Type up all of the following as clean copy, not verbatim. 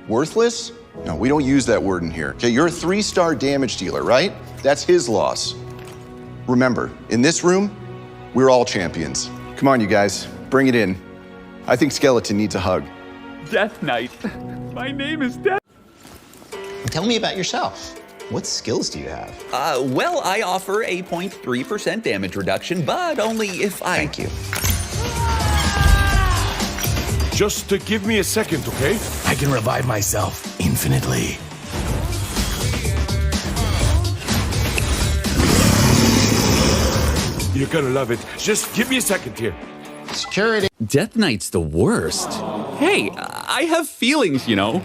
Worthless? No, we don't use that word in here. Okay, you're a 3-star damage dealer, right? That's his loss. Remember, in this room, we're all champions. Come on, you guys, bring it in. I think Skeleton needs a hug. Death Knight. My name is Death. Tell me about yourself. What skills do you have? Well, I offer a 0.3% damage reduction, but only if I... Thank you. Just give me a second, okay? I can revive myself infinitely. You're gonna love it. Just give me a second here. Security. Death Knight's the worst. Hey, I have feelings, you know.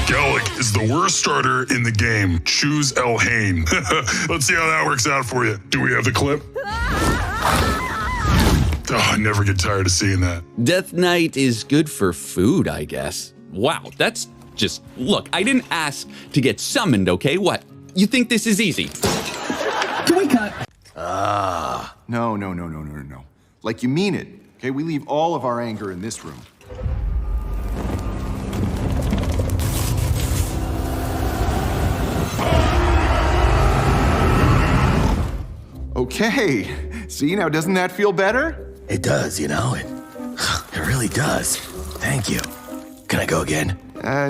Gallic is the worst starter in the game. Choose Elhain. Let's see how that works out for you. Do we have the clip? Oh, I never get tired of seeing that. Death Knight is good for food, I guess. Wow, that's just... Look, I didn't ask to get summoned, okay? What? You think this is easy? Can we cut? No. Like you mean it, okay? We leave all of our anger in this room. Okay, see, now doesn't that feel better? It does, you know, it really does. Thank you. Can I go again? I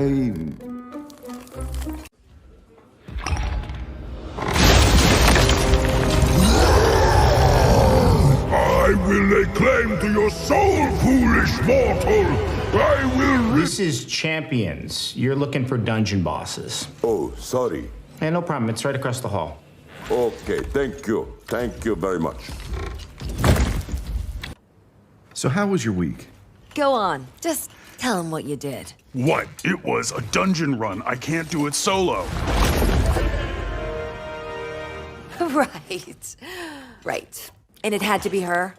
will lay claim to your soul, foolish mortal. I will... This is Champions. You're looking for dungeon bosses. Oh, sorry. Hey, no problem. It's right across the hall. Okay, thank you. Thank you very much. So how was your week? Go on. Just tell him what you did. What? It was a dungeon run. I can't do it solo. Right. And it had to be her?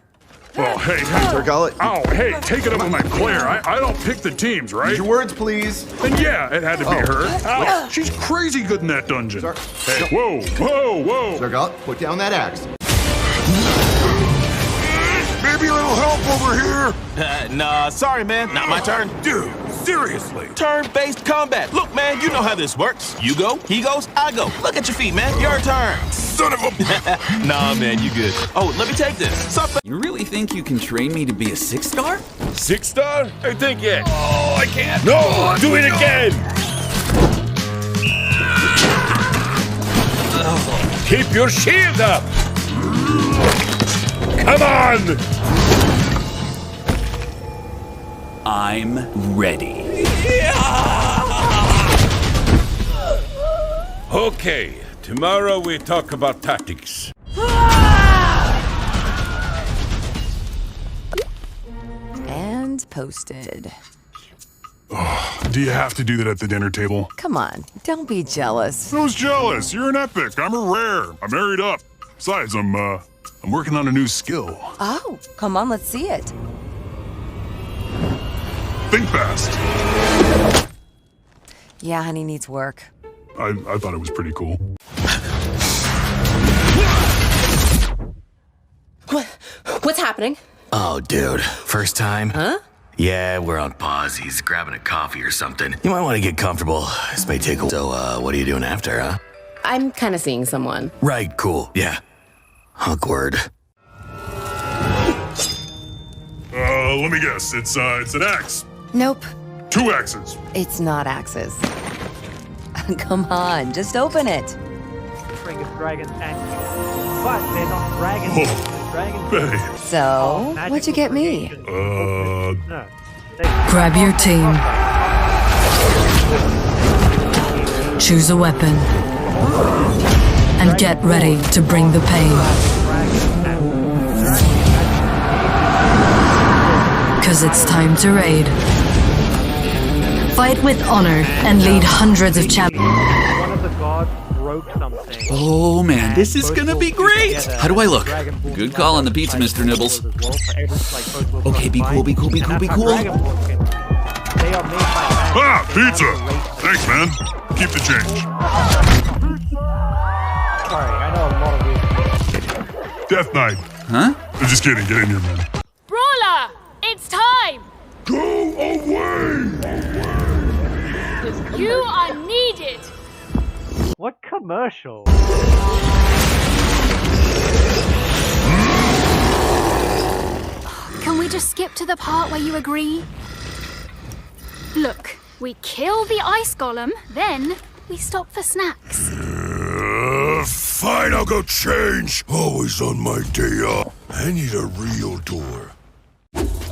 Oh, hey. Gargullet. Oh, hey, take it up with my Claire. I don't pick the teams, right? Use your words, please. Then yeah, it had to be her. Ow, she's crazy good in that dungeon. Hey, whoa. Gargullet, put down that axe. Maybe a little help over here. Nah, sorry, man. Not my turn. Dude, seriously. Turn-based combat. Look, man, you know how this works. You go, he goes, I go. Look at your feet, man. Your turn. Son of a... Nah, man, you good. Oh, let me take this. Something. You really think you can train me to be a 6-star? 6-star? I think yet. Oh, I can't. No, do it again. Keep your shield up. Come on. I'm ready. Okay, tomorrow we talk about tactics. And posted. Do you have to do that at the dinner table? Come on, don't be jealous. Who's jealous? You're an epic. I'm a rare. I'm married up. Besides, I'm working on a new skill. Oh, come on, let's see it. Think fast. Yeah, honey needs work. I thought it was pretty cool. What's happening? Oh, dude. First time? Huh? Yeah, we're on pause. He's grabbing a coffee or something. You might want to get comfortable. This may take a... So, what are you doing after, huh? I'm kind of seeing someone. Right, cool. Yeah. Awkward. Let me guess. It's an axe. Nope, 2 axes. it's not axes. Come on, just open it. Dragons but they're not dragons. Betty. So, what'd you get me? Grab your team. Choose a weapon. And get ready to bring the pain. Because it's time to raid. Fight with honor and lead hundreds of champions. One of the gods broke something. Oh man, this is gonna be great! How do I look? Good call on the pizza, Mr. Nibbles. Okay, be cool. Ah, pizza! Thanks, man. Keep the change. Sorry, I know a lot of weird. Death Knight. Huh? I'm just kidding. Get in here, man. Brawler! It's time! Go away! You are needed! What commercial? Can we just skip to the part where you agree? Look, we kill the ice golem, then we stop for snacks. Fine, I'll go change. Always on my day off. I need a real tour.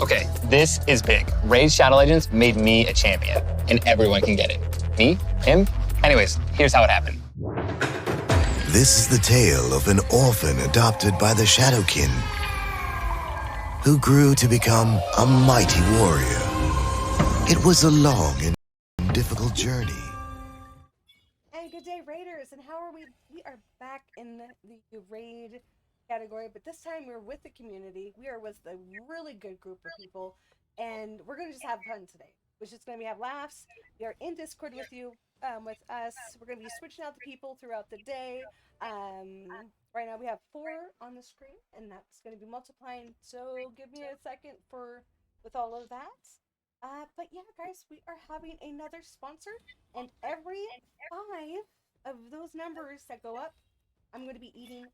Okay, this is big. Raid Shadow Legends made me a champion, and everyone can get it. Me? Him? Anyways, here's how it happened. This is the tale of an orphan adopted by the Shadowkin, who grew to become a mighty warrior. It was a long and difficult journey. And good day, Raiders, and how are we? We are back in the raid category, but this time we're with the community. We are with a really good group of people, and we're going to just have fun today. We're just going to have laughs. We are in Discord with you, with us. We're going to be switching out the people throughout the day. Right now we have 4 on the screen, and that's going to be multiplying. So give me a second with all of that. But yeah, guys, we are having another sponsor, and every 5 of those numbers that go up, I'm going to be eating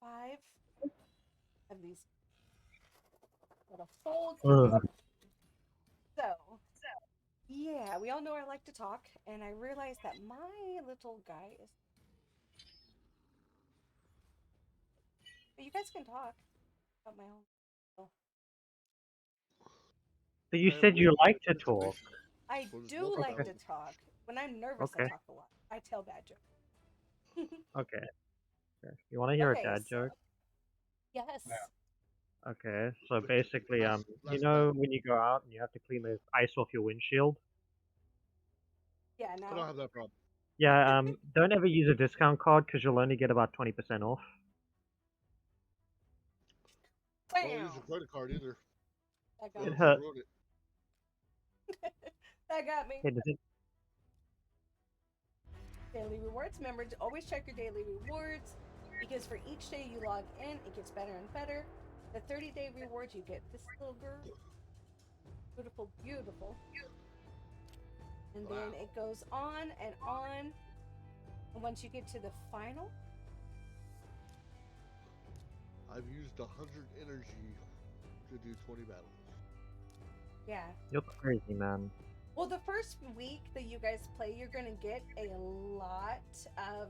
5 of these little fold. So, yeah, we all know I like to talk, and I realized that my little guy is... But you guys can talk about my own... Oh. So you said you like to talk. I do like to talk. When I'm nervous, I talk a lot. I tell bad jokes. Okay. You want to hear a dad joke? Yes. Okay, so basically, you know when you go out and you have to clean the ice off your windshield? Yeah, no. I don't have that problem. Yeah, don't ever use a discount card because you'll only get about 20% off. Don't use a credit card either. It hurt. That got me. Hey, does it... Daily rewards. Remember to always check your daily rewards, because for each day you log in, it gets better and better. The 30-day rewards, you get this little girl. Beautiful, beautiful. And then it goes on and on. And once you get to the final, I've used 100 energy to do 20 battles. yeah. You're crazy, man. Well, the first week that you guys play, you're gonna get a lot of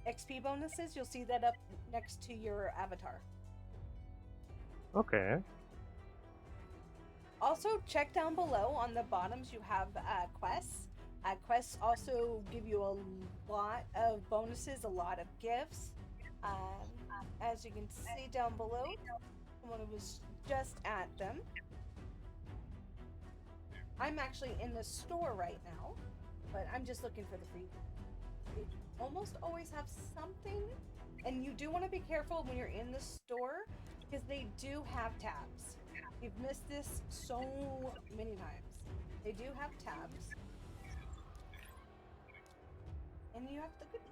XP bonuses. You'll see that up next to your avatar. Okay. Also, check down below on the bottoms. You have quests. Quests also give you a lot of bonuses, a lot of gifts. As you can see down below, someone was just at them. I'm actually in the store right now, but I'm just looking for the free. They almost always have something, and you do want to be careful when you're in the store because they do have tabs. We've missed this so many times. They do have tabs, and you have the goodies.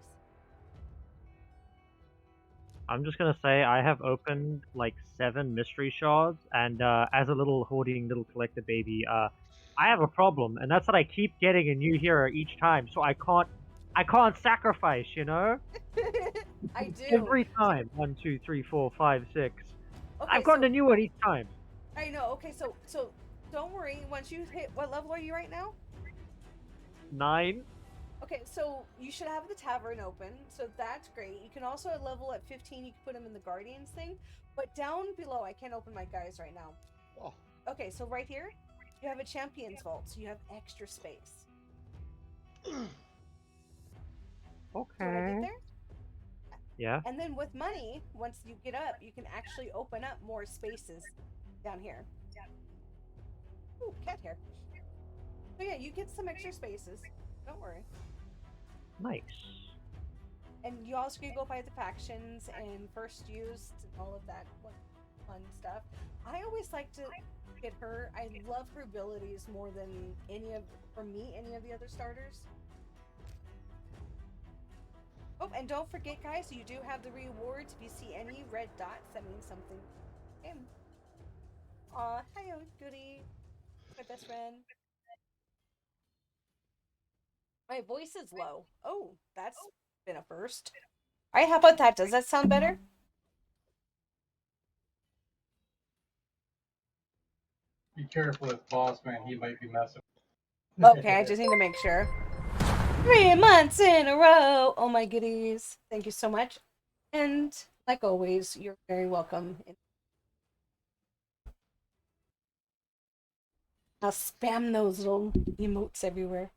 I'm just gonna say I have opened like 7 mystery shards, and as a little hoarding little collector baby, I have a problem, and that's that I keep getting a new hero each time, so I can't sacrifice, you know? I do. Every time. 1, 2, 3, 4, 5, 6. Okay, I've gotten a new one each time. I know. Okay, so don't worry. Once you hit, what level are you right now? 9. Okay, so you should have the tavern open, so that's great. You can also level at 15. You can put them in the Guardians thing, but down below, I can't open my guys right now. Oh. Okay, so right here, you have a Champions Vault, so you have extra space. Okay. See what I did there? Yeah. And then with money, once you get up, you can actually open up more spaces down here. Ooh, cat hair. So yeah, you get some extra spaces. Don't worry. Nice. And you also can go by the factions and first used and all of that fun stuff. I always like to get her. I love her abilities more than any of the other starters. Oh, and don't forget, guys, you do have the rewards. If you see any red dots, that means something. Aw, hi, goodie. My best friend. My voice is low. Oh, that's been a first. All right, how about that? Does that sound better? Be careful with Boss Man. He might be messing. Okay, I just need to make sure. 3 months in a row. Oh my goodies. Thank you so much. And like always, you're very welcome. I'll spam those little emotes everywhere.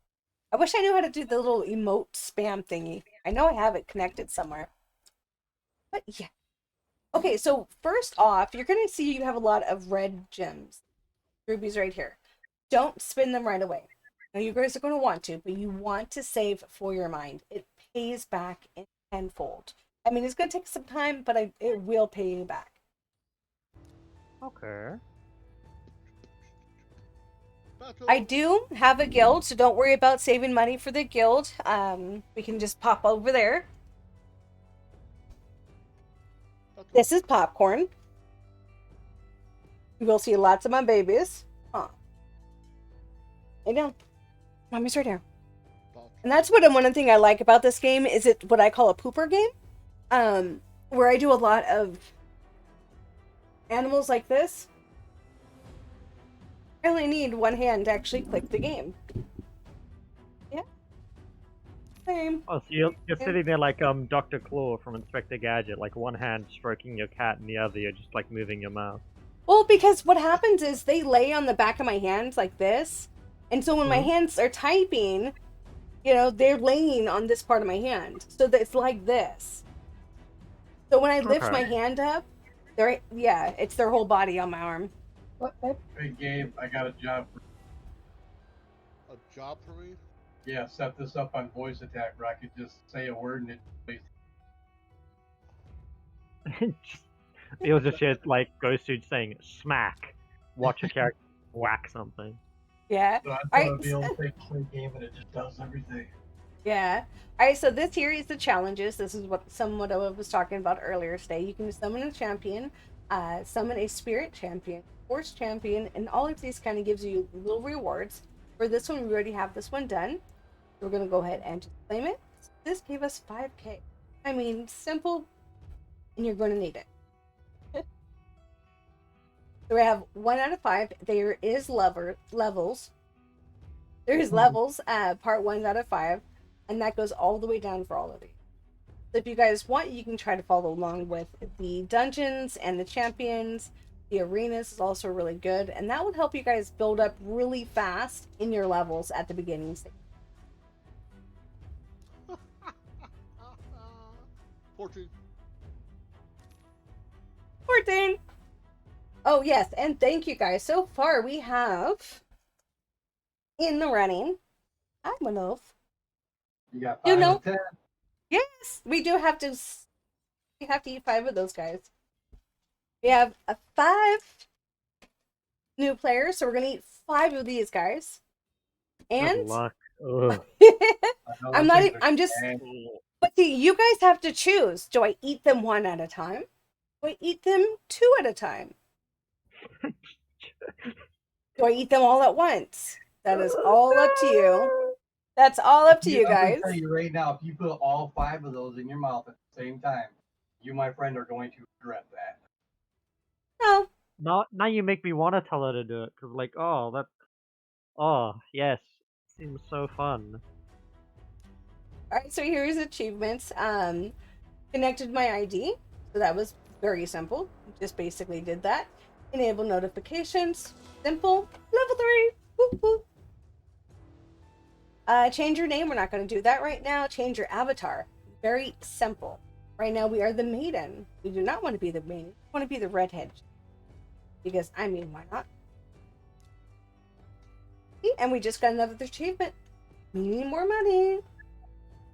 I wish I knew how to do the little emote spam thingy. I know I have it connected somewhere. But yeah. Okay, so first off, you're going to see you have a lot of red gems. Rubies right here. Don't spin them right away. Now, you guys are going to want to, but you want to save for your mind. It pays back in tenfold. I mean, it's going to take some time, but it will pay you back. Okay. I do have a guild, so don't worry about saving money for the guild. We can just pop over there. This is popcorn. You will see lots of my babies. Huh. Lay down. Mommy's right here. And that's one thing I like about this game is it what I call a pooper game. Where I do a lot of animals like this. I only need one hand to actually click the game. Yeah. Same. Oh, so you're sitting there like Dr. Claw from Inspector Gadget, like one hand stroking your cat and the other you're just like moving your mouth. Well, because what happens is they lay on the back of my hands like this. And so when my hands are typing, you know, they're laying on this part of my hand. So that it's like this. So when I lift my hand up, it's their whole body on my arm. What? Hey Gabe, I got a job for A job for me? Yeah, set this up on voice attack where I could just say a word and it It was just shit like Ghost Dude saying smack. Watch a character whack something. Yeah. So I thought it'd be able to take a game and it just does everything. Yeah. Alright, so this here is the challenges. This is what somewhat I was talking about earlier today. You can summon a champion, summon a spirit champion, force champion, and all of these kind of gives you little rewards. For this one, we already have this one done. We're going to go ahead and just claim it. This gave us 5k. I mean, simple, and you're going to need it. So we have 1 out of 5. There is levels. There is levels, part 1 out of 5, and that goes all the way down for all of these. So if you guys want, you can try to follow along with the dungeons and the champions. The arenas is also really good, and that will help you guys build up really fast in your levels at the beginning stage. 14. 14! Oh, yes, and thank you guys. So far, we have in the running. Hi, my love. You got 5 of 10. Yes, we do have to. We have to eat 5 of those guys. We have 5 new players, so we're gonna eat 5 of these guys. And Good luck. Ugh. I'm not. I'm just. But see, you guys have to choose. Do I eat them 1 at a time? Do I eat them 2 at a time? Do I eat them all at once? That is all up to you. That's all up to you guys. I'm tell you right now, if you put all 5 of those in your mouth at the same time, you, my friend, are going to regret that. No. Now you make me want to tell her to do it, because like, oh, yes. Seems so fun. Alright, so here's achievements. Connected my ID. So that was very simple. Just basically did that. Enable notifications. Simple. Level 3. Whoop, whoop. Change your name. We're not going to do that right now. Change your avatar. Very simple. Right now we are the maiden. We do not want to be the maiden. We want to be the redhead. Because, I mean, why not? And we just got another achievement. We need more money.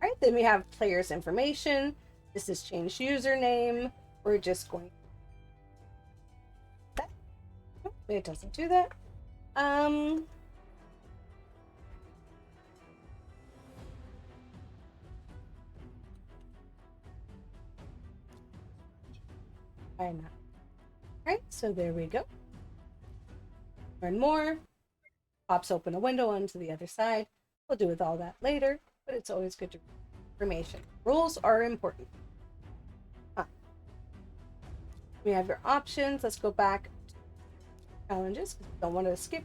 Alright, then we have player's information. This is change username. We're just going. It doesn't do that. Why not? Alright, so there we go. Learn more. Pops open a window onto the other side. We'll do with all that later, but it's always good to information. Rules are important. We have your options. Let's go back to challenges because we don't want to skip.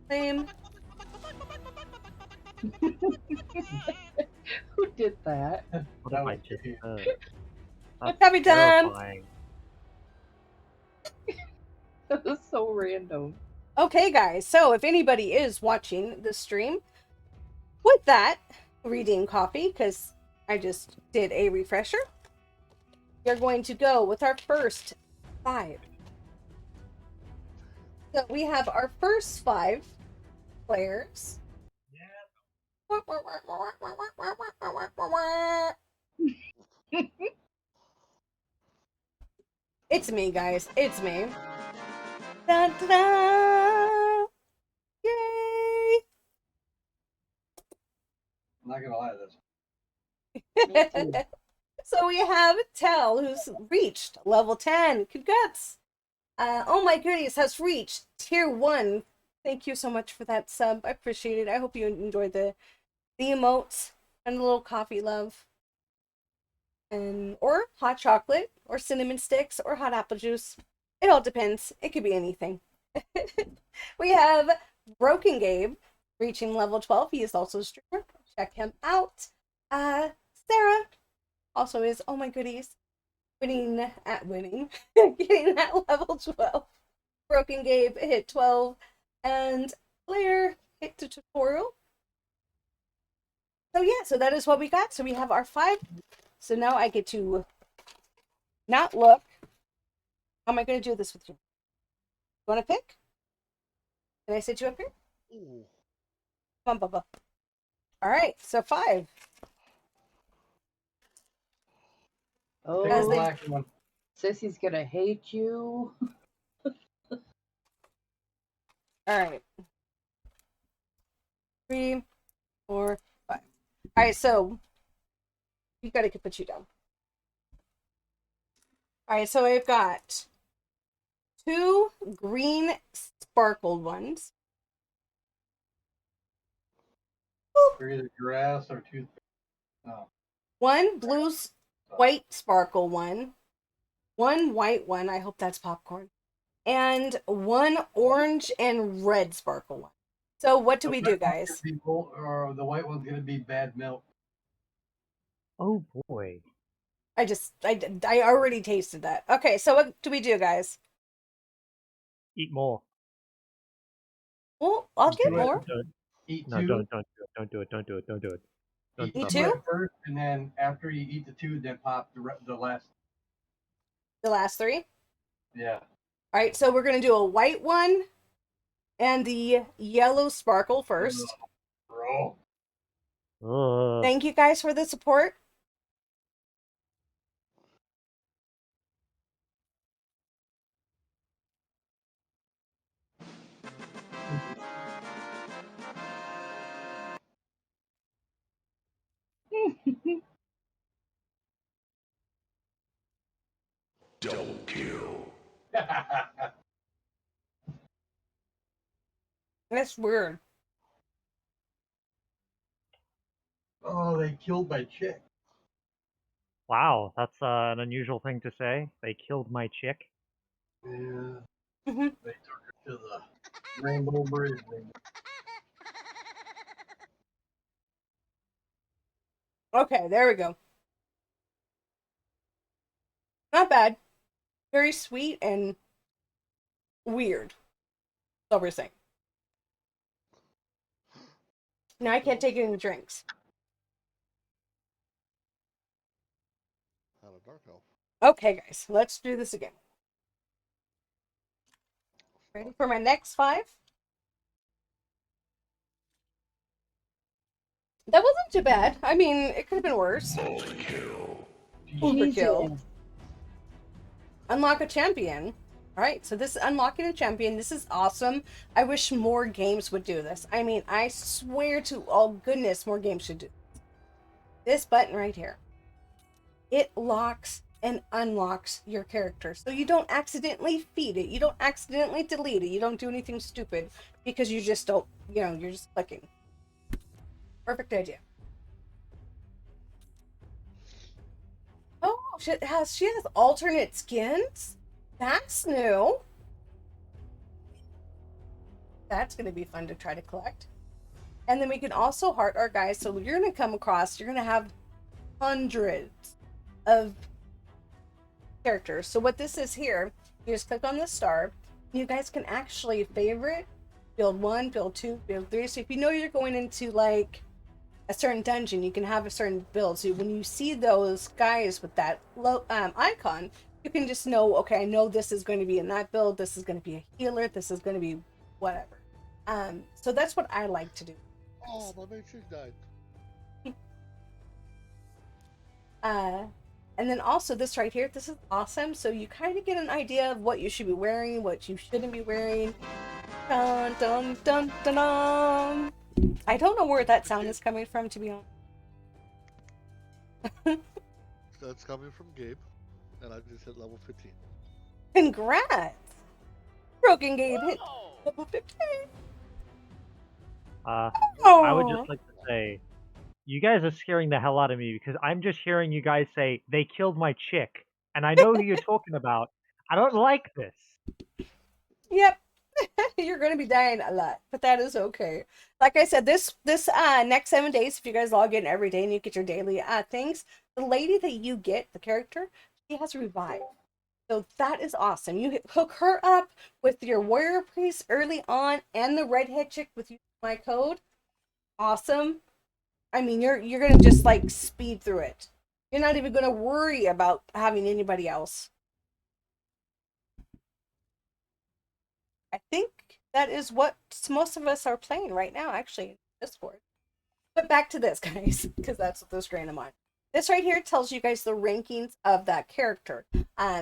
Same. Who did that? What have I just heard? That's Happy time. terrifying. That was so random. Okay, guys. So if anybody is watching the stream with that reading coffee, because I just did a refresher, we're going to go with our first 5. So we have our first 5 players. It's me, guys. It's me. Da, da, da. Yay! I'm not gonna lie to this. So we have Tell, who's reached level 10. Congrats! Oh my goodness, has reached tier 1. Thank you so much for that sub. I appreciate it. I hope you enjoyed the emotes and the little coffee love. And or hot chocolate, or cinnamon sticks, or hot apple juice. It all depends. It could be anything. We have Broken Gabe reaching level 12. He is also a streamer. Check him out. Sarah also is, oh my goodies, getting at level 12. Broken Gabe hit 12. And Blair hit the tutorial. So yeah, so that is what we got. So we have our 5. So now I get to not look. How am I going to do this with you? You want to pick? Can I sit you up here? Ooh. Come on, Bubba. All right, so 5. Oh, Sissy's gonna hate you. All right. 3, 4, 5. All right, so you gotta put you down. All right, so I've got 2 green sparkled ones. For either grass or toothpaste. No. 1 blue white sparkle one. 1 white one. I hope that's popcorn. And 1 orange and red sparkle one. So what do we do, guys? Or the white one's gonna be bad milk. Oh boy. I already tasted that. Okay, so what do we do, guys? Eat more. Well, I'll get more. Eat No, 2. don't do it. Don't do it. Eat 2? First, and then after you eat the 2, then pop the last. The last 3? Yeah. All right, so we're going to do a white one and the yellow sparkle first. Bro. Thank you guys for the support. Double kill. That's weird. Oh, they killed my chick. Wow, that's an unusual thing to say. They killed my chick. Yeah. They took her to the Rainbow Bridge. Okay, there we go. Not bad. Very sweet and weird. That's all we're saying. Now I can't take it in the drinks. Out of Dark Elf. Okay, guys, let's do this again. Ready for my next 5? That wasn't too bad. I mean, it could have been worse. Overkill. Unlock a champion. Alright, so this is unlocking a champion. This is awesome. I wish more games would do this. I mean, I swear to all goodness, more games should do this button right here. It locks and unlocks your character. So you don't accidentally feed it, you don't accidentally delete it, you don't do anything stupid because you just don't, you're just clicking. Perfect idea. Oh, she has alternate skins? That's new. That's going to be fun to try to collect. And then we can also heart our guys. So you're going to come across, you're going to have hundreds of characters. So what this is here, you just click on the star. You guys can actually favorite, build 1, build 2, build 3. So if you know you're going into like a certain dungeon, you can have a certain build. So when you see those guys with that icon, you can just know, okay, I know this is going to be in that build. This is going to be a healer. This is going to be whatever. So that's what I like to do. Oh, my matrix died. And then also this right here, this is awesome. So you kind of get an idea of what you should be wearing, what you shouldn't be wearing. Dun, dun, dun, dun, dun. I don't know where that sound is coming from, to be honest. That's coming from Gabe, and I just hit level 15. Congrats! Broken Gabe hit level 15. I would just like to say, you guys are scaring the hell out of me because I'm just hearing you guys say, they killed my chick. And I know who you're talking about. I don't like this. Yep. You're going to be dying a lot, but that is okay. Like I said, this next 7 days, if you guys log in every day and you get your daily things, the lady that you get, the character, she has revived. So that is awesome. You hook her up with your warrior priest early on and the redhead chick with my code. Awesome. I mean, you're going to just like speed through it. You're not even going to worry about having anybody else. I think that is what most of us are playing right now, actually, in Discord. But back to this, guys, because that's what the screen I'm on. This right here tells you guys the rankings of that character.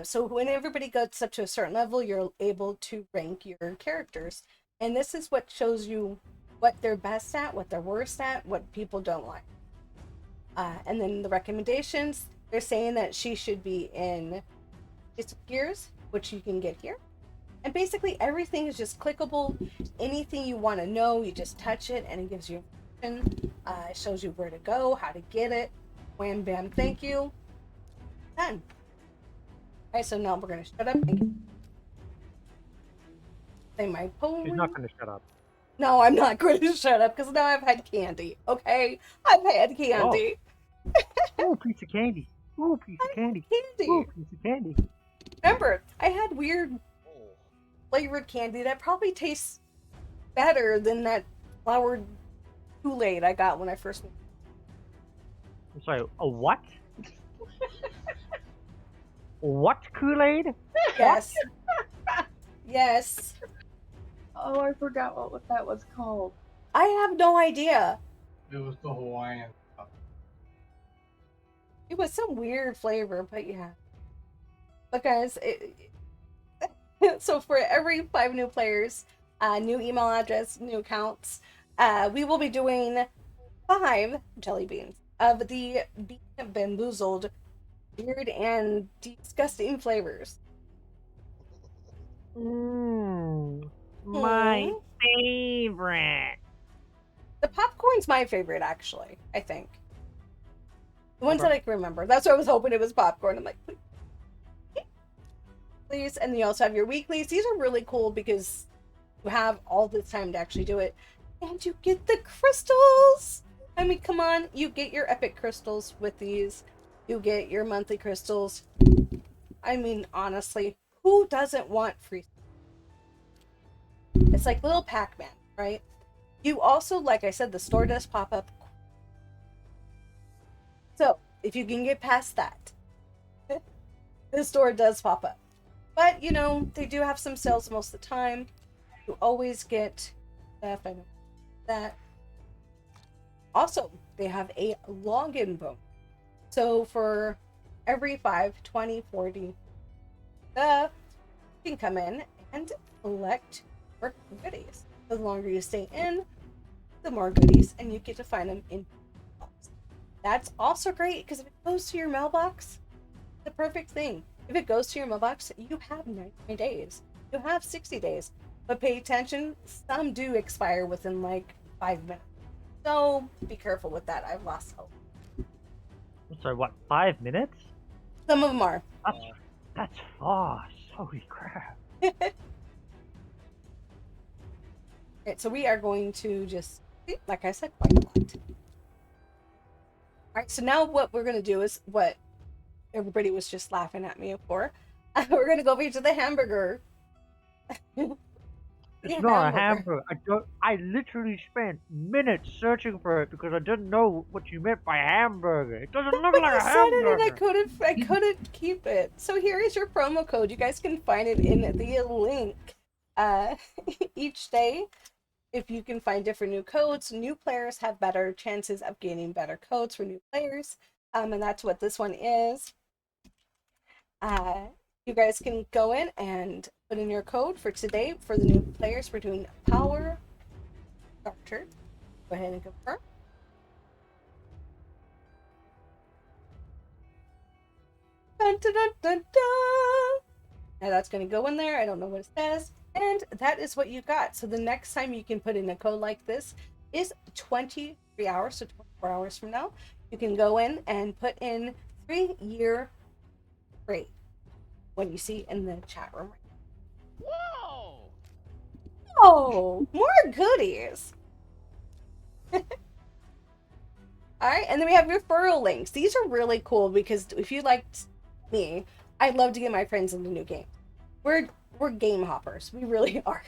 So when everybody gets up to a certain level, you're able to rank your characters. And this is what shows you what they're best at, what they're worst at, what people don't like. And then the recommendations, they're saying that she should be in Gears, which you can get here. And basically everything is just clickable. Anything you want to know, you just touch it and it gives you information. It shows you where to go, how to get it. Wham, bam, thank you. Done. Alright, so now we're going to shut up and say my poem. She's not going to shut up. No, I'm not going to shut up because now I've had candy, okay? I've had candy. Oh, piece of candy. Oh, piece of candy. Candy. Oh, piece of candy. Remember, I had weird flavored candy that probably tastes better than that flowered Kool-Aid I got when I first moved. I'm sorry, a what? What Kool-Aid? Yes. Yes. Oh, I forgot what that was called. I have no idea. It was the Hawaiian stuff. It was some weird flavor, but yeah. But guys, so for every 5 new players, new email address, new accounts, we will be doing 5 jelly beans of the Boozled weird and disgusting flavors. My favorite. The popcorn's my favorite, actually, I think. The ones that I can remember. That's why I was hoping it was popcorn. I'm like, please. And you also have your weeklies. These are really cool because you have all this time to actually do it. And you get the crystals. I mean, come on. You get your epic crystals with these. You get your monthly crystals. I mean, honestly, who doesn't want free? It's like little Pac-Man, right? You also, like I said, the store does pop up. So, if you can get past that, the store does pop up. But, you know, they do have some sales most of the time. You always get stuff and that. Also, they have a login bonus. So, for every 5, 20, 40, you can come in and collect more goodies. The longer you stay in, the more goodies, and you get to find them in mailbox. That's also great because if it goes to your mailbox, The perfect thing. If it goes to your mailbox, you have 99 days. You have 60 days. But pay attention, some do expire within like 5 minutes. So be careful with that. I've lost hope. So what, 5 minutes? Some of them are. That's fast. Holy crap. Right, so we are going to just, like I said, quite a lot. Alright, so now what we're going to do is what everybody was just laughing at me for. We're going to go over to the hamburger. It's not a hamburger. I literally spent minutes searching for it because I didn't know what you meant by hamburger. It doesn't look like a hamburger. I couldn't keep it. So here is your promo code. You guys can find it in the link. Each day, if you can find different new codes, new players have better chances of gaining better codes for new players. And that's what this one is. You guys can go in and put in your code for today. For the new players, we're doing Power Starter. Go ahead and confirm. Dun, dun, dun, dun, dun. Now that's going to go in there. I don't know what it says. And that is what you got. So the next time you can put in a code like this is 23 hours, so 24 hours from now. You can go in and put in 3-year rate. When you see in the chat room. Whoa! Oh, more goodies. Alright, and then we have referral links. These are really cool because if you liked me, I'd love to get my friends into new games. We're game hoppers. We really are.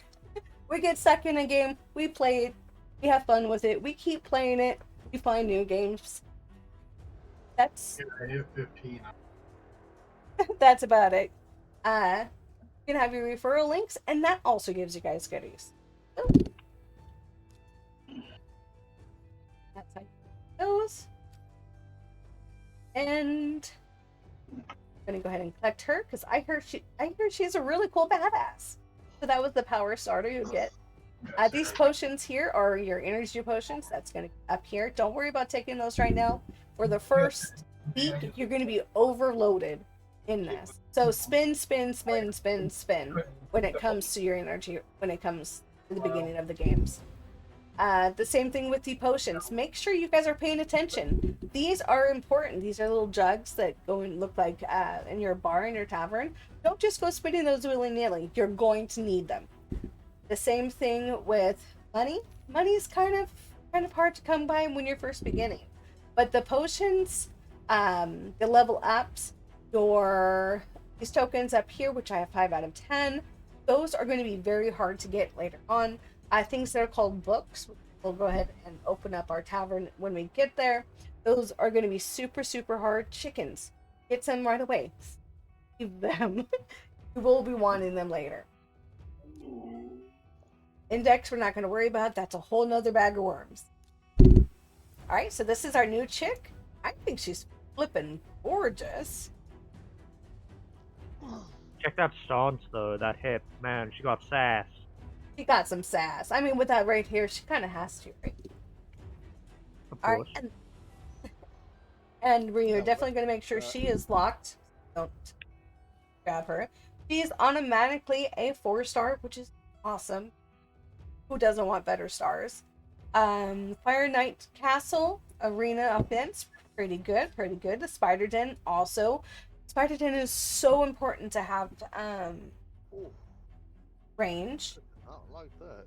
We get stuck in a game, we play it, we have fun with it, we keep playing it, we find new games. That's 15. That's about it. You can have your referral links, and that also gives you guys goodies. So, that's how you do those. And I'm gonna go ahead and collect her because I heard she's a really cool badass. So that was the power starter you get. These potions here are your energy potions. That's gonna be up here. Don't worry about taking those right now. For the first week, you're gonna be overloaded in this. So spin when it comes to your energy, when it comes to the beginning of the games. The same thing with the potions. Make sure you guys are paying attention. These are important. These are little jugs that go and look like in your bar, in your tavern. Don't just go spinning those willy-nilly. You're going to need them. The same thing with money. Money is kind of hard to come by when you're first beginning. But the potions, the level ups, these tokens up here, which I have 5 out of 10, those are going to be very hard to get later on. Things that are called books, we'll go ahead and open up our tavern when we get there. Those are going to be super hard. Chickens, get some right away. Leave them. You will be wanting them later. Index, we're not going to worry about. That's a whole nother bag of worms. All right, so this is our new chick. I think she's flippin' gorgeous. Check that stance though, that hip. Man, she got sass. She got some sass. I mean, with that right here, she kind of has to, right? Of course. All right, and we are definitely going to make sure she is locked. Don't grab her. She is automatically a 4-star, which is awesome. Who doesn't want better stars? Fire Knight Castle, Arena Offense, pretty good. The Spider Den also. Spider Den is so important to have range. I don't like that.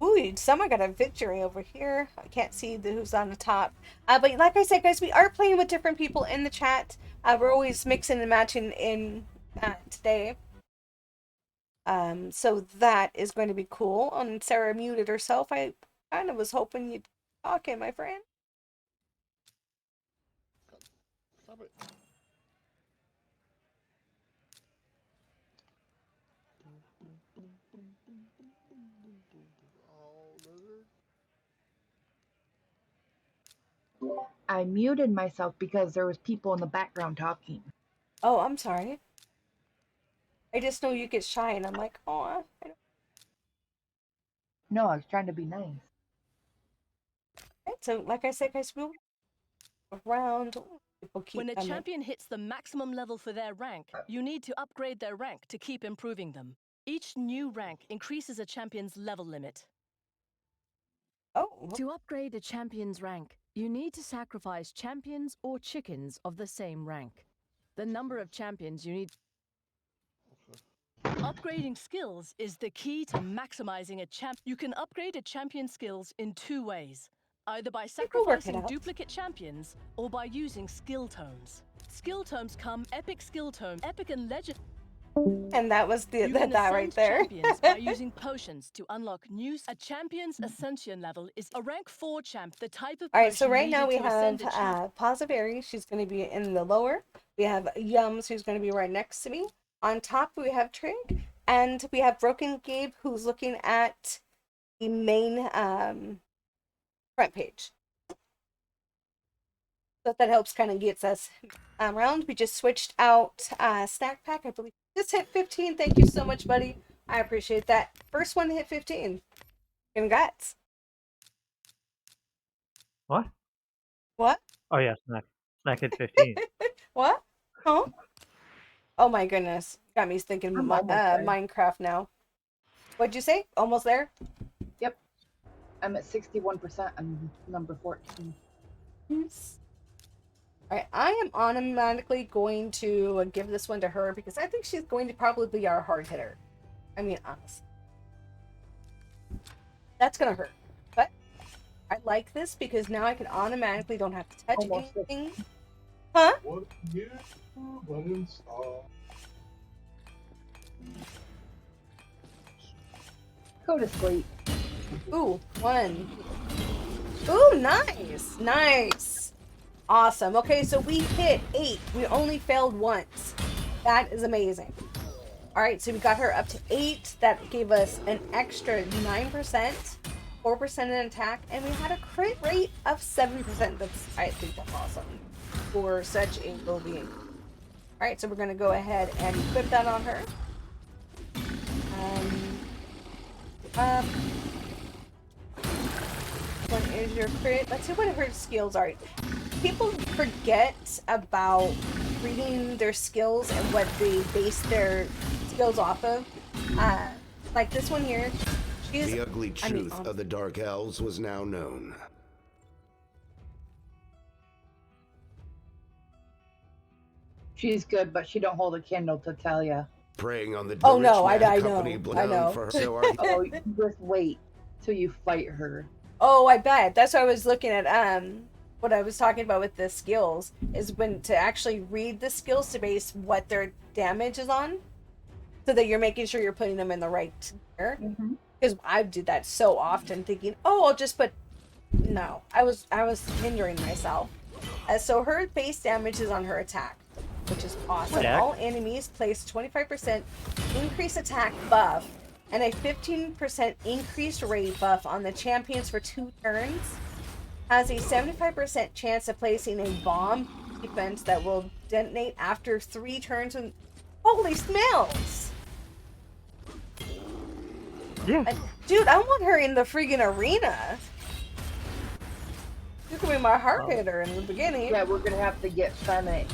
Ooh, someone got a victory over here. I can't see who's on the top. But like I said, guys, we are playing with different people in the chat. We're always mixing and matching in today. So that is going to be cool. And Sarah muted herself. I kind of was hoping you'd talk in, my friend. Stop it. I muted myself because there was people in the background talking. Oh, I'm sorry. I just know you get shy, and I'm like, oh. No, I was trying to be nice. Right, so like I said, guys, around. People keep When a coming. champion hits the maximum level for their rank, you need to upgrade their rank to keep improving them. Each new rank increases a champion's level limit. Oh. To upgrade a champion's rank, you need to sacrifice champions or chickens of the same rank. The number of champions you need. Upgrading skills is the key to maximizing a champ. You can upgrade a champion's skills in 2 ways. Either by sacrificing duplicate champions or by using skill tomes. Skill tomes come epic skill tome, epic and legend. And that was You can that right ascend there. champions by using potions to unlock new. A champion's ascension level is a rank 4 champ, the type of All right, so potion right now we needed to ascend have a champ. Paws of Aries. She's going to be in the lower. We have Yums, who's going to be right next to me. On top, we have Trink. And we have Broken Gabe, who's looking at the main front page. So that helps kind of gets us around. We just switched out Snack Pack, I believe. Just hit 15. Thank you so much, buddy. I appreciate that. First one to hit 15. Congrats. What? What? Oh yeah, Snack hit 15. What? Huh? Oh my goodness. Got me thinking I'm almost there. Minecraft now. What'd you say? Almost there? Yep. I'm at 61%. I'm number 14. Yes. Alright, I am automatically going to give this one to her because I think she's going to probably be our hard hitter. I mean, honestly. That's gonna hurt. But I like this because now I can automatically don't have to touch anything. Huh? What you install? Go to sleep. Ooh, 1. Ooh, nice. Nice. Awesome. Okay, so we hit 8. We only failed once. That is amazing. All right, so we got her up to 8. That gave us an extra 9%, 4% in attack, and we had a crit rate of 7%. I think that's awesome for such a low being. All right, so we're going to go ahead and equip that on her. What is your crit? Let's see what her skills are. People forget about reading their skills and what they base their skills off of. Like this one here. She's, The ugly truth of the Dark Elves was now known. She's good, but she don't hold a candle to tell ya. Preying on the Oh no, rich I man know. company I know. for her. So are Oh, you just wait till you fight her. Oh, I bet. That's what I was looking at. What I was talking about with the skills is when to actually read the skills to base what their damage is on, so that you're making sure you're putting them in the right tier. Because I do that so often, thinking, "Oh, I'll just put." No, I was hindering myself. So her base damage is on her attack, which is awesome. Yeah. All enemies place 25% increase attack buff and a 15% increased rate buff on the champions for 2 turns. Has a 75% chance of placing a bomb defense that will detonate after 3 turns. And holy smells! Yeah. Dude, I want her in the friggin' arena. You can be my heart hitter in the beginning. Yeah, we're gonna have to get Fennec.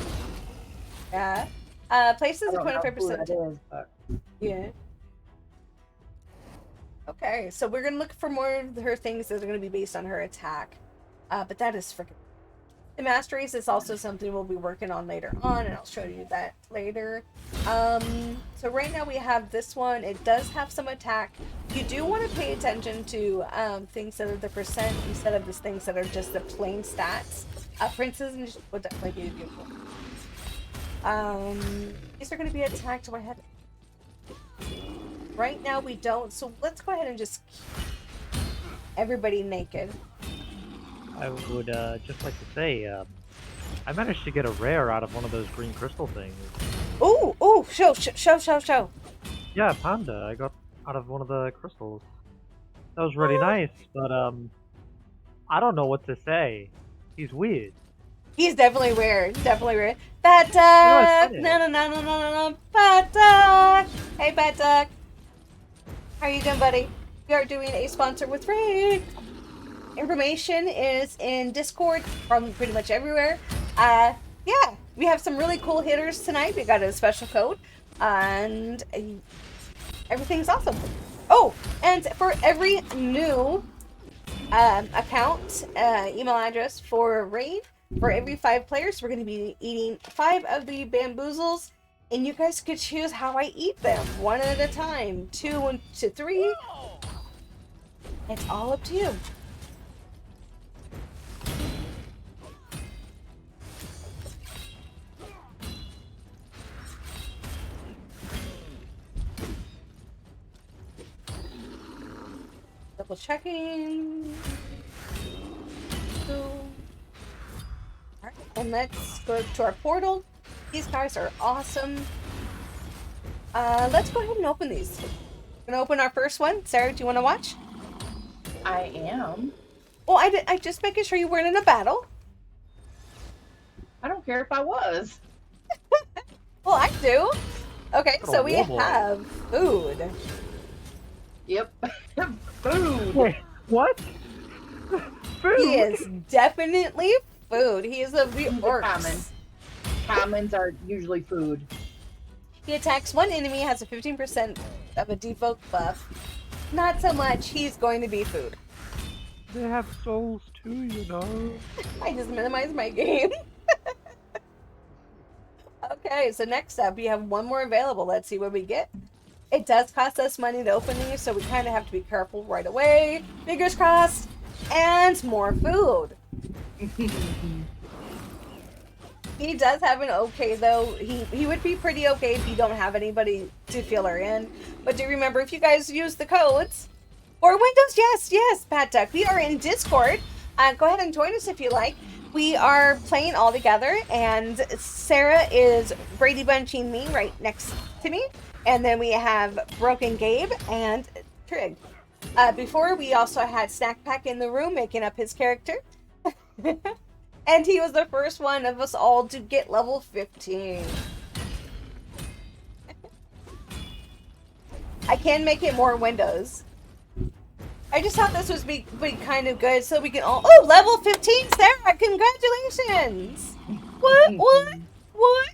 Yeah. Places a 25%. Yeah. Okay, so we're gonna look for more of her things that are gonna be based on her attack. But that is freaking. The masteries is also something we'll be working on later on, and I'll show you that later. So right now we have this one. It does have some attack. You do want to pay attention to things that are the percent instead of the things that are just the plain stats. For instance, what that might be beautiful. These are going to be attacked. Do I have? Right now we don't. So let's go ahead and just keep everybody naked. I would just like to say, I managed to get a rare out of one of those green crystal things. Ooh, ooh, show. Yeah, Panda. I got out of one of the crystals. That was really nice, but I don't know what to say. He's weird. He's definitely weird. Definitely weird. Bat duck! No. Bat duck! Hey, Bat duck. How are you doing, buddy? We are doing a sponsor with Ray. Information is in Discord from pretty much everywhere. Yeah, we have some really cool hitters tonight. We got a special code, and everything's awesome. Oh, and for every new account, email address for Raid, for every 5 players, we're going to be eating 5 of the bamboozles, and you guys could choose how I eat them. 1 at a time, 2 to 3. It's all up to you. Double checking. Alright, and let's go to our portal. These guys are awesome. Let's go ahead and open these. We're gonna open our first one. Sarah, do you want to watch? I am. Well, I just making sure you weren't in a battle. I don't care if I was. Well, I do. Okay, so we have food. Yep. Food. Wait, what? Food? He is definitely food. He is of the orcs. Common. Commons are usually food. He attacks one enemy, has a 15% of a default buff. Not so much, he's going to be food. They have souls too, you know. I just minimized my game. Okay, so next up, we have one more available. Let's see what we get. It does cost us money to open these, so we kind of have to be careful right away. Fingers crossed. And more food. He does have an okay, though. He would be pretty okay if you don't have anybody to fill her in. But do remember, if you guys use the codes, or Windows, yes, Pat Duck, we are in Discord. Go ahead and join us if you like. We are playing all together, and Sarah is Brady Bunching me right next to me. And then we have Broken Gabe and Trig. Before, we also had Snack Pack in the room making up his character. And he was the first one of us all to get level 15. I can make it more windows. I just thought this was be kind of good so we can all... Oh, level 15, Sarah! Congratulations! What?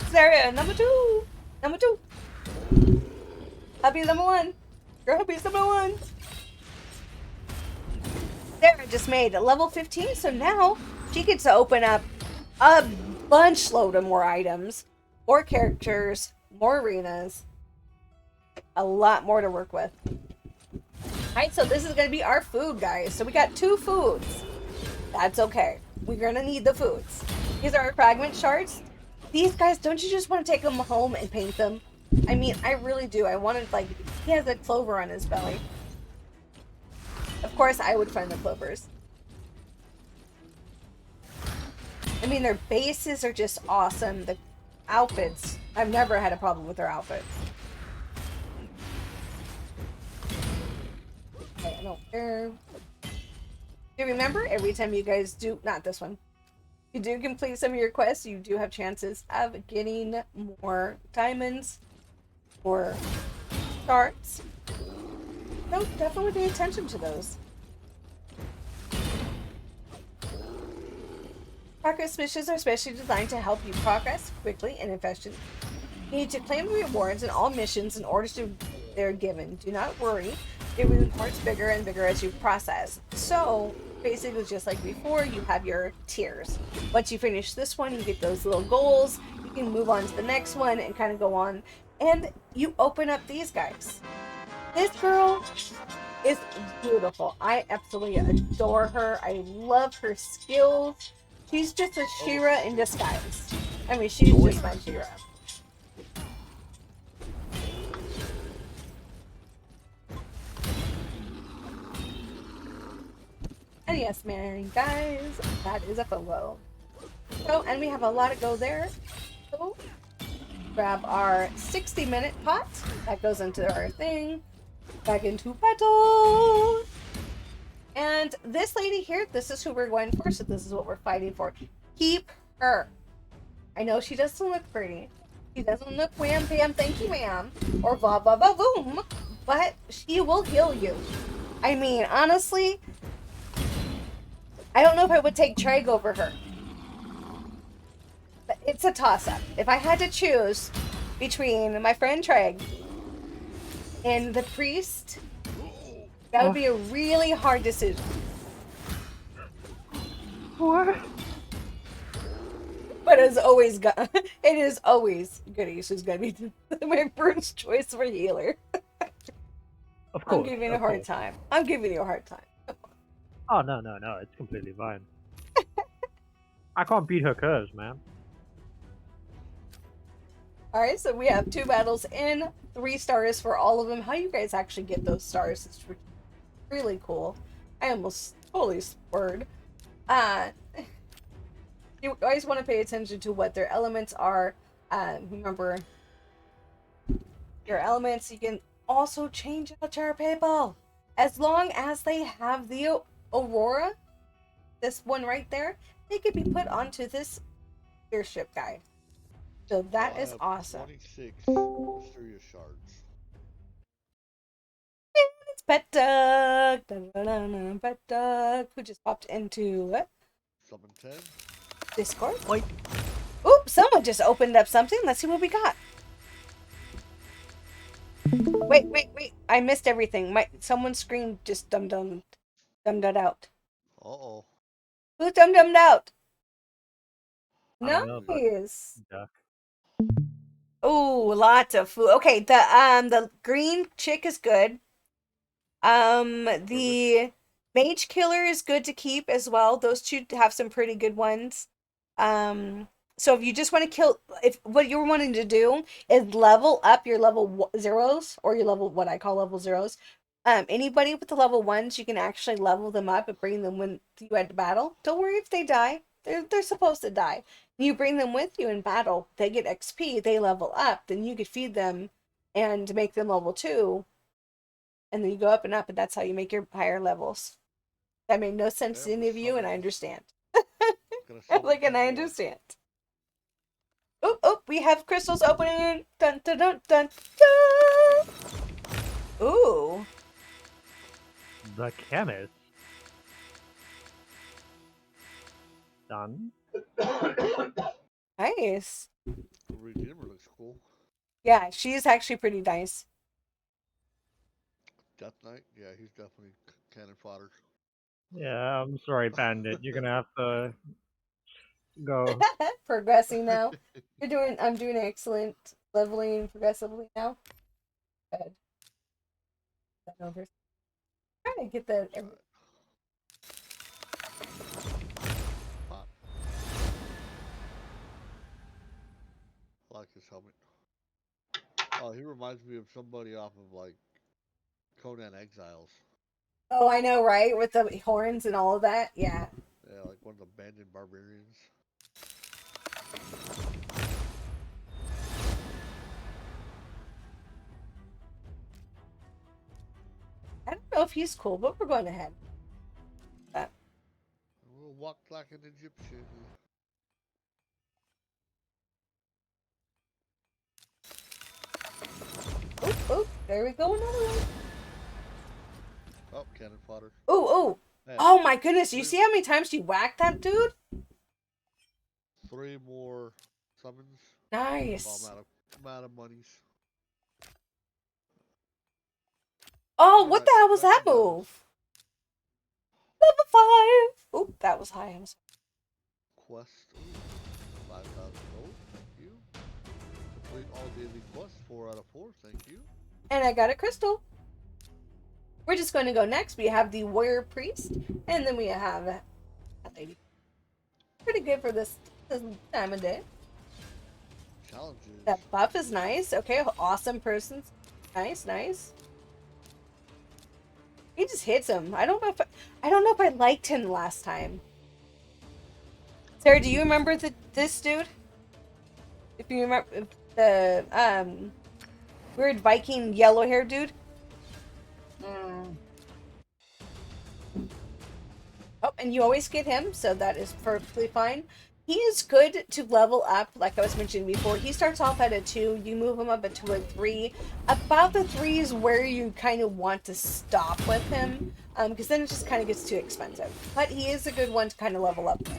Sarah, number 2. Number 2. Hubby's number 1. Your hubby's number 1. Sarah just made a level 15, so now she gets to open up a bunch load of more items, more characters, more arenas, a lot more to work with. Alright, so this is going to be our food, guys. So we got 2 foods. That's okay. We're going to need the foods. These are our fragment shards. These guys, don't you just want to take them home and paint them? I mean, I really do. I wanted, like, he has a clover on his belly. Of course, I would find the clovers. I mean, their bases are just awesome. The outfits, I've never had a problem with their outfits. I don't care. Do remember, every time you guys do, not this one, you do complete some of your quests, you do have chances of getting more diamonds or shards. So definitely pay attention to those. Progress missions are specially designed to help you progress quickly and efficiently. You need to claim the rewards in all missions in order to they're given. Do not worry, the rewards bigger and bigger as you process. So basically, just like before, you have your tiers. Once you finish this one, you get those little goals. You can move on to the next one and kind of go on. And you open up these guys. This girl is beautiful. I absolutely adore her. I love her skills. She's just a She-Ra in disguise. I mean, she's just my She-Ra. And yes, man, guys, that is a photo. So, and we have a lot to go there. So, grab our 60-minute pot. That goes into our thing. Back into battle. And this lady here, this is who we're going for, so this is what we're fighting for. Keep her. I know she doesn't look pretty. She doesn't look wham bam thank you ma'am or va va va boom, but she will heal you. I mean, honestly, I don't know if I would take Treg over her. But it's a toss-up. If I had to choose between my friend Treg and the priest, that would be a really hard decision. What? But it is always Goodies who's gonna be my first choice for healer. Of course. I'm giving you a hard time. I'm giving you a hard time. Oh, no, it's completely fine. I can't beat her curves, man. Alright, so we have 2 battles in 3 stars for all of them. How you guys actually get those stars is really cool. I almost totally spurred. You always want to pay attention to what their elements are. Remember, your elements, you can also change out your people. As long as they have the Aurora, this one right there, they could be put onto this airship guide. So that is awesome. 26 mysterious shards. It's Pet Duck. Pet Duck, who just popped into Summon 10. Discord. Wait. Oop, someone just opened up something. Let's see what we got. Wait. I missed everything. Someone's screen just dumbed out. Uh-oh. Who dumbed out? Know, Nice. Duck. Ooh, lots of food. Okay, the green chick is good. The mage killer is good to keep as well. Those 2 have some pretty good ones. So if you just want to kill, if what you're wanting to do is level up your level 0s, or your level, what I call level 0s. Anybody with the level 1s, you can actually level them up and bring them when you head to battle. Don't worry if they die. They're supposed to die. You bring them with you in battle. They get XP. They level up. Then you could feed them and make them level 2. And then you go up, and that's how you make your higher levels. That made no sense to any of you, and I understand. And I understand. Oh, we have crystals opening. Dun, dun, dun, dun, dun. Ooh. The chemist. Done. Nice. The Redeemer looks cool. Yeah, she is actually pretty nice. Death Knight? Yeah, he's definitely cannon fodder. Yeah, I'm sorry, Bandit. You're gonna have to go. Progressing now. I'm doing excellent. Leveling progressively now. Good. Over. Trying to get that. I like his helmet. Oh, he reminds me of somebody off of like Conan Exiles. Oh, I know, right? With the horns and all of that. Yeah. Yeah, like one of the abandoned barbarians. I don't know if he's cool, but we're going ahead. We'll walk like an Egyptian. Oh, there we go, another one. Oh, cannon fodder. Oh, oh my goodness! You see how many times you whacked that dude? 3 more summons. Nice. I'm out of monies. Oh, what the hell was that move? Level 5. Oh, that was high. I'm sorry. Quest. 5,000 gold. Thank you. Complete all daily quests. 4 out of 4. Thank you. And I got a crystal. We're just going to go next. We have the warrior priest, and then we have that lady. Pretty good for this time of day. Challenges. That buff is nice. Okay, awesome person. Nice. He just hits him. I don't know if I liked him last time. Sarah, do you remember this dude? If you remember the weird Viking yellow hair dude. Oh, and you always get him, so that is perfectly fine. He is good to level up, like I was mentioning before. He starts off at a 2, you move him up into a 3. About the 3 is where you kind of want to stop with him, because then it just kind of gets too expensive. But he is a good one to kind of level up with.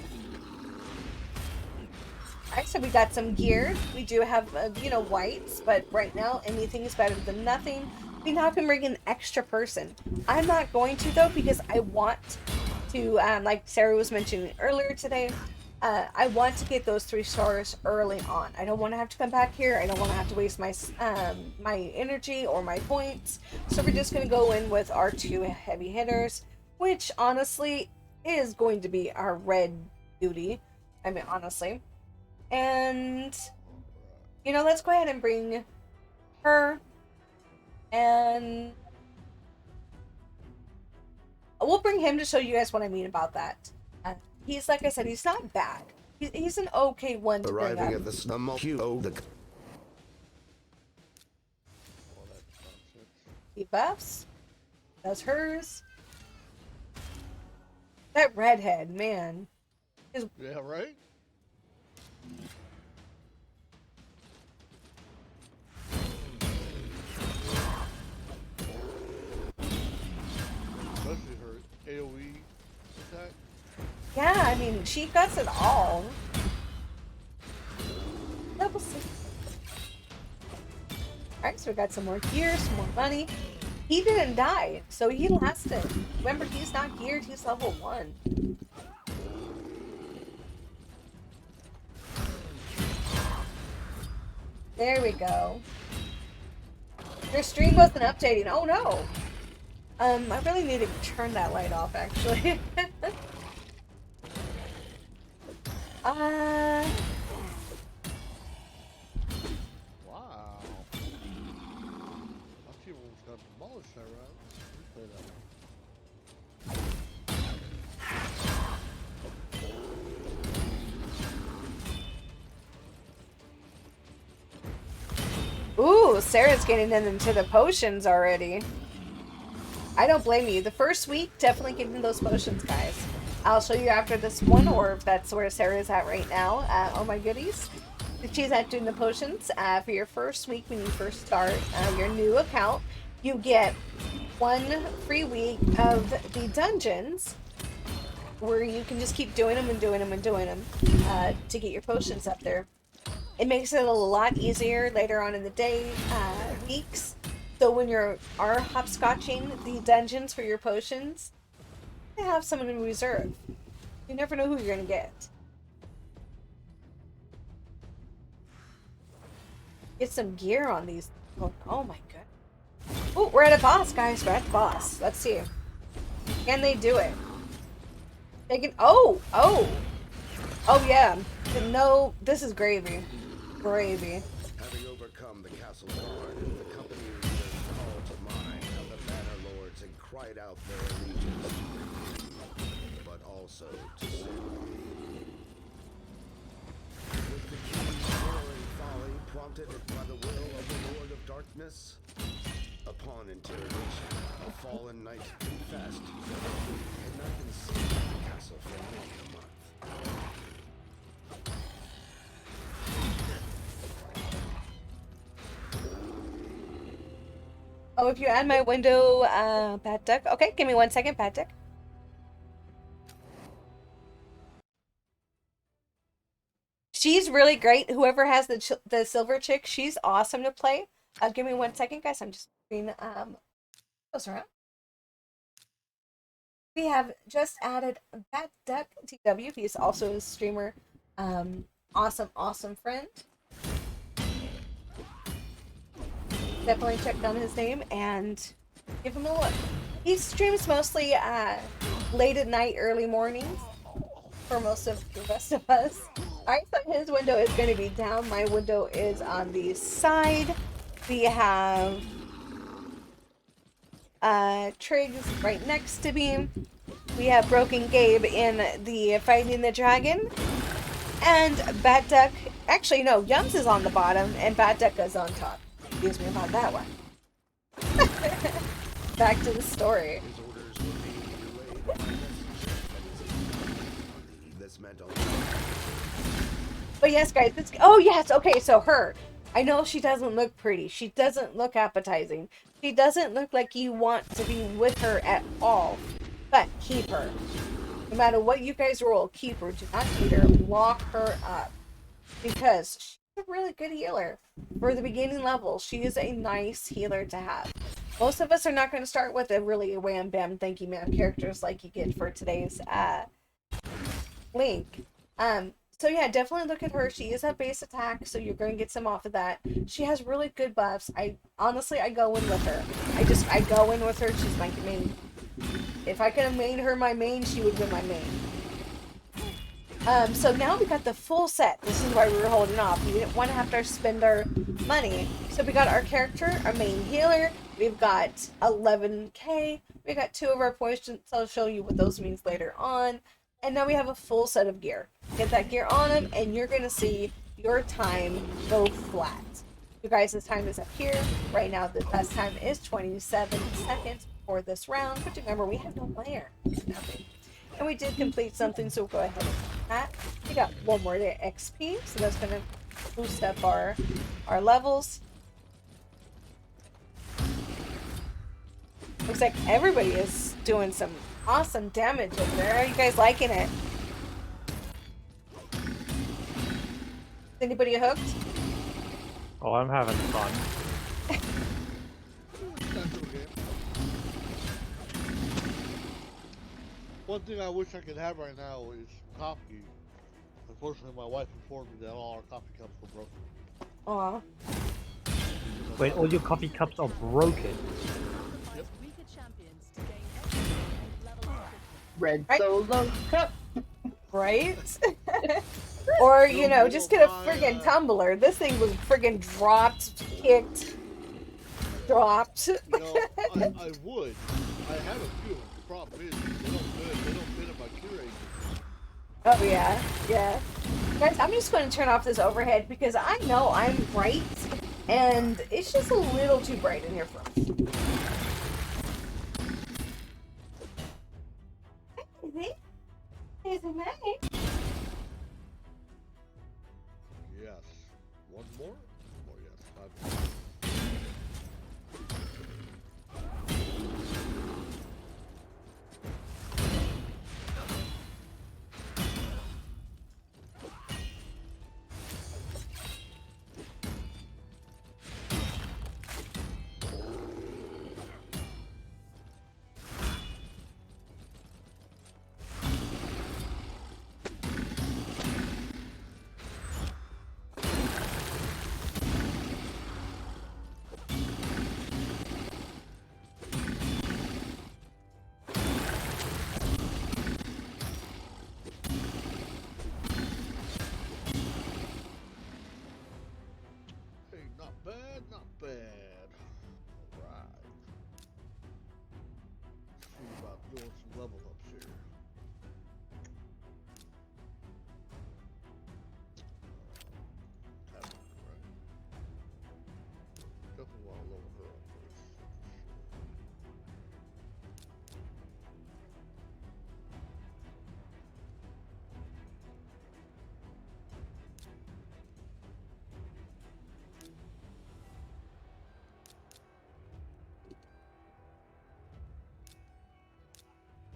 Alright, so we got some gear. We do have, you know, whites, but right now anything is better than nothing. We now can bring an extra person. I'm not going to, though, because I want to, like Sarah was mentioning earlier today, I want to get those 3 stars early on. I don't want to have to come back here. I don't want to have to waste my my energy or my points. So we're just going to go in with our 2 heavy hitters, which honestly is going to be our red beauty. I mean, honestly. And, you know, let's go ahead and bring her. And we'll bring him to show you guys what I mean about that. He's, like I said, he's not bad. He's an okay one to bring up. Arriving at the He buffs. Does hers. That redhead, man. Yeah, right? Especially her AoE attack. Yeah, I mean, she guts it all. Level 6. Alright, so we got some more gear, some more money. He didn't die, so he lasted. Remember, he's not geared, he's level 1. There we go. Your stream wasn't updating. Oh no! I really need to turn that light off, actually. Wow. I see what's got demolished there, right? Let's play that one. Ooh, Sarah's getting into the potions already. I don't blame you. The first week, definitely get into those potions, guys. I'll show you after this one, or if that's where Sarah's at right now. Oh my goodies. She's at doing the potions. For your first week, when you first start your new account, you get 1 free week of the dungeons, where you can just keep doing them and doing them and doing them to get your potions up there. It makes it a lot easier later on in the day, weeks. So when you are hopscotching the dungeons for your potions, you have someone in reserve. You never know who you're going to get. Get some gear on these. Oh my god. Oh, we're at a boss, guys. We're at the boss. Let's see. Can they do it? They can. Oh yeah. No, this is gravy. Gravy. Having overcome the castle guard, the company called to mind how the banner lords had cried out their allegiance, but also to sin. Was the king's roaring folly prompted by the will of the Lord of Darkness? Upon interrogation, a fallen knight confessed that he had not been seen at the castle for many a month. Oh, if you add my window, Pat Duck. Okay, give me 1 second, Pat Duck. She's really great. Whoever has the silver chick, she's awesome to play. Give me 1 second, guys. I'm just moving those around. We have just added Pat Duck TW. He's also a streamer. Awesome friend. Definitely check down his name and give him a look. He streams mostly late at night, early mornings for most of the rest of us. Alright, so his window is going to be down. My window is on the side. We have Triggs right next to me. We have Broken Gabe in the Fighting the Dragon. And Bat Duck, actually no, Yums is on the bottom and Bat Duck is on top. Excuse me about that one. Back to the story. This meant only But yes, guys, it's, oh yes, okay, so her. I know she doesn't look pretty. She doesn't look appetizing. She doesn't look like you want to be with her at all. But keep her. No matter what you guys roll, keep her. Do not cheat her. Lock her up. Because she's a really good healer. For the beginning level, she is a nice healer to have. Most of us are not going to start with a really wham bam thank you ma'am characters like you get for today's Link. So yeah, definitely look at her. She is a base attack, so you're going to get some off of that. She has really good buffs. I go in with her. I go in with her. She's my main. If I could have made her my main, she would have been my main. So now we got the full set. This is why we were holding off. We didn't want to have to spend our money. So we got our character, our main healer. We've got 11k. We got 2 of our potions. I'll show you what those means later on. And now we have a full set of gear. Get that gear on him, and you're going to see your time go flat. You guys, this time is up here. Right now, the best time is 27 seconds for this round. But remember, we have no player. Nothing. And we did complete something, so we'll go ahead and do that. We got one more XP, so that's going to boost up our levels. Looks like everybody is doing some awesome damage over there. Are you guys liking it? Is anybody hooked? Oh, I'm having fun. One thing I wish I could have right now is coffee. Unfortunately, my wife informed me that all our coffee cups were broken. Aw. Wait, all your coffee cups are broken? Yep. Red Solo Cup. Right? Or, you know, just get a friggin' tumbler. This thing was friggin' dropped, kicked, dropped. You know, I would. I have a few. The problem is they don't fit in my curator. Oh, yeah. Yeah. Guys, I'm just going to turn off this overhead because I know I'm bright, and it's just a little too bright in here for me. Is it me? Yes. One more? Oh, yes. 5 more. Not bad. Alright. See about doing some level ups here. Right. Definitely want to level her up first.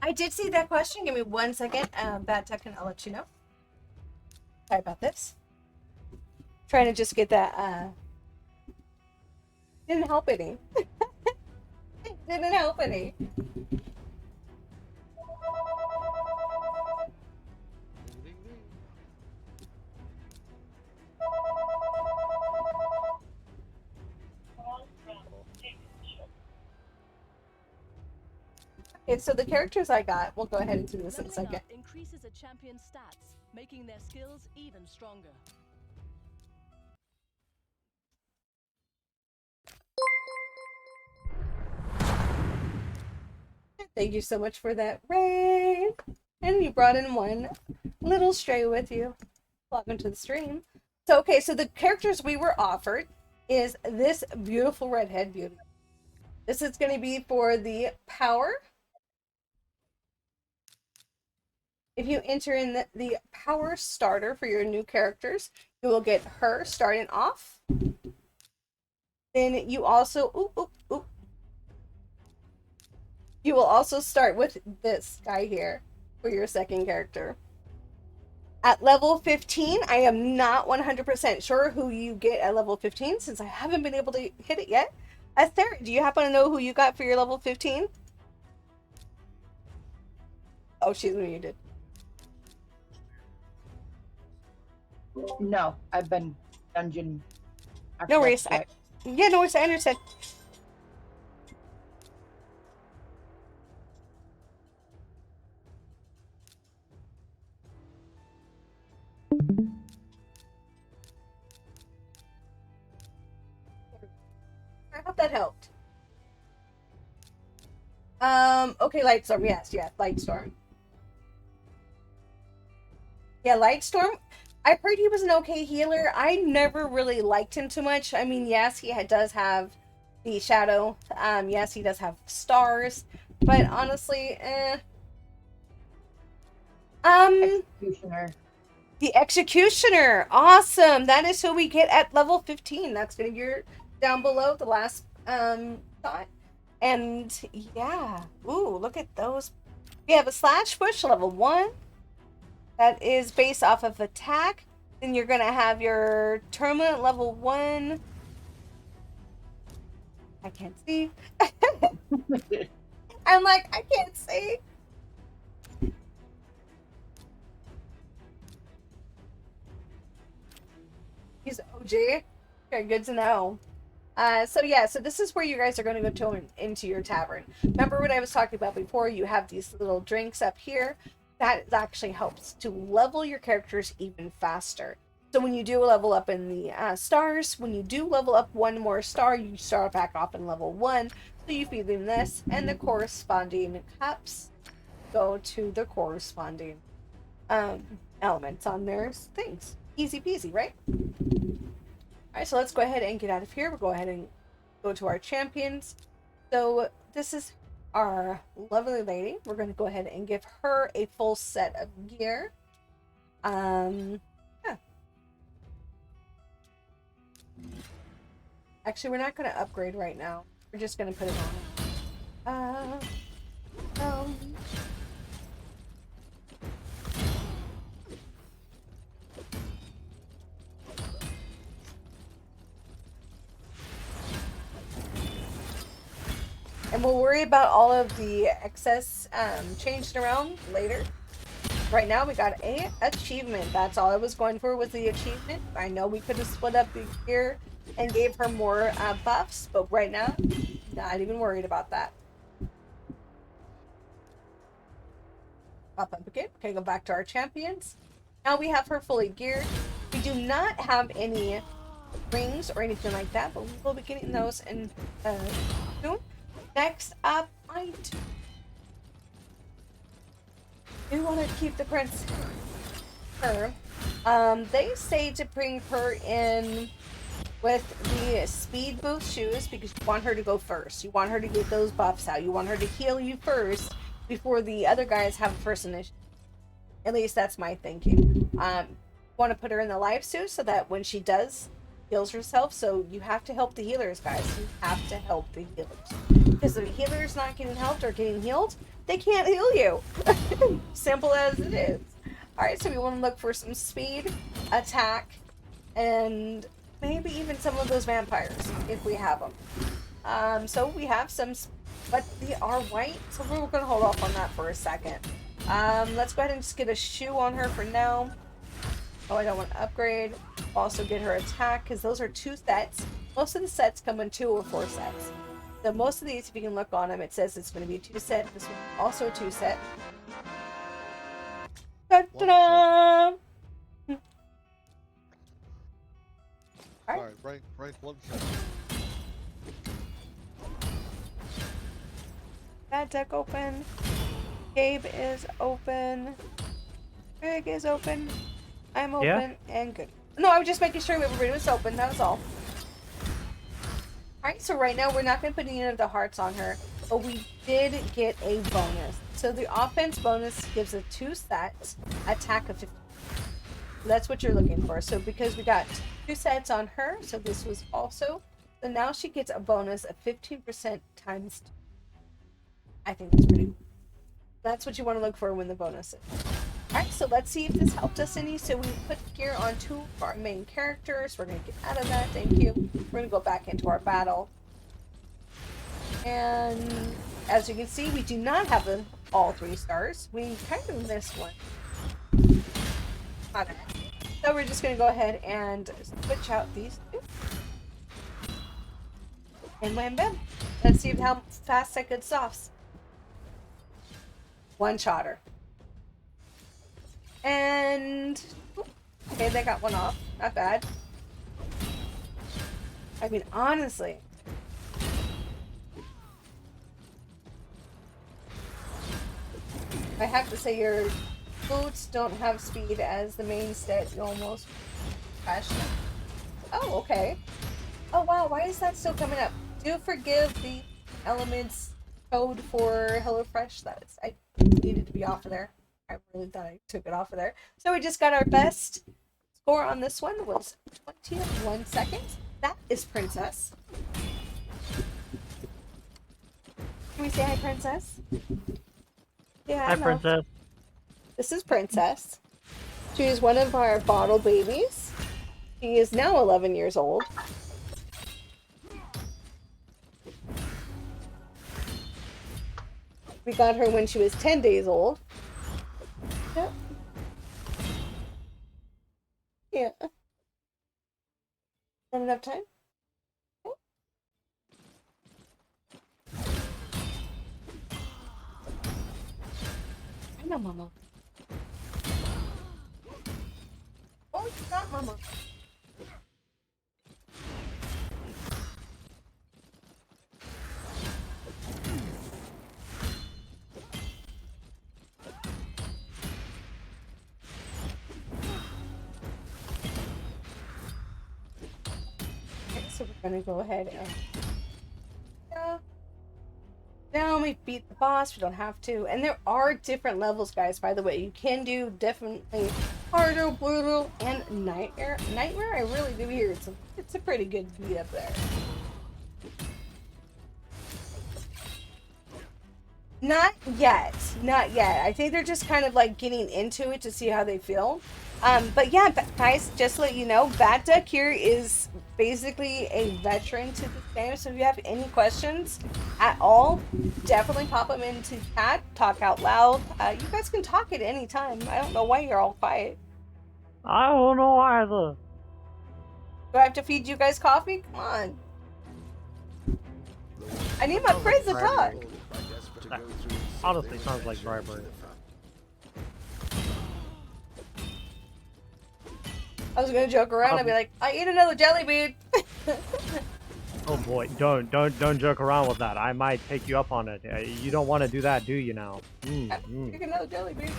I did see that question. Give me 1 second. Bad tech, and I'll let you know. Sorry about this. Trying to just get that. Didn't help any. Didn't help any. Okay, so the characters I got, we'll go ahead and do this in a second. Increases a champion's stats, making their skills even stronger. Thank you so much for that, Ray. And you brought in one little stray with you. Welcome to the stream. So, okay, so the characters we were offered is this beautiful redhead beauty. This is going to be for the power. If you enter in the power starter for your new characters, you will get her starting off. Then you also, you will also start with this guy here for your second character. At level 15, I am not 100% sure who you get at level 15 since I haven't been able to hit it yet. Esther, do you happen to know who you got for your level 15? Oh, she's muted. No, I've been dungeon. No worries. Yeah, no worries. I understand. I hope that helped. Okay, Lightstorm. Yes, Lightstorm. Yeah, Lightstorm. I heard he was an okay healer. I never really liked him too much. I mean, yes, he does have the shadow. Yes, he does have stars. But honestly, Executioner. The Executioner. Awesome. That is who we get at level 15. That's going to be down below the last thought. And yeah. Ooh, look at those. We have a slash push level 1. That is based off of attack. Then you're going to have your tournament level 1. I can't see. I'm like, I can't see. He's OG. Okay, good to know. So this is where you guys are going to go into your tavern. Remember what I was talking about before? You have these little drinks up here. That actually helps to level your characters even faster. So when you do level up in the stars, when you do level up one more star, you start back off in level 1. So you feed them this, and the corresponding cups go to the corresponding elements on their things. Easy peasy, right? Alright, so let's go ahead and get out of here. We'll go ahead and go to our champions. So this is our lovely lady. We're going to go ahead and give her a full set of gear. Yeah. Actually, we're not going to upgrade right now. We're just going to put it on. And we'll worry about all of the excess changed around later. Right now we got a achievement. That's all I was going for, was the achievement. I know we could have split up the gear and gave her more buffs, but right now, not even worried about that. Up again. Okay, go back to our champions. Now we have her fully geared. We do not have any rings or anything like that, but we will be getting those in soon. Next up, I do want to keep the prince her. They say to bring her in with the speed boost shoes because you want her to go first. You want her to get those buffs out. You want her to heal you first before the other guys have a first initiative. At least that's my thinking. Want to put her in the life suit so that when she does heals herself, so you have to help the healers, guys. You have to help the healers. Because if the healer's not getting helped or getting healed, they can't heal you. Simple as it is. Alright, so we want to look for some speed, attack, and maybe even some of those vampires, if we have them. So we have some, but they are white, so we're going to hold off on that for a second. Let's go ahead and just get a shoe on her for now. Oh, I don't want to upgrade. Also get her attack, because those are 2 sets. Most of the sets come in 2 or 4 sets. So most of these, if you can look on them, it says it's going to be a 2 set. This one also a 2 set. Ta-da! Alright, rank 1 second. That deck open. Gabe is open. Greg is open. I'm open and good. No, I was just making sure everybody was open. That was all. Alright, so right now we're not going to put any of the hearts on her. but we did get a bonus. So the offense bonus gives a 2-set attack of 50. That's what you're looking for. So because we got 2 sets on her, so this was also. So now she gets a bonus of 15% times 2. I think that's pretty cool. That's what you want to look for when the bonus is. Alright, so let's see if this helped us any. So we put gear on 2 of our main characters. We're going to get out of that. Thank you. We're going to go back into our battle. And as you can see, we do not have all 3 stars. We kind of missed one. Okay. So we're just going to go ahead and switch out these 2. And wham bam. Let's see how fast that gets off. One-shotter. And okay, they got one off. Not bad. I mean, honestly. I have to say your boots don't have speed as the main stat. You almost crashed them. Oh, okay. Oh wow, why is that still coming up? Do forgive the elements code for HelloFresh. I needed to be off of there. I really thought I took it off of there. So we just got our best score on this one was 21 seconds. That is Princess. Can we say hi, Princess? Yeah. Hi, Princess. This is Princess. She is one of our bottle babies. She is now 11 years old. We got her when she was 10 days old. Yep. Yeah. Not enough time? Okay. I know, Mama. Oh, you got Mama. So we're gonna go ahead and now we beat the boss. We don't have to, and there are different levels, guys. By the way, you can do definitely harder, brutal, and nightmare. Nightmare, I really do hear it's a pretty good beat up there. Not yet, not yet. I think they're just kind of like getting into it to see how they feel. But yeah, guys, just to let you know, Bad Duck here is basically a veteran to this game. So if you have any questions at all, definitely pop them into chat, talk out loud. You guys can talk at any time. I don't know why you're all quiet. I don't know either. Do I have to feed you guys coffee? Come on. I need my friends to talk. That honestly sounds like bribery. I was gonna joke around and be like, I eat another jelly bean. Oh boy, don't joke around with that. I might take you up on it. You don't want to do that, do you now? Take another jelly bean.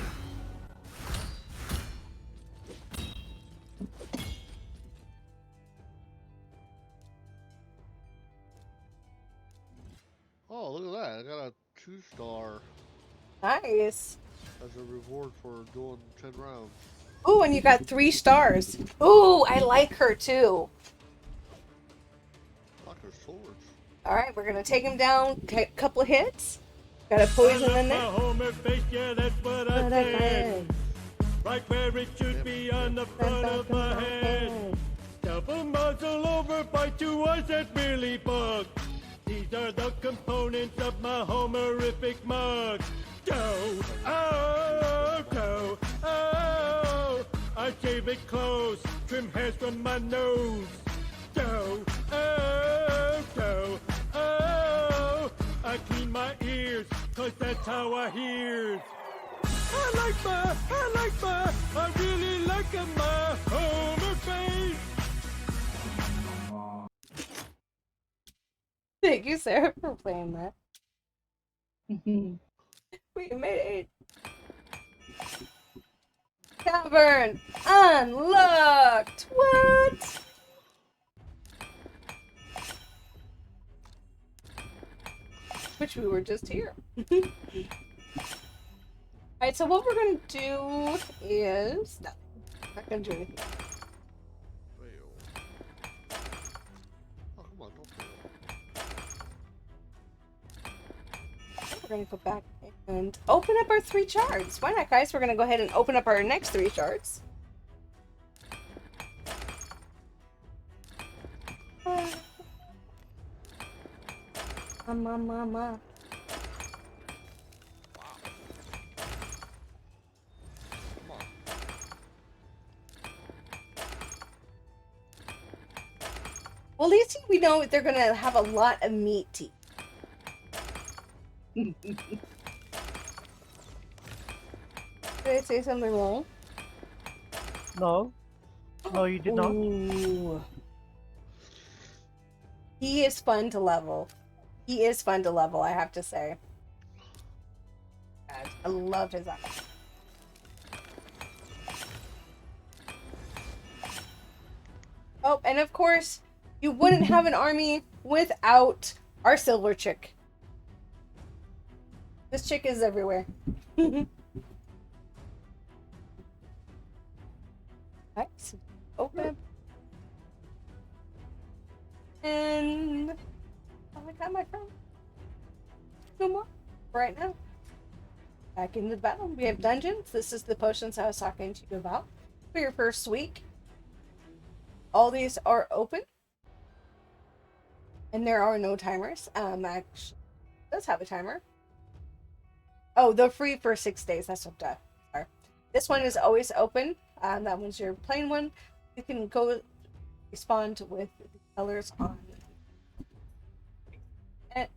Oh, look at that. I got a 2-star. Nice. As a reward for doing 10 rounds. Ooh, and you got 3 stars. Ooh, I like her too. I like her swords. Alright, we're gonna take him down, a couple of hits. Got a poison in there. Yeah, that's what I said. Right where it should be on the front of my head. Double muzzle over, bite to us, that really bugs. These are the components of my homerific mug. Go, oh, go, oh. I shave it close, trim hairs from my nose. Go, oh, go, oh. I clean my ears, cause that's how I hears. I really like my Homer face. Thank you, Sarah, for playing that. We made it. Tavern unlocked. What? which we were just here. Alright, so what we're gonna do is no, not gonna do anything. Oh, come on, don't fail. We're gonna go back and open up our 3 shards. Why not, guys? We're gonna go ahead and open up our next 3 shards. Mama. Well, at least we know they're gonna have a lot of meat to eat. Did I say something wrong? No. No, you did not. Ooh. He is fun to level. He is fun to level, I have to say. God, I love his eyes. Oh, and of course, you wouldn't have an army without our silver chick. This chick is everywhere. Alright, so open. And oh my god, my friend. No more. Right now. Back into the battle. We have dungeons. This is the potions I was talking to you about for your first week. All these are open. And there are no timers. Actually, it does have a timer. Oh, they're free for 6 days. That's what sorry. This one is always open. That one's your plain one. You can go respond with the colors on. And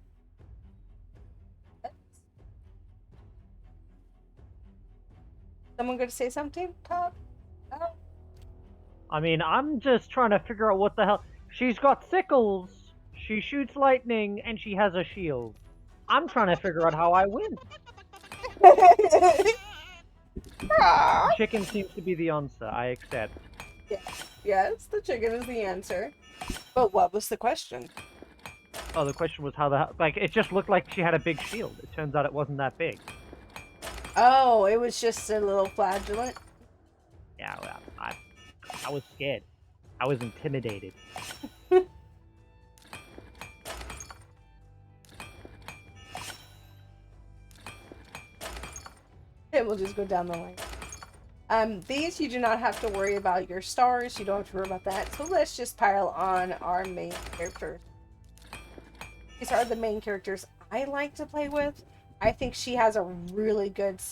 someone going to say something? Top? Oh. I mean, I'm just trying to figure out what the hell. She's got sickles, she shoots lightning, and she has a shield. I'm trying to figure out how I win. Chicken seems to be the answer. I accept. Yes, the chicken is the answer. But what was the question? Oh, the question was how the hell. Like, it just looked like she had a big shield. It turns out it wasn't that big. Oh, it was just a little flagellant? Yeah, well, I was scared. I was intimidated. And we'll just go down the line. These you do not have to worry about your stars. You don't have to worry about that. So let's just pile on our main characters. These are the main characters I like to play with. I think she has a really good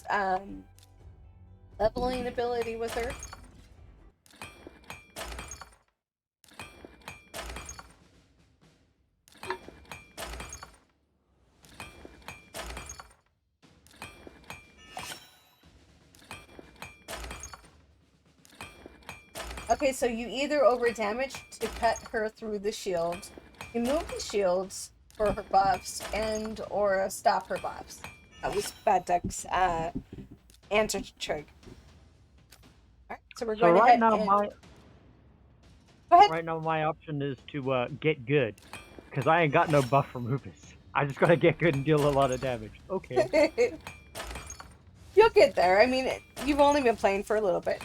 leveling ability with her. Okay, so you either over damage to cut her through the shield, remove the shields for her buffs, and or stop her buffs. That was Bad Duck's answer to Trig. Alright, so we're going ahead and... Go ahead. Right now my option is to get good, because I ain't got no buff from Rufus. I just gotta get good and deal a lot of damage. Okay. You'll get there. I mean, you've only been playing for a little bit.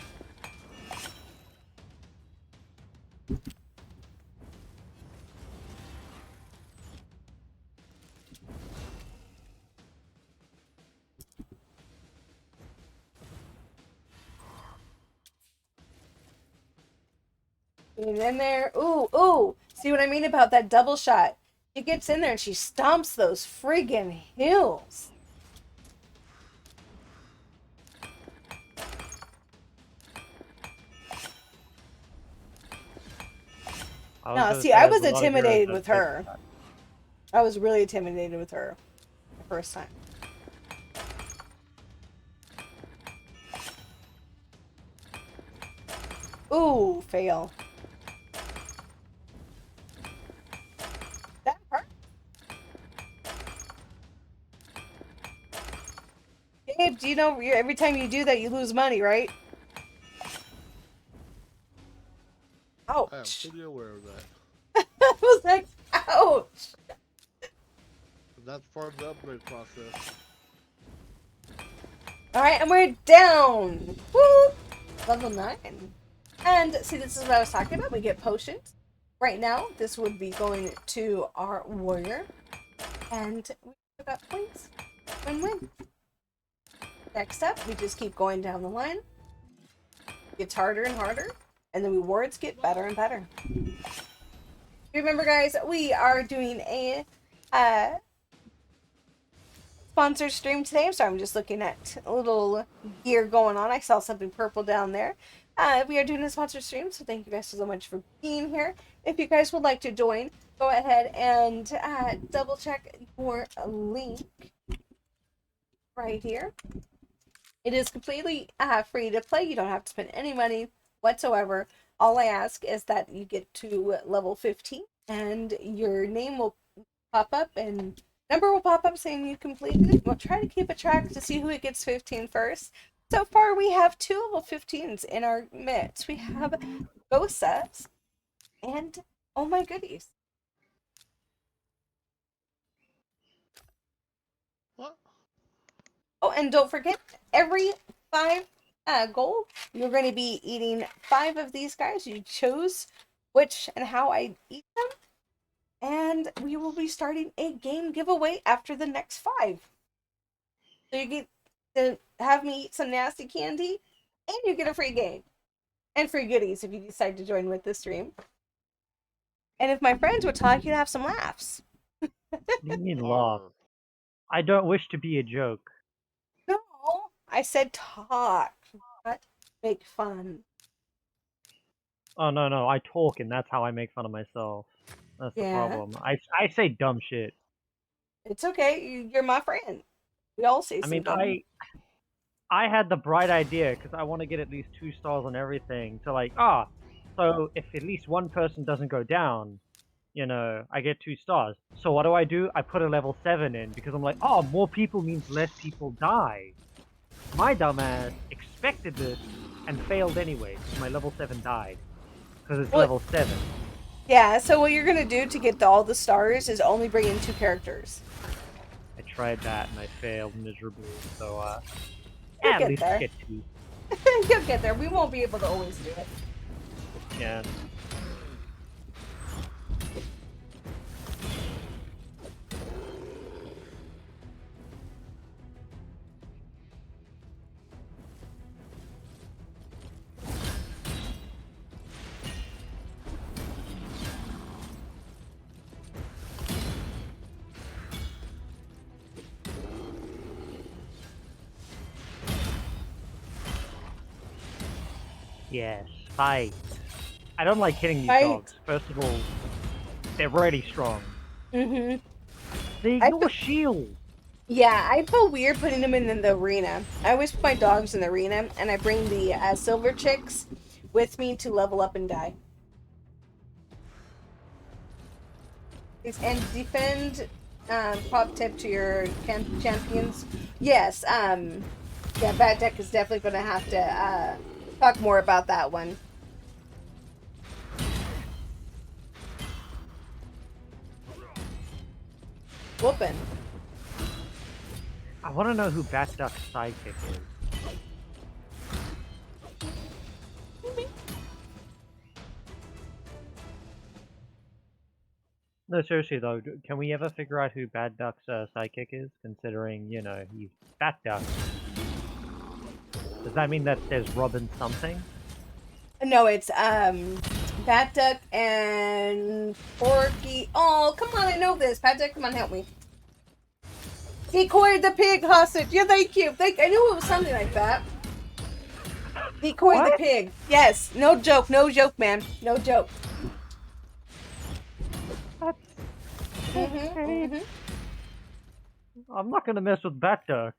Get in there. Ooh, ooh. See what I mean about that double shot? She gets in there and she stomps those friggin' hills. No, see, I was intimidated with her. I was really intimidated with her the first time. Ooh, fail. That hurt. Gabe, do you know every time you do that you lose money, right? Ouch. I am pretty aware of that. I was like, ouch. That's part of the upgrade process. Alright, and we're down! Woo! Level 9. And see, this is what I was talking about. We get potions. Right now, this would be going to our warrior. And we got points. Win-win. Next up, we just keep going down the line. Gets harder and harder. And the rewards get better and better. Remember, guys, we are doing a sponsor stream today, so I'm just looking at a little gear going on. I saw something purple down there. We are doing a sponsor stream, so thank you guys so much for being here. If you guys would like to join, go ahead and double check your link right here. It is completely free to play. You don't have to spend any money whatsoever. All I ask is that you get to level 15 and your name will pop up and number will pop up saying you completed it. We'll try to keep a track to see who it gets 15 first. So far, we have 2 level 15s in our midst. We have Gosas and oh my goodies. What? Oh, and don't forget, every 5 gold, you're going to be eating 5 of these guys. You chose which and how I eat them. And we will be starting a game giveaway after the next 5. So you get to have me eat some nasty candy, and you get a free game. And free goodies if you decide to join with the stream. And if my friends would talk, you'd have some laughs. What do you mean laugh? I don't wish to be a joke. No, I said talk, not make fun. Oh, no, I talk and that's how I make fun of myself. That's the problem. I say dumb shit. It's okay, you're my friend. We all say some dumb. I had the bright idea, because I want to get at least 2 stars on everything, to like, so if at least one person doesn't go down, you know, I get 2 stars. So what do? I put a level 7 in, because I'm like, more people means less people die. My dumbass expected this, and failed anyway, because my level 7 died. Because it's level 7. Yeah, so what you're going to do to get all the stars is only bring in 2 characters. I tried that, and I failed miserably, so, You'll at get least there. get 2. You'll get there. We won't be able to always do it. Yeah. Yes, fight. I don't like hitting these dogs. First of all, they're really strong. Mm-hmm. They ignore shield. Yeah, I feel weird putting them in the arena. I always put my dogs in the arena, and I bring the silver chicks with me to level up and die. And defend, prop tip to your champions. Yes, yeah, Bad Deck is definitely going to have to talk more about that one. Whoopin'. I want to know who Bat Duck's sidekick is. No, seriously though, can we ever figure out who Bad Duck's sidekick is? Considering, you know, he's Bat Duck. Does that mean that there's Robin something? No, it's Bat Duck and Porky. Oh, come on, I know this. Bat Duck, come on, help me. Decoyed the pig hostage. Yeah, thank you. I knew it was something like that. Decoyed the pig. Yes, no joke, man. No joke. I'm not gonna mess with Bat Duck.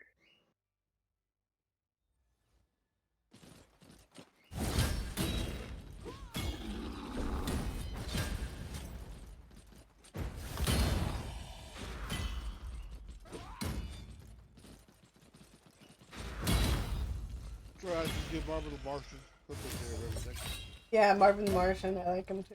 Try to give Marvin the Martian. He'll take care of everything. Yeah, Marvin the Martian. I like him too.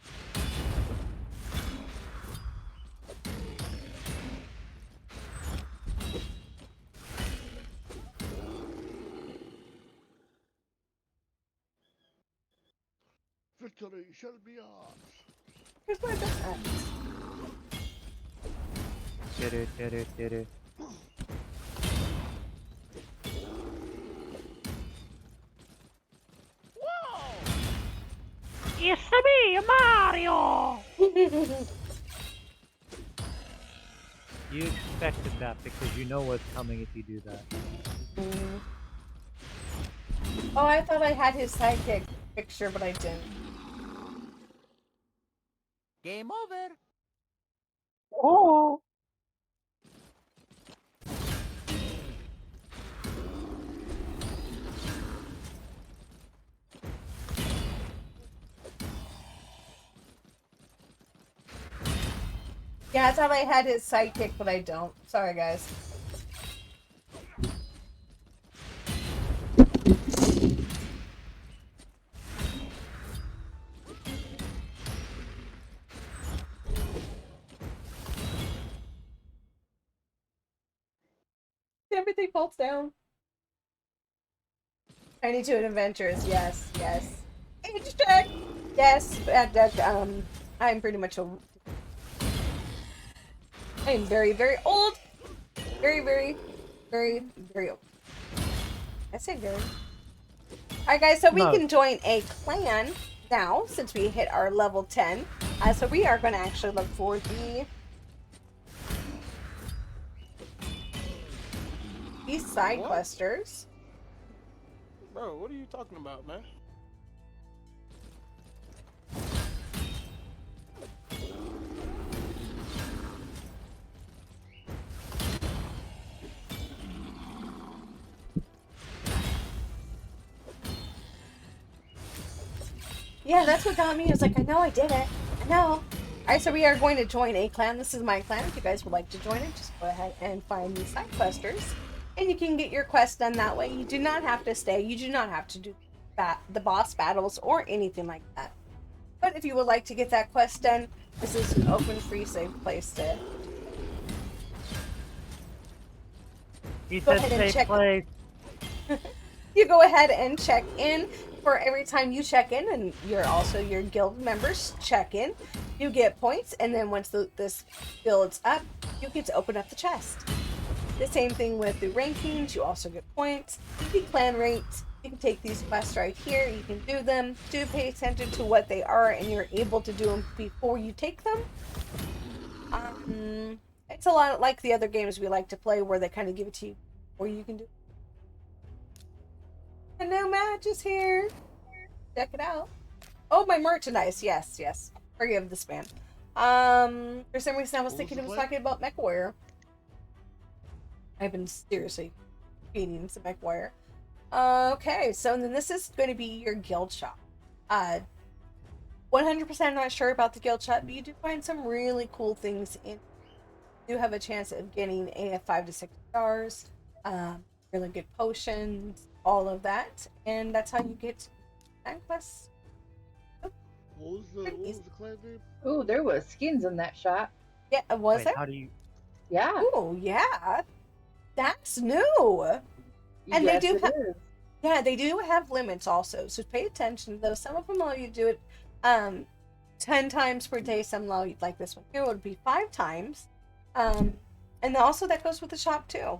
Victory shall be ours. Here's my backpack. It's me, Mario! You expected that because you know what's coming if you do that. Oh, I thought I had his sidekick picture, but I didn't. Game over. Oh! Yeah, I thought I had his sidekick, but I don't. Sorry, guys. Everything falls down. Tiny Toon Adventures, yes, yes. Age check! Yes, I'm pretty much a... I'm very, very old. Very, very, very, very old. I say very. Alright guys, so we can join a clan now, since we hit our level 10. So we are going to actually look for these side questers. Bro, what are you talking about, man? Yeah, that's what got me. I was like, I know I did it. I know. Alright, so we are going to join a clan. This is my clan. If you guys would like to join it, just go ahead and find these side questers. And you can get your quest done that way. You do not have to stay. You do not have to do the boss battles or anything like that. But if you would like to get that quest done, this is an open, free, safe place to go ahead and check. You go ahead and check in. For every time you check in, and your guild members check in, you get points, and then once this builds up, you get to open up the chest. The same thing with the rankings, you also get points. You can clan ranked, you can take these quests right here, you can do them. Do pay attention to what they are, and you're able to do them before you take them. It's a lot like the other games we like to play, where they kind of give it to you before you can do it. A new match is here. Check it out. Oh, my merchandise. Yes, yes. Forgive the spam. For some reason I was thinking it was talking about MechWarrior. I've been seriously feeding some MechWarrior. Okay, so then this is going to be your guild shop. 100% not sure about the guild shop, but you do find some really cool things in. You do have a chance of getting a 5 to 6 stars, really good potions, all of that, and that's how you get side quests. What was the clan name? Ooh, there was skins in that shop. Yeah, was there? How do you? Yeah. Oh, yeah. That's new. And yes, they do have, is. yeah, they do have limits also. So pay attention though. Some of them allow you to do it 10 times per day. Some allow you, like this one here would be 5 times. And also that goes with the shop too.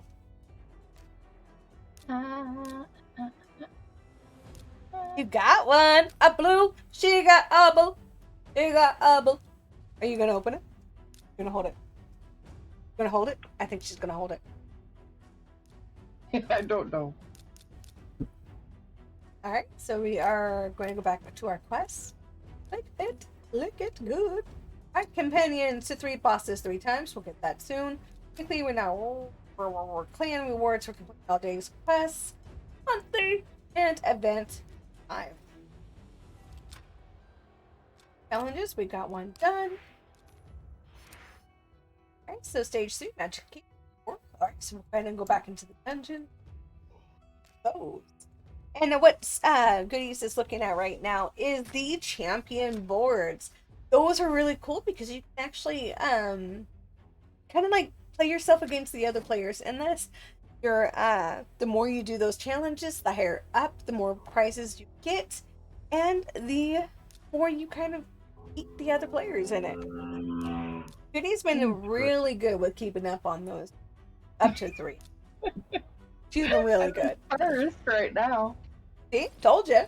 You got one. A blue. She got a blue. She got a blue. Are you gonna open it? You're gonna hold it. Gonna hold it? I think she's gonna hold it. I don't know. Alright, so we are going to go back to our quest. Look it good. Alright, companions to 3 bosses 3 times. We'll get that soon. Quickly, we're now we're clan rewards for completing all day's quests, monthly, and event 5. Challenges, we got one done. Alright, so stage 3, magic key. Alright, so we'll go ahead and go back into the dungeon. Those. And what Goodies is looking at right now is the champion boards. Those are really cool because you can actually kind of like play yourself against the other players, and that's your the more you do those challenges, the higher up, the more prizes you get, and the before you kind of eat the other players in it. Goody's been really good with keeping up on those. Up to 3. She's been really good. First right now. See? Told you.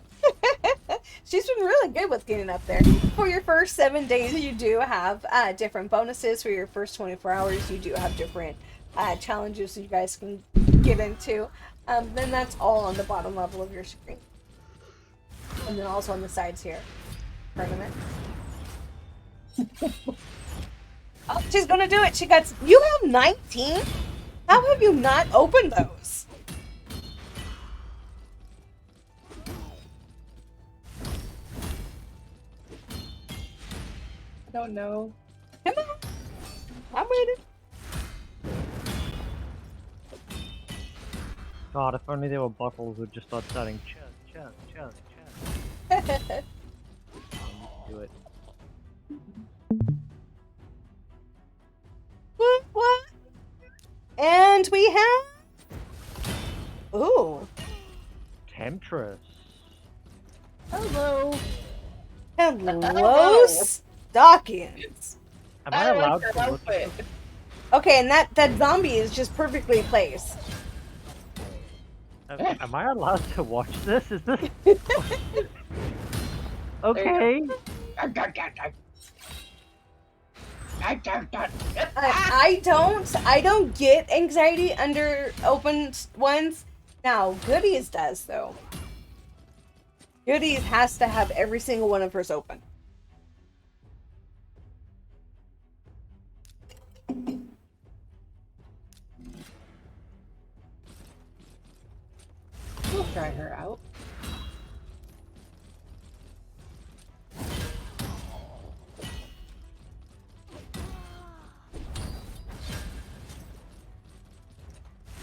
She's been really good with getting up there. For your first 7 days, you do have different bonuses. For your first 24 hours, you do have different challenges you guys can get into. Then that's all on the bottom level of your screen. And then also on the sides here. Tournament. Oh, she's gonna do it. She got. You have 19? How have you not opened those? I don't know. Come on. I'm waiting. God, if only there were bottles would just start starting chug. Do it. What? And we have... Ooh. Temptress. Hello. Hello, Stockings. Am I allowed to look at outfit. Okay, and that zombie is just perfectly placed. Am I allowed to watch this? Is this... Okay. I don't get anxiety under open ones. Now, Goodies does, though. Goodies has to have every single one of hers open. We'll try her out.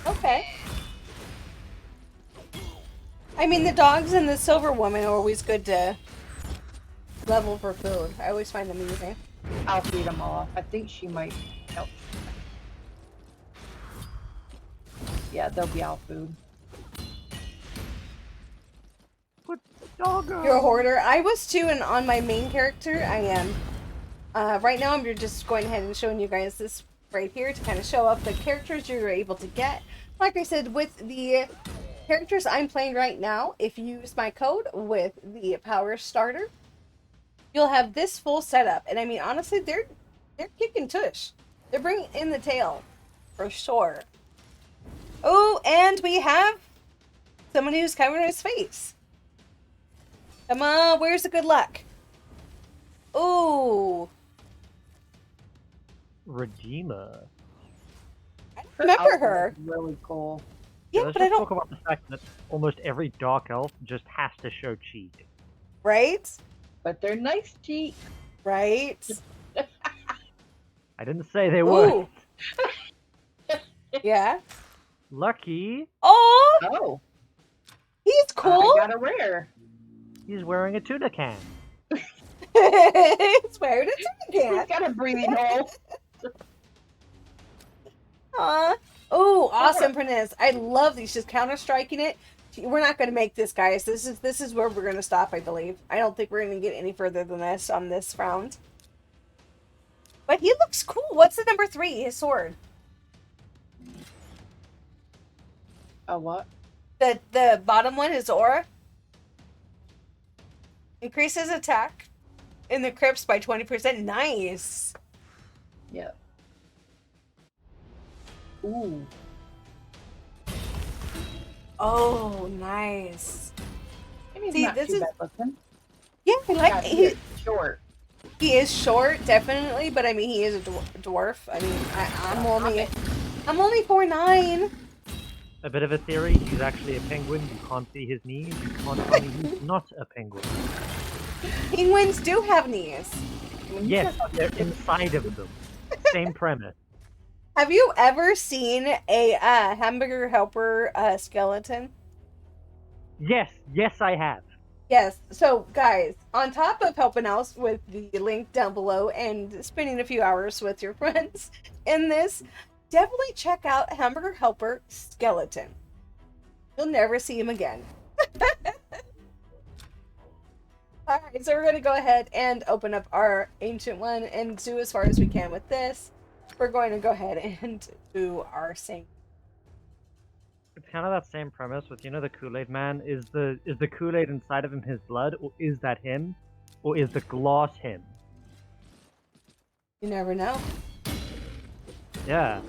Okay. I mean, the dogs and the silver woman are always good to level for food. I always find them easy. I'll feed them all. I think she might help. Yeah, they'll be all food. You're a hoarder. I was too, and on my main character, I am. Right now, I'm just going ahead and showing you guys this right here to kind of show up the characters you're able to get. Like I said, with the characters I'm playing right now, if you use my code with the Power Starter, you'll have this full setup. And I mean, honestly, they're kicking tush. They're bringing in the tail, for sure. Oh, and we have someone who's covering his face. Come on, where's the good luck? Ooh. Redeemer. I remember her. Really cool. Yeah, let's but I just don't... talk about the fact that almost every dark elf just has to show cheek. Right? But they're nice cheeks. Right? I didn't say they were. Yeah. Lucky. Oh! Oh. He's cool. I got a rare. He's wearing a tuna can. He's wearing a tuna can. He's got a breathing hole. Aw. Oh, awesome, Prentice. I love these. Just counter-striking it. We're not going to make this, guys. This is where we're going to stop, I believe. I don't think we're going to get any further than this on this round. But he looks cool. What's the number 3? His sword. A what? The bottom one is aura. Increases attack in the crypts by 20%. Nice. Yep. Ooh. Oh, nice. I mean, see, not this too is bad looking. yeah, I like He's short. He is short, definitely, but I mean, he is a dwarf. I mean, I'm only 4'9". A bit of a theory, he's actually a penguin. You can't see his knees. You can't tell me he's not a penguin. Penguins do have knees. Yes, they're inside of them. Same premise. Have you ever seen a hamburger helper skeleton? Yes, I have. Yes. So, guys, on top of helping out with the link down below and spending a few hours with your friends in this, definitely check out Hamburger Helper Skeleton. You'll never see him again. Alright, so we're going to go ahead and open up our ancient one and do as far as we can with this. We're going to go ahead and do our sing. It's kind of that same premise with, you know, the Kool-Aid man. Is the Kool-Aid inside of him his blood, or is that him? Or is the glass him? You never know. Yeah.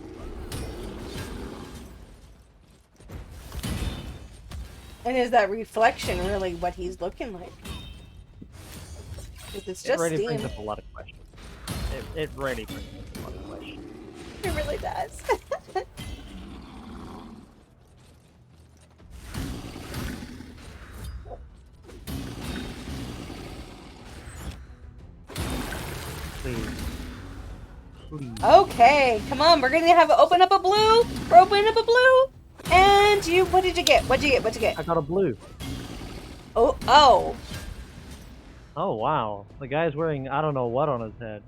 And is that reflection really what he's looking like? Because it's just it really steam. brings up a lot of questions. It really brings up a lot of questions. It really does. Please. Okay, come on, we're gonna have open up a blue. We're opening up a blue. And you, what did you get? What'd you get? What'd you get? I got a blue. Oh. Oh wow, the guy's wearing I don't know what on his head.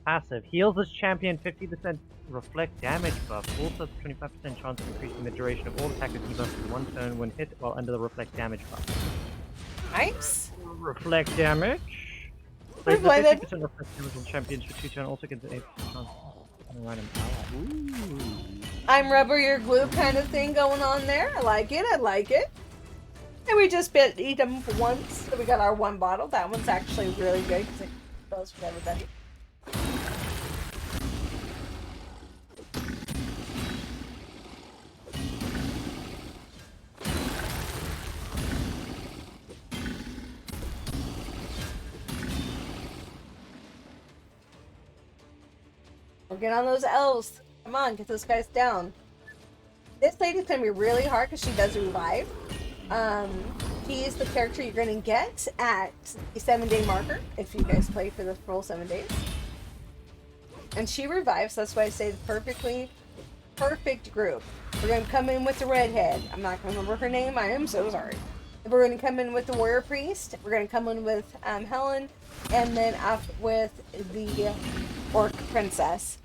Passive. Heals this champion 50% reflect damage buff. Also 25% chance of increasing the duration of all attacker debuffs in one turn when hit while under the reflect damage buff. Nice. Reflect damage. Plays the 50% reflect damage on champions for 2 turns. Also gets an 8% chance on a random ally. Ooh. I'm rubber your glue kind of thing going on there. I like it. I like it. And we just eat them once. So we got our one bottle. That one's actually really good because it goes for everybody. We'll get on those elves. Come on, get those guys down. This lady's gonna be really hard because she does revive. He is the character you're gonna get at the 7-day marker if you guys play for the full 7 days. And she revives, that's why I say the perfect group. We're gonna come in with the redhead. I'm not gonna remember her name, I am so sorry. We're gonna come in with the warrior priest. We're gonna come in with Helen, and then up with the orc princess.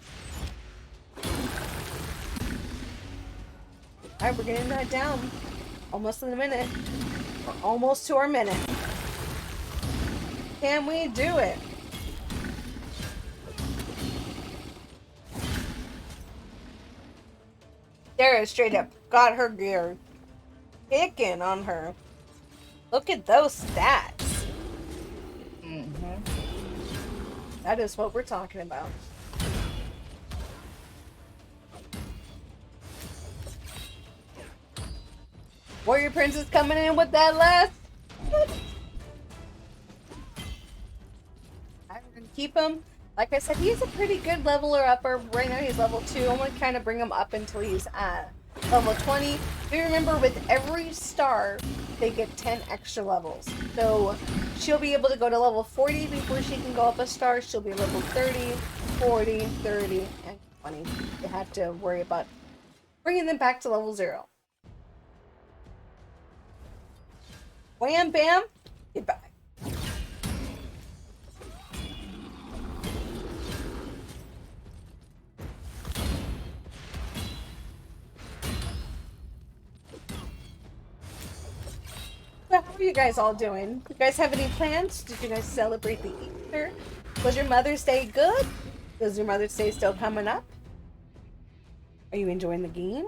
Alright, we're getting that down. Almost in a minute. We're almost to our minute. Can we do it? Sarah straight up got her gear kicking on her. Look at those stats. That is what we're talking about. Warrior Princess coming in with that last. I'm gonna keep him. Like I said, he's a pretty good leveler upper. Right now he's level 2. I'm gonna kind of bring him up until he's level 20. Do you remember with every star, they get 10 extra levels. So she'll be able to go to level 40 before she can go up a star. She'll be level 30, 40, 30, and 20. You have to worry about bringing them back to level 0. Wham bam, goodbye. So how are you guys all doing? You guys have any plans? Did you guys celebrate the Easter? Was your Mother's Day good? Is your Mother's Day still coming up? Are you enjoying the game?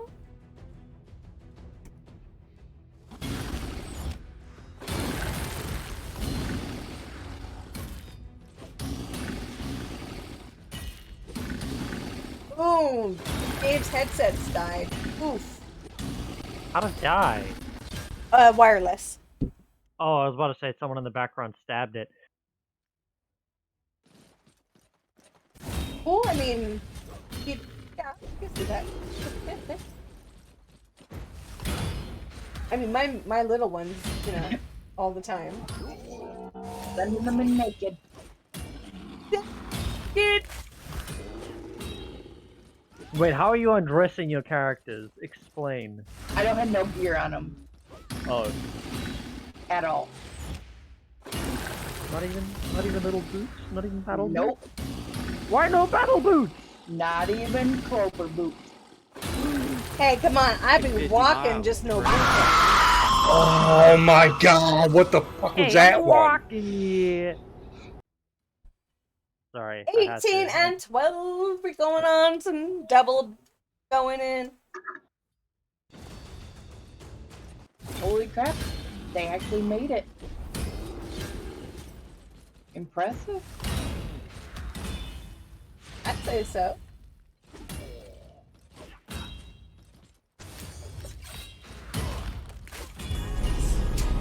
Boom! Gabe's headsets died. Oof. How to die? Wireless. Oh, I was about to say someone in the background stabbed it. Well, I mean, yeah, I can see that. I mean, my little ones, you know, all the time. Sending them in naked. Dude. Wait, how are you undressing your characters? Explain. I don't have no gear on them Oh, at all. not even little boots? Not even battle Nope. boots? Why no battle boots? Not even clover boots. Hey, come on! I've been walking, just no boots. Oh my god, what the fuck was that one? Walking yet. Sorry. 18 and 12. We're going on some double going in. Holy crap. They actually made it. Impressive. I'd say so.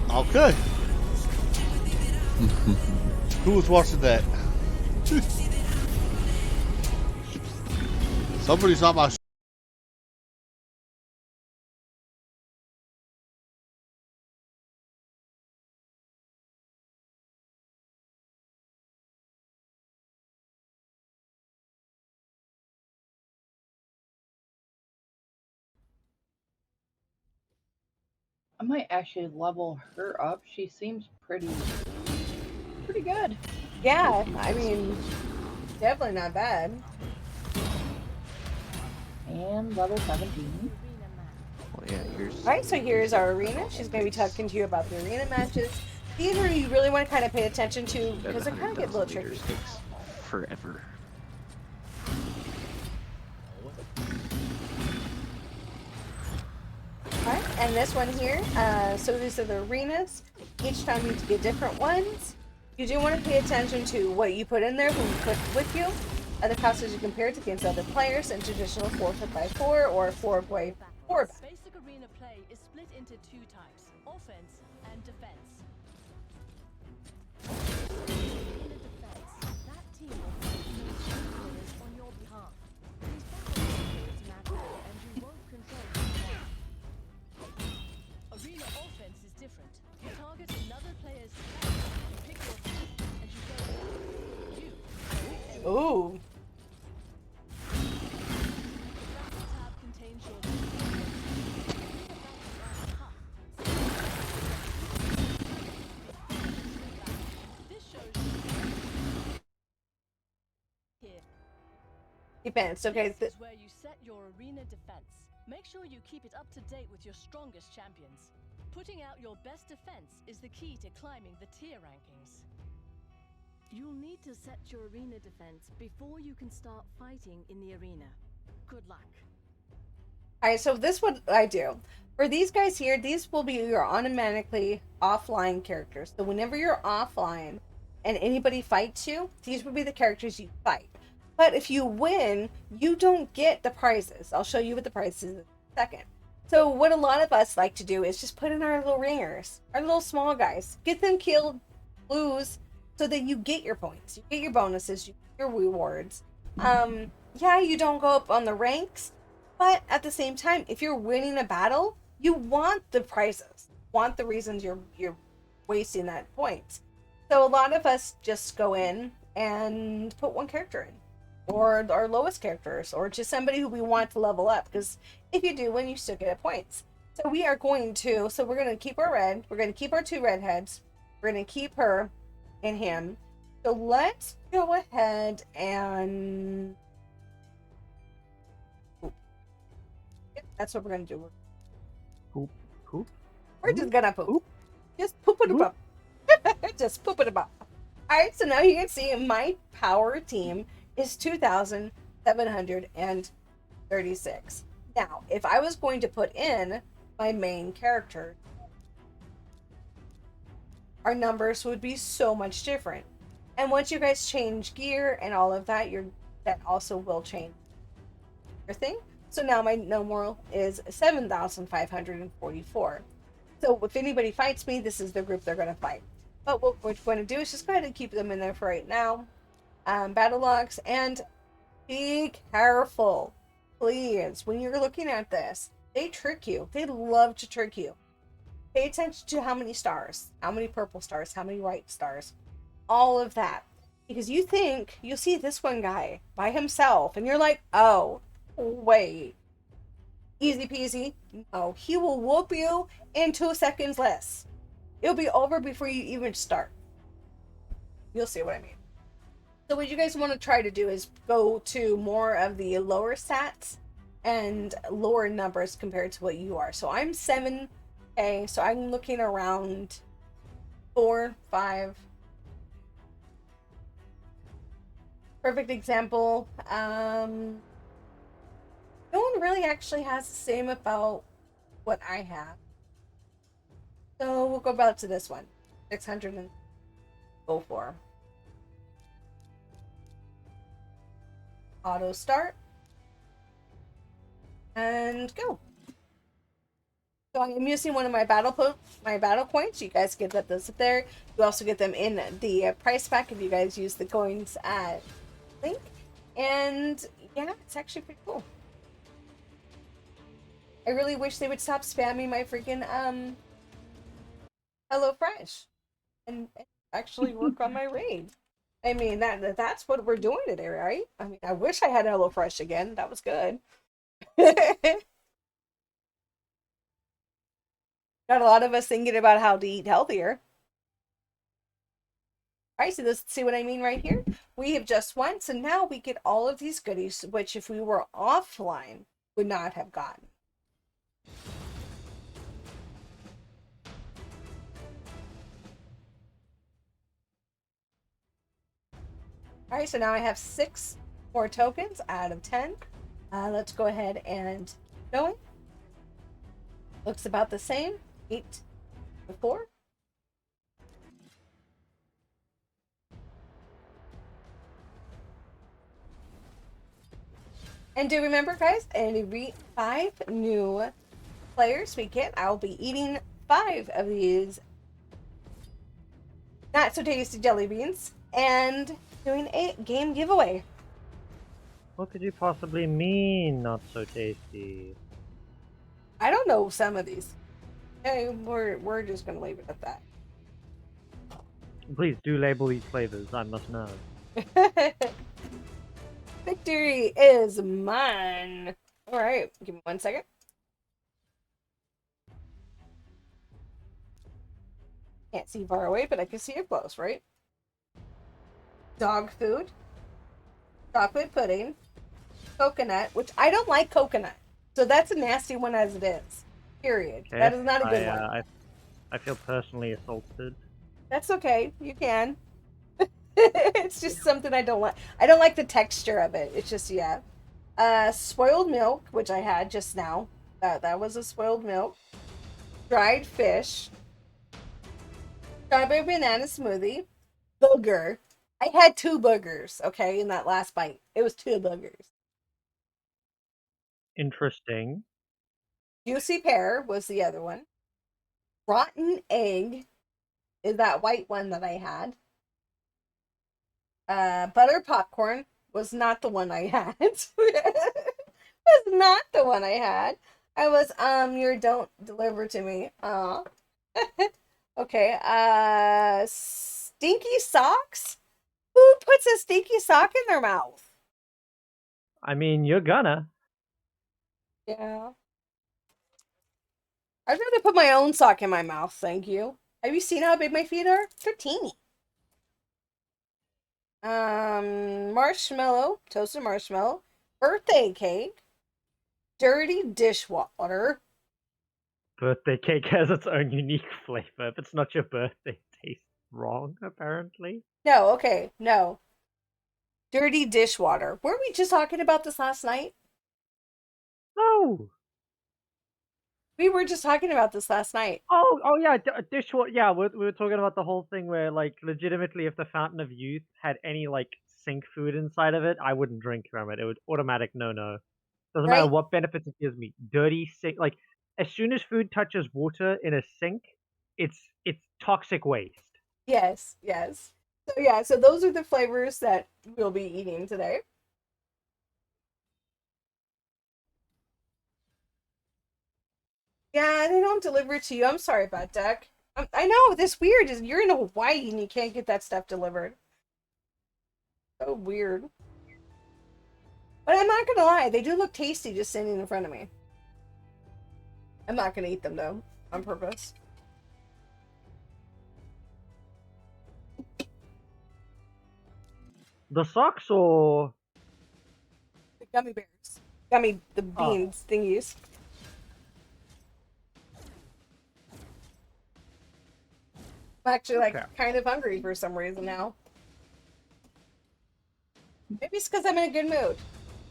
Okay. Who was watching that? Somebody's on my. I might actually level her up. She seems pretty good. Yeah, I mean, definitely not bad. And level 17. Well, yeah, here's. Alright, so here's our arena. She's going to be talking to you about the arena matches. These are you really want to kind of pay attention to because they kind of get a little tricky. Takes forever. Alright, and this one here, so these are the arenas. Each time you get different ones. You do want to pay attention to what you put in there, who you put with you, other costumes you compare it against other players, and traditional 4x4 or 4x4. Basic arena play is split into two types, offense and defense. In a defense, that team will fight most players on your behalf. These battles matter and you won't control them. Arena offense is different. You target another player's attack, you pick your team, and you go in. You. Ooh. Defense. Okay. This is where you set your arena defense. Make sure you keep it up to date with your strongest champions. Putting out your best defense is the key to climbing the tier rankings. You'll need to set your arena defense before you can start fighting in the arena. Good luck. Alright, so this what I do. For these guys here, these will be your automatically offline characters. So whenever you're offline and anybody fights you, these will be the characters you fight. But if you win, you don't get the prizes. I'll show you what the prizes is in a second. So what a lot of us like to do is just put in our little ringers, our little small guys. Get them killed, lose, so that you get your points. You get your bonuses, you get your rewards. Yeah, you don't go up on the ranks, but at the same time, if you're winning a battle, you want the prizes. You want the reasons you're wasting that points. So a lot of us just go in and put one character in. Or our lowest characters, or just somebody who we want to level up, because if you do win, you still get points. So we are going to, so we're going to keep our red, we're going to keep our two redheads, we're going to keep her and him. So let's go ahead and, that's what we're going to do. Poop, poop. We're just going to poop. Just poop it up. Just poop it up. Alright, so now you can see my power team is 2,736. Now, if I was going to put in my main character, our numbers would be so much different. And once you guys change gear and all of that, that also will change your thing. So now my normal is 7,544. So if anybody fights me, this is the group they're going to fight. But what we're going to do is just go ahead and keep them in there for right now. Battle logs, and be careful, please, when you're looking at this. They trick you. They love to trick you. Pay attention to how many stars, how many purple stars, how many white stars, all of that, because you think you'll see this one guy by himself and you're like, oh wait, easy peasy. No, he will whoop you in 2 seconds less. It'll be over before you even start. You'll see what I mean. So what you guys want to try to do is go to more of the lower stats and lower numbers compared to what you are. So I'm Okay, so I'm looking around 4, 5. Perfect example. No one really actually has the same about what I have. So we'll go back to this one. 604. Auto start. And go. So I am using one of my battle coins. You guys get those up there. You also get them in the price pack if you guys use the coins at link. And yeah, it's actually pretty cool. I really wish they would stop spamming my freaking HelloFresh and actually work on my raid. I mean that's what we're doing today, right? I mean, I wish I had HelloFresh again. That was good. Got a lot of us thinking about how to eat healthier. All right, so let's see what I mean right here. We have just won, so now we get all of these goodies, which if we were offline, would not have gotten. All right, so now I have 6 more tokens out of 10. Let's go ahead and go. Looks about the same. 8 to 4. And do remember, guys, every 5 new players we get, I'll be eating 5 of these not so tasty jelly beans and doing a game giveaway. What could you possibly mean, not so tasty? I don't know some of these. Okay, we're just gonna leave it at that. Please do label these flavors, I must know. Victory is mine. All right, give me 1 second. Can't see far away, but I can see it close, right? Dog food, chocolate pudding, coconut, which I don't like coconut, so that's a nasty one as it is. Period. Okay. That is not a good one. I feel personally assaulted. That's okay. You can. It's just something I don't like. I don't like the texture of it. It's just, yeah. Spoiled milk, which I had just now. That was a spoiled milk. Dried fish. Strawberry banana smoothie. Booger. I had 2 boogers, okay, in that last bite. It was 2 boogers. Interesting. Juicy pear was the other one. Rotten egg is that white one that I had. Butter popcorn was not the one I had. Was not the one I had. I was, your don't deliver to me. Okay, stinky socks? Who puts a stinky sock in their mouth? I mean, you're gonna. Yeah. I'd rather put my own sock in my mouth, thank you. Have you seen how big my feet are? They're teeny. Marshmallow, toasted marshmallow, birthday cake, dirty dishwater. Birthday cake has its own unique flavor. If it's not your birthday, it tastes wrong, apparently. No, okay, no. Dirty dishwater. Weren't we just talking about this last night? No. We were just talking about this last night. Oh yeah, dishwater. Yeah, we were talking about the whole thing where, like, legitimately, if the Fountain of Youth had any, like, sink food inside of it, I wouldn't drink from it. It would automatic no. Doesn't matter what benefits it gives me. Dirty sink. Like, as soon as food touches water in a sink, it's toxic waste. Yes, yes. So yeah, so those are the flavors that we'll be eating today. Yeah, they don't deliver it to you. I'm sorry about that. I know, this weird is you're in Hawaii and you can't get that stuff delivered. So weird. But I'm not gonna lie, they do look tasty just sitting in front of me. I'm not gonna eat them though, on purpose. The socks or The gummy bears. The beans thingies. I'm actually like kind of hungry for some reason now. Maybe it's because I'm in a good mood.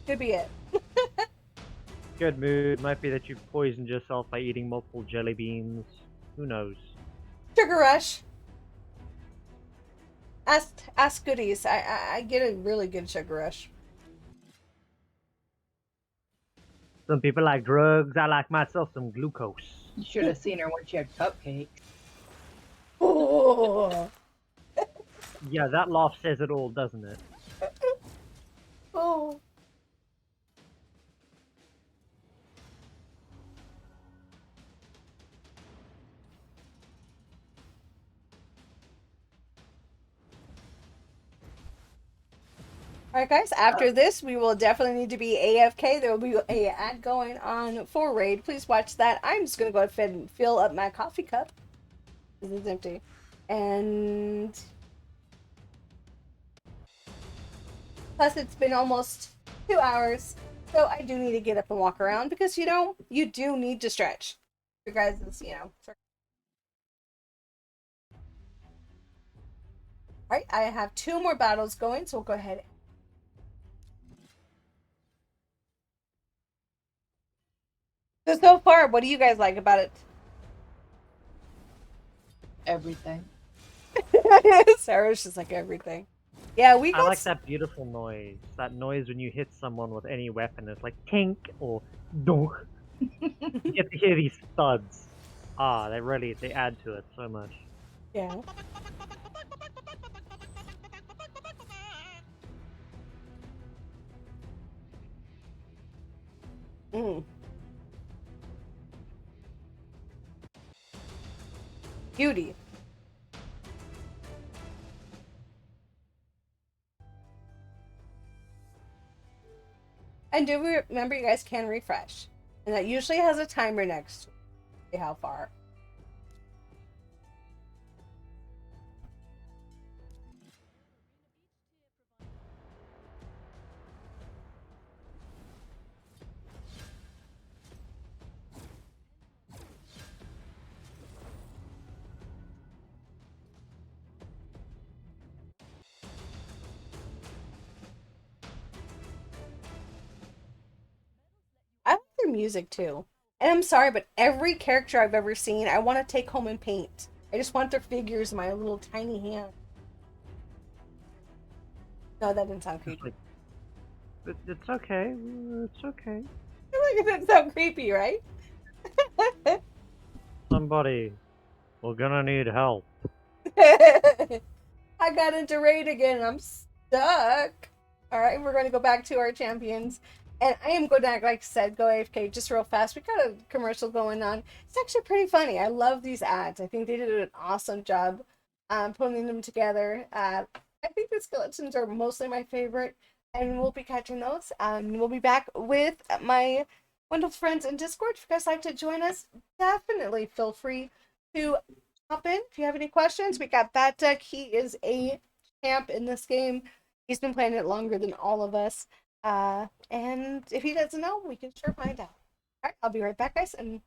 Could be it. Good mood might be that you've poisoned yourself by eating multiple jelly beans. Who knows? Sugar rush. Ask goodies. I get a really good sugar rush. Some people like drugs. I like myself some glucose. You should have seen her when she had cupcakes. Oh. Yeah, that laugh says it all, doesn't it? Oh. Alright guys, after this we will definitely need to be AFK. There will be a ad going on for Raid. Please watch that. I'm just going to go ahead and fill up my coffee cup. This is empty. And plus it's been almost 2 hours. So I do need to get up and walk around because, you know, you do need to stretch. You guys, you know. Alright, I have 2 more battles going, so we'll go ahead. So far, what do you guys like about it? Everything. Sarah's just like everything. Yeah, we got... I like that beautiful noise. That noise when you hit someone with any weapon. It's like tink or donk. You get to hear these thuds. Ah, they add to it so much. Yeah. Beauty. And do remember, you guys can refresh. And that usually has a timer next to it. See how far. I like their music too. And I'm sorry, but every character I've ever seen, I want to take home and paint. I just want their figures in my little tiny hand. No, that didn't sound creepy. It's okay. It's okay. It didn't sound creepy, right? Somebody, we're gonna need help. I got into raid again. I'm stuck. Alright, we're going to go back to our champions. And I am going to, like I said, go AFK just real fast. We got a commercial going on. It's actually pretty funny. I love these ads. I think they did an awesome job putting them together. I think the skeletons are mostly my favorite. And we'll be catching those. We'll be back with my wonderful friends in Discord. If you guys like to join us, definitely feel free to hop in. If you have any questions, we got Bat Duck. He is a champ in this game. He's been playing it longer than all of us. And if he doesn't know, we can sure find out. Alright, I'll be right back, guys. And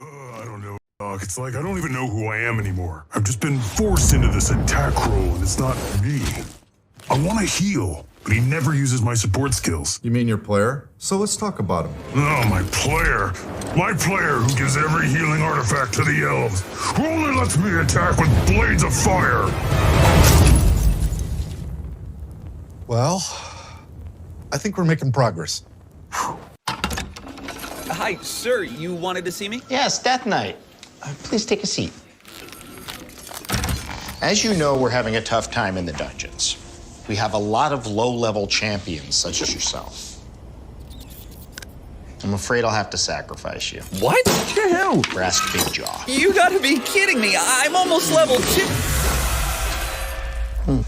I don't know, Doc. It's like I don't even know who I am anymore. I've just been forced into this attack role, and it's not me. I want to heal, but he never uses my support skills. You mean your player? So let's talk about him. No, my player. My player who gives every healing artifact to the elves. Who only lets me attack with blades of fire. Well, I think we're making progress. Hi, sir. You wanted to see me? Yes, Death Knight. Please take a seat. As you know, we're having a tough time in the dungeons. We have a lot of low-level champions, such as yourself. I'm afraid I'll have to sacrifice you. What? Who? Brass Big Jaw. You gotta be kidding me. I'm almost level 2.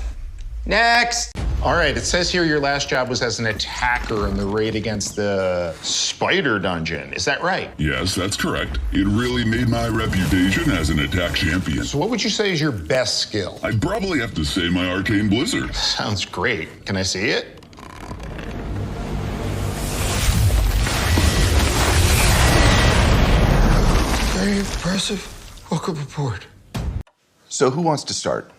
Next! All right, it says here your last job was as an attacker in the raid against the Spider Dungeon. Is that right? Yes, that's correct. It really made my reputation as an attack champion. So what would you say is your best skill? I'd probably have to say my Arcane Blizzard. Sounds great. Can I see it? Very impressive. Welcome aboard. So who wants to start?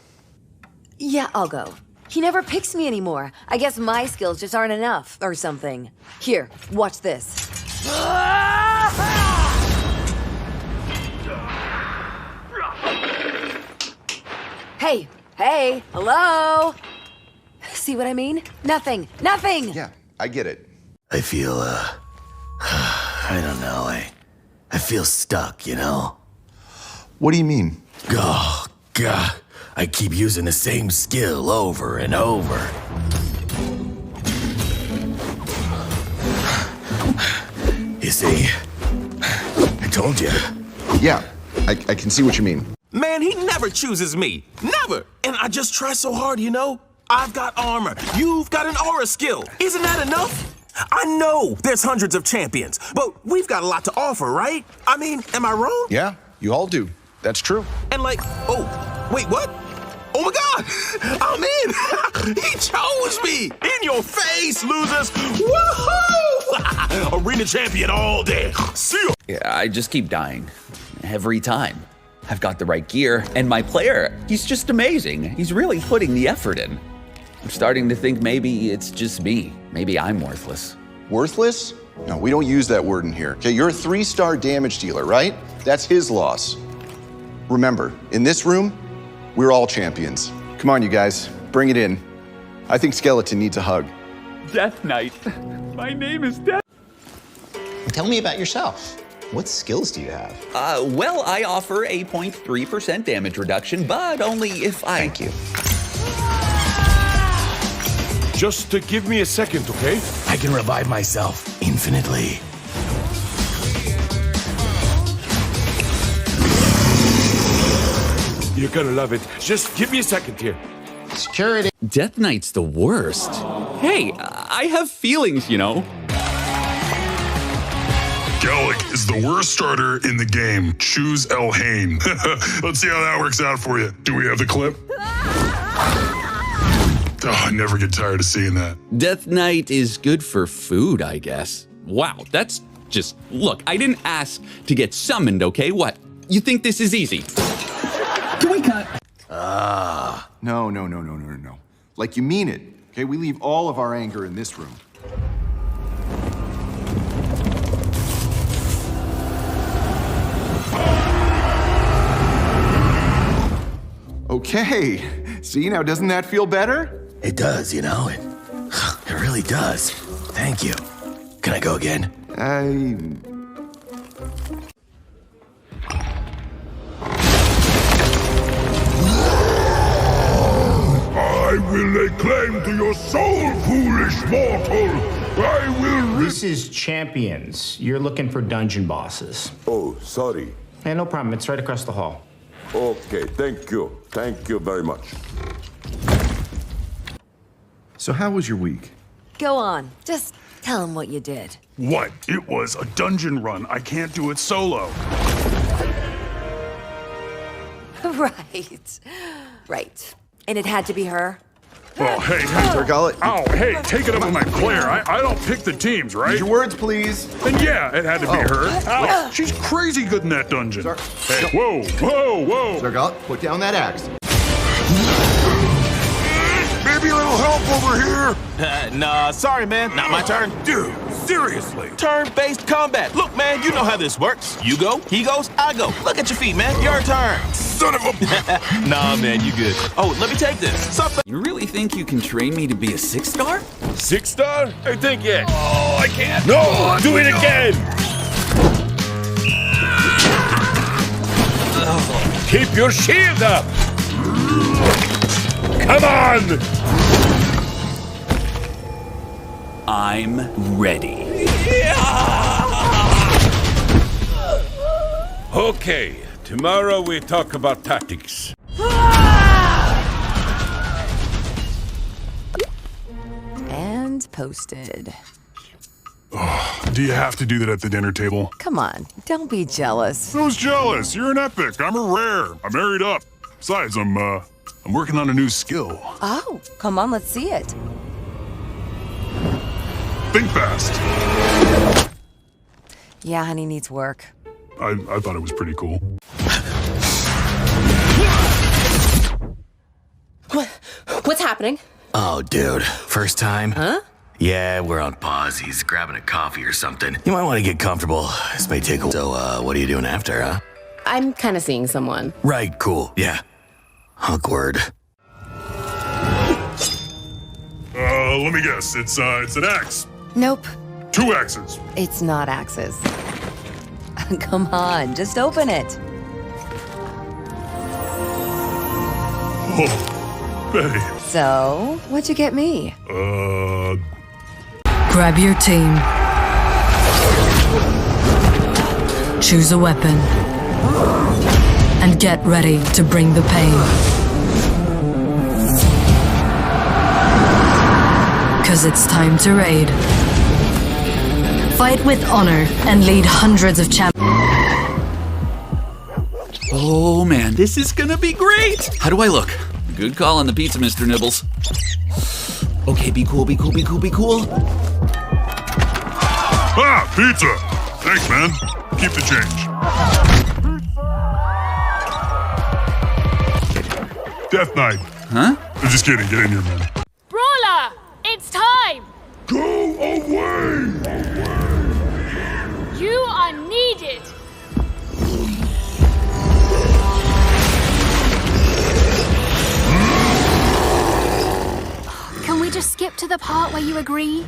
Yeah, I'll go. He never picks me anymore. I guess my skills just aren't enough, or something. Here, watch this. Hey, hello? See what I mean? Nothing. Yeah, I get it. I feel, I don't know, I feel stuck, you know? What do you mean? Oh, God. I keep using the same skill over and over. You see, I told you. Yeah, I can see what you mean. Man, he never chooses me. Never. And I just try so hard, you know? I've got armor. You've got an aura skill. Isn't that enough? I know there's hundreds of champions, but we've got a lot to offer, right? I mean, am I wrong? Yeah, you all do. That's true. And like, oh, wait, what? Oh my God, I'm in. He chose me. In your face, losers. Woohoo! Arena champion all day. See ya. Yeah, I just keep dying. Every time. I've got the right gear, and my player, he's just amazing. He's really putting the effort in. I'm starting to think maybe it's just me. Maybe I'm worthless. Worthless? No, we don't use that word in here. Okay, you're a 3-star damage dealer, right? That's his loss. Remember, in this room, we're all champions. Come on, you guys, bring it in. I think Skeleton needs a hug. Death Knight. My name is Death. Tell me about yourself. What skills do you have? Well, I offer a 0.3% damage reduction, but only if I... Thank you. Just give me a second, okay? I can revive myself infinitely. You're gonna love it. Just give me a second here. Security. Death Knight's the worst. Hey, I have feelings, you know. Gallic is the worst starter in the game. Choose Elhain. Let's see how that works out for you. Do we have the clip? Oh, I never get tired of seeing that. Death Knight is good for food, I guess. Wow, that's just... Look, I didn't ask to get summoned, okay? What? You think this is easy? Can we cut? No. Like you mean it. Okay, we leave all of our anger in this room. Okay. See, now doesn't that feel better? It does, you know, it really does. Thank you. Can I go again? I will lay claim to your soul, foolish mortal. I will... This is Champions. You're looking for dungeon bosses. Oh, sorry. Hey, no problem. It's right across the hall. Okay, thank you. Thank you very much. So how was your week? Go on. Just tell him what you did. What? It was a dungeon run. I can't do it solo. Right. And it had to be her? Oh, hey. Oh, hey, take it up with my player. I don't pick the teams, right? Use your words, please. And yeah, it had to be her. Ow, she's crazy good in that dungeon. Hey, whoa. Zargal, put down that axe. Maybe a little help over here. Nah, sorry, man. Not my turn. Dude, seriously. Turn-based combat. Look, man, you know how this works. You go, he goes, I go. Look at your feet, man. Your turn. Son of a... Nah, man, you good. Oh, let me take this. You really think you can train me to be a 6-star? 6-star? I think yes. Oh, I can't. No, do it again. Keep your shield up. Come on. I'm ready. Okay, tomorrow we talk about tactics. And posted. Do you have to do that at the dinner table? Come on, don't be jealous. Who's jealous? You're an epic. I'm a rare. I'm married up. Besides, I'm working on a new skill. Oh, come on, let's see it. Think fast. Yeah, honey needs work. I thought it was pretty cool. happening? Oh, dude. First time? Huh? Yeah, we're on pause. He's grabbing a coffee or something. You might want to get comfortable. This may take a while. So, what are you doing after, huh? I'm kind of seeing someone. Right, cool. Yeah. Awkward. Let me guess. It's an axe. Nope. 2 axes. It's not axes. Come on, just open it. Oh, Betty. So, what'd you get me? Grab your team. Choose a weapon. And get ready to bring the pain. 'Cause it's time to raid. Fight with honor and lead hundreds of champions. Oh man, this is gonna be great! How do I look? Good call on the pizza, Mr. Nibbles. Okay, be cool, be cool, be cool, be cool. Ah, pizza! Thanks, man. Keep the change. Death Knight. Huh? I'm just kidding. Get in here, man. Brawler! It's time! Go away! You are needed! Can we just skip to the part where you agree?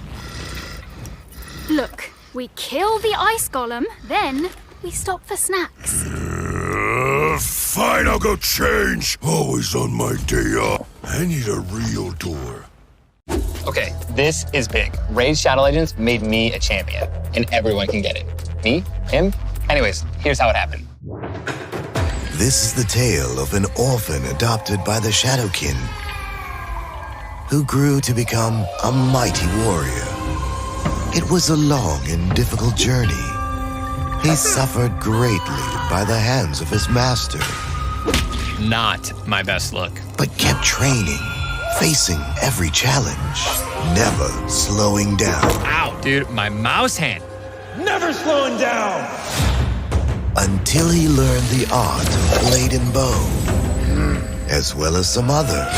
Look, we kill the ice golem, then we stop for snacks. Fine, I'll go change. Always on my day off. I need a real door. Okay, this is big. Raid Shadow Legends made me a champion, and everyone can get it. Me? Him? Anyways, here's how it happened. This is the tale of an orphan adopted by the Shadowkin, who grew to become a mighty warrior. It was a long and difficult journey. He suffered greatly by the hands of his master. Not my best look. But kept training, facing every challenge, never slowing down. Ow, dude, my mouse hand. Never slowing down! Until he learned the art of blade and bow, as well as some other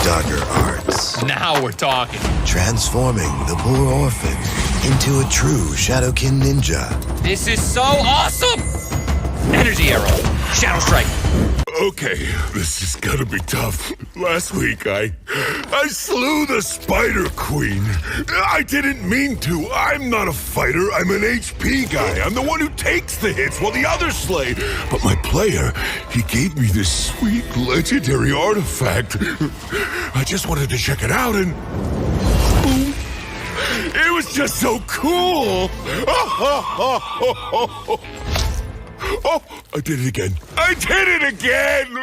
darker arts. Now we're talking. Transforming the poor orphan into a true Shadowkin ninja. This is so awesome! Energy arrow, shadow strike. Okay, this is gonna be tough. Last week, I slew the Spider Queen. I didn't mean to. I'm not a fighter. I'm an HP guy. I'm the one who takes the hits while the others slay. But my player, he gave me this sweet legendary artifact. I just wanted to check it out and... boom. It was just so cool. Oh, I did it again. I did it again!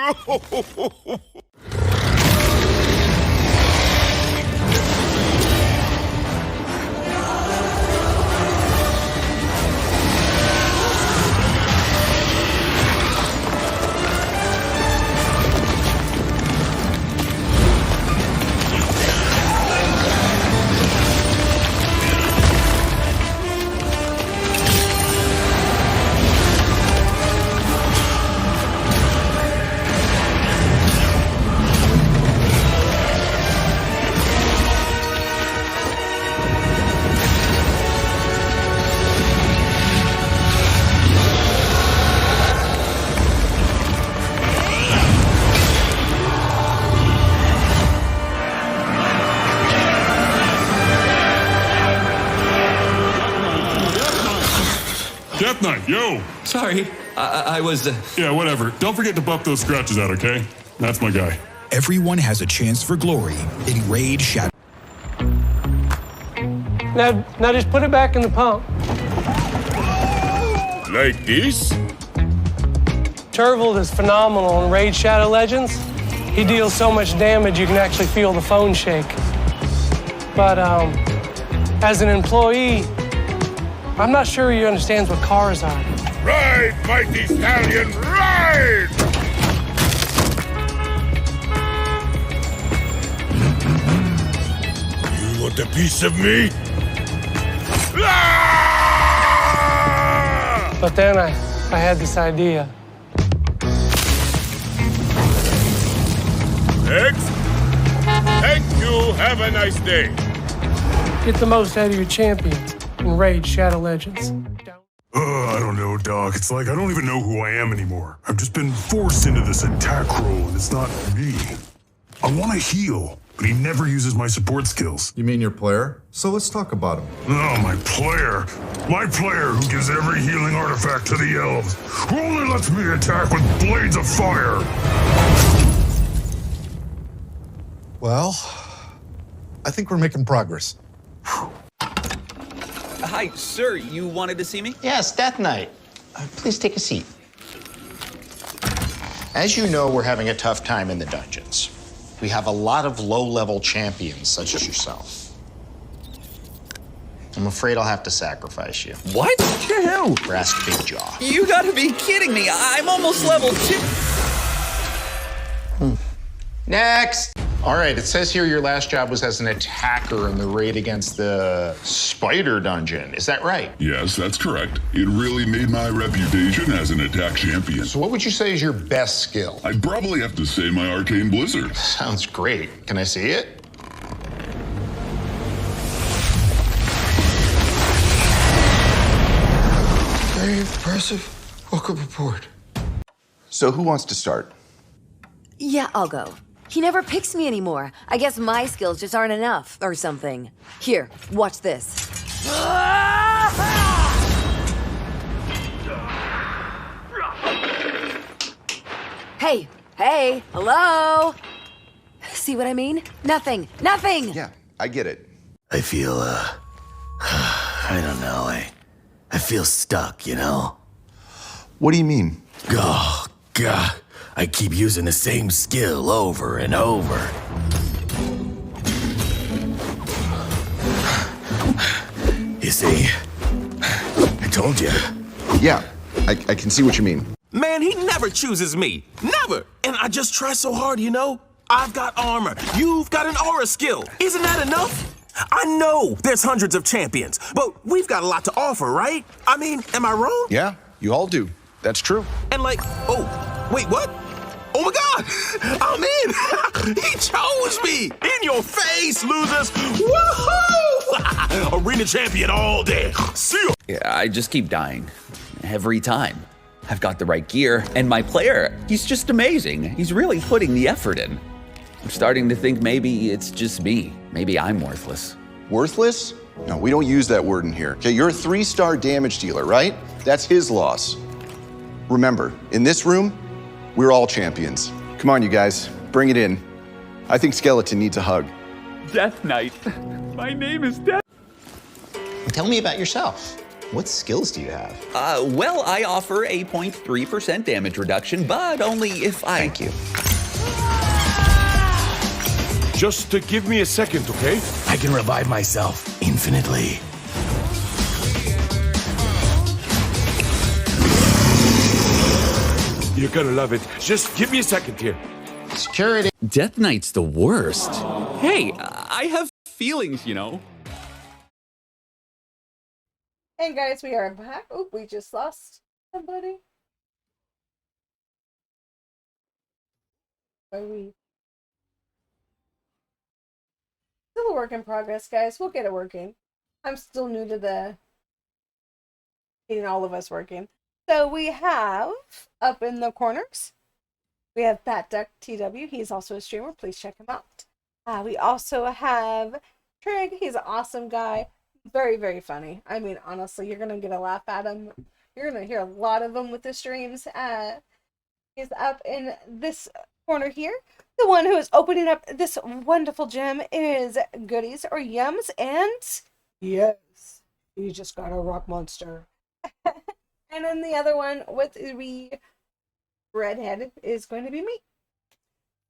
Death Knight, yo! Sorry, I was... Yeah, whatever. Don't forget to buff those scratches out, okay? That's my guy. Everyone has a chance for glory in Raid Shadow. Now just put it back in the pump. Like this? Turvold is phenomenal in Raid Shadow Legends. He deals so much damage you can actually feel the phone shake. But as an employee, I'm not sure he understands what cars are. Ride, mighty stallion, ride! You want a piece of me? But then I had this idea. X? Thank you. Have a nice day. Get the most out of your champion in Raid Shadow Legends. I don't know, Doc. It's like I don't even know who I am anymore. I've just been forced into this attack role, and it's not me. I want to heal, but he never uses my support skills. You mean your player? So let's talk about him. No, my player. My player who gives every healing artifact to the elves. Who only lets me attack with blades of fire. Well, I think we're making progress. Hi, sir. You wanted to see me? Yes, Death Knight. Please take a seat. As you know, we're having a tough time in the dungeons. We have a lot of low-level champions, such as yourself. I'm afraid I'll have to sacrifice you. What? To who? Brass Big Jaw. You gotta be kidding me. I'm almost level 2. Next! All right, it says here your last job was as an attacker in the raid against the spider dungeon. Is that right? Yes, that's correct. It really made my reputation as an attack champion. So what would you say is your best skill? I'd probably have to say my arcane blizzard. Sounds great. Can I see it? Very impressive. Welcome report. So who wants to start? Yeah, I'll go. He never picks me anymore. I guess my skills just aren't enough or something. Here, watch this. Hey, hello? See what I mean? Nothing. Yeah, I get it. I feel, I don't know, I feel stuck, you know? What do you mean? Oh, God. I keep using the same skill over and over. You see, I told you. Yeah, I can see what you mean. Man, he never chooses me. Never. And I just try so hard, you know? I've got armor. You've got an aura skill. Isn't that enough? I know there's hundreds of champions, but we've got a lot to offer, right? I mean, am I wrong? Yeah, you all do. That's true. And like, oh, wait, what? Oh my God, I'm in. He chose me. In your face, losers. Woohoo! Arena champion all day. See ya. Yeah, I just keep dying. Every time. I've got the right gear, and my player, he's just amazing. He's really putting the effort in. I'm starting to think maybe it's just me. Maybe I'm worthless. Worthless? No, we don't use that word in here. Okay, you're a 3-star damage dealer, right? That's his loss. Remember, in this room, we're all champions. Come on, you guys, bring it in. I think Skeleton needs a hug. Death Knight. My name is Death. Tell me about yourself. What skills do you have? Well, I offer a 0.3% damage reduction, but only if I... Thank you. Just give me a second, okay? I can revive myself infinitely. You're gonna love it. Just give me a second here. Security. Death Knight's the worst. Hey, I have feelings, you know. Hey guys, we are back. Oh, we just lost somebody. Are we? Still a work in progress, guys. We'll get it working. I'm still new to the getting all of us working. So we have up in the corners, we have Fat Duck TW. He's also a streamer. Please check him out. We also have Trig. He's an awesome guy. Very, very funny. I mean, honestly, you're going to get a laugh at him. You're going to hear a lot of them with the streams. He's up in this corner here. The one who is opening up this wonderful gem is Goodies or Yums. And yes, you just got a rock monster. And then the other one with the redhead is going to be me.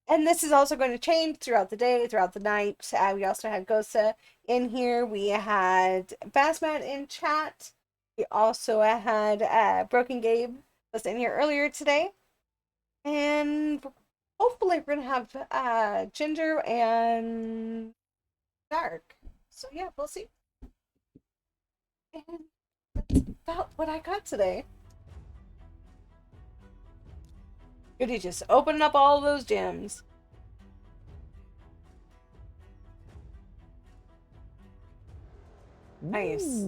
And this is also going to change throughout the day, throughout the night. We also had Gosa in here. We had Bassmat in chat. We also had Broken Gabe was in here earlier today. And hopefully we're going to have Ginger and Dark. So yeah, we'll see. And that's about what I got today. Goody, just opening up all those gems. Nice.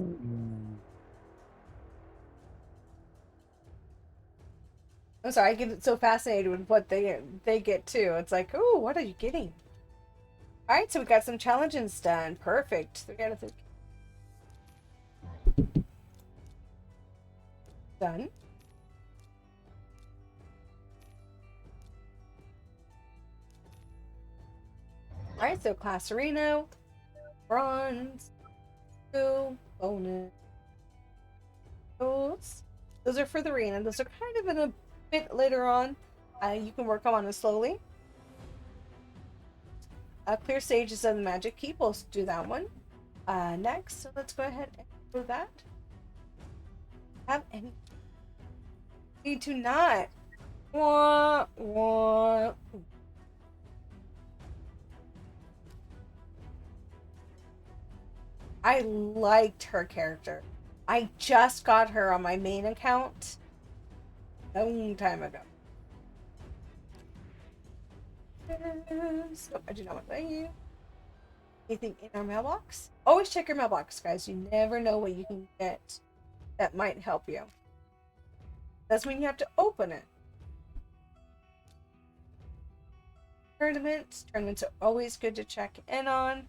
I'm sorry, I get so fascinated with what they get too. It's like, oh, what are you getting? All right, so we got some challenges done. Perfect. 3 out of 3. Done. All right, so class arena, bronze, 2, bonus. Those are for the arena. Those are kind of in a bit later on. You can work on it slowly. Clear stages of the magic keep. We'll do that one. Next, so let's go ahead and do that. Have any? We do not. Wah. I liked her character. I just got her on my main account a long time ago. So I do not want to let you. Anything in our mailbox? Always check your mailbox, guys. You never know what you can get that might help you. Doesn't mean you have to open it. Tournaments. Tournaments are always good to check in on.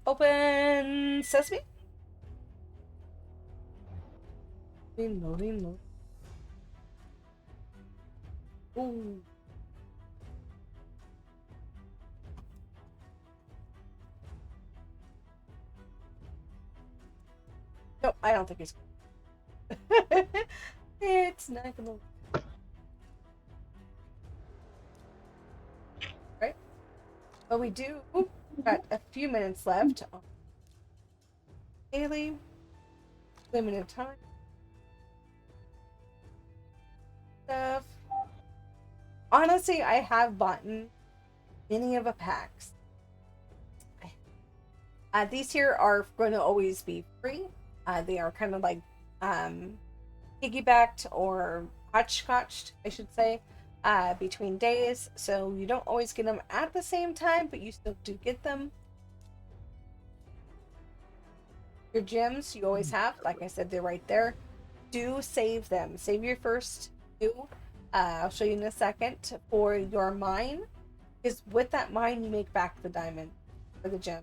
Open sesame. Loading. Ooh. Nope, I don't think it's it's not gonna. Right? But we do got a few minutes left on daily, limited time stuff. Honestly, I have bought many of the packs. These here are going to always be free. They are kind of like piggybacked or hotchkotched, I should say, between days. So you don't always get them at the same time, but you still do get them. Your gems you always have, like I said, they're right there. Do save them. Save your first 2. I'll show you in a second for your mine. Because with that mine, you make back the diamond or the gem.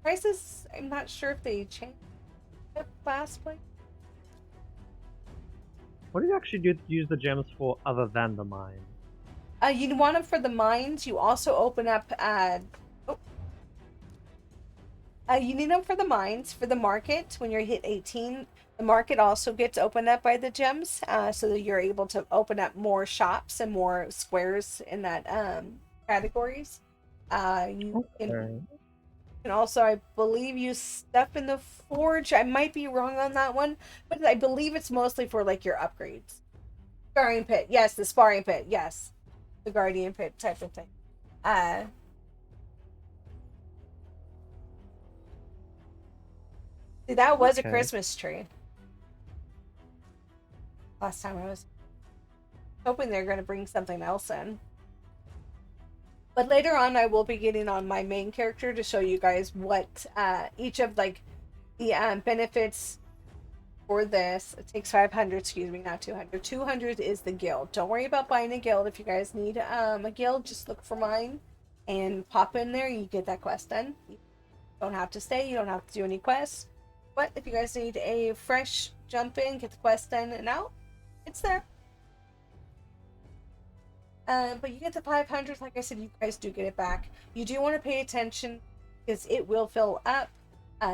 Prices, I'm not sure if they changed the last place. What do you actually use the gems for other than the mine? You want them for the mines. You also open up. You need them for the mines. For the market, when you're hit 18, the market also gets opened up by the gems, so that you're able to open up more shops and more squares in that categories. You can also, I believe, use stuff in the forge. I might be wrong on that one, but I believe it's mostly for like your upgrades. Sparring pit, yes, the sparring pit, yes, the guardian pit type of thing. See, that was a Christmas tree. Last time I was hoping they're going to bring something else in. But later on, I will be getting on my main character to show you guys what each of like the benefits for this. It takes 500, excuse me, not 200. 200 is the guild. Don't worry about buying a guild. If you guys need a guild, just look for mine and pop in there. You get that quest done. You don't have to stay. You don't have to do any quests. But if you guys need a fresh jump in, get the quest done and out, it's there. But you get the 500, like I said, you guys do get it back. You do want to pay attention because it will fill up.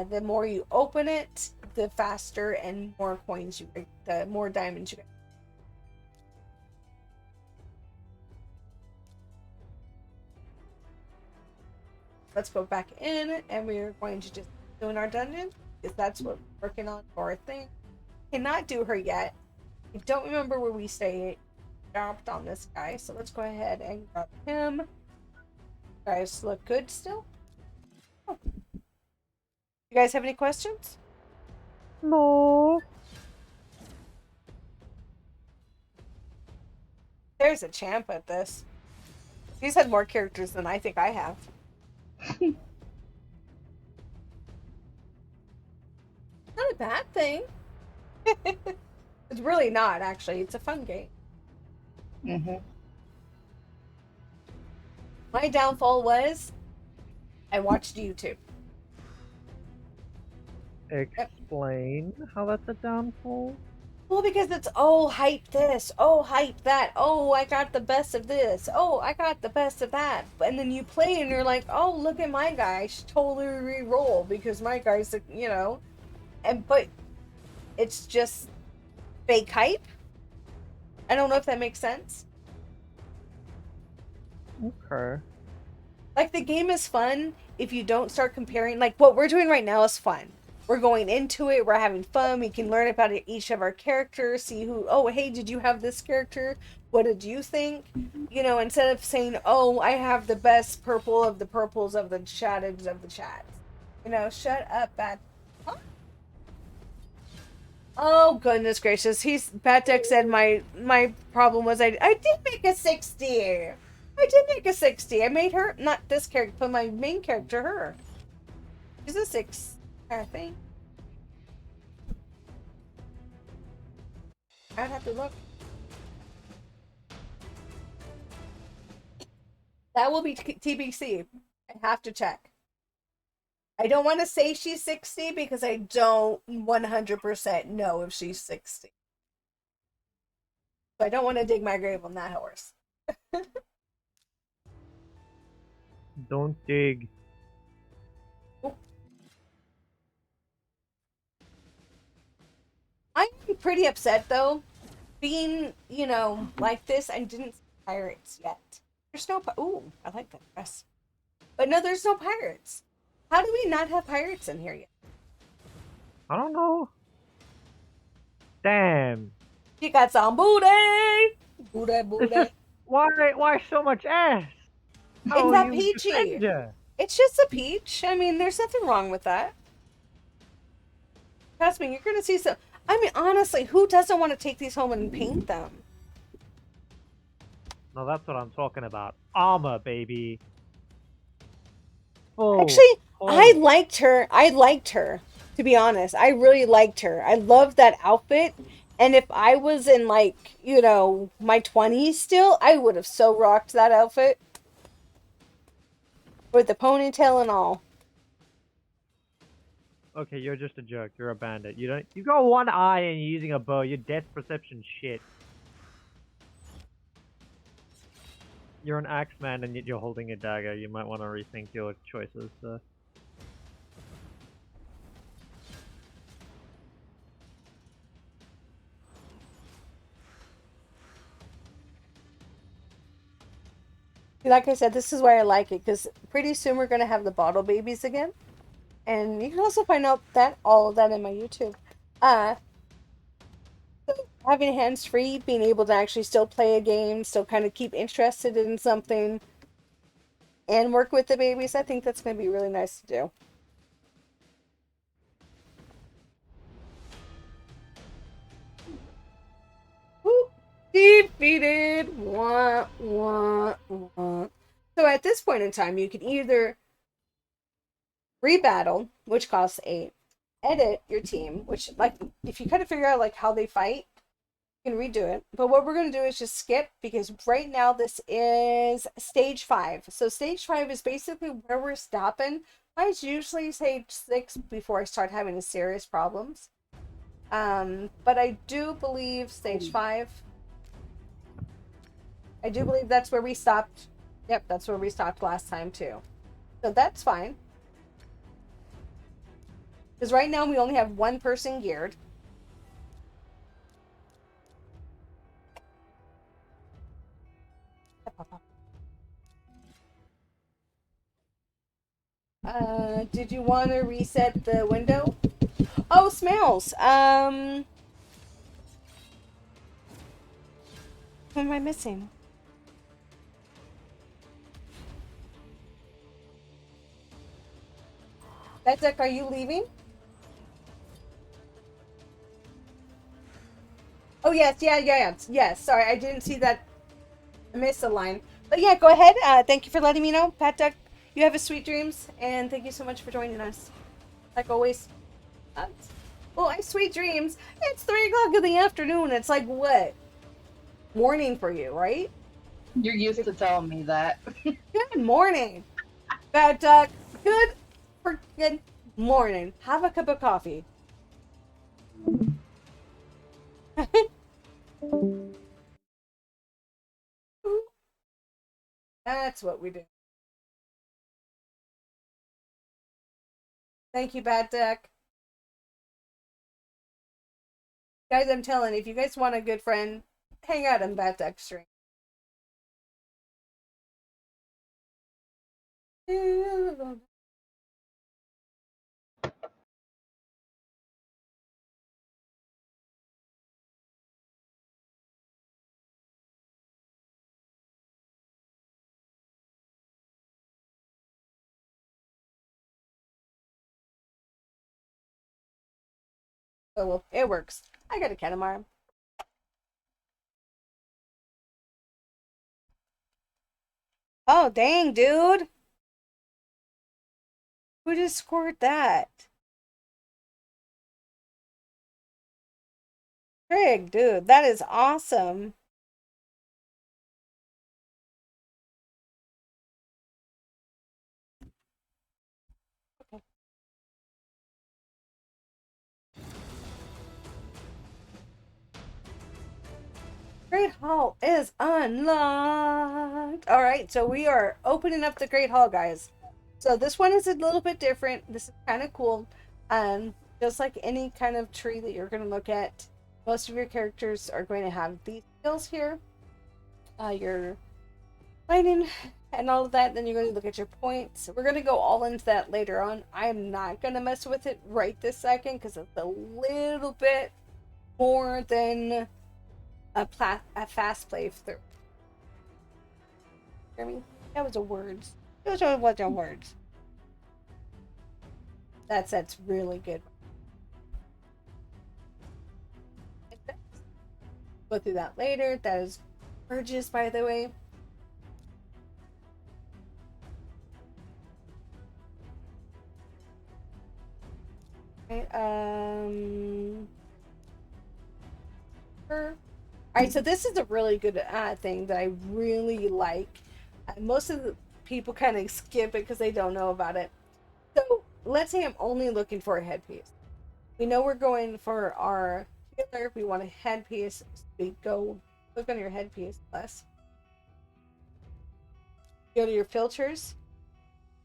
The more you open it, the faster and more coins you get, the more diamonds you get. Let's go back in and we're going to just doing our dungeon because that's what we're working on for a thing. Cannot do her yet. I don't remember where we stay. Dropped on this guy, so let's go ahead and grab him. Guys look good still. Oh. You guys have any questions? No. There's a champ at this. He's had more characters than I think I have. Not a bad thing. It's really not, actually. It's a fun game. My downfall was I watched YouTube. Explain how that's a downfall? Well, because it's, oh, hype this, oh, hype that, oh, I got the best of this, oh, I got the best of that. And then you play and you're like, oh, look at my guy, I should totally re-roll because my guy's, you know. But it's just fake hype. I don't know if that makes sense. Okay. Like, the game is fun if you don't start comparing. Like, what we're doing right now is fun. We're going into it, we're having fun, we can learn about each of our characters, see who, oh, hey, did you have this character? What did you think? You know, instead of saying, oh, I have the best purple of the purples of the chatteds of the chats. You know, shut up, bad. Huh? Oh, goodness gracious. Pat Deck said my problem was I did make a 60. I did make a 60. I made her, not this character, but my main character, her. She's a 6. I think. I'd have to look. That will be TBC. I have to check. I don't want to say she's 60 because I don't 100% know if she's 60. So I don't want to dig my grave on that horse. Don't dig. I'm pretty upset though, being, you know, like this. I didn't see pirates yet. There's no. Ooh, I like that dress. But no, there's no pirates. How do we not have pirates in here yet? I don't know. Damn. You got some booty. Booty. Why so much ass? It's a peachy. It's just a peach. I mean, there's nothing wrong with that. Trust me, you're gonna see some. I mean, honestly, who doesn't want to take these home and paint them? No, that's what I'm talking about. Armor, baby. Actually, I liked her. To be honest. I really liked her. I loved that outfit. And if I was in, like, you know, my 20s still, I would have so rocked that outfit. With the ponytail and all. Okay, you're just a jerk. You're a bandit. You got one eye and you're using a bow. You're depth perception shit. You're an axeman and yet you're holding a dagger. You might want to rethink your choices. Like I said, this is why I like it, because pretty soon we're going to have the bottle babies again. And you can also find out that all of that in my YouTube. Having hands free, being able to actually still play a game, still kind of keep interested in something, and work with the babies, I think that's going to be really nice to do. Woo! Defeated! Wah, wah, wah. So at this point in time, you can either rebattle, which costs 8, edit your team, which, like, if you kind of figure out, like, how they fight, you can redo it. But what we're going to do is just skip, because right now this is stage 5. So stage 5 is basically where we're stopping. I usually say 6 before I start having serious problems. But I do believe stage 5. I do believe that's where we stopped. Yep, that's where we stopped last time too. So that's fine. Because right now we only have one person geared. Did you want to reset the window? Oh, Smells. Who am I missing? Betek, are you leaving? Oh, yes, yes. Sorry, I didn't see that. I missed the line. But yeah, go ahead. Thank you for letting me know. Pat Duck, you have a sweet dreams, and thank you so much for joining us. Like always. Well, I sweet dreams. It's 3 o'clock in the afternoon. It's like what? Morning for you, right? You're used to telling me that. Good morning. Pat Duck, good freaking morning. Have a cup of coffee. That's what we do. Thank you, Bad Duck. Guys, I'm telling you, if you guys want a good friend, hang out on Bad Duck stream. Oh, well, it works. I got a cat tomorrow. Oh, dang, dude. Who just scored that? Craig, dude, that is awesome. Great Hall is unlocked. All right, so we are opening up the Great Hall, guys. So this one is a little bit different. This is kind of cool. Just like any kind of tree that you're going to look at, most of your characters are going to have these skills here. Your lighting and all of that. Then you're going to look at your points. We're going to go all into that later on. I'm not going to mess with it right this second because it's a little bit more than a fast playthrough. Hear me? That was a words. Those wasn't words. That's really good. Go through that later. That is gorgeous, by the way. Okay, Alright, so this is a really good thing that I really like. Most of the people kind of skip it because they don't know about it. So let's say I'm only looking for a headpiece. We know we're going for our healer. We want a headpiece. So we go click on your headpiece plus. Go to your filters.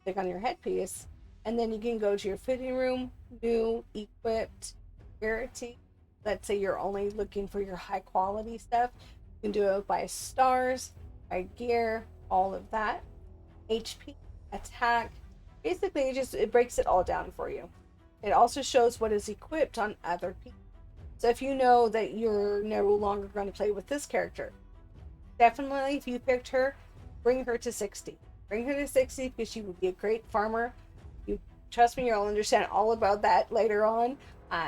Click on your headpiece. And then you can go to your fitting room, new, equipped, rarity. Let's say you're only looking for your high quality stuff. You can do it by stars, by gear, all of that. HP, attack. Basically, it breaks it all down for you. It also shows what is equipped on other people. So if you know that you're no longer going to play with this character, definitely if you picked her, bring her to 60. Bring her to 60 because she would be a great farmer. You trust me, you'll understand all about that later on.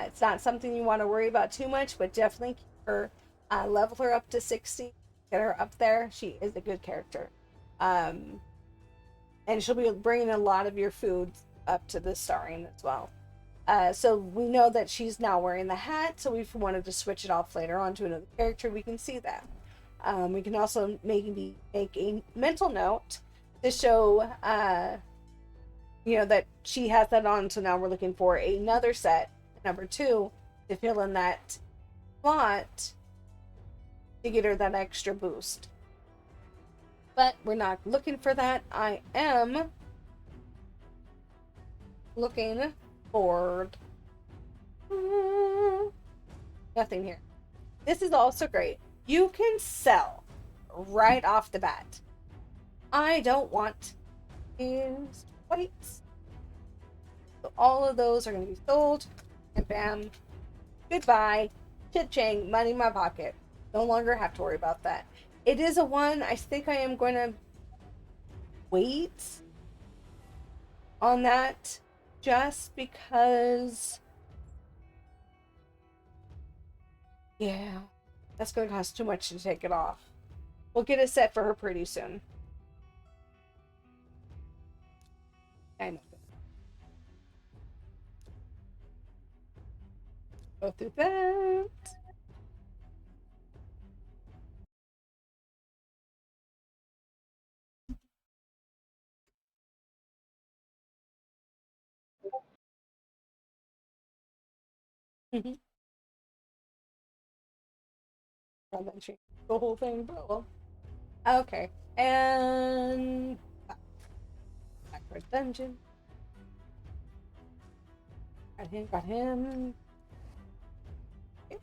It's not something you want to worry about too much, but definitely keep her, level her up to 60, get her up there. She is a good character. And she'll be bringing a lot of your food up to the starring as well. So we know that she's now wearing the hat, so if we wanted to switch it off later on to another character, we can see that. We can also maybe make a mental note to show, that she has that on, so now we're looking for another set, number 2, to fill in that slot to get her that extra boost. But we're not looking for that. I am looking for nothing here. This is also great. You can sell right off the bat. I don't want is whites. So all of those are going to be sold. And bam. Goodbye. Chit-chang. Money in my pocket. No longer have to worry about that. It is a one. I think I am going to wait on that just because, yeah, that's going to cost too much to take it off. We'll get a set for her pretty soon. I know. Go through that. Probably change the whole thing, but well. Okay. And back for dungeon. Got him. Okay.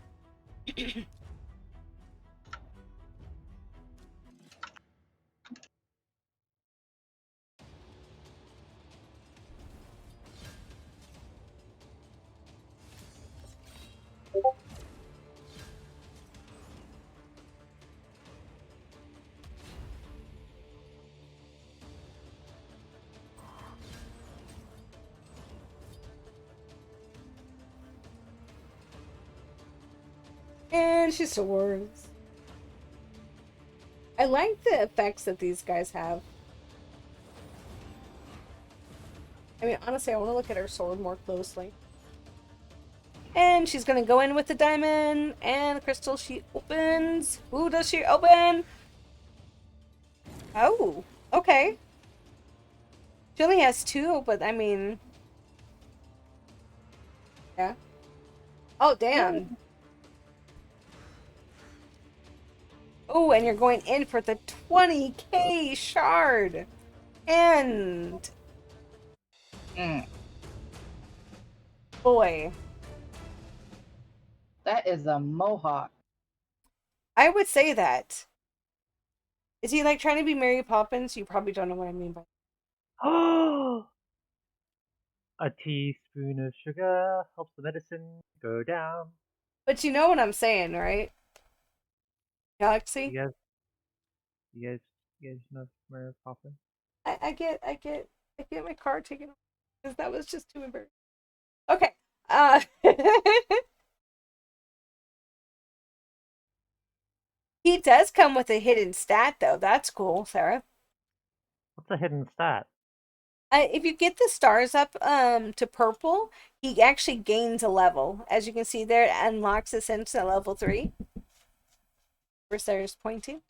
And she soars. I like the effects that these guys have. I mean, honestly, I want to look at her sword more closely. And she's going to go in with the diamond and the crystal. She opens. Who does she open? Oh, okay. She only has 2, but I mean... Yeah. Oh, damn. Oh, and you're going in for the 20k shard. And... Boy. That is a mohawk. I would say that. Is he like trying to be Mary Poppins? You probably don't know what I mean by Oh! A teaspoon of sugar helps the medicine go down. But you know what I'm saying, right? Galaxy? You guys know Mary Poppins? I get my card taken off because that was just too embarrassing. Okay. He does come with a hidden stat though. That's cool, Sarah. What's a hidden stat? If you get the stars up to purple, he actually gains a level. As you can see there, it unlocks Ascent at level 3. Where Sarah's pointing.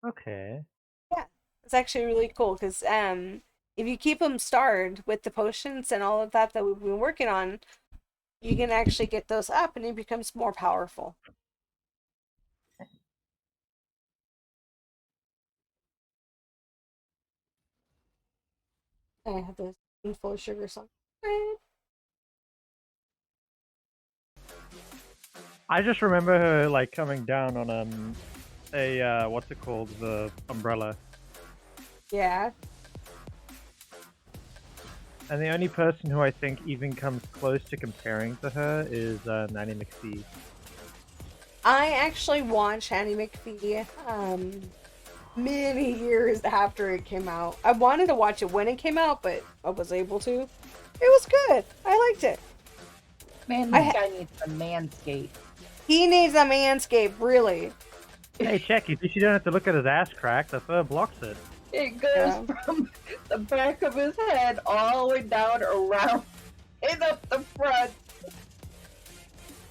Okay. Yeah, it's actually really cool because if you keep them starred with the potions and all of that we've been working on, you can actually get those up and he becomes more powerful. I have the spoonful of sugar song. I just remember her like coming down on a what's it called, the umbrella. Yeah. And the only person who I think even comes close to comparing to her is Nanny McPhee. I actually watched Annie McPhee many years after it came out. I wanted to watch it when it came out, but I was able to. It was good. I liked it. Man, this guy needs a manscape. He needs a manscape, really. Hey, check. You think you don't have to look at his ass crack? The fur blocks it. It goes from the back of his head all the way down around and up the front.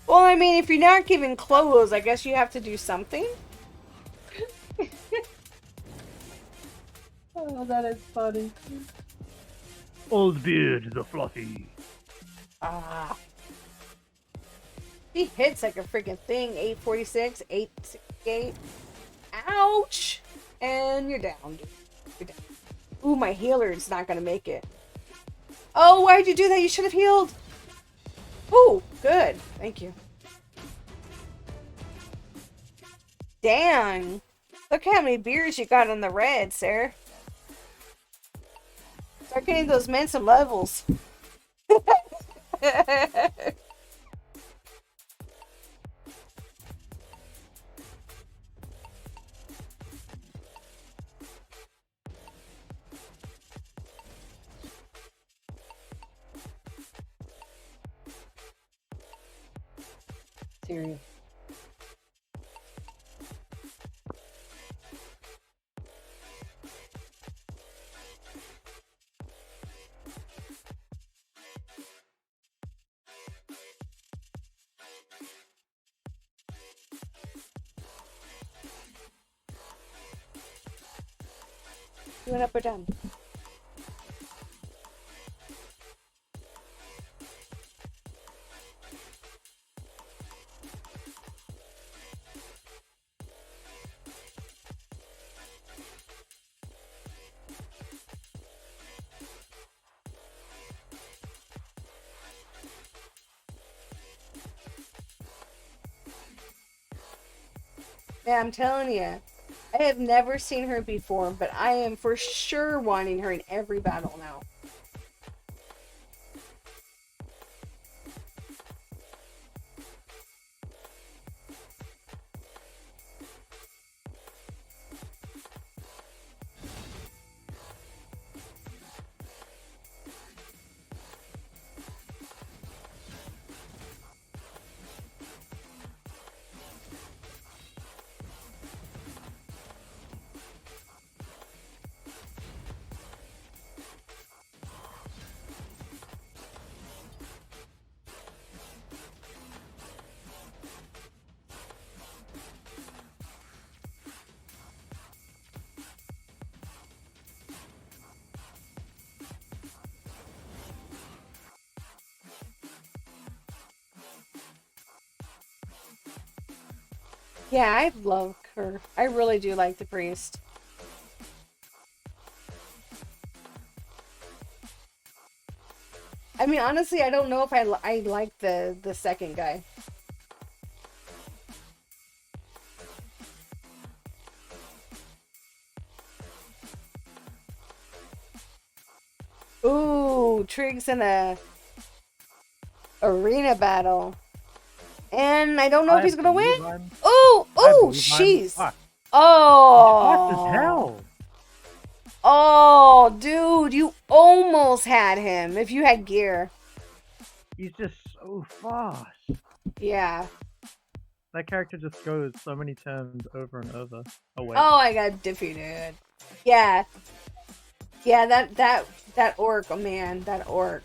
Well, I mean, if you're not giving clothes, I guess you have to do something. Oh, that is funny. Old beard, the fluffy. Ah. He hits like a freaking thing. 846, 868. Ouch! And you're down, dude. You're down. Ooh, my healer is not gonna make it. Oh, why'd you do that? You should have healed. Ooh, good. Thank you. Dang. Look how many beers you got on the red, Sarah. Start getting those men some levels. Serious. You went up or down? Yeah, I'm telling you, I have never seen her before, but I am for sure wanting her in every battle now. Yeah, I love her. I really do like the priest. I mean, honestly, I don't know if I like the second guy. Ooh, Trig's in a arena battle. And I don't know if he's gonna win. Oh, jeez. Oh. Fucked as hell. Oh, dude, you almost had him if you had gear. He's just so fast. Yeah. That character just goes so many turns over and over. Oh wait. Oh, I got defeated. Yeah. Yeah, that orc, oh man, that orc.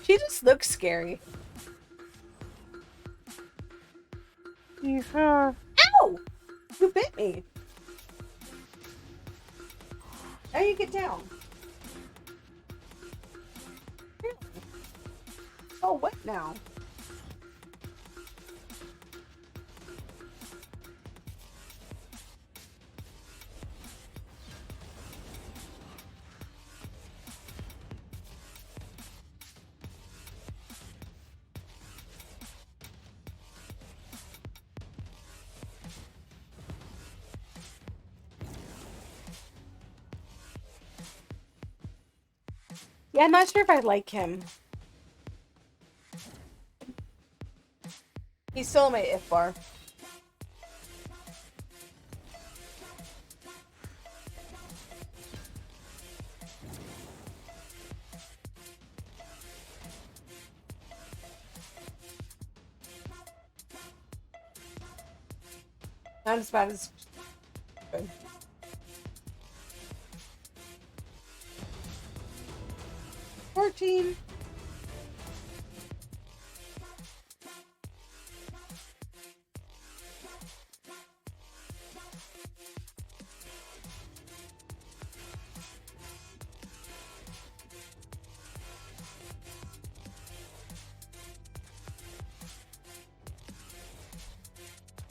She just looks scary. Yeah. Ow! You bit me. How do you get down? Oh, what now? Yeah, I'm not sure if I like him. He's still in my if bar. Not as bad as good. $14.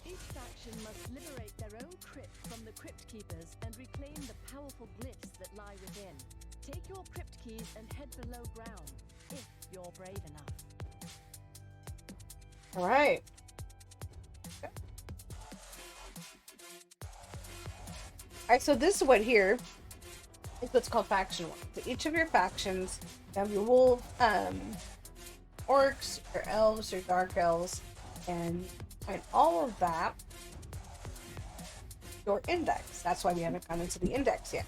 Each faction must liberate their own crypt from the Crypt Keepers and reclaim the powerful glyphs that lie within. Take your crypt keys and head below ground, if you're brave enough. All right. Alright, so this one here is what's called faction one. So each of your factions, you have your wolf, orcs, your elves, your dark elves, and all of that your index. That's why we haven't gone into the index yet.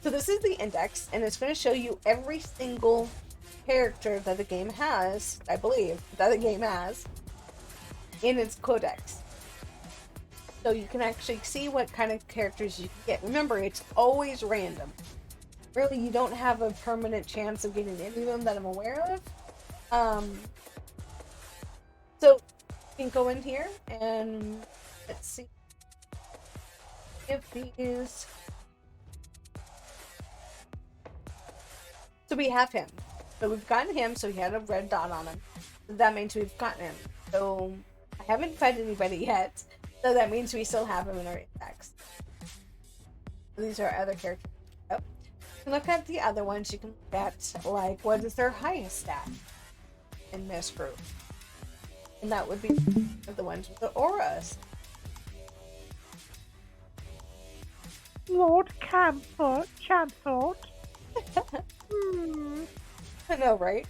So this is the index, and it's going to show you every single character that the game has, I believe, that the game has, in its codex. So you can actually see what kind of characters you can get. Remember, it's always random. Really, you don't have a permanent chance of getting any of them that I'm aware of. So you can go in here and let's see if these. So we have him. So we've gotten him. So he had a red dot on him. So that means we've gotten him. So I haven't fed anybody yet. So that means we still have him in our index. So these are other characters. Yep. You can look at the other ones. You can look at like what is their highest stat in this group. And that would be the ones with the auras. Lord Champfort. I know, right?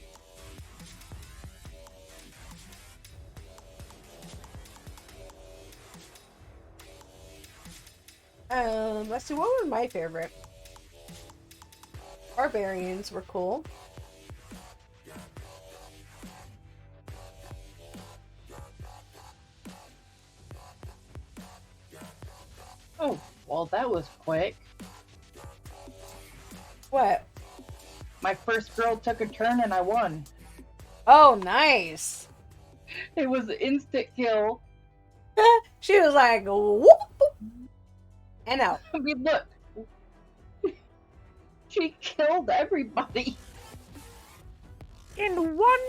Let's see, what was my favorite? Barbarians were cool. Oh, well, that was quick. What? My first girl took a turn and I won. Oh, nice. It was an instant kill. She was like, whoop, and out. I mean, look. She killed everybody. In one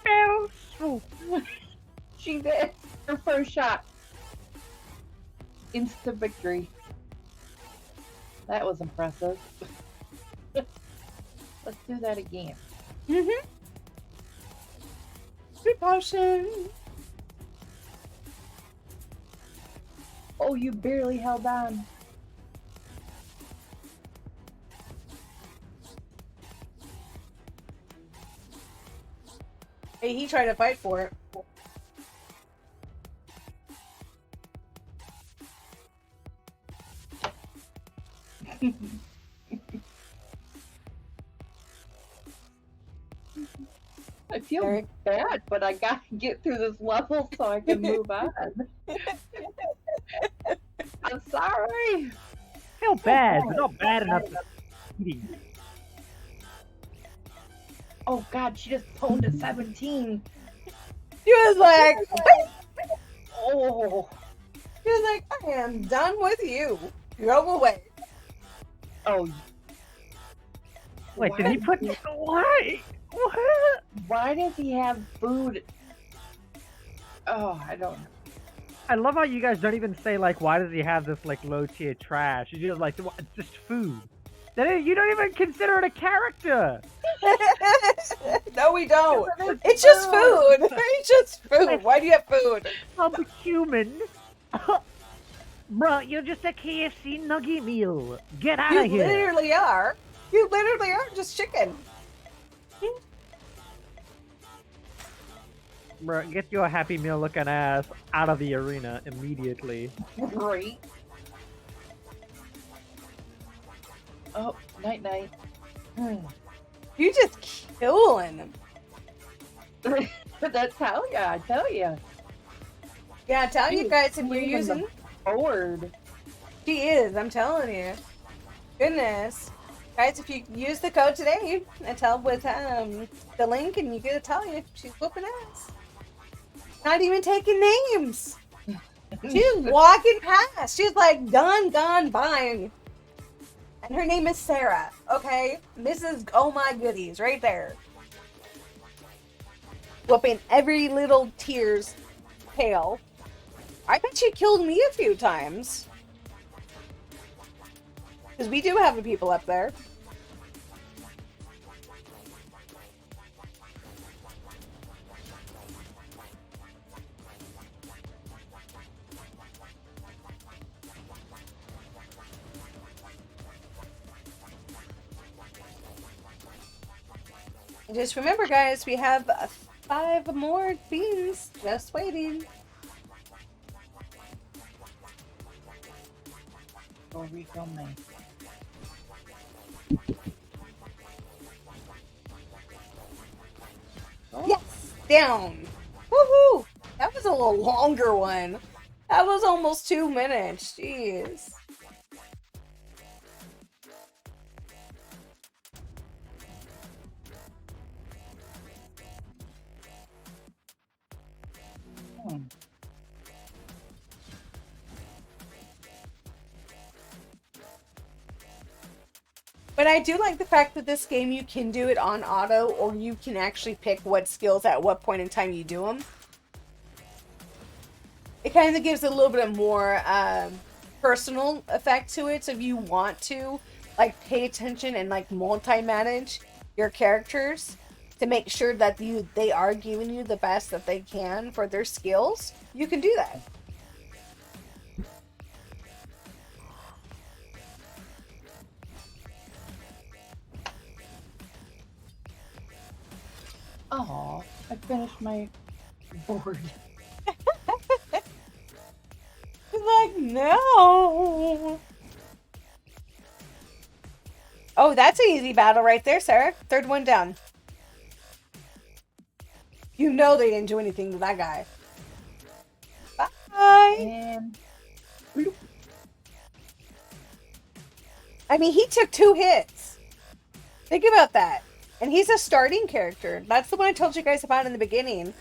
fell swoop. She did. Her first shot. Instant victory. That was impressive. Let's do that again. Mm-hmm. Good potion. Oh, you barely held on. Hey, he tried to fight for it. I feel bad, but I gotta get through this level so I can move on. I'm sorry. I feel bad, but not bad enough to eating. Oh God, she just toned to 17. She was like, oh. She was like, I am done with you. Go away. Oh. Wait, did he put why? What? Why does he have food? Oh, I don't know. I love how you guys don't even say like, why does he have this like low tier trash? You just like, it's just food. You don't even consider it a character. No, we don't. It's just food. It's just food. Why do you have food? I'm a human. Bro, you're just a KFC nugget meal. Get out of here. You literally are. You literally are just chicken. Bro, get your Happy Meal looking ass out of the arena immediately. Great. Oh, night night. You just killing them. That's how, yeah, I tell you. Yeah, I tell you guys if you're using forward. She is, I'm telling you. Goodness. Guys, if you use the code today and tell with the link and you get to tell you, she's whooping ass. Not even taking names. She's walking past. She's like, done, gone, buying. And her name is Sarah, okay? Mrs. Oh My Goodies, right there. Whooping every little tear's tail. I bet she killed me a few times. Because we do have the people up there. And just remember, guys, we have 5 more beans just waiting. Go refilm me. Yes! Down! Woohoo! That was a little longer one. That was almost 2 minutes. Jeez. But I do like the fact that this game, you can do it on auto, or you can actually pick what skills at what point in time you do them. It kind of gives it a little bit more personal effect to it. So if you want to like pay attention and like multi-manage your characters to make sure that they are giving you the best that they can for their skills, you can do that. Oh, I finished my board. He's like, no. Oh, that's an easy battle right there, Sarah. Third one down. You know they didn't do anything to that guy. Bye. And I mean, he took 2 hits. Think about that. And he's a starting character. That's the one I told you guys about in the beginning.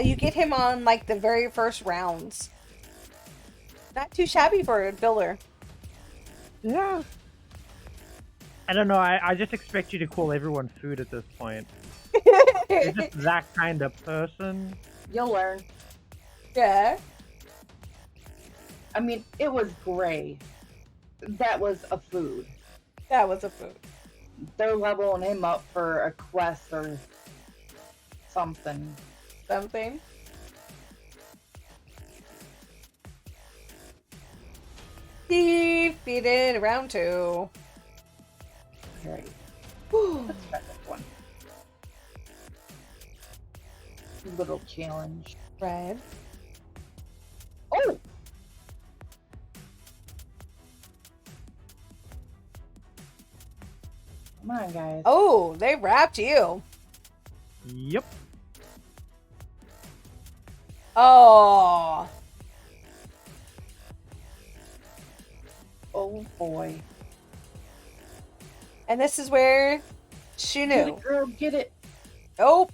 You get him on, like, the very first rounds. Not too shabby for a builder. Yeah. I don't know, I just expect you to call everyone food at this point. You're just that kind of person. you'll learn. Yeah. I mean, it was gray. That was a food. That was a food. They're leveling him up for a quest or something. Something? Defeated round 2. Right. Let's try this one. Little challenge. Red. Oh! Come on, guys. Oh, they wrapped you. Yep. Oh. Oh boy. And this is where she Get knew. it, girl, get it. Nope.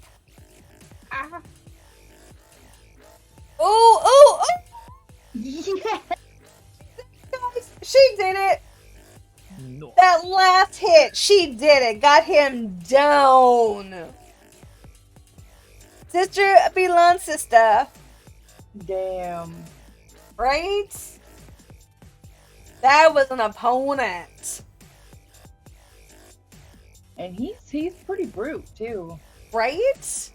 Ah. Oh, oh, oh! Yeah. Guys, she did it. No. That last hit, she did it. Got him down. Sister belongs sister. Damn. Right? That was an opponent. And he's pretty brute too. Right?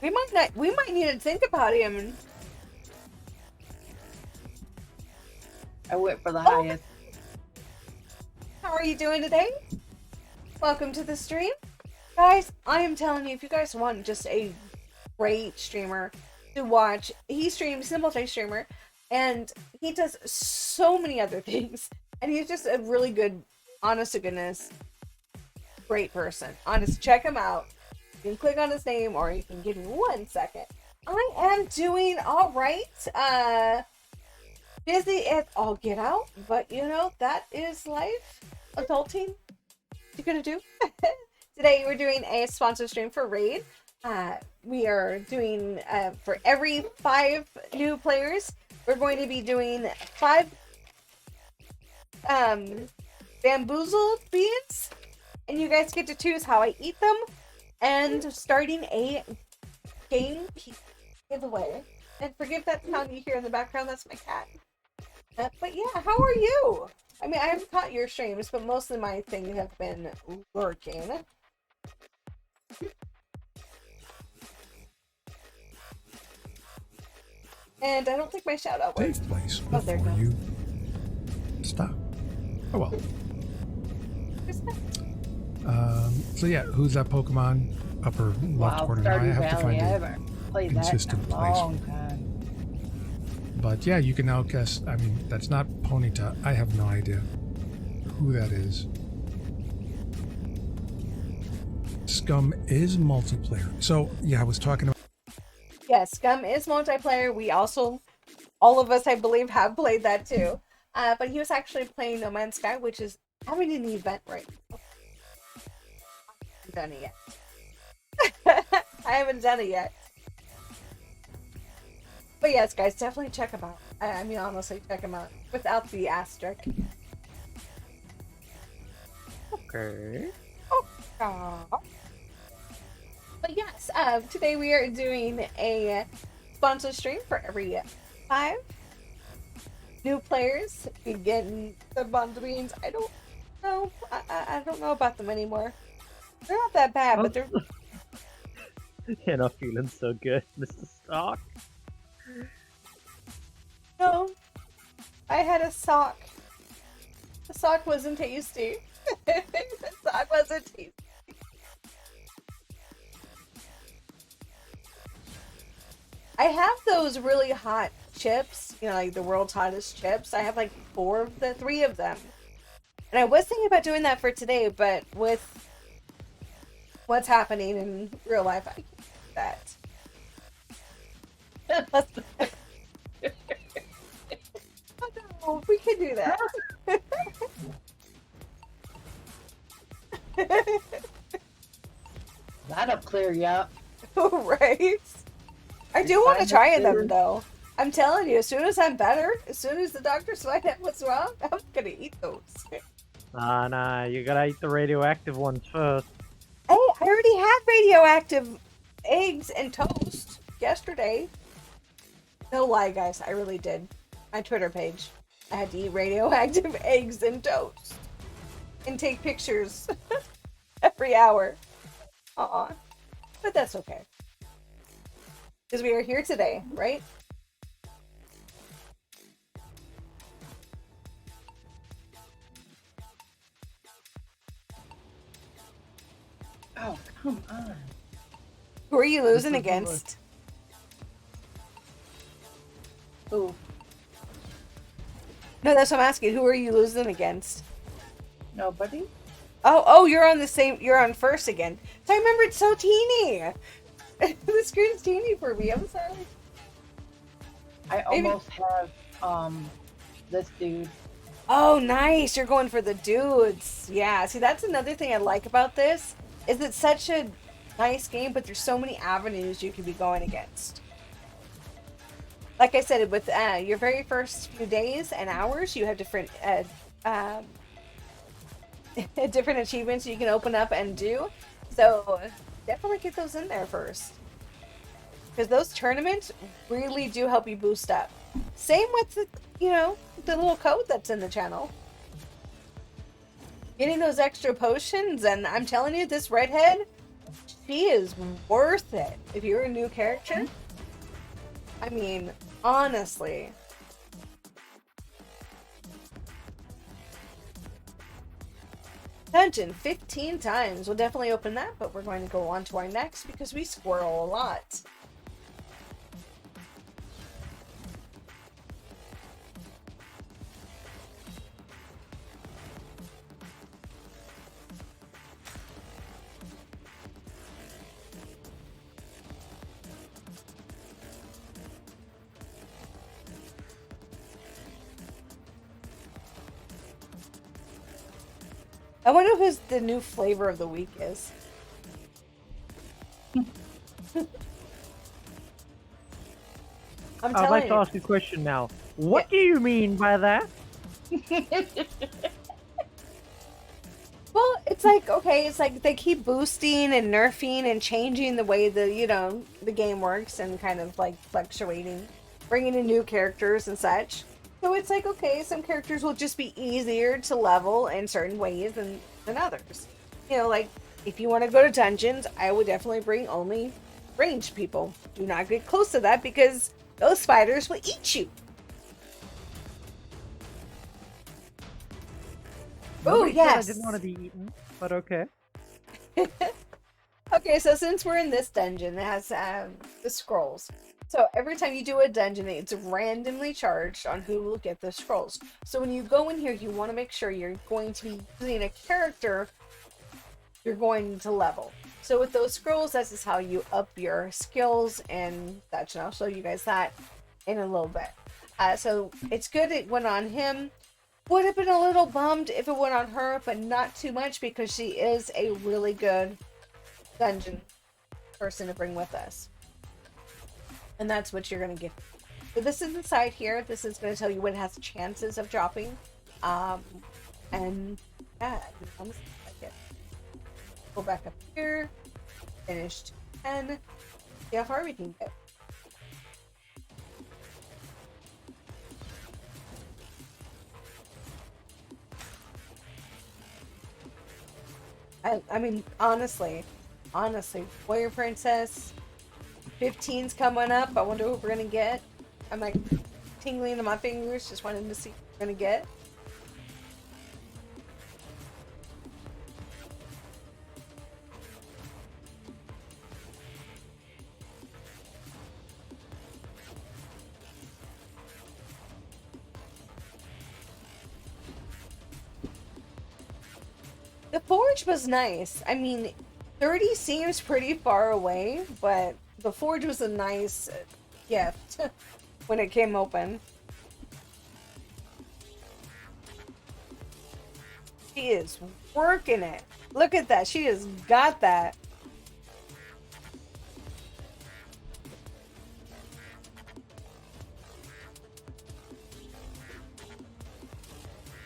We might need to think about him. I went for the highest. How are you doing today? Welcome to the stream. Guys, I am telling you, if you guys want just a great streamer to watch, he streams, he's a multi-streamer, and he does so many other things. And he's just a really good, honest to goodness, great person. Honest, check him out. You can click on his name, or you can give me 1 second. I am doing all right. Busy as all get out, but you know, that is life. Adulting. What you gonna do? Today we're doing a sponsored stream for Raid. We are doing, for every 5 new players, we're going to be doing 5 bamboozled beans. And you guys get to choose how I eat them. And starting a game giveaway. And forgive that sound you hear in the background, that's my cat. But yeah, how are you? I mean, I've caught your streams, but most of my things have been working. And I don't think my shout out works. Take place Oh, there before it you stop. Oh well. So yeah, who's that Pokemon? Upper left corner. Now I have to find I a haven't played consistent that in a place. long time. But yeah, you can now guess. I mean, that's not Ponyta. I have no idea. who that is. Scum is multiplayer. So, yeah, I was talking about... Yes, Scum is multiplayer. We also, all of us, I believe, have played that too. But he was actually playing No Man's Sky, which is having an event right now. I haven't done it yet. I haven't done it yet. But yes, guys, definitely check him out. I mean, honestly, check him out without the asterisk. Okay. Oh. But yes, today we are doing a sponsor stream for every 5 new players. We getting the bond beans. I don't know. I don't know about them anymore. They're not that bad, but they're. You're not feeling so good, Mr. Stark. No, I had a sock. The sock wasn't tasty. The sock wasn't tasty. I have those really hot chips, you know, like the world's hottest chips. I have like 3 of them. And I was thinking about doing that for today, but with what's happening in real life, I can't do that. Oh no, we can do that. That'll clear you up. Right? I do want to try them though. I'm telling you, as soon as I'm better, as soon as the doctors find out what's wrong, I'm gonna eat those. Nah, you gotta eat the radioactive ones first. Hey, I already had radioactive eggs and toast yesterday. No lie, guys, I really did. My Twitter page. I had to eat radioactive eggs and toast. And take pictures every hour. But that's okay. Because we are here today, right? Oh, come on. Who are you losing against? Who? No, that's what I'm asking. Who are you losing against? Nobody. Oh, you're on the same. You're on first again. So I remember it's so teeny. The screen's teeny for me. I'm sorry. I almost have this dude. Oh, nice. You're going for the dudes. Yeah. See, that's another thing I like about this. Is it's such a nice game, but there's so many avenues you could be going against. Like I said, with your very first few days and hours, you have different different achievements you can open up and do. So definitely get those in there first. Because those tournaments really do help you boost up. Same with the, the little code that's in the channel. Getting those extra potions, and I'm telling you, this redhead, she is worth it. If you're a new character, I mean, honestly. Dungeon 15 times. We'll definitely open that, but we're going to go on to our next because we squirrel a lot. I wonder who's the new flavor of the week is. I'd like to ask a question now. What do you mean by that? Well, it's like, okay, it's like they keep boosting and nerfing and changing the way the, the game works and kind of like fluctuating, bringing in new characters and such. So it's like, okay, some characters will just be easier to level in certain ways than others. Like, if you want to go to dungeons, I would definitely bring only ranged people. Do not get close to that because those spiders will eat you. Oh, Nobody said yes. I didn't want to be eaten, but okay. Okay, Okay, so since we're in this dungeon, it has the scrolls. So every time you do a dungeon, it's randomly charged on who will get the scrolls. So when you go in here, you want to make sure you're going to be using a character you're going to level. So with those scrolls, this is how you up your skills and such. And I'll show you guys that in a little bit. So it's good it went on him. Would have been a little bummed if it went on her, but not too much because she is a really good dungeon person to bring with us. And that's what you're going to get. So this is inside here. This is going to tell you what has chances of dropping. And yeah, go back up here. Finished 10. See how far we can get. I mean, honestly, Warrior Princess 15's coming up. I wonder what we're gonna get. I'm like tingling in my fingers, just wanting to see what we're gonna get. The forge was nice. I mean, 30 seems pretty far away, but the forge was a nice gift when it came open. She is working it. Look at that. She has got that.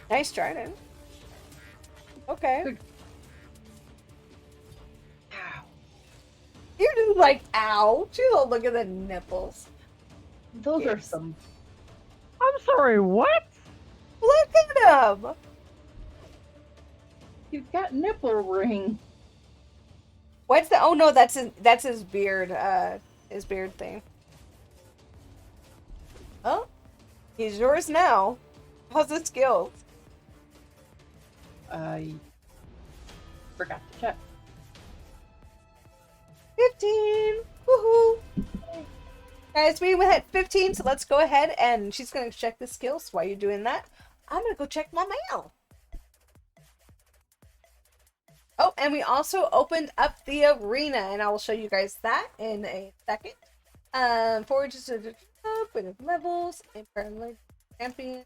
Nice trident. Okay. Ow. You do like ow. You don't look at the nipples. Those are some. I'm sorry, what? Look at him. He's got nipple ring. What's the? Oh no, that's his beard. His beard thing. Oh, he's yours now. How's the skills? I forgot to check. 15. Woohoo! Guys, we hit 15, so let's go ahead and she's gonna check the skills. While you're doing that, I'm gonna go check my mail. Oh, and we also opened up the arena, and I will show you guys that in a second. Forges with levels, Empire Champion,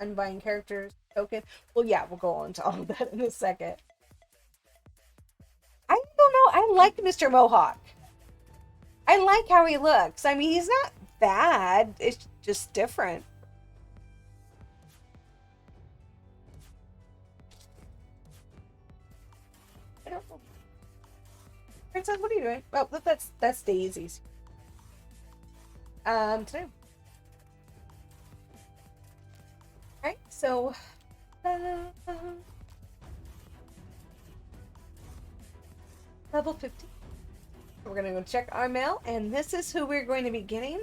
unbind characters, token. Well, yeah, we'll go on to all of that in a second. I don't know. I like Mr. Mohawk. I like how he looks. I mean, he's not bad. It's just different. I don't know. Princess, what are you doing? Well, that's Daisy's. Today. Alright, so level 15. We're gonna go check our mail, and this is who we're going to be getting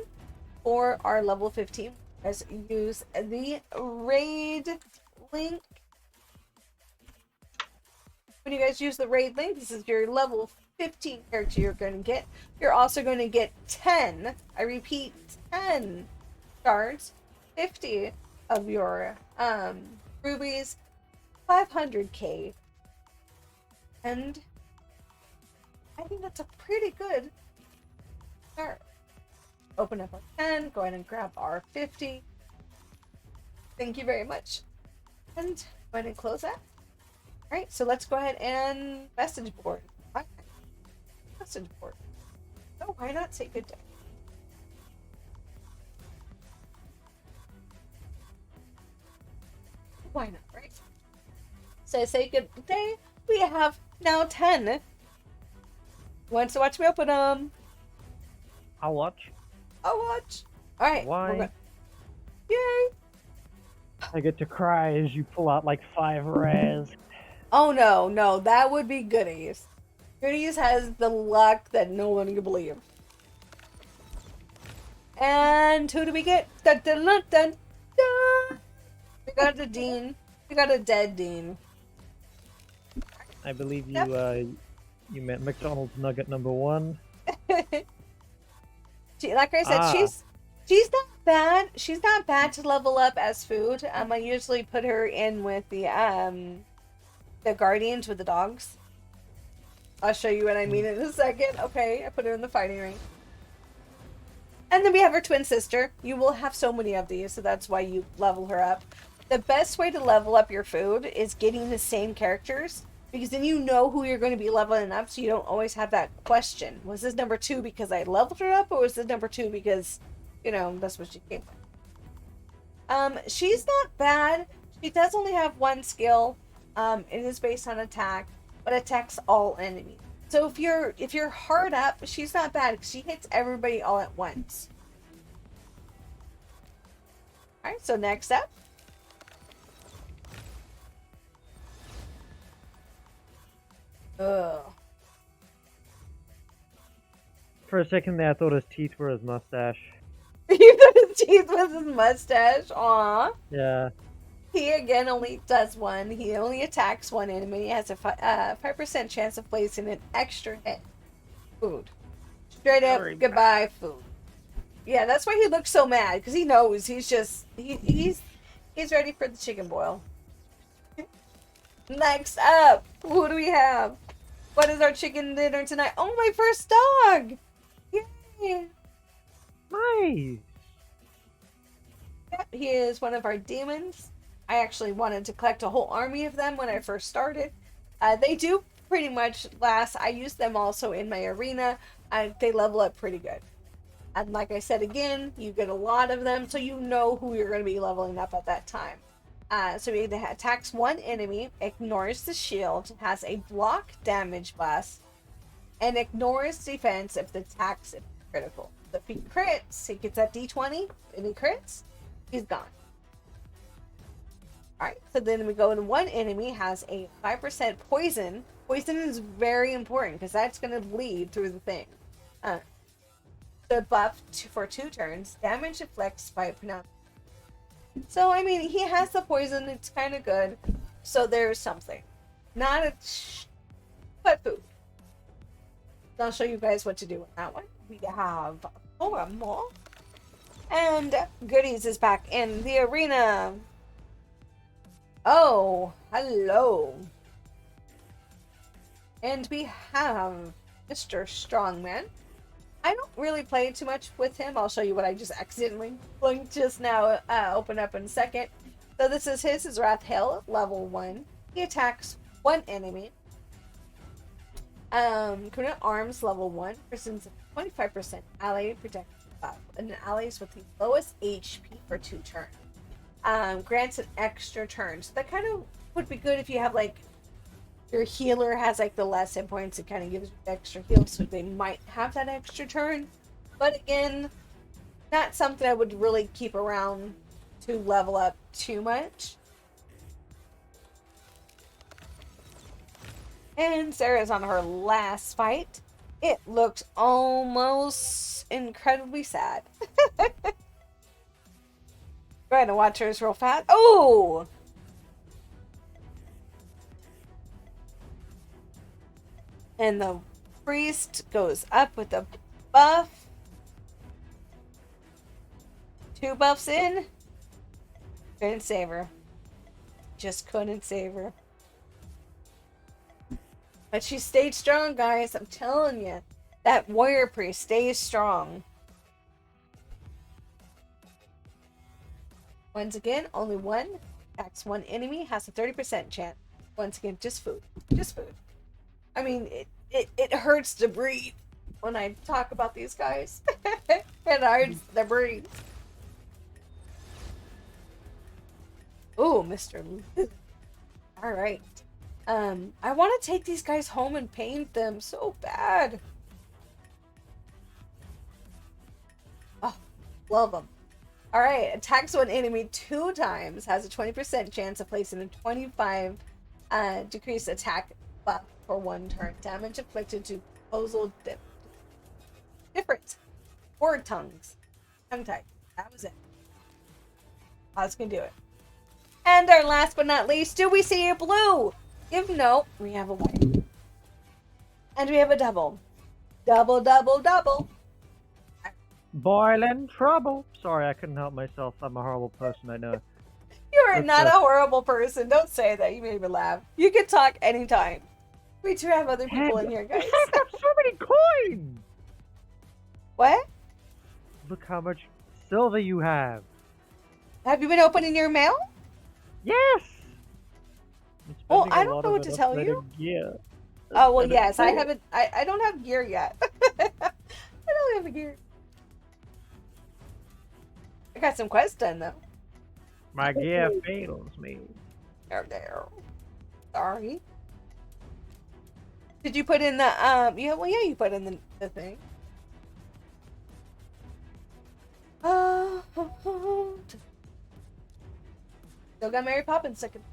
for our level 15. Let's use the raid link. When you guys use the raid link, this is your level 15 character you're going to get. You're also going to get 10, I repeat, 10 shards, 50 of your rubies, 500k, and I think that's a pretty good start. Open up our 10, go ahead and grab our 50. Thank you very much. And go ahead and close that. Alright, so let's go ahead and message board. Message board. So why not say good day? Why not, right? So say good day. We have now 10. Wants to watch me open them? I'll watch. I'll watch. Alright. Why? Yay! I get to cry as you pull out like 5 rares. Oh no, that would be Goodies. Goodies has the luck that no one can believe. And who do we get? Dun, dun, dun, dun, dun. We got a Dean. We got a dead Dean. I believe you You meant McDonald's nugget number 1. Like I said, she's not bad. She's not bad to level up as food. I usually put her in with the guardians with the dogs. I'll show you what I mean in a second. Okay, I put her in the fighting ring. And then we have her twin sister. You will have so many of these, so that's why you level her up. The best way to level up your food is getting the same characters, because then you know who you're going to be leveling up, so you don't always have that question. Was this number 2 because I leveled her up, or was this number 2 because, you know, that's what she came with? She's not bad. She does only have one skill. It is based on attack, but attacks all enemies. So if you're hard up, she's not bad because she hits everybody all at once. Alright, so next up. Ugh. For a second there, I thought his teeth were his mustache. You thought his teeth was his mustache? Aw. Yeah. He again only does one. He only attacks one enemy. He has a 5% chance of placing an extra hit. Food. Straight up, goodbye, food. Yeah, that's why he looks so mad, because he knows he's just he's ready for the chicken boil. Next up, who do we have? What is our chicken dinner tonight? Oh, my first dog! Yay! Nice. Yep, he is one of our demons. I actually wanted to collect a whole army of them when I first started. They do pretty much last. I use them also in my arena. They level up pretty good. And like I said again, you get a lot of them, so you know who you're going to be leveling up at that time. So he attacks one enemy, ignores the shield, has a block damage blast, and ignores defense if the attack's critical. So if he crits, he gets that D20, and he crits, he's gone. Alright, so then we go to one enemy, has a 5% poison. Poison is very important, because that's going to bleed through the thing. The buff for 2 turns, damage inflicts by pronounced. So, I mean, he has the poison, it's kind of good. So there's something. Not a but food. I'll show you guys what to do with that one. We have more. And Goodies is back in the arena. Oh, hello. And we have Mr. Strongman. I don't really play too much with him. I'll show you what I just accidentally blinked just now. Open up in a second. So this is his Wrath Hill, level 1. He attacks one enemy. Current arms, level 1. Presents a 25% ally protection buff. And allies with the lowest HP for 2 turns. Grants an extra turn. So that kind of would be good if you have like your healer has like the less hit points. It kind of gives you extra heal, so they might have that extra turn. But again, not something I would really keep around to level up too much. And Sarah's on her last fight. It looks almost incredibly sad. Go ahead and watch hers real fast. Oh! And the priest goes up with a buff. 2 buffs in. Couldn't save her. Just couldn't save her. But she stayed strong, guys. I'm telling you. That warrior priest stays strong. Once again, only one. Attacks one enemy. Has a 30% chance. Once again, just food. Just food. I mean, it hurts to breathe when I talk about these guys. It hurts to breathe. Oh, Mr. Alright. I want to take these guys home and paint them so bad. Oh, love them. Alright, attacks one enemy 2 times. Has a 20% chance of placing a 25 decreased attack buff for 1 turn. Damage inflicted to Boozled different. 4 tongues. Tongue type. That was it. Paws can do it. And our last but not least, do we see a blue? If no, we have a white. And we have a double. Double, double, double. Boiling trouble. Sorry, I couldn't help myself. I'm a horrible person, I know. You are It's not a just- horrible person. Don't say that. You made me laugh. You can talk anytime. We do have other people in here, guys. You stacked up so many coins! What? Look how much silver you have. Have you been opening your mail? Yes! Well, I don't know what to tell you. Yeah. Oh, well, yes. I haven't. I don't have gear yet. I don't have gear. I got some quests done, though. My gear fails me. There. Sorry. Did you put in the, yeah, well, yeah, you put in the thing. Still got Mary Poppins second.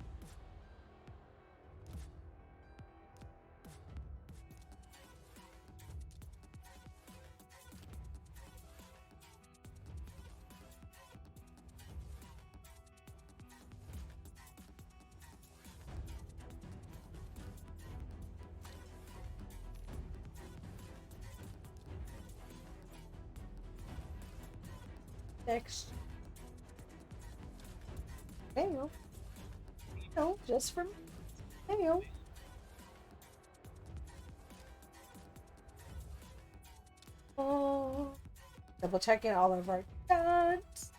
Next. Mail. No, just from mail. Oh, double checking all of our guns.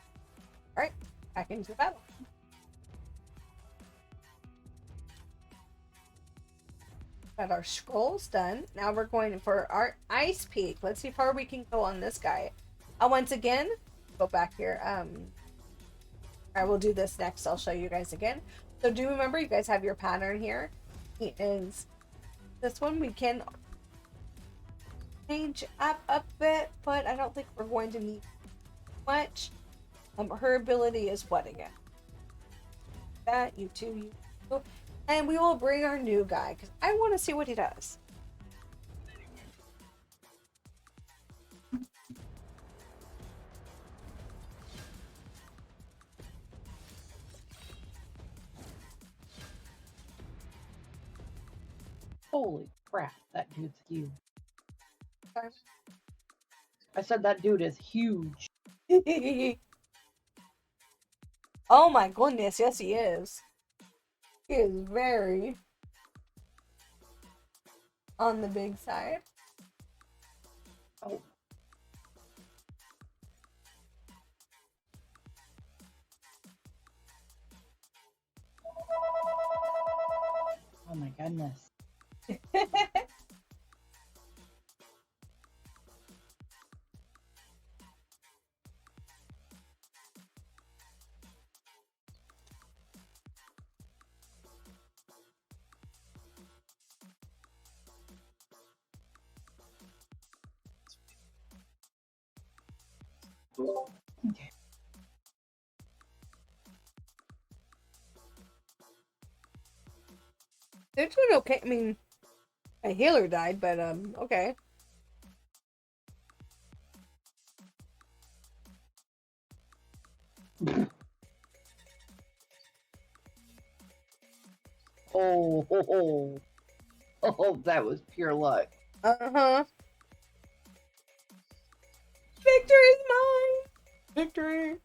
Alright, back into the battle. Got our scrolls done. Now we're going for our ice peak. Let's see how far we can go on this guy. Once again, go back here. I will do this next. I'll show you guys again. So do remember, you guys have your pattern here. He is this one. We can change up a bit, but I don't think we're going to need much. Her ability is what again? That you two, and we will bring our new guy because I want to see what he does. Holy crap, that dude's huge. I said that dude is huge. Oh my goodness, yes he is. He is very on the big side. Oh. Oh my goodness. Okay. They're doing okay. I mean, a healer died, but okay. Oh, that was pure luck. Uh-huh. Victory is mine! Victory!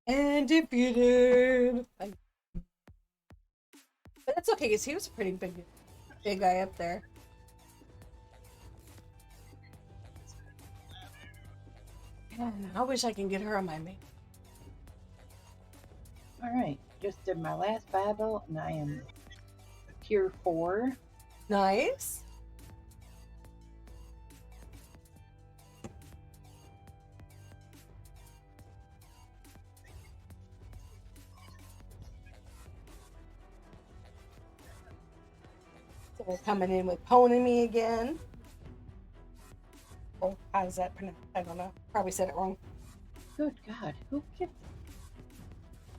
And defeated. But that's okay, because he was a pretty big guy up there. Man, I wish I can get her on my main. Alright, just did my last battle and I am tier 4. Nice. So we're coming in with Pony Me again. Oh, how does that pronounce? I don't know. Probably said it wrong. Good God, who gets...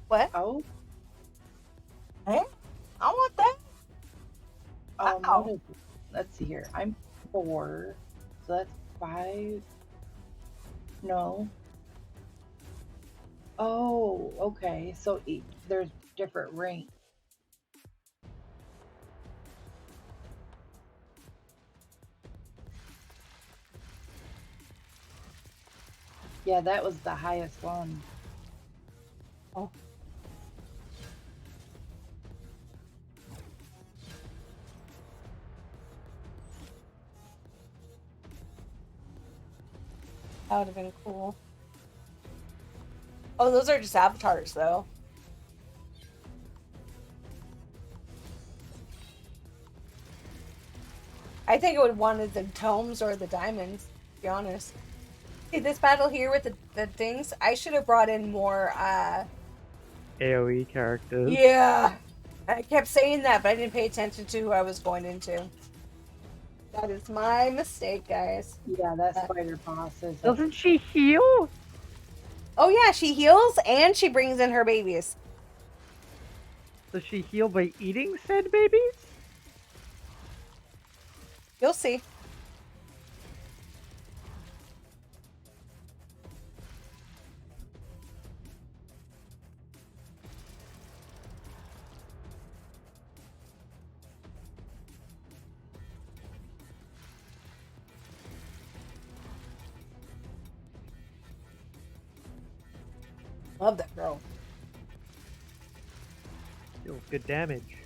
What? Oh. Hey? I want that. What is it? Let's see here. I'm 4, so that's 5. No. Oh, okay. So there's different ranks. Yeah, that was the highest one. Oh. That would have been cool. Oh, those are just avatars, though. I think I would have wanted the tomes or the diamonds, to be honest. See, this battle here with the things, I should have brought in more, AoE characters. Yeah! I kept saying that, but I didn't pay attention to who I was going into. That is my mistake, guys. Yeah, that spider boss is... Doesn't she heal? Oh yeah, she heals and she brings in her babies. Does she heal by eating said babies? You'll see. Love that girl. Deals good damage.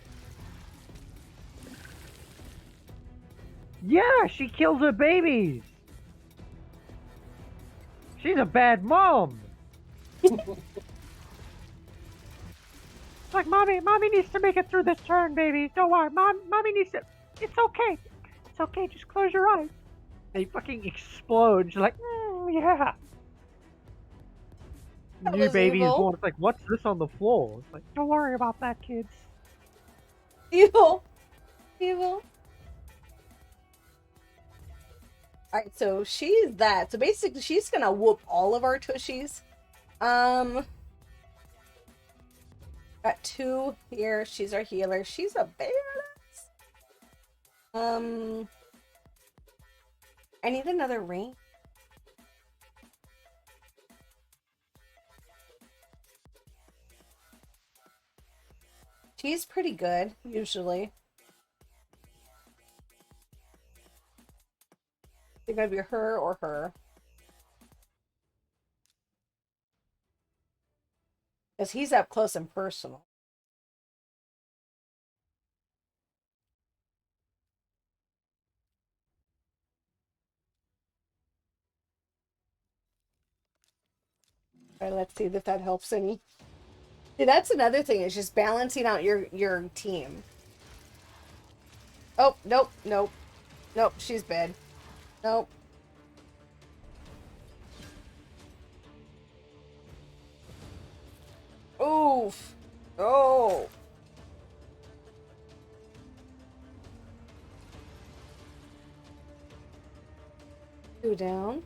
Yeah, she kills her babies. She's a bad mom. Like, mommy needs to make it through this turn, baby. Don't worry, mommy needs to. It's okay. It's okay. Just close your eyes. They fucking explode. She's like, yeah. New baby is born. It's like, what's this on the floor? It's like, don't worry about that, kids. Evil. Evil. Alright, so she's that. So basically, she's gonna whoop all of our tushies. Got 2 here. She's our healer. She's a badass. I need another ring. She's pretty good, usually. It's gonna be her or her. Because he's up close and personal. Alright, let's see if that helps any. See, that's another thing, is just balancing out your team. Oh, nope, nope. Nope, she's bad. Nope. Oof. Oh. Two down.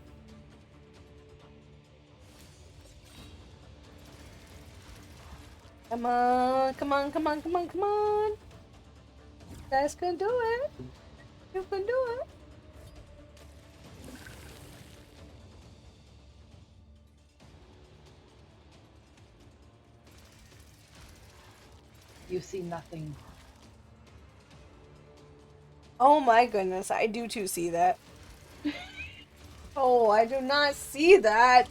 Come on, come on, come on, come on, come on. You guys can do it. You can do it. You see nothing. Oh my goodness, I do too see that. Oh, I do not see that.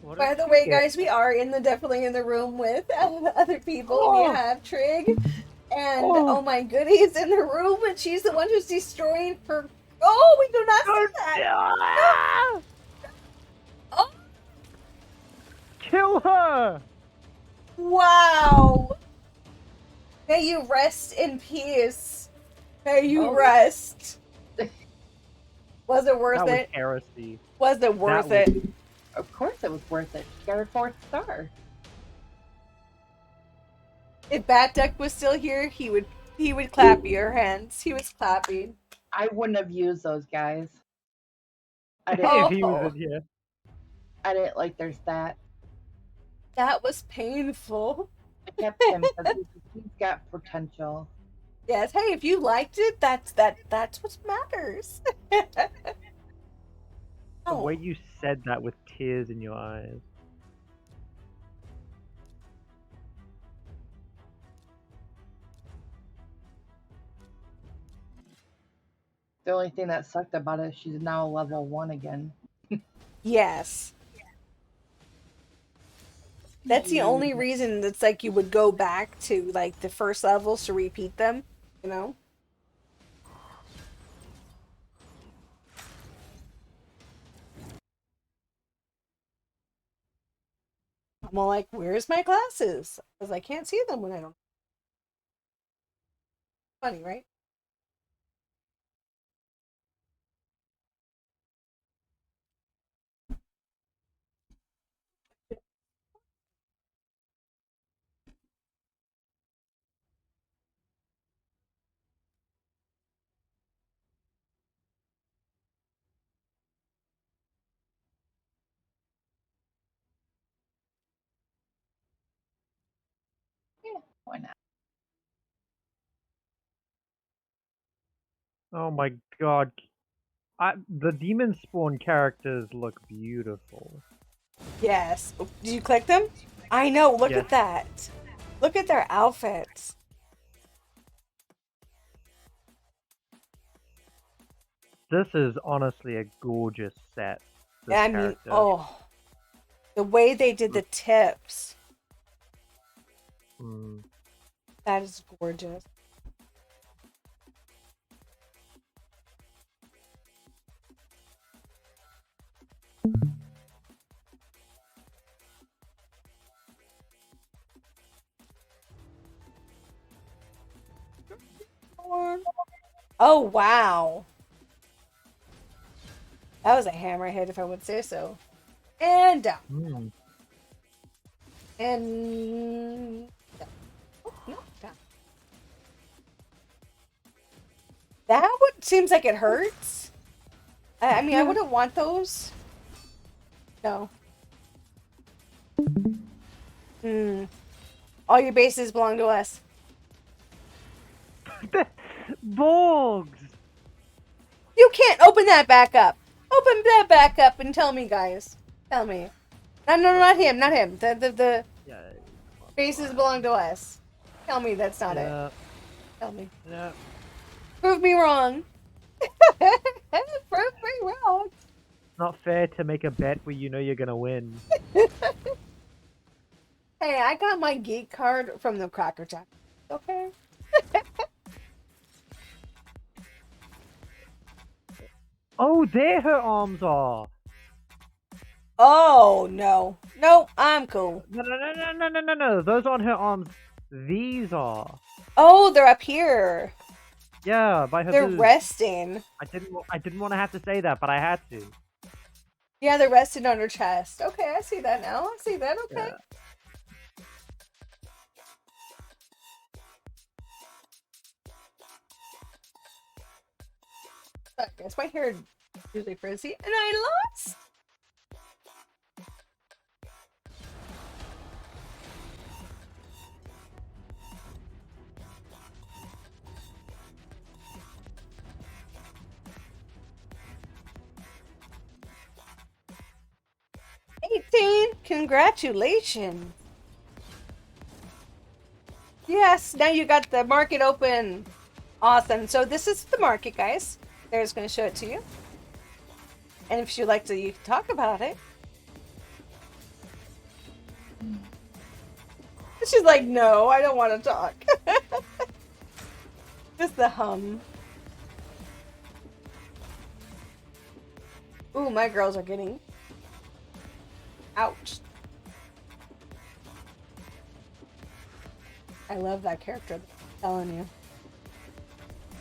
By the way, guys, we are definitely in the room with other people. Oh. We have Trig and oh my goodies in the room, and she's the one who's destroying her. Oh, we do not see that. No. Oh. Kill her! Wow. May you rest in peace. May you rest. Was it worth that it? Was heresy. Was it worth it? Of course it was worth it. She got her 4th star. If Bat Duck was still here, he would clap your hands. He was clapping. I wouldn't have used those guys. I If he was in here. I didn't like their stat. That was painful. I kept him because he's got potential. Yes, hey, if you liked it, that's what matters. The way you said that with tears in your eyes. The only thing that sucked about it is she's now level 1 again. Yes. That's the only reason that's like you would go back to like the first levels to repeat them, you know? I'm all like, where's my glasses? Because I can't see them when I don't. Funny, right? Yeah, why not? Oh my god. The demon spawn characters look beautiful. Yes. Did you click them? I know. Look Yes. at that. Look at their outfits. This is honestly a gorgeous set. this I mean, character. oh, the way they did the tips. Mm. That is gorgeous. Oh, wow. That was a hammerhead, if I would say so. And down. Mm. And down. Oh, no, down. That would seems like it hurts. I mean, I wouldn't want those. No. Hmm. All your bases belong to us. Borgs! You can't open that back up. Open that back up and tell me, guys. Tell me. No, not him. Not him. The bases belong to us. Tell me that's not it. Tell me. Yeah. Prove me wrong. Prove me wrong. It's not fair to make a bet where you know you're gonna win. Hey, I got my geek card from the Cracker Jack. Okay. Oh, there her arms are. Oh no. Nope, I'm cool. No. Those aren't her arms. These are. Oh, they're up here. Yeah, by her They're boobs. resting. I didn't want to have to say that, but I had to. Yeah, they're resting on her chest. Okay, I see that now. I see that. Okay. Yeah. I guess my hair is usually frizzy, and I lost. Congratulations. Yes, now you got the market open. Awesome. So this is the market, guys. There's going to show it to you. And if you'd like to, you can talk about it. She's like, no, I don't want to talk. Just the hum. Ooh, my girls are getting... Ouch. I love that character, I'm telling you.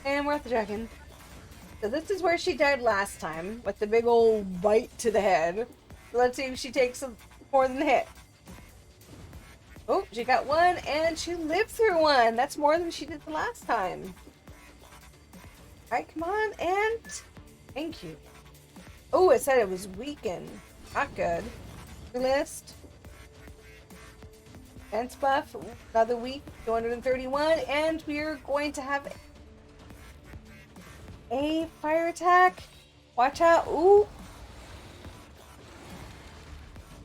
And we're at the dragon. So this is where she died last time, with the big old bite to the head. So let's see if she takes more than the hit. Oh, she got one, and she lived through one. That's more than she did the last time. Alright, come on, and... Thank you. Oh, it said it was weakened. Not good. List. Defense buff, another week, 231, and we're going to have a fire attack. Watch out. Ooh.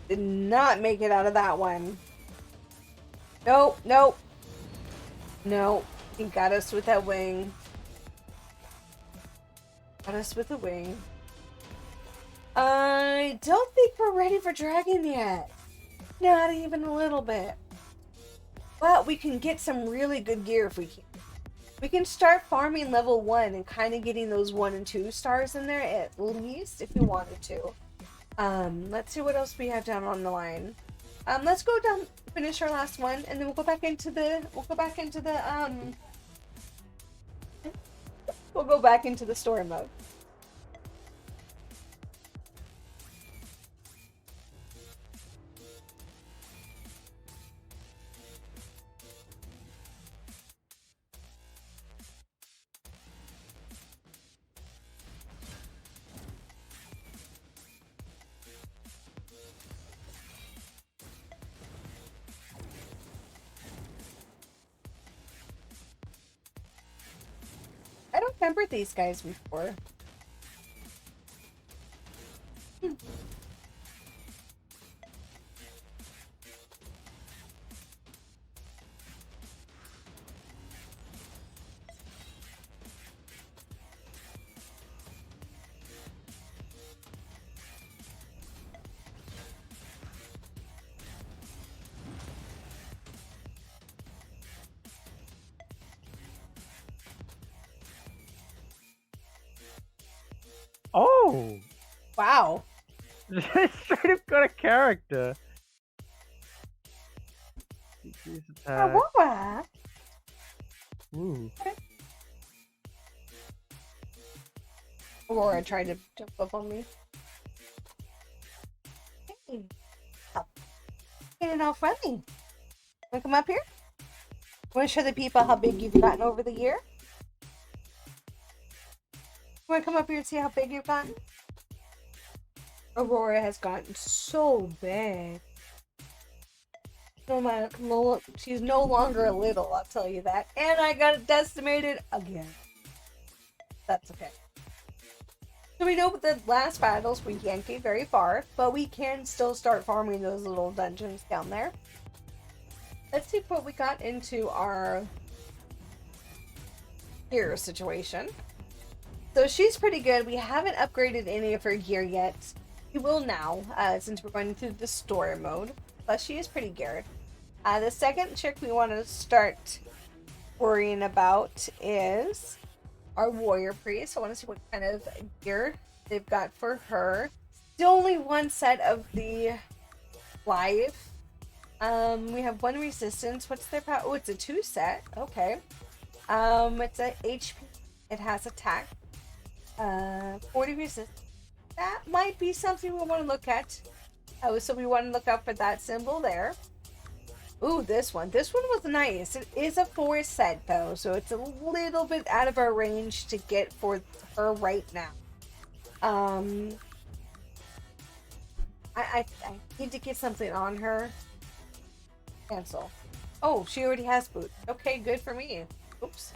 Did not make it out of that one. Nope, nope. No, he got us with that wing. Got us with the wing. I don't think we're ready for dragon yet. Not even a little bit. But we can get some really good gear if we can. We can start farming level 1 and kind of getting those 1 and 2 stars in there at least if we wanted to. Let's see what else we have down on the line. Let's go down, finish our last one, and then we'll go back into the we'll go back into the story mode. I don't remember these guys before. Oh! Wow. Straight up got a character. Decrease attack. Ooh. Aurora tried to jump up on me. Hey. Oh. Getting all friendly. Wanna come up here? Wanna show the people how big you've gotten over the year? Want to come up here and see how big you've gotten? Aurora has gotten so big. She's no longer a little, I'll tell you that. And I got it decimated again. That's okay. So we know with the last battles we can't get very far, but we can still start farming those little dungeons down there. Let's see what we got into our gear situation. So she's pretty good. We haven't upgraded any of her gear yet. We will now, since we're going through the story mode. But she is pretty geared. The second chick we want to start worrying about is our warrior priest. I want to see what kind of gear they've got for her. Still only one set of the life. We have one resistance. What's their power? Oh, it's a 2 set. Okay. It's a HP. It has attack. 40 resistance. That might be something we want to look at. So we want to look out for that symbol there. Ooh, this one. This one was nice. It is a 4 set though, so it's a little bit out of our range to get for her right now. I need to get something on her. Cancel. Oh, she already has boots. Okay, good for me. Oops.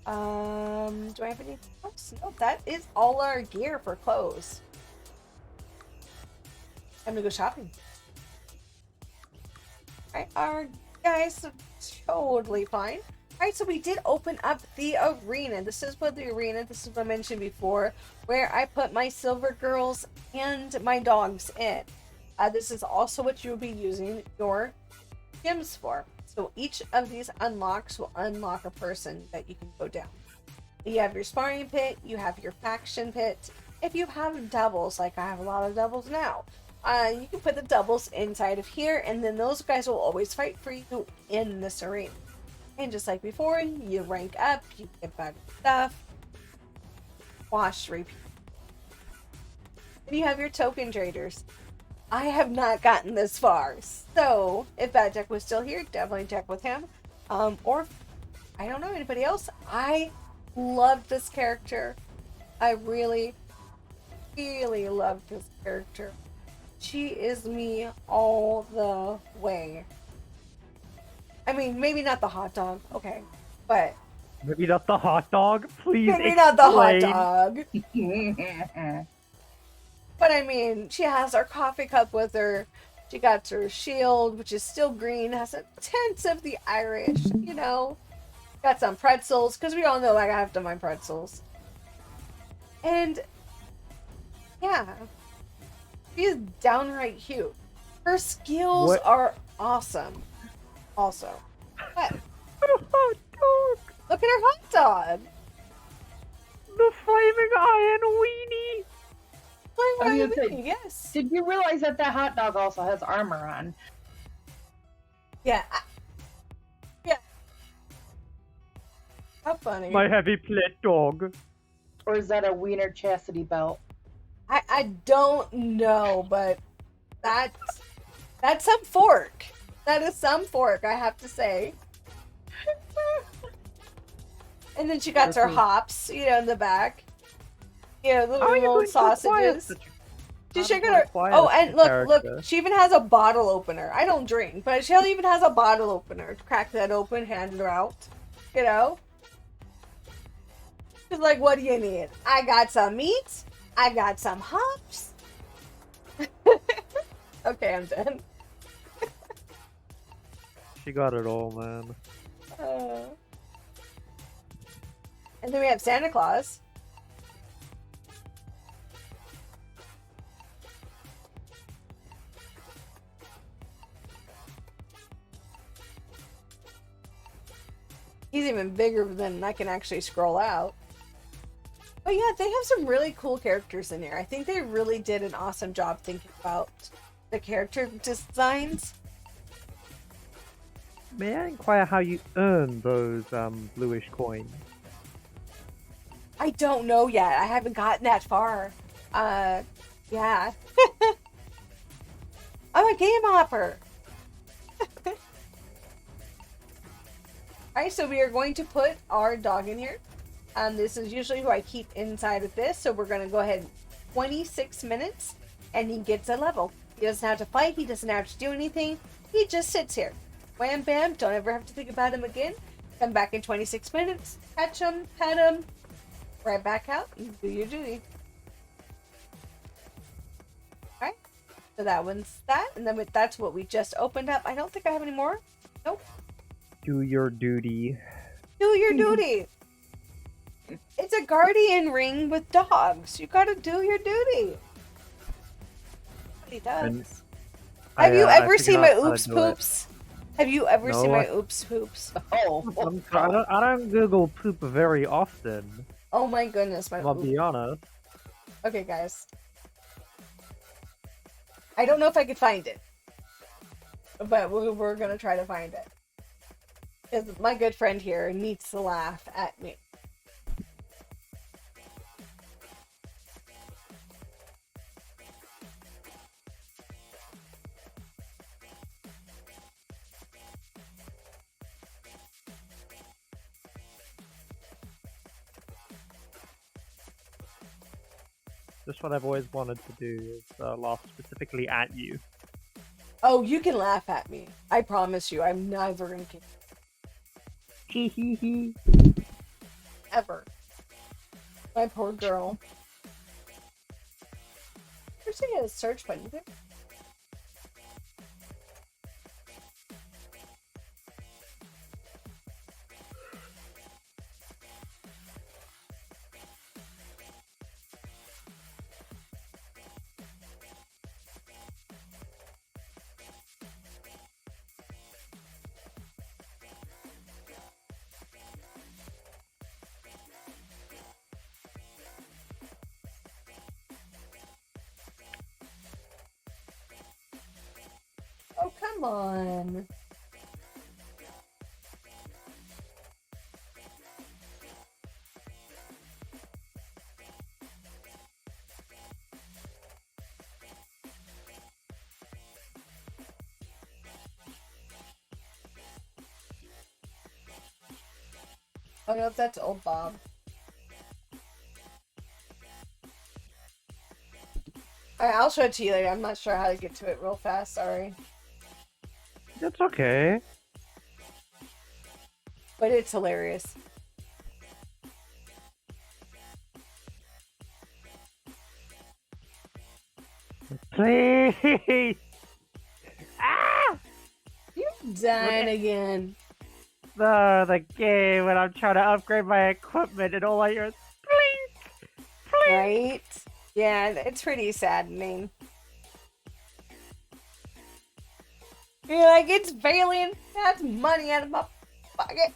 Do I have any clothes? No, that is all our gear for clothes. I'm gonna go shopping. Alright, our guys are totally fine. Alright, so we did open up the arena. This is what I mentioned before, where I put my silver girls and my dogs in. This is also what you'll be using your gems for. So each of these unlocks will unlock a person that you can go down. You have your sparring pit, you have your faction pit. If you have doubles, like I have a lot of doubles now, you can put the doubles inside of here, and then those guys will always fight for you in this arena. And just like before, you rank up, you get better stuff, wash, repeat. And you have your token traders. I have not gotten this far, so if Bad Jack was still here, definitely check with him. Or, I don't know, anybody else? I loved this character. I really, really loved this character. She is me all the way. I mean, maybe not the hot dog, okay, but... Maybe not the hot dog, please Maybe explain. not the hot dog. But I mean, she has her coffee cup with her. She got her shield, which is still green, has a tint of the Irish, you know. Got some pretzels, because we all know like, I have to my pretzels. And, yeah. She is downright cute. Her skills are awesome. Also. But, look at her hot dog. The flaming iron weenie. I was gonna say, yes. Did you realize that that hot dog also has armor on? Yeah. Yeah. How funny. My heavy plate dog. Or is that a wiener chastity belt? I don't know, but that's some fork. That is some fork, I have to say. And then she got her hops, you know, in the back. You know, the little sausages. She should get her. Oh, and look, she even has a bottle opener. I don't drink, but she even has a bottle opener. Crack that open, hand her out. You know? She's like, what do you need? I got some meat. I got some hops. Okay, I'm done. She got it all, man. And then we have Santa Claus. He's even bigger than I can actually scroll out. But yeah, they have some really cool characters in here. I think they really did an awesome job thinking about the character designs. May I inquire how you earn those bluish coins? I don't know yet. I haven't gotten that far. Yeah. I'm a game hopper. Alright, so we are going to put our dog in here. This is usually who I keep inside of this, so we're going to go ahead 26 minutes, and he gets a level. He doesn't have to fight, he doesn't have to do anything, he just sits here. Wham bam, don't ever have to think about him again. Come back in 26 minutes, catch him, pet him, right back out, and do your duty. Alright, so that one's that, and then that's what we just opened up. I don't think I have any more. Nope. Do your duty. Do your duty. It's a guardian ring with dogs. You gotta do your duty. He does. Have you ever seen my oops poops? Have you ever seen my oops poops? Oh. I don't Google poop very often. Oh my goodness, my I'll be honest. Okay, guys. I don't know if I could find it. But we're gonna try to find it. Because my good friend here needs to laugh at me. Just what I've always wanted to do is laugh specifically at you. Oh, you can laugh at me. I promise you, I'm never gonna kill you. Ever. My poor girl. There's a search button there. on. Oh no, that's old Bob. Alright, I'll show it to you later. I'm not sure how to get to it real fast, sorry. That's okay. But it's hilarious. Please! Ah! You're dying again. The game when I'm trying to upgrade my equipment and all I hear is please! Please! Right? Yeah, it's pretty saddening. You're like, it's failing. That's money out of my pocket.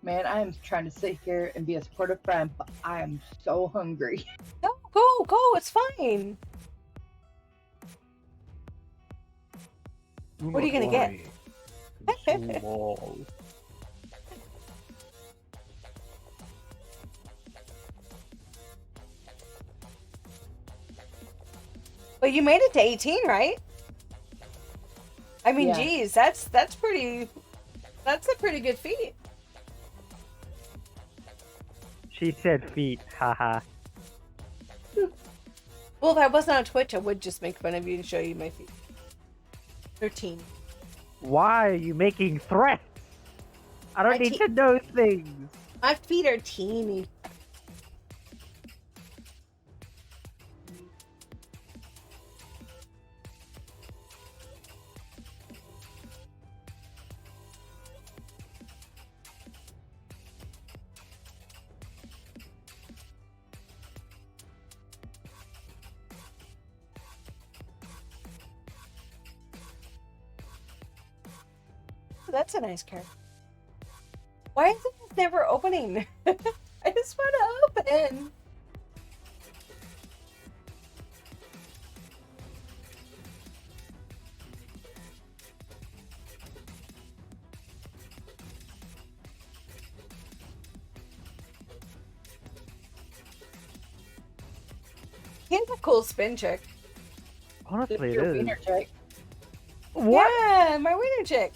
Man, I am trying to sit here and be a supportive friend, but I am so hungry. No, go, it's fine. What are you gonna get? But you made it to 18, right? I mean, Yeah. geez, that's a pretty good feat. She said feet, haha. Well, if I wasn't on Twitch, I would just make fun of you and show you my feet. 13. Why are you making threats? I don't need to know things. My feet are teeny. That's a nice card. Why is it never opening? I just want to open. He's a cool spin chick. Honestly, it Your is. wiener chick. What? Yeah, my wiener chick.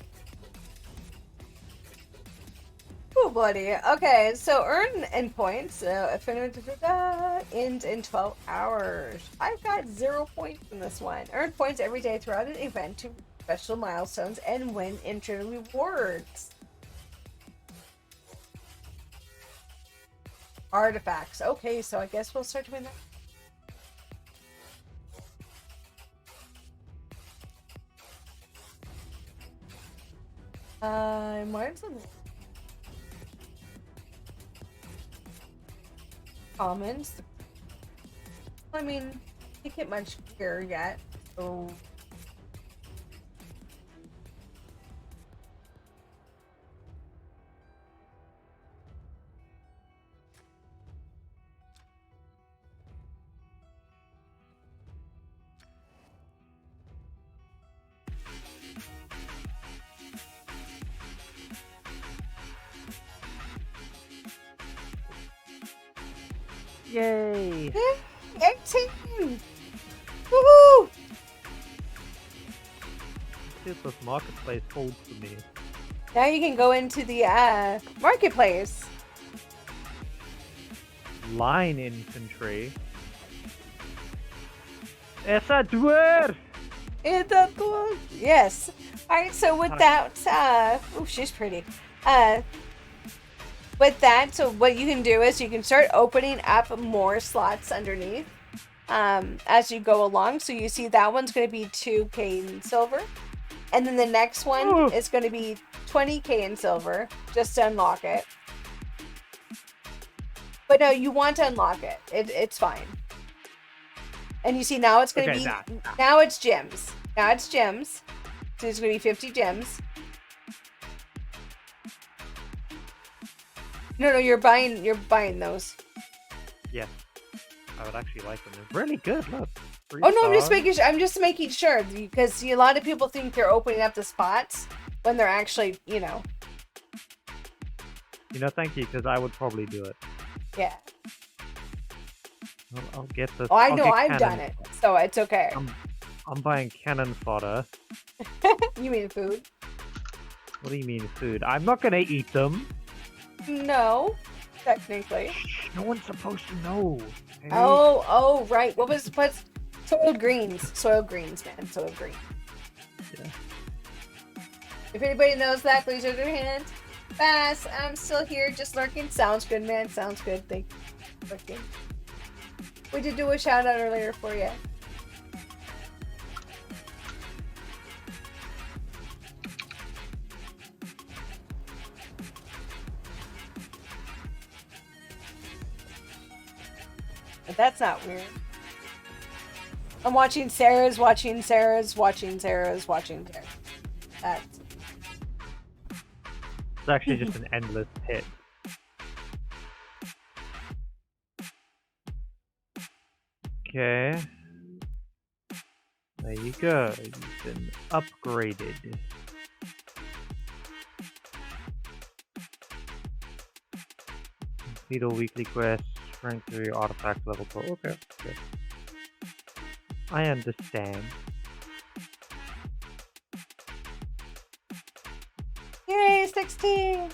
Oh, buddy. Okay, so earn endpoints. So if anyone ends in 12 hours. I've got 0 points in this one. Earn points every day throughout an event to special milestones and win entry rewards. Artifacts. Okay, so I guess we'll start doing that. Learned something. Commons. I mean, can't get much gear yet, so. Yay! 18! Woohoo! See if this marketplace holds for me. Now you can go into the marketplace. Line infantry. It's a dwarf! It's a dwarf! Yes. Alright, so with that, oh, she's pretty. With that, so what you can do is you can start opening up more slots underneath as you go along. So you see that one's going to be 2k in silver. And then the next one is going to be 20k in silver just to unlock it. But no, you want to unlock it. It's fine. And you see now it's going to be, now it's gems. Now it's gems. So it's going to be 50 gems. No, you're buying those. Yes. I would actually like them. They're really good, look. 3 Oh no, stars. I'm just making sure because see, a lot of people think they're opening up the spots when they're actually, You know, thank you, because I would probably do it. Yeah. I'll get this. Oh, I I'll know, get I've done cannon. it, so it's okay. I'm buying cannon fodder. You mean food? What do you mean food? I'm not gonna eat them. No, technically. No one's supposed to know. Okay? Oh, right. What's soiled greens? Soiled greens, man. Soiled greens. Yeah. If anybody knows that, please raise your hand. Bass, I'm still here, just lurking. Sounds good, man. Sounds good. Thank you. Lurking. We did do a shout out earlier for you. But that's not weird. I'm watching Sarah's. That's... It's actually just an endless pit. Okay. There you go. You've been upgraded. Complete all weekly quests. Rank 3 artifact level 4. Okay. I understand. Yay, 16!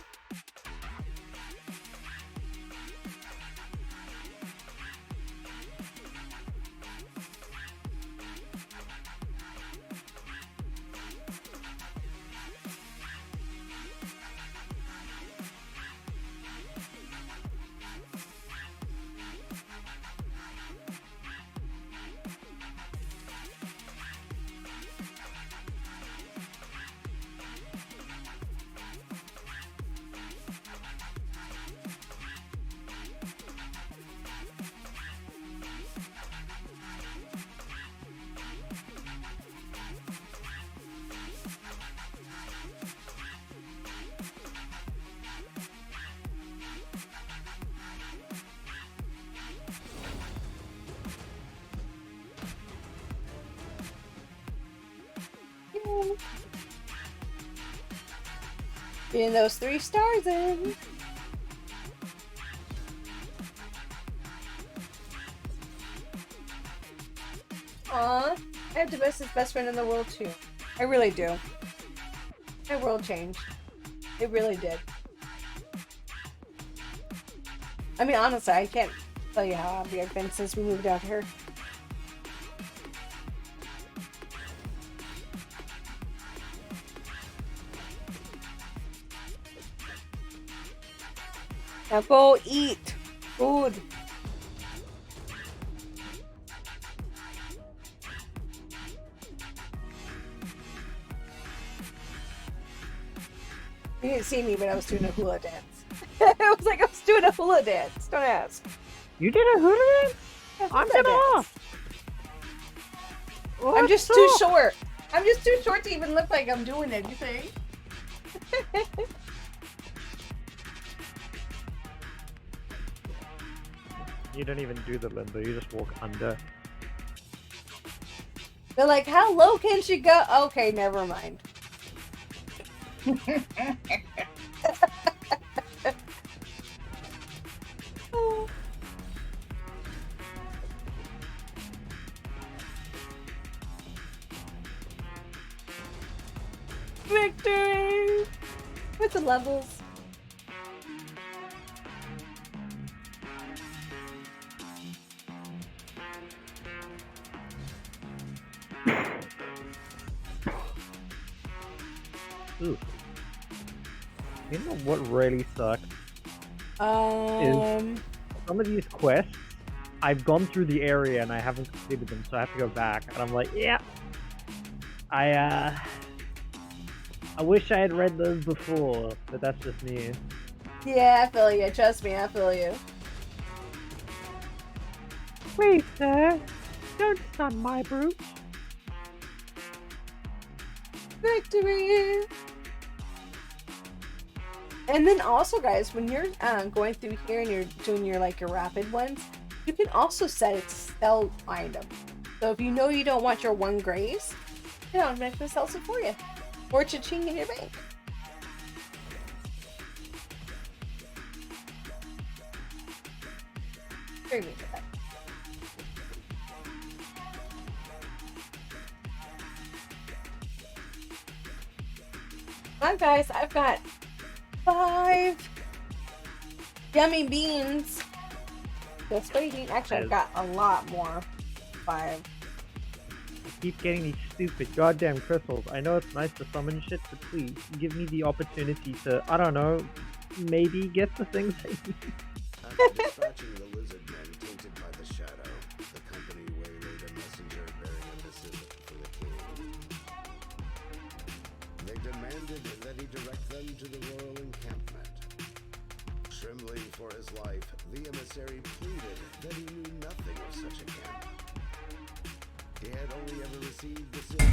Getting those 3 stars in. Aw, I have the best friend in the world too. I really do. My world changed. It really did. I mean, honestly, I can't tell you how happy I've been since we moved out here. Now go eat food. You didn't see me, but I was doing a hula dance. It was like I was doing a hula dance. Don't ask. You did a hula dance? I'm gonna off. I'm just too short. I'm just too short to even look like I'm doing anything. You don't even do the limbo, you just walk under. They're like, how low can she go? Okay, never mind. Victory! What's the levels? Ooh. You know what really sucks? Is some of these quests, I've gone through the area and I haven't completed them, so I have to go back. And I'm like, yeah. I wish I had read those before, but that's just me. Yeah, I feel you. Trust me, I feel you. Please, sir, don't stun my brute. Victory! And then also, guys, when you're going through here and you're doing your your rapid ones, you can also set it to sell item. So if you know you don't want your 1 grace, it automatically sells it for you. Or cha-ching in your bank. Very good for that. Come on, guys, I've got 5 yummy beans. Just waiting. Actually, I've got a lot more. 5. I keep getting these stupid goddamn crystals. I know it's nice to summon shit, but please give me the opportunity to, I don't know, maybe get the things I need. After dispatching the lizard men tainted by the shadow, the company waylaid a messenger bearing a missive from the king. They demanded that he direct them to the royal encampment. Trembling for his life, the emissary pleaded that he knew nothing of such a camp. He had only ever received the silver.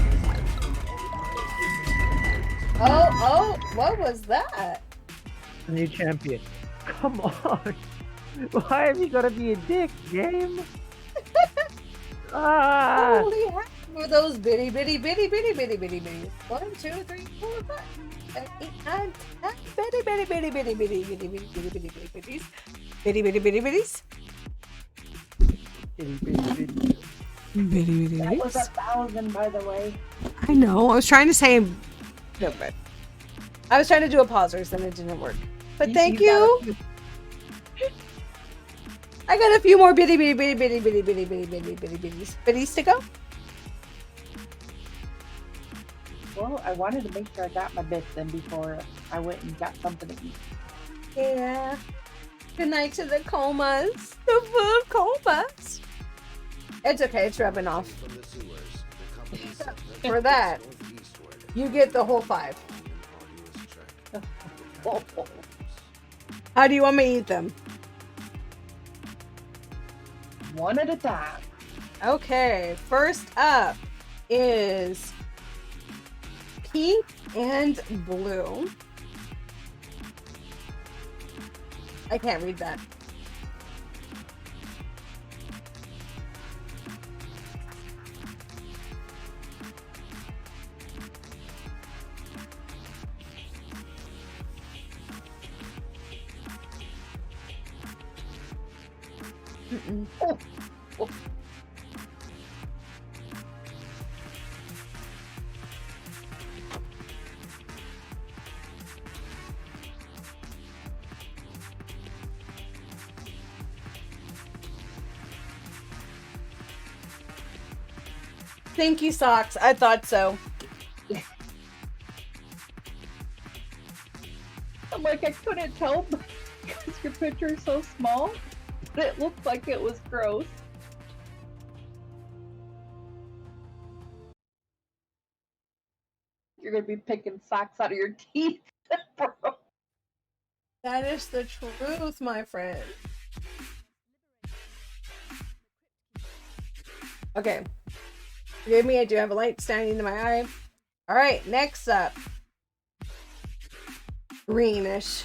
Oh, what was that? A new champion. Come on. Why have you gotta be a dick, game? Ah! Holy heck were those bitty. 1, 2, 3, 4, 5, 6, 7, 8, 9, 10. Bitty bitties. That was 1,000, by the way. I know. I was trying to say. No, but I was trying to do a pausers and it didn't work. But thank you. I got a few more bitties to go. Well, I wanted to make sure I got my bits in before I went and got something to eat. Yeah. Good night to the comas. The food comas. It's okay. It's rubbing off. For that, you get the whole 5. How do you want me to eat them? One at a time. Okay, first up is pink and blue. I can't read that. Oh. Thank you, Socks. I thought so. I'm like, I couldn't tell because your picture is so small, but it looked like it was gross. You're going to be picking socks out of your teeth. That is the truth, my friend. Okay. Forgive me, I do have a light standing in my eye. Alright, next up. Greenish.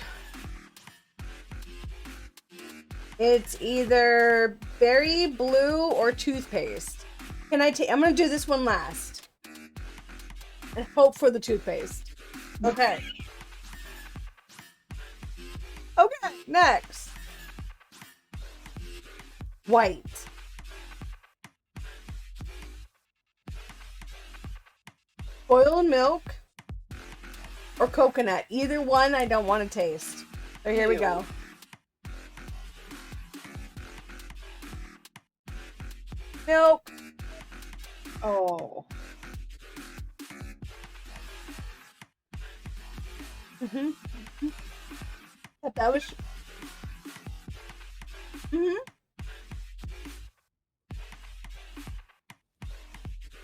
It's either berry blue or toothpaste. Can I take? I'm gonna do this one last. And hope for the toothpaste. Okay. Okay, next. White. Boiled milk or coconut. Either one I don't want to taste. So here we go. Milk. Oh. That was.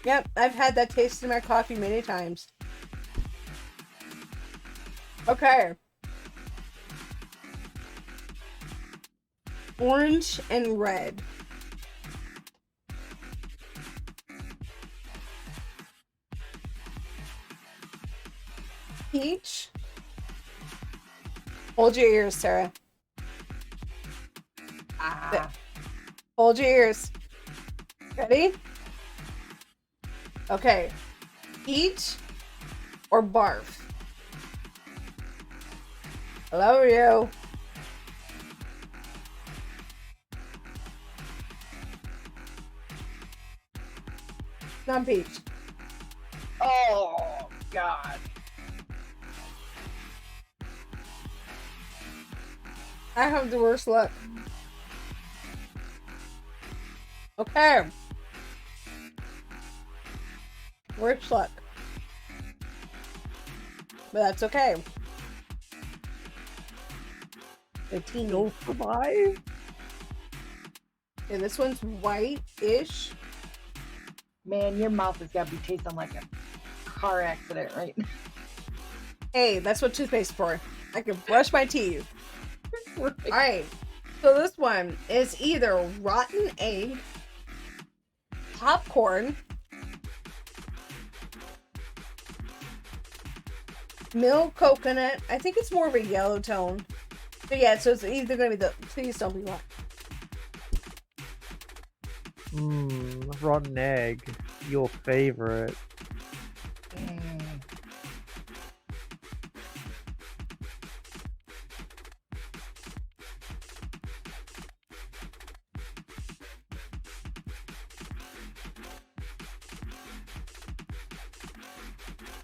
Yep, I've had that taste in my coffee many times. Okay. Orange and red. Peach. Hold your ears, Sarah. Ah. Hold your ears. Ready? Okay. Eat or barf? Hello, you. Non-peach. Oh, God. I have the worst luck. Okay. Worst luck. But that's okay. 15. You'll survive. And this one's white-ish. Man, your mouth has got to be tasting like a car accident, right? Hey, that's what toothpaste is for. I can brush my teeth. Alright. So this one is either rotten egg, popcorn, milk coconut. I think it's more of a yellow tone. But yeah, so it's either going to be the... Please don't be rotten. Rotten egg. Your favorite.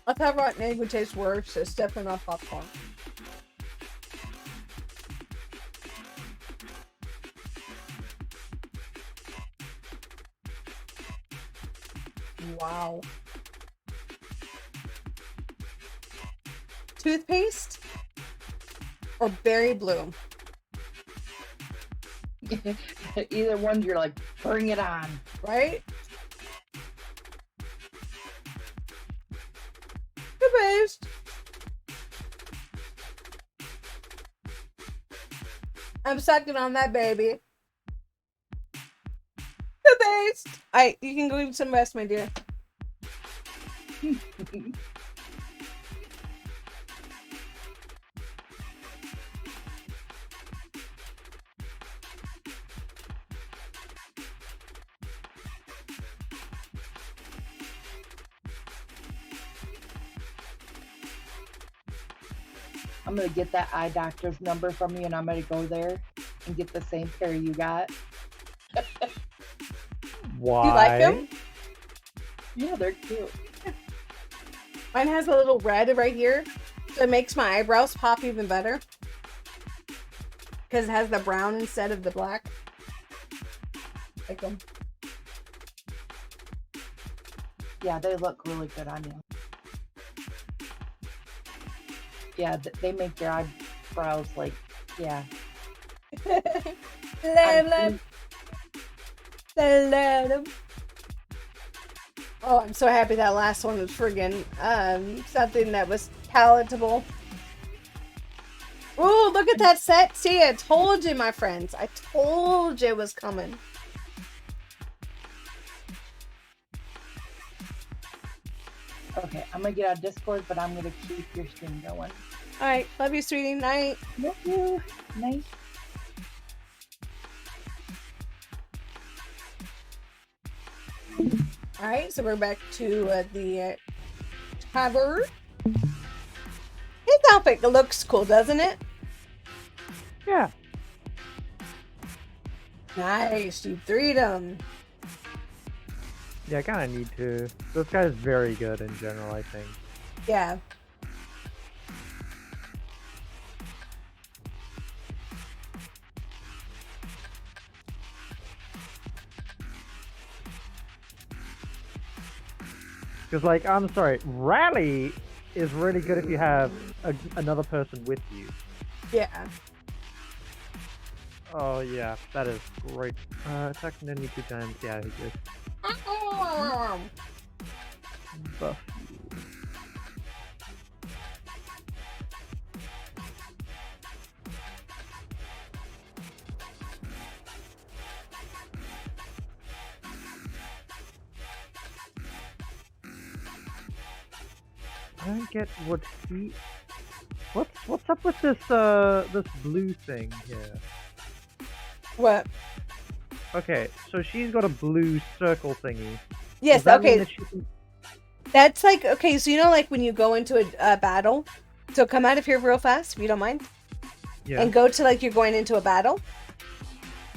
I thought rotten egg would taste worse, so it's definitely not popcorn. Wow. Toothpaste or berry blue? Either one, you're like, bring it on. Right? Toothpaste. I'm sucking on that baby. Toothpaste. You can go eat some rest, my dear. I'm going to get that eye doctor's number from you, and I'm going to go there and get the same pair you got. Why? You like them? Yeah, they're cute. Mine has a little red right here, so it makes my eyebrows pop even better. Because it has the brown instead of the black. Like them. Yeah, they look really good on you. Yeah, they make your eyebrows like, yeah. Oh, I'm so happy that last one was friggin' something that was palatable. Oh, look at that set. See, I told you, my friends. I told you it was coming. Okay, I'm gonna get out of Discord, but I'm gonna keep your stream going. Alright, love you, sweetie. Night. Love you. Night. Alright, so we're back to the tavern. His outfit looks cool, doesn't it? Yeah. Nice, you threed him. Yeah, I kind of need to. This guy's very good in general, I think. Yeah. Because, like, I'm sorry, rally is really good if you have another person with you. Yeah. Oh, yeah, that is great. Attacking enemy 2 times, yeah, he's good. Buff. I don't get what he... What's up with this blue thing here? What? Okay, so she's got a blue circle thingy. Yes. Does that Okay. mean that she can... That's like, okay, so you know, like when you go into a battle, so come out of here real fast, if you don't mind, and go to like you're going into a battle.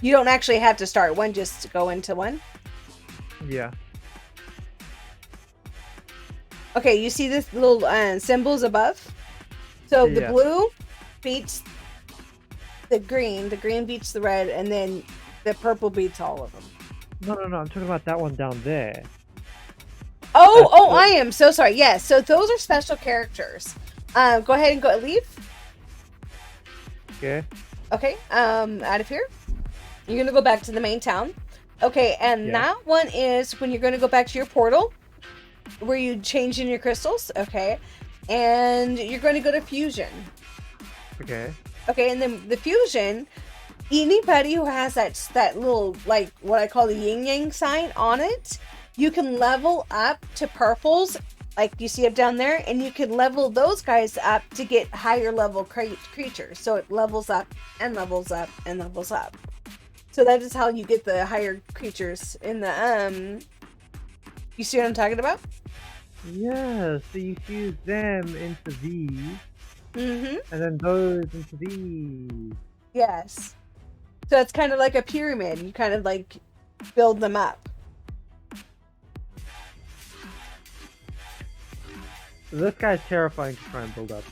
You don't actually have to start one, just go into one. Yeah. Okay, you see this little symbols above? So the Yeah. blue beats the green beats the red, and then the purple beats all of them. No, I'm talking about that one down there. Oh, I am so sorry. Yes, so those are special characters. Go ahead and leave. Okay. Okay, out of here. You're gonna go back to the main town. Okay, and that one is when you're gonna go back to your portal, where you change in your crystals. Okay, and you're going to go to fusion. Okay. Okay, and then the fusion, anybody who has that little, like, what I call the yin yang sign on it, you can level up to purples, like you see up down there, and you can level those guys up to get higher level creatures. So it levels up and levels up and levels up. So that is how you get the higher creatures in the you see what I'm talking about? Yeah, so you fuse them into these. Mm-hmm. And then those into these. Yes. So it's kind of like a pyramid. You kind of like build them up. So this guy's terrifying to try and build up.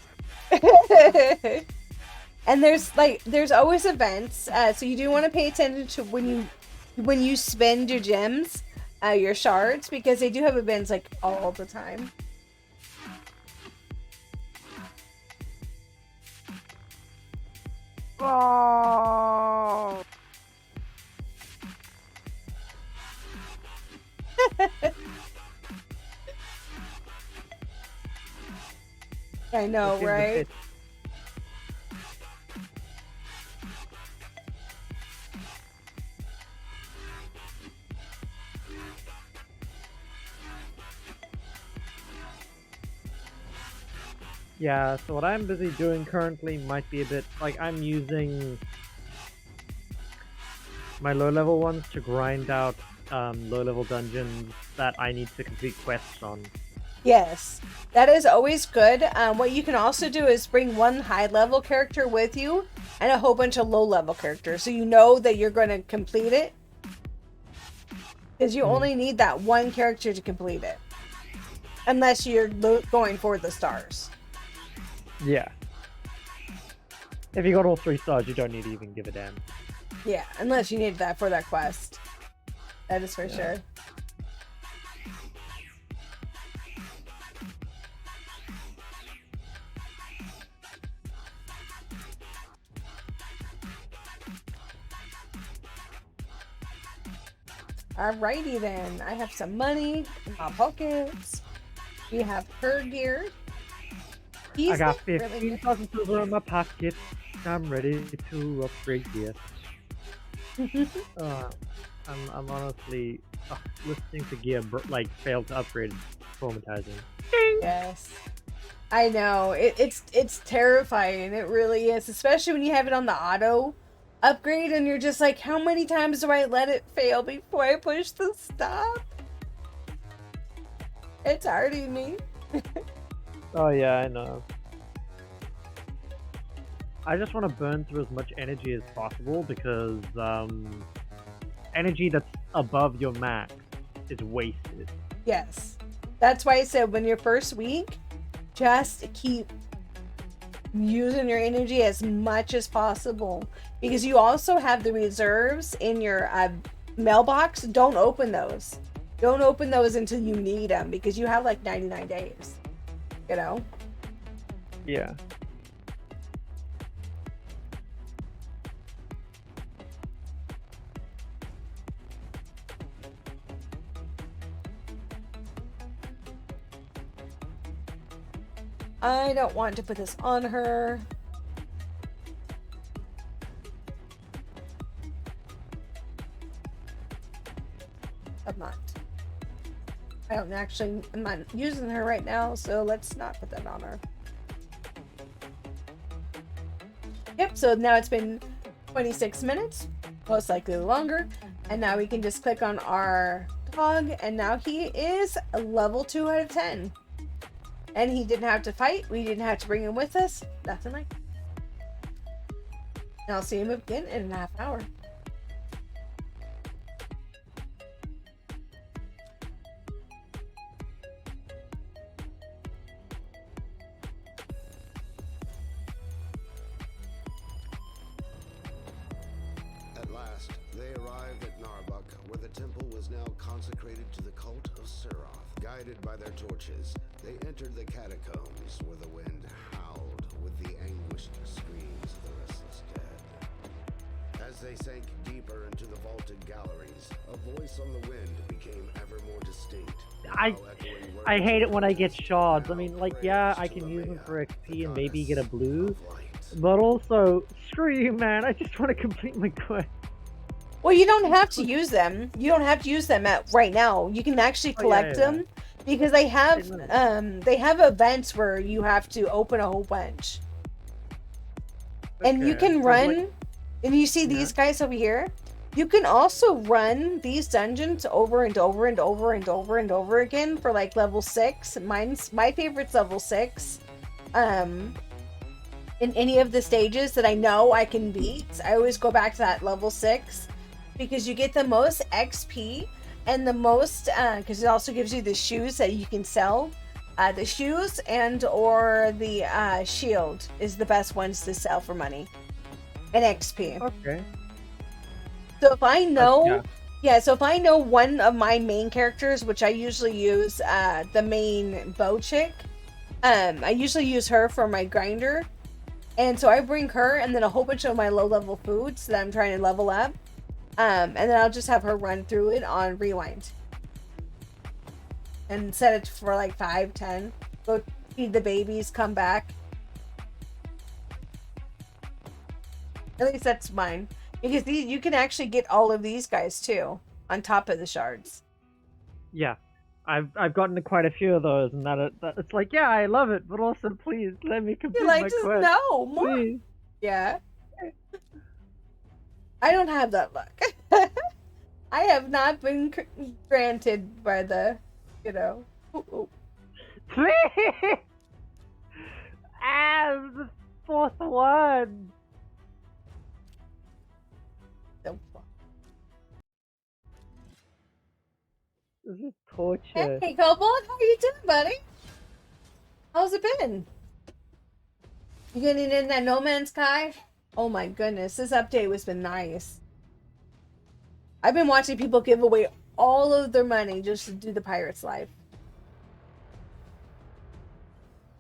And there's always events. So you do want to pay attention to when you spend your gems, your shards, because they do have events like all the time. Oh. I know, right? Yeah, so what I'm busy doing currently might be a bit like I'm using my low-level ones to grind out low-level dungeons that I need to complete quests on. Yes, that is always good. What you can also do is bring one high-level character with you and a whole bunch of low-level characters, so you know that you're going to complete it. Because you only need that one character to complete it. Unless you're going for the stars. Yeah. If you got all 3 stars, you don't need to even give a damn. Yeah, unless you need that for that quest. That is for sure. Alrighty then, I have some money in my pockets. We have her gear. I got 15,000 silver in my pocket. I'm ready to upgrade gear. I'm honestly listening to gear like fail to upgrade is traumatizing. Yes, I know it's terrifying. It really is, especially when you have it on the auto upgrade and you're just like, how many times do I let it fail before I push the stop? It's hurting me. Oh yeah, I know. I just want to burn through as much energy as possible because energy that's above your max is wasted. Yes, that's why I said when your first week, just keep using your energy as much as possible, because you also have the reserves in your mailbox. Don't open those. Don't open those until you need them, because you have like 99 days. You know? Yeah. I don't want to put this on her. I'm not. I'm not using her right now, so let's not put that on her. Yep, so now it's been 26 minutes, most likely longer. And now we can just click on our dog, and now he is a level 2 out of 10. And he didn't have to fight. We didn't have to bring him with us. Nothing like that. And I'll see him again in a half hour. At last, they arrived at Narbuk, where the temple was now consecrated to the cult of Suroth. Guided by their torches, they entered the catacombs, where the wind howled with the anguished screams of the restless dead. As they sank deeper into the vaulted galleries, a voice on the wind became ever more distinct. I hate it when I get shards. I mean, like, yeah, I can use them for XP and maybe get a blue, but also, screw you, man. I just want to complete my quest. Well, you don't have to use them. You don't have to use them right now. You can actually collect them because they have events where you have to open a whole bunch. And you can run, and you see these guys over here. You can also run these dungeons over and over and over and over and over again for like level 6. My favorite's level 6. In any of the stages that I know I can beat, I always go back to that level 6 because you get the most XP and the most because it also gives you the shoes that you can sell. The shoes and or the shield is the best ones to sell for money and XP. Okay. So if I know, so if I know one of my main characters, which I usually use the main bow chick, I usually use her for my grinder. And so I bring her and then a whole bunch of my low level foods that I'm trying to level up. And then I'll just have her run through it on rewind. And set it for like 5, 10. Go feed the babies, come back. At least that's mine. Because you can actually get all of these guys too, on top of the shards. Yeah, I've gotten quite a few of those, and that it's like, yeah, I love it, but also please let me complete my quest. No more. Please. Yeah. I don't have that luck. I have not been granted by the, Please. The fourth one. This is torture. Hey, Cobalt, how you doing, buddy? How's it been? You getting in that No Man's Sky? Oh my goodness, this update has been nice. I've been watching people give away all of their money just to do the Pirates life.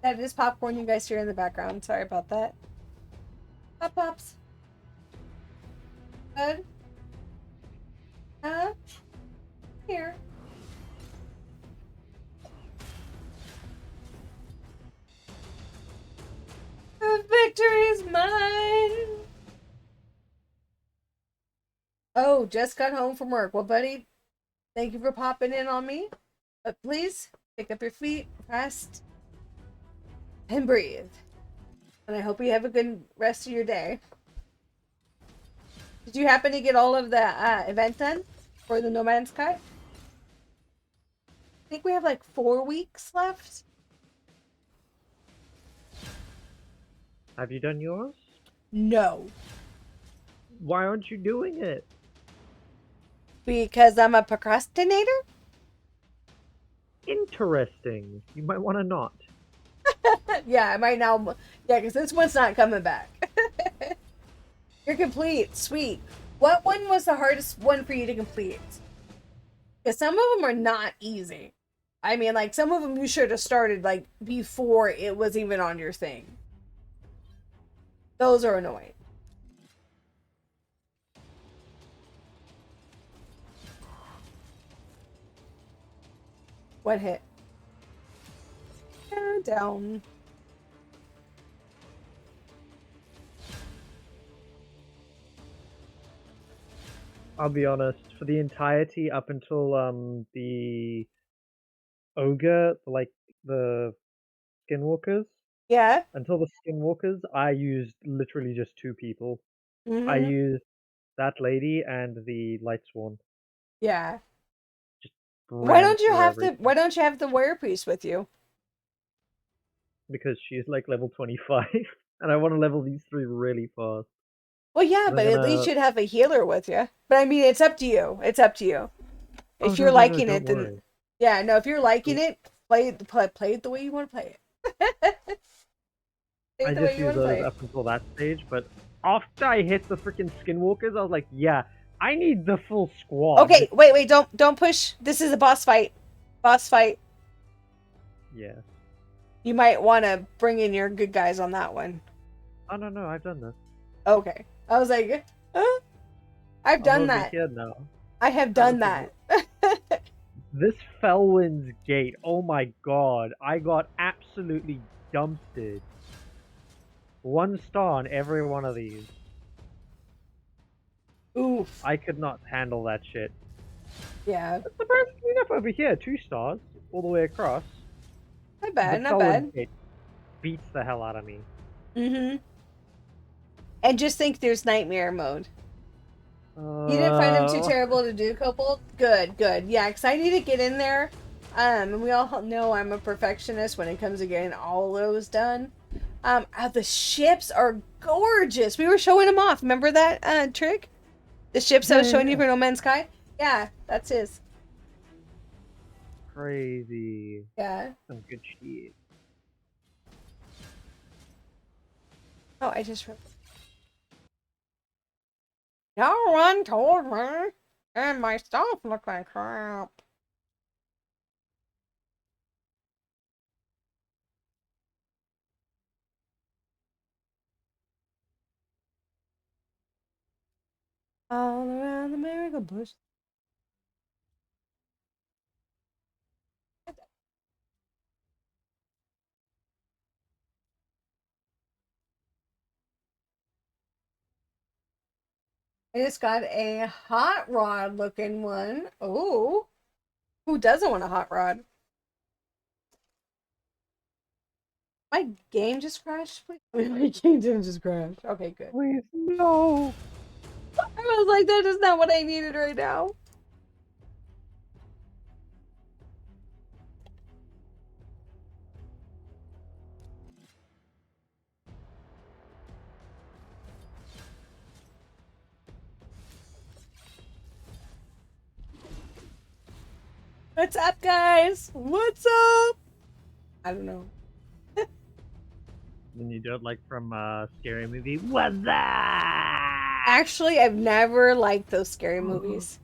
That is popcorn you guys hear in the background. Sorry about that. Pop pops. Good. Here. The victory is mine. Oh, just got home from work. Well, buddy, thank you for popping in on me. But please pick up your feet, rest, and breathe. And I hope you have a good rest of your day. Did you happen to get all of the event done for the No Man's Sky? I think we have like 4 weeks left. Have you done yours? No. Why aren't you doing it? Because I'm a procrastinator? Interesting. You might want to not. Yeah, I might now. Yeah, because this one's not coming back. You're complete. Sweet. What one was the hardest one for you to complete? Because some of them are not easy. I mean, like, some of them you should have started, like, before it was even on your thing. Those are annoying. What hit? Down. I'll be honest, for the entirety up until the ogre, like the skinwalkers. Yeah. Until the Skinwalkers, I used literally just 2 people. I Mhm. used that lady and the Light Swan. Yeah. Why Ran don't you through have the everything Why don't you have the Warrior Priest with you? because she's like level 25, and I want to level these 3 really fast. Well, yeah, I'm but at least gonna. you'd have a healer with you. But I mean, it's up to you. It's up to you. Oh If no you're no no! liking Don't it, then worry. yeah, no. If you're liking it, play it the way you want to play it. Play I it the way just you used want to those play it. up until that stage, but after I hit the freaking Skinwalkers, I was like, yeah, I need the full squad. Okay, wait, don't push. This is a boss fight. Boss fight. Yeah. You might want to bring in your good guys on that one. Oh no no! I've done this. Okay. I was like, huh? I've I'm done over that. here now. I have done that. This Felwyn's Gate. Oh my god! I got absolutely dumpstered. 1 star on every one of these. Oof. I could not handle that shit. Yeah. That's surprisingly enough over here. 2 stars all the way across. Not The bad, not Felwyn's bad. Gate beats the hell out of me. Mm-hmm. And just think there's nightmare mode. You didn't find him too terrible to do, Copal? Good, good. Yeah, because I need to get in there. And we all know I'm a perfectionist when it comes to getting all those done. The ships are gorgeous. We were showing them off. Remember that trick? The ships I was showing you for No Man's Sky? Yeah, that's his. Crazy. Yeah. Some good shit. Oh, I just remembered. No one told me, and my stuff looked like crap. All around the miracle bush. I just got a hot rod looking one. Oh, who doesn't want a hot rod? My game just crashed. Please. My game didn't just crash. Okay, good. Please, no. I was like, that is not what I needed right now. What's up, guys? What's up? I don't know. Then you do it like from Scary Movie. What's that? Actually, I've never liked those scary movies.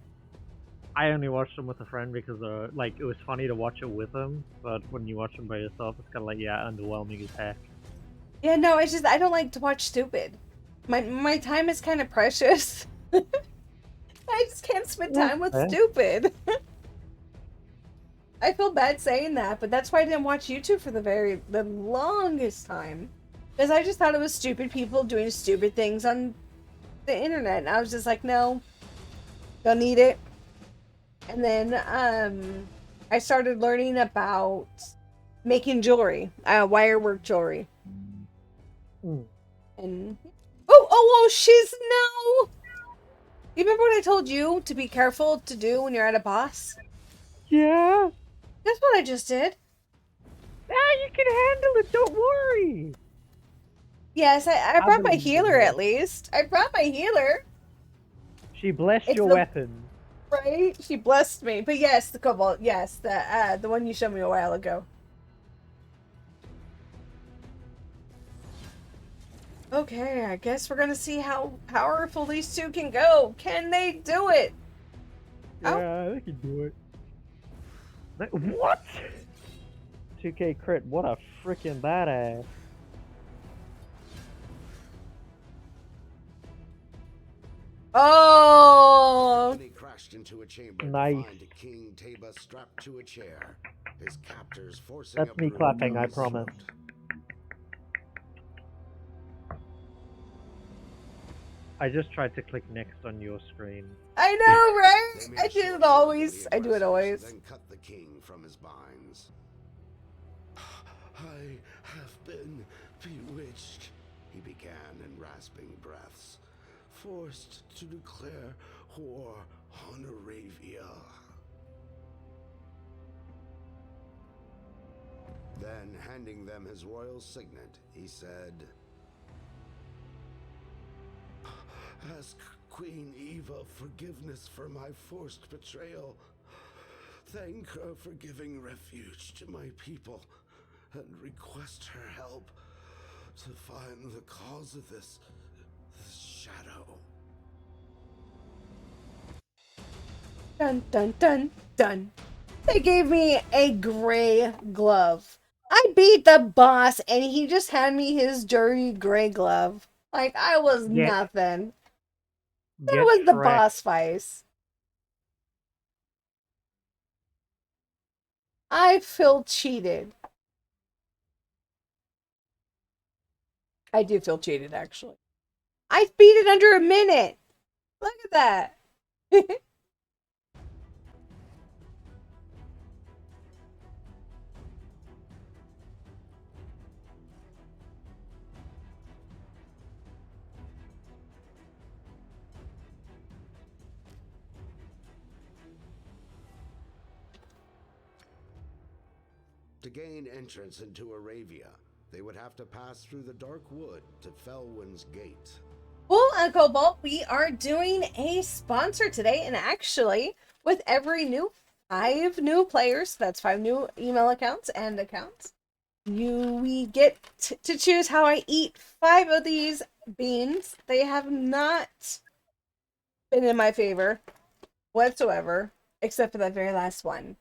I only watched them with a friend because like it was funny to watch it with them, but when you watch them by yourself, it's kind of like underwhelming as heck. Yeah, no, it's just I don't like to watch stupid. My time is kind of precious. I just can't spend time with stupid. I feel bad saying that, but that's why I didn't watch YouTube for the longest time. Because I just thought it was stupid people doing stupid things on the internet. And I was just like, no, don't need it. And then I started learning about making jewelry, wirework jewelry. And she's no. You remember what I told you to be careful to do when you're at a boss? Yeah. That's what I just did. You can handle it. Don't worry. Yes, I brought my healer at least. I brought my healer. She blessed It's your the- weapon. Right? She blessed me. But yes, the cobalt. Yes, the one you showed me a while ago. Okay, I guess we're gonna see how powerful these two can go. Can they do it? Yeah, they can do it. What? 2K crit. What a freaking badass. Oh! When he crashed into a chamber Nice. to find King Taba strapped to a chair, his captors forcing That's a me broom clapping, down I his promise. throat. I just tried to click next on your screen. I know, right? I do it always. I do it always. Then cut the king from his binds. I have been bewitched, he began in rasping breaths, forced to declare war on Arabia. Then, handing them his royal signet, he said, "Ask Queen Eva forgiveness for my forced betrayal. Thank her for giving refuge to my people, and request her help to find the cause of this shadow." Dun dun dun dun. They gave me a gray glove. I beat the boss and he just had me his dirty gray glove. Like I was nothing. That was the boss fight. I feel cheated. I do feel cheated, actually. I beat it under a minute. Look at that. To gain entrance into Arabia, they would have to pass through the dark wood to Felwyn's Gate. Well, Uncle Bolt, we are doing a sponsor today, and actually, with every new 5 new players, that's 5 new email accounts and accounts, we get to choose how I eat 5 of these beans. They have not been in my favor whatsoever, except for that very last one.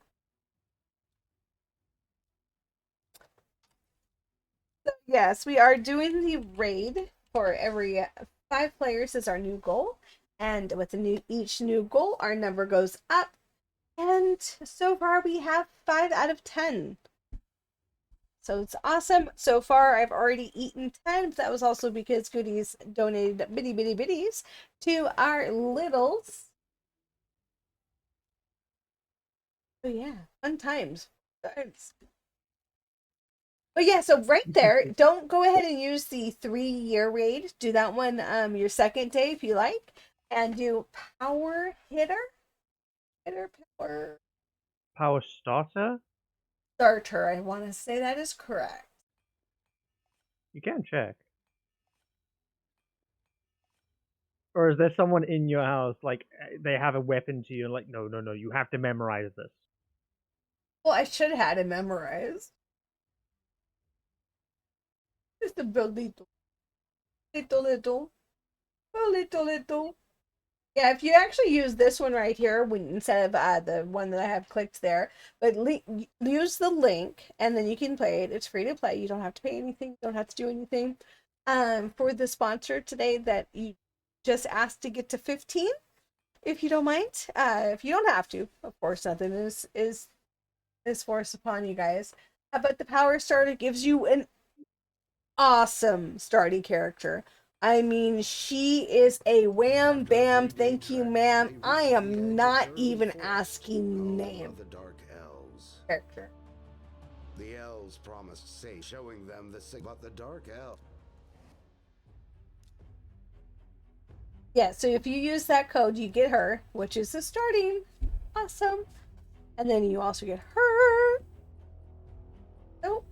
So yes, we are doing the raid for every 5 players is our new goal, and with each new goal, our number goes up. And so far, we have 5 out of 10. So it's awesome. So far, I've already eaten 10. But that was also because Goodies donated bitty bitties to our littles. So yeah, fun times. But yeah, so right there, don't go ahead and use the 3-year raid. Do that one your second day if you like. And do power hitter. Power starter? Starter, I want to say that is correct. You can check. Or is there someone in your house, like, they have a weapon to you, and like, no, you have to memorize this? Well, I should have had it memorized. Just a little. Yeah, if you actually use this one right here, instead of the one that I have clicked there, but use the link, and then you can play it. It's free to play. You don't have to pay anything. You don't have to do anything. For the sponsor today that you just asked to get to 15, if you don't mind. If you don't have to, of course, nothing is forced upon you guys. But the power starter gives you an awesome starting character. I mean, she is a wham bam, thank you, ma'am. I am not even asking name. The Dark Elves. Character. The elves promised safe, showing them the signal. But the Dark Elves. Yeah, so if you use that code, you get her, which is the starting. Awesome. And then you also get her. Oh.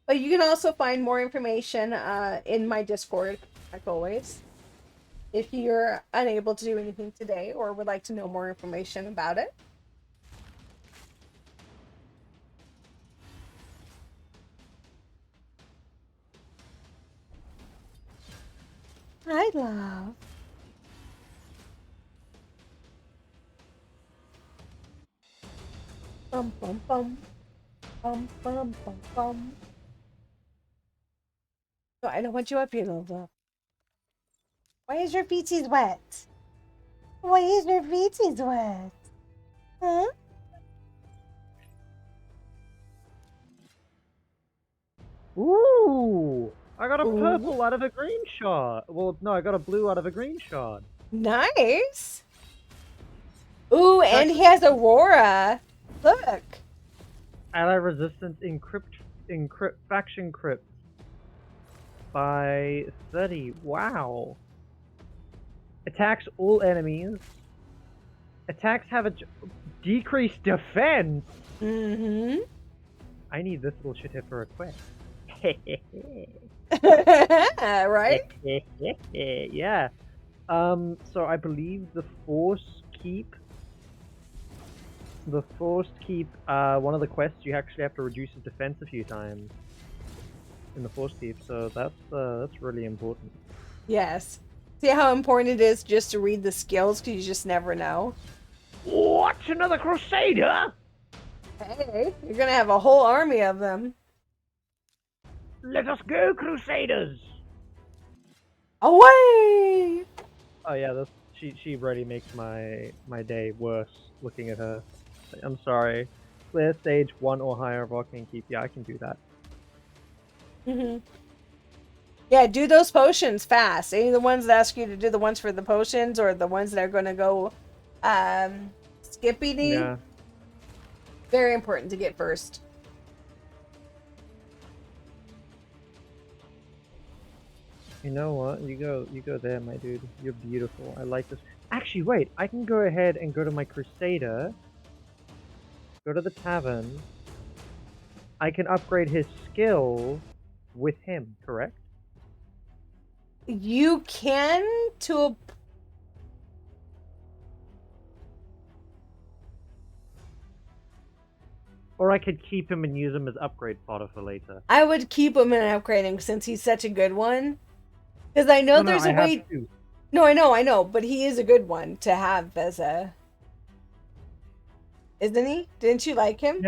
But you can also find more information in my Discord, like always. If you're unable to do anything today or would like to know more information about it. Hi, love. Bum, bum, bum. Bum, bum, bum, bum. No, I don't want you up here, love. Why is your feeties wet? Why is your feeties wet? Huh? Ooh! I got a purple out of a green shard. Well, no, I got a blue out of a green shard. Nice. Ooh, and he has Aurora. Look. Ally resistance faction crypt by 30. Wow. Attacks all enemies. Attacks have a decreased defense. Mm-hmm. I need this little shit here for a quest. Right? Yeah. So I believe the Force Keep. One of the quests you actually have to reduce his defense a few times in the Force Keep, so that's really important. Yes. See how important it is just to read the skills, because you just never know. What? Another Crusader? Hey, you're gonna have a whole army of them. Let us go, Crusaders! Away! Oh yeah, she really makes my day worse looking at her. I'm sorry. Clear stage 1 or higher of Arcane Keep. Yeah, I can do that. Mm-hmm. Yeah, do those potions fast. Any of the ones that ask you to do the ones for the potions, or the ones that are gonna go skippy-dee. Yeah. Very important to get first. You know what? You go there, my dude. You're beautiful. I like this. Actually, wait. I can go ahead and go to my Crusader. Go to the tavern. I can upgrade his skill with him, correct? You can to a... Or I could keep him and use him as upgrade fodder for later. I would keep him and upgrade him since he's such a good one. Because I know there's a way... No, I know, but he is a good one to have as a... Isn't he? Didn't you like him?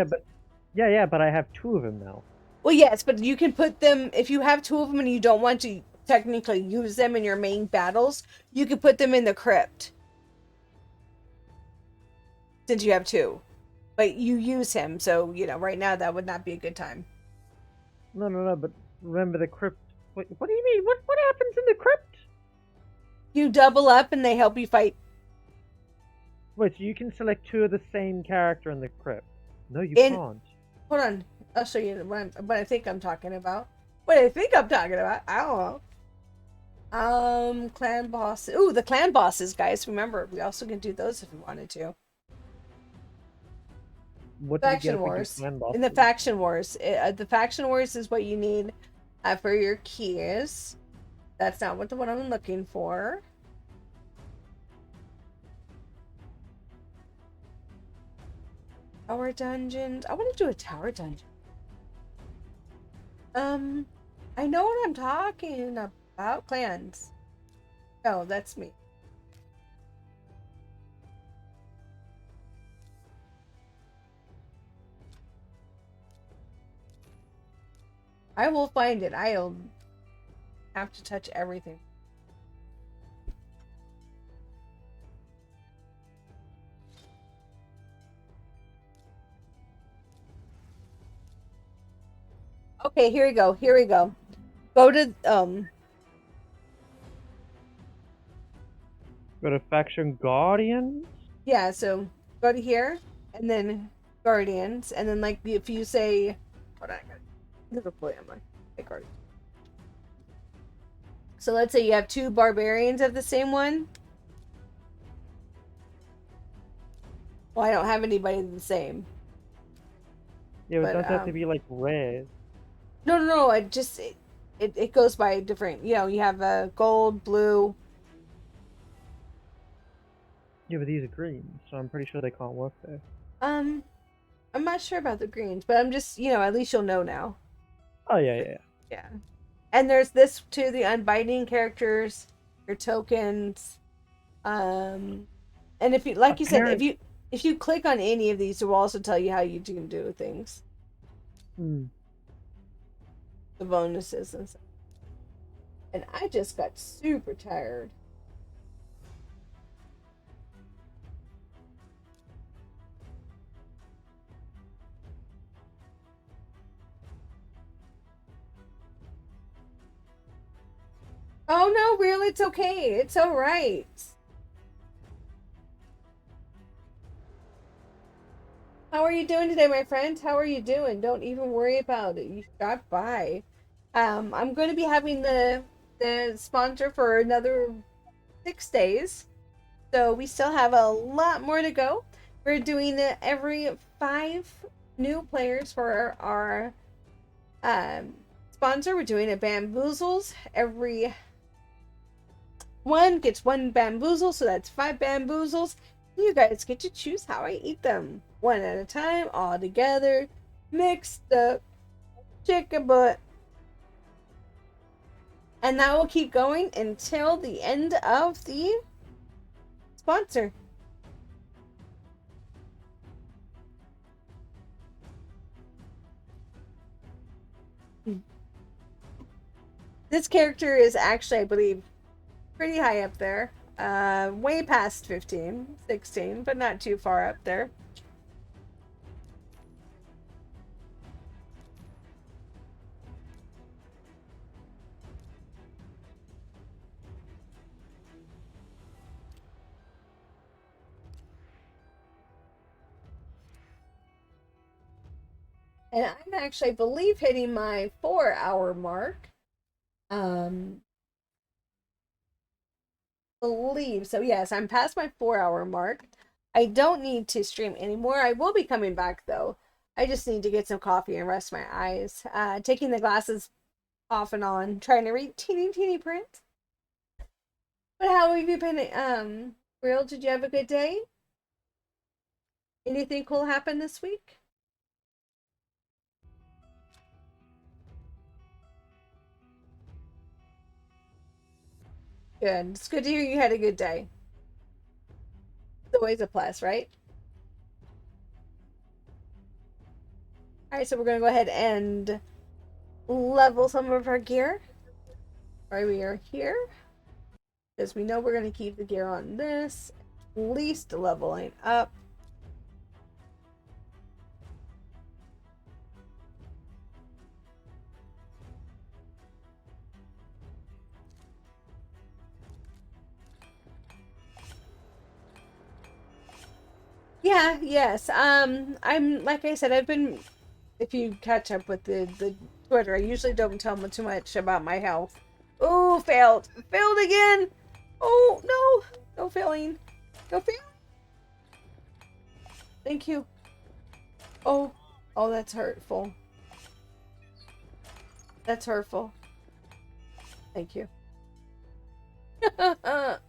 Yeah, but I have 2 of him now. Well, yes, but you can put them... If you have 2 of them and you don't want to technically use them in your main battles, you can put them in the crypt. Since you have 2. But you use him, so, you know, right now that would not be a good time. No, but remember the crypt... What do you mean? What happens in the crypt? You double up and they help you fight. Wait, so you can select 2 of the same character in the crypt? No, you can't. Hold on. I'll show you what I think I'm talking about. What I think I'm talking about? I don't know. Clan boss. Ooh, the clan bosses, guys. Remember, we also can do those if we wanted to. What Faction Wars. In the Faction Wars. The Faction Wars is what you need for your keys. That's not what the one I'm looking for. Tower dungeons. I want to do a tower dungeon. I know what I'm talking about. Clans. Oh, that's me. I will find it. I'll have to touch everything. Okay, here we go. Here we go. Go to Go to Faction Guardians? yeah, so go to here and then Guardians, and then like if you say, hold on, I gotta play on my Guardians. So let's say you have 2 barbarians of the same one. Well, I don't have anybody the same. Yeah, but does have to be like red? No. It goes by different. You know, you have a gold, blue. Yeah, but these are green, so I'm pretty sure they can't work there. I'm not sure about the greens, but I'm just, you know, at least you'll know now. Oh yeah. Yeah. And there's this too, the unbinding characters, your tokens. And if you, like you said, if you click on any of these, it will also tell you how you can do things. The bonuses and stuff. And I just got super tired. Oh no, real, it's okay. It's all right. How are you doing today, my friend? How are you doing? Don't even worry about it. You got by. I'm going to be having the sponsor for another 6 days, so we still have a lot more to go. We're doing it every 5 new players for our sponsor. We're doing a bamboozles. Every one gets 1 bamboozle, so that's 5 bamboozles. You guys get to choose how I eat them. 1 at a time, all together, mixed up, chicken butt. And that will keep going until the end of the sponsor. This character is actually, I believe, pretty high up there. Way past 15, 16, but not too far up there. And I'm actually, I believe, hitting my 4-hour mark. Believe so. Yes, I'm past my 4-hour mark. I don't need to stream anymore. I will be coming back though. I just need to get some coffee and rest my eyes. Taking the glasses off and on, trying to read teeny print. But how have you been? Real, did you have a good day? Anything cool happen this week? Good. It's good to hear you had a good day. It's always a plus, right? Alright, so we're going to go ahead and level some of our gear. Right, we are here. Because we know we're going to keep the gear on this. At least leveling up. Yeah, yes. I'm, like I said, I've been, if you catch up with the Twitter, I usually don't tell too much about my health. Oh, failed. Failed again. Oh, no. No failing. No failing. Thank you. Oh, oh, that's hurtful. That's hurtful. Thank you. But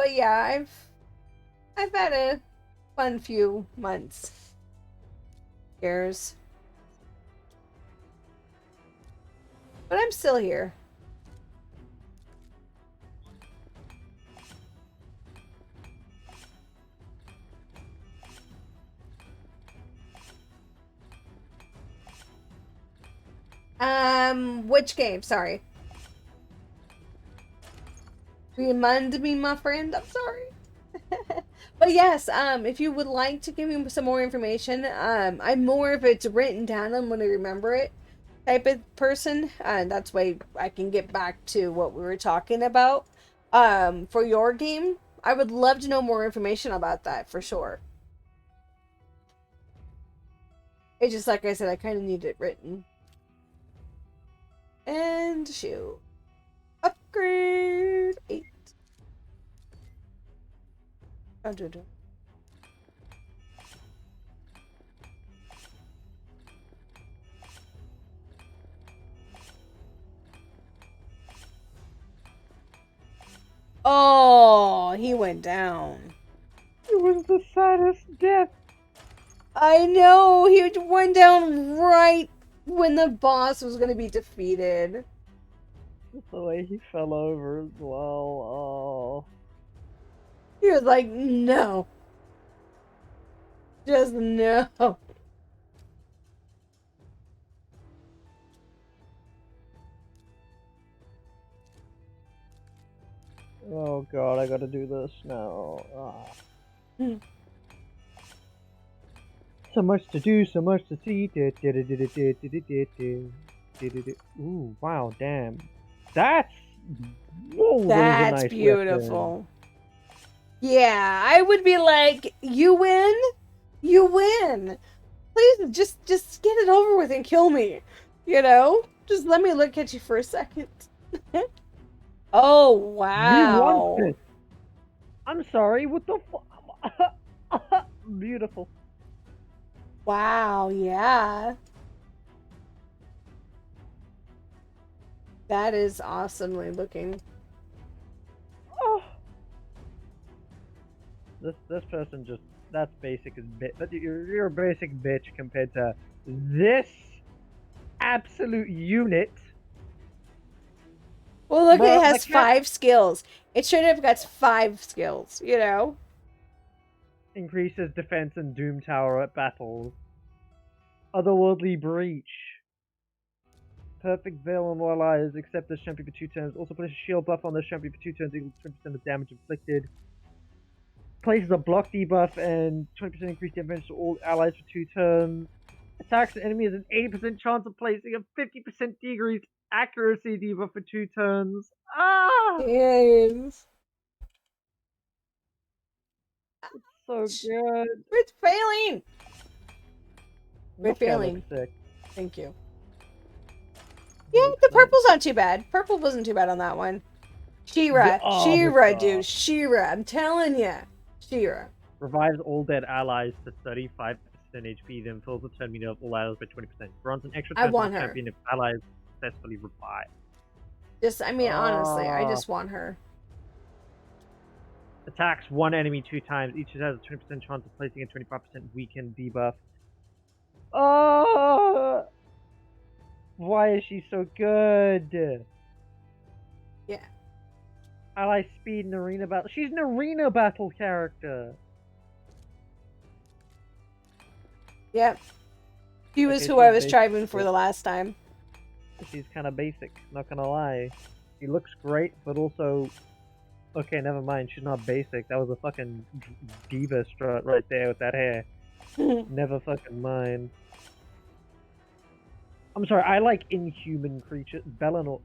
yeah, I've had a fun few months. Years. But I'm still here. Which game? Sorry. Remind me, my friend. I'm sorry. But yes, if you would like to give me some more information, I'm more if it's written down, I'm gonna remember it type of person. That's why I can get back to what we were talking about. For your game, I would love to know more information about that for sure. It's just like I said, I kind of need it written. And shoot. Upgrade 8. Oh, he went down. It was the saddest death. I know, he went down right when the boss was going to be defeated. The way he fell over as well. Oh. He was like, no. Just no. Oh god, I gotta do this now. Ah. So much to do, so much to see. Ooh, wow, damn. That's Whoa, That's nice beautiful. Yeah, I would be like, you win, you win. Please, just get it over with and kill me. You know, just let me look at you for a second. Oh wow! You want this? I'm sorry. What the fuck? Beautiful. Wow, yeah. That is awesomely looking. Oh. This person just, that's basic as bit. You're a basic bitch compared to this absolute unit. Well, look, Well, it has 5 skills. It should have got 5 skills, you know? Increases defense and Doom Tower at battles. Otherworldly Breach. Perfect Veil on all allies except this champion for 2 turns. Also places a shield buff on this champion for 2 turns equal to 20% of damage inflicted. Places a block debuff and 20% increased damage to all allies for 2 turns. Attacks an enemy has an 80% chance of placing a 50% decreased accuracy debuff for 2 turns. Ah! Yes. So good. It's failing! We're This guy failing. looks sick. Thank you. Yeah, the purple's not too bad. Purple wasn't too bad on that one. She-Ra. She-Ra, dude. She-Ra. I'm telling ya. She-Ra. Revives all dead allies to 35% HP, then fills the turn meter of all allies by 20%. Grants an extra I turn to want the her. champion if allies successfully revive. Just, I mean, honestly, I just want her. Attacks one enemy 2 times. Each has a 20% chance of placing a 25% weakened debuff. Oh! Why is she so good? Yeah. Ally speed in arena battle. She's an arena battle character. Yep. She was Okay, who I she's was basic, striving for but- the last time. She's kind of basic, not gonna lie. She looks great, but also... Okay, never mind, she's not basic. That was a fucking diva strut right there with that hair. Never fucking mind. I'm sorry, I like inhuman creatures. Bellinor...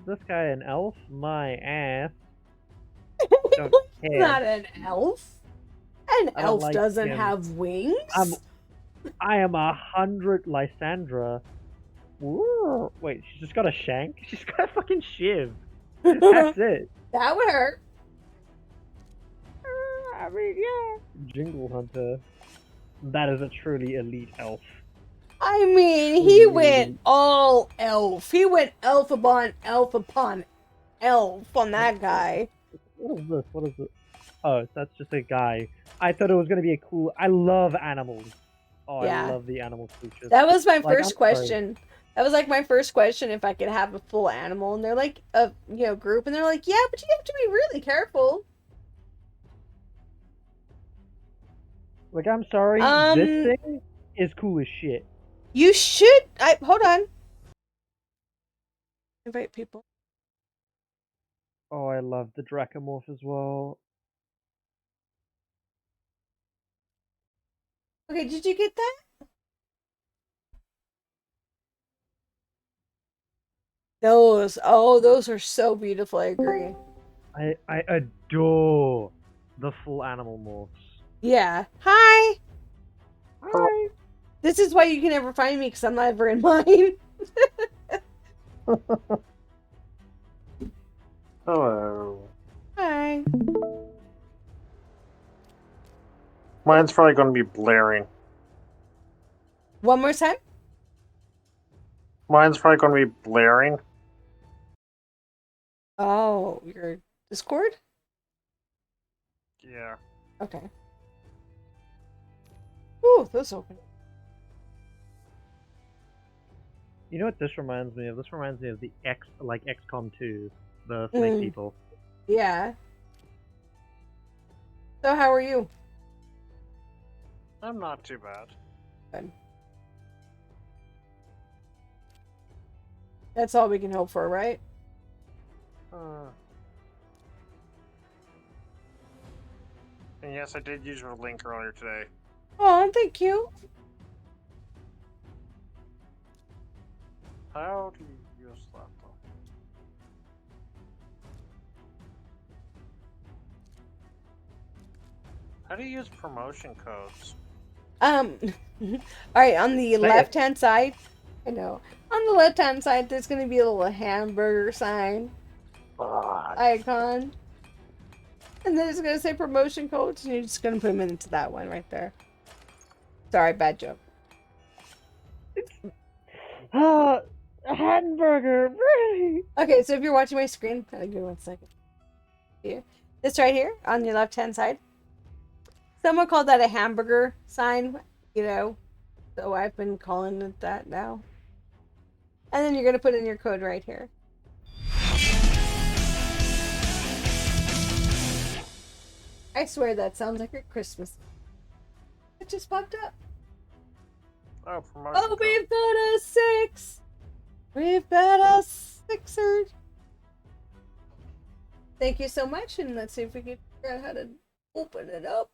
This guy an elf? My ass. Don't care. Not an elf. An I don't elf like doesn't him. have wings. I am 100 Lysandra. Ooh, wait, she's just got a shank? She's got a fucking shiv. That's it. That would hurt. I mean, yeah. Jingle Hunter. That is a truly elite elf. I mean, he went all elf. He went elf upon elf upon elf on that guy. What is this? What is it? Oh, that's just a guy. I thought it was going to be a cool... I love animals. Oh, Yeah. I love the animal creatures. That was my Like, first I'm sorry. question. That was like my first question if I could have a full animal. And they're like a group and they're like, yeah, but you have to be really careful. Like, I'm sorry, this thing is cool as shit. You should hold on. Invite people. Oh, I love the Dracomorph as well. Okay, did you get that? Those are so beautiful, I agree. I adore the full animal morphs. Yeah. Hi. Hi. This is why you can never find me because I'm never in mine. Hello. Hi. Mine's probably going to be blaring. One more time. Mine's probably going to be blaring. Oh, your Discord? Yeah. Okay. Ooh, those open. You know what this reminds me of? This reminds me of the XCOM 2, the snake people. Yeah. So how are you? I'm not too bad. Good. That's all we can hope for, right? And yes, I did use your link earlier today. Oh, thank you. How do you use that though? How do you use promotion codes? All right, on the Say it. left-hand side, I know. On the left-hand side, there's gonna be a little hamburger sign icon, and then it's gonna say promotion codes, and you're just gonna put them into that one right there. Sorry, bad joke. A hamburger, really? Okay, so if you're watching my screen, give me 1 second. Here, this right here on your left-hand side. Someone called that a hamburger sign, you know, so I've been calling it that now. And then you're gonna put in your code right here. I swear that sounds like a Christmas. It just popped up. Oh, promotion Oh, we've got a 6. We've got a 6er. Thank you so much, and let's see if we can figure out how to open it up.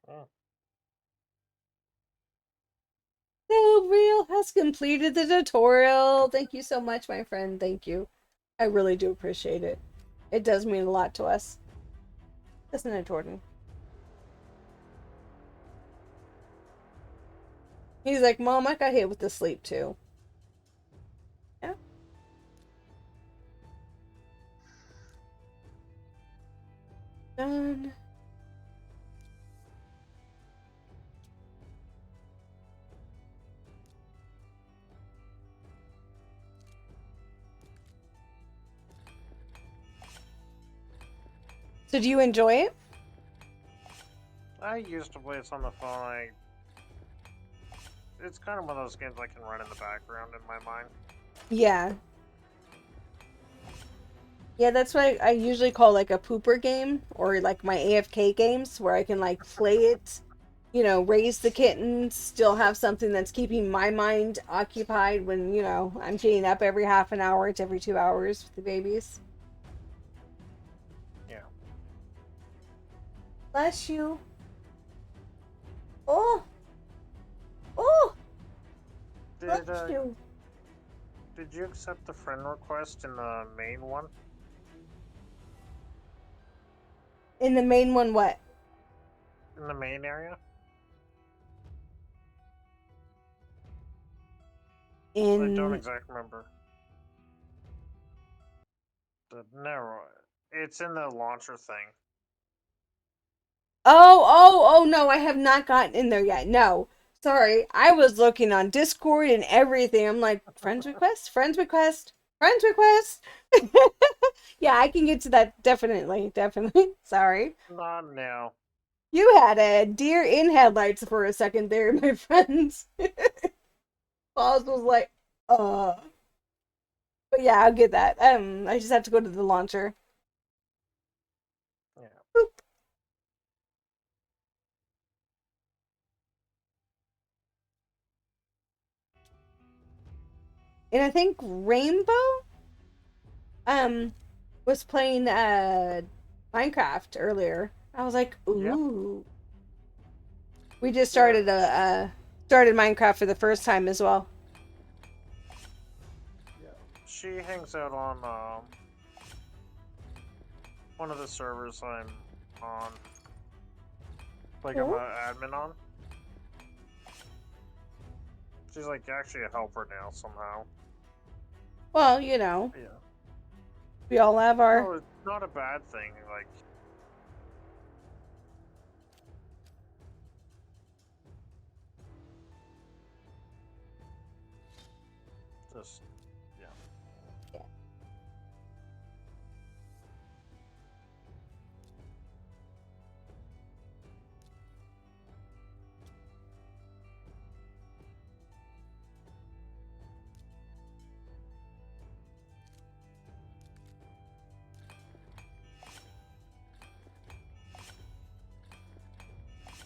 Oh. So Real has completed the tutorial. Thank you so much, my friend. Thank you. I really do appreciate it. It does mean a lot to us. Doesn't it, Jordan? He's like, Mom, I got hit with the sleep too. Yeah. Done. So do you enjoy it? I used to play this on the phone. It's kind of one of those games I can run in the background in my mind. Yeah. Yeah, that's what I usually call like a pooper game, or like my AFK games, where I can like play it, you know, raise the kittens, still have something that's keeping my mind occupied when, you know, I'm getting up every half an hour to every 2 hours with the babies. Yeah. Bless you. Oh! Oh! Bless you. Did you accept the friend request in the main one? In the main one, what? In the main area? I don't exactly remember. It's in the launcher thing. Oh, no, I have not gotten in there yet. No. Sorry, I was looking on Discord and everything. I'm like, friends request, friends request, friends request. Yeah, I can get to that definitely. Sorry. Not now. You had a deer in headlights for a second there, my friends. Paws was like, But yeah, I'll get that. I just have to go to the launcher. Yeah. Boop. And I think Rainbow was playing Minecraft earlier. I was like, ooh. Yep. We just started started Minecraft for the first time as well. Yeah. She hangs out on one of the servers I'm on. Like I'm an admin on. She's like actually a helper now somehow. Well, you know. Yeah. We all have our... No, it's not a bad thing, like... Just... yeah. Yeah.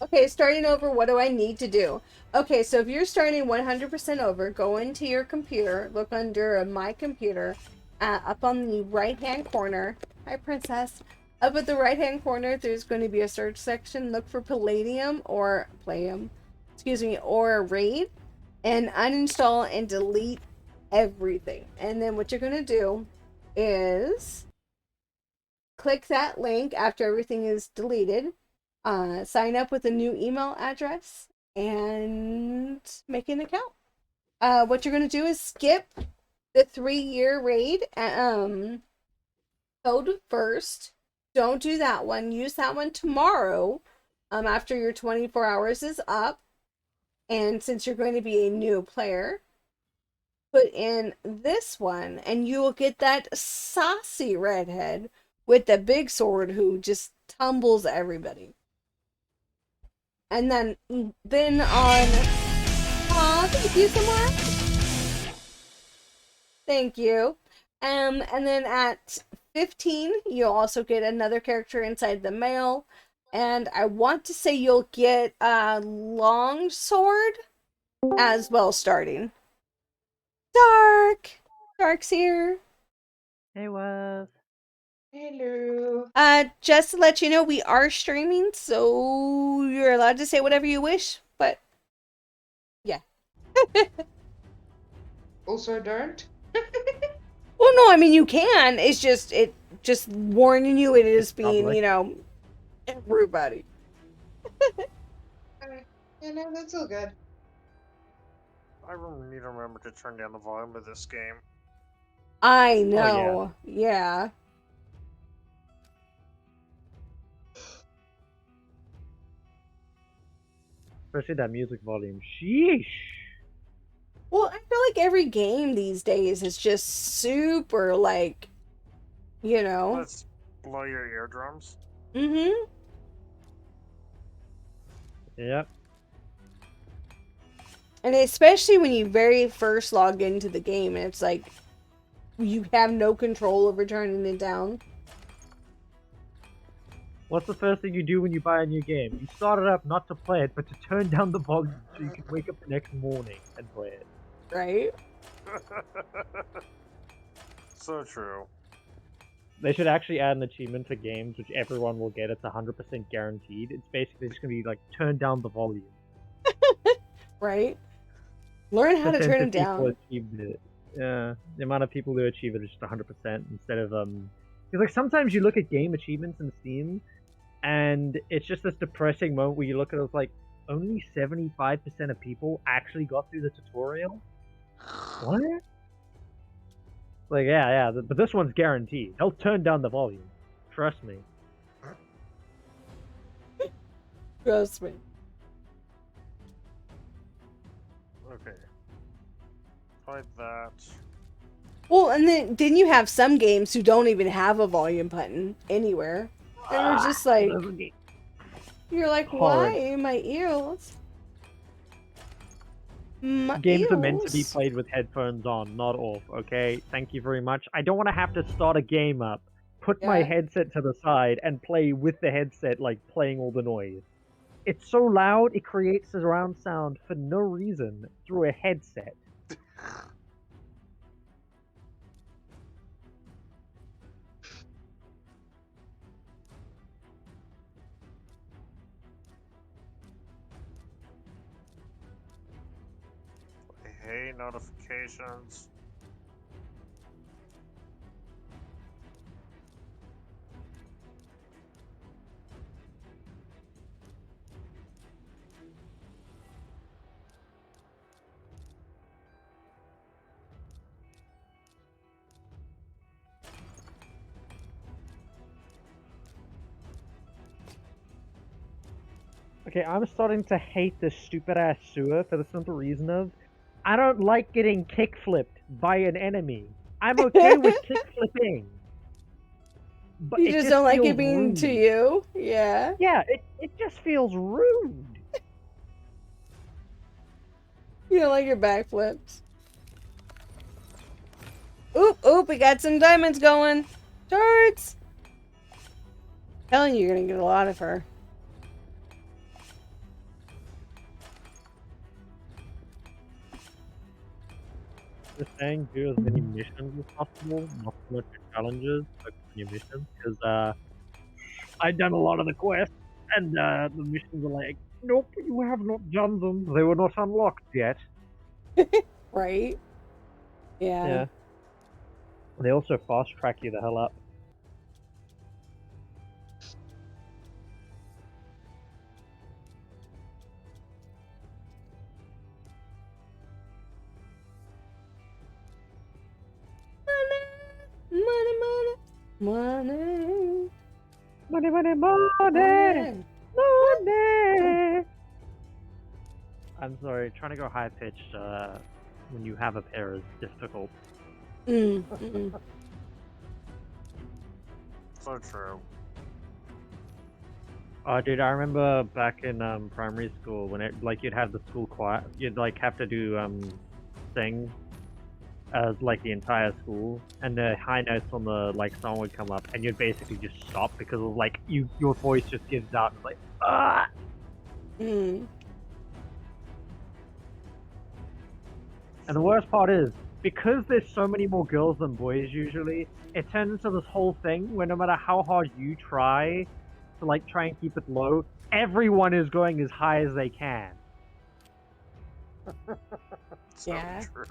Okay, starting over, what do I need to do? Okay, so if you're starting 100% over, go into your computer, look under My Computer, up on the right-hand corner. Hi, Princess. Up at the right-hand corner, there's going to be a search section. Look for Palladium or Playum, excuse me, or Raid. and uninstall and delete everything. And then what you're going to do is click that link after everything is deleted, sign up with a new email address, and make an account. What you're going to do is skip the 3-year raid code first. Don't do that one. Use that one tomorrow after your 24 hours is up. And since you're going to be a new player, put in this one and you will get that saucy redhead with the big sword who just tumbles everybody. And then on thank you, Samara. Thank you. And then at 15, you'll also get another character inside the mail. And I want to say you'll get a long sword as well starting. Dark's here. Hey, Wes. Hello. Just to let you know, we are streaming, so you're allowed to say whatever you wish, but yeah. Also don't. Well, no, I mean you can. It's just warning you it is being, Public. Everybody. Okay. Yeah, no, that's all good. I really need to remember to turn down the volume of this game. I know. Yeah. Especially that music volume. Sheesh. Well, I feel like every game these days is just super, Let's blow your eardrums. Mm-hmm. Yep. And especially when you very first log into the game, and it's like, you have no control over turning it down. What's the first thing you do when you buy a new game? You start it up not to play it, but to turn down the volume so you can wake up the next morning and play it. Right? So true. They should actually add an achievement for games which everyone will get. It's 100% guaranteed. It's basically just going to be like, turn down the volume. Right? Learn how to turn it down. Yeah, the amount of people who achieve it is just 100% instead of because like sometimes you look at game achievements in Steam, and it's just this depressing moment where you look at it, it's like only 75% of people actually got through the tutorial. What? Like yeah, but this one's guaranteed. They'll turn down the volume. Trust me. Trust me. Okay. Like that. Well, and then didn't you have some games who don't even have a volume button anywhere? And you're just like, you're like, why my ears? My Games are meant to be ears. played with headphones on, not off, okay? Thank you very much. I don't want to have to start a game up, put my headset to the side, and play with the headset, like, playing all the noise. It's so loud, it creates surround sound for no reason through a headset. I hate notifications. Okay, I'm starting to hate this stupid-ass sewer for the simple reason of, I don't like getting kick-flipped by an enemy. I'm okay with kick-flipping. But You just don't like it feels being rude. to you? Yeah. Yeah, it just feels rude. You don't like your backflips. Oop, we got some diamonds going. Darts! Telling you, you're gonna get a lot of her. Just saying, do as many missions as possible, not so much challenges, but many missions, because I've done a lot of the quests, and the missions are like, nope, you have not done them. They were not unlocked yet. Right? Yeah. Yeah. They also fast track you the hell up. Money, money, money. Money, money, money, money. I'm sorry, trying to go high pitched when you have a pair is difficult. So true. Oh, dude, I remember back in primary school when you'd have the school choir, you'd like have to do sing as like the entire school, and the high notes on the like song would come up, and you'd basically just stop because of like your voice just gives out and it's like ah. And the worst part is, because there's so many more girls than boys usually, it turns into this whole thing where no matter how hard you try to like try and keep it low, everyone is going as high as they can. So Yeah. true.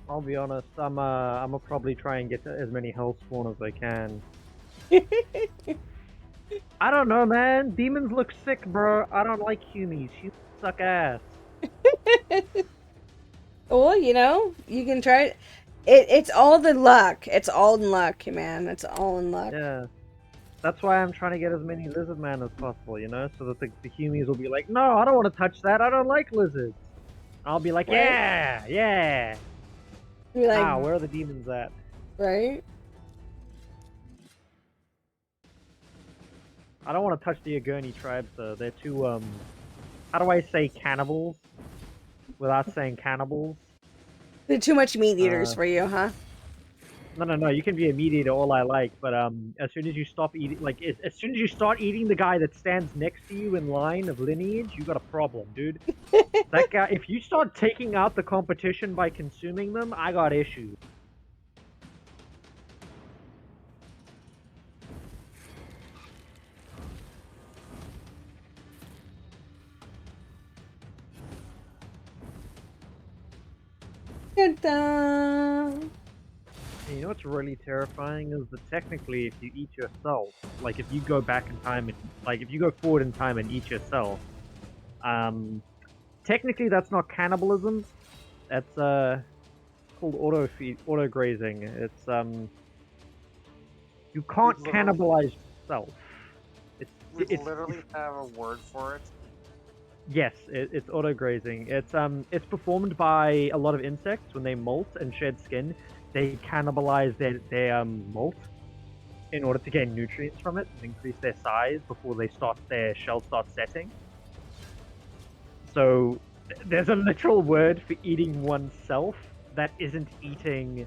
I'll be honest, I'm probably try and get to as many hell spawn as I can. I don't know, man. Demons look sick, bro. I don't like humies. Humans suck ass. Well, you know, you can try it. It's all the luck. It's all in luck, man. It's all in luck. Yeah. That's why I'm trying to get as many lizard man as possible, you know? So that the humies will be like, no, I don't want to touch that. I don't like lizards. I'll be like, Right. yeah, yeah. You're like, Ah, where are the demons at? right? I don't want to touch the Agurni tribes, though. They're too, how do I say cannibals? Without saying cannibals? They're too much meat eaters for you, huh? No, you can be a meat eater all I like, but as soon as you stop eating, like, as soon as you start eating the guy that stands next to you in line of lineage, you got a problem, dude. That guy, if you start taking out the competition by consuming them, I got issues. Dun-dun. And you know what's really terrifying is that technically if you eat yourself, like if you go back in time and like if you go forward in time and eat yourself, technically that's not cannibalism. That's called auto grazing. It's you can't cannibalize yourself. We literally have a word for it. Yes, it's auto grazing. It's performed by a lot of insects when they molt and shed skin. They cannibalize their molt in order to gain nutrients from it and increase their size before their shells start setting. So there's a literal word for eating oneself that isn't eating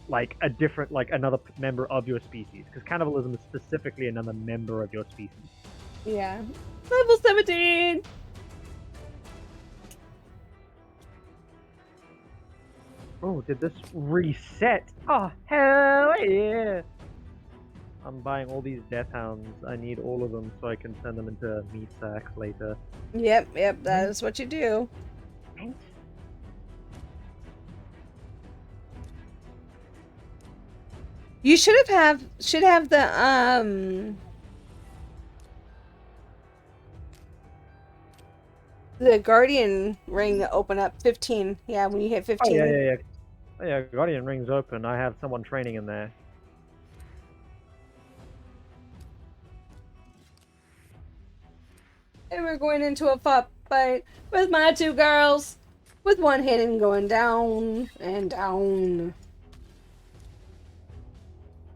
like another member of your species, because cannibalism is specifically another member of your species. Yeah. Level 17! Oh, did this reset? Oh, hell yeah! I'm buying all these death hounds. I need all of them so I can send them into meat sacks later. Yep, that is what you do. You should have the Guardian ring open up 15. Yeah, when you hit 15. Oh yeah, Guardian ring's open. I have someone training in there. And we're going into a fight with my two girls. With one hidden going down and down.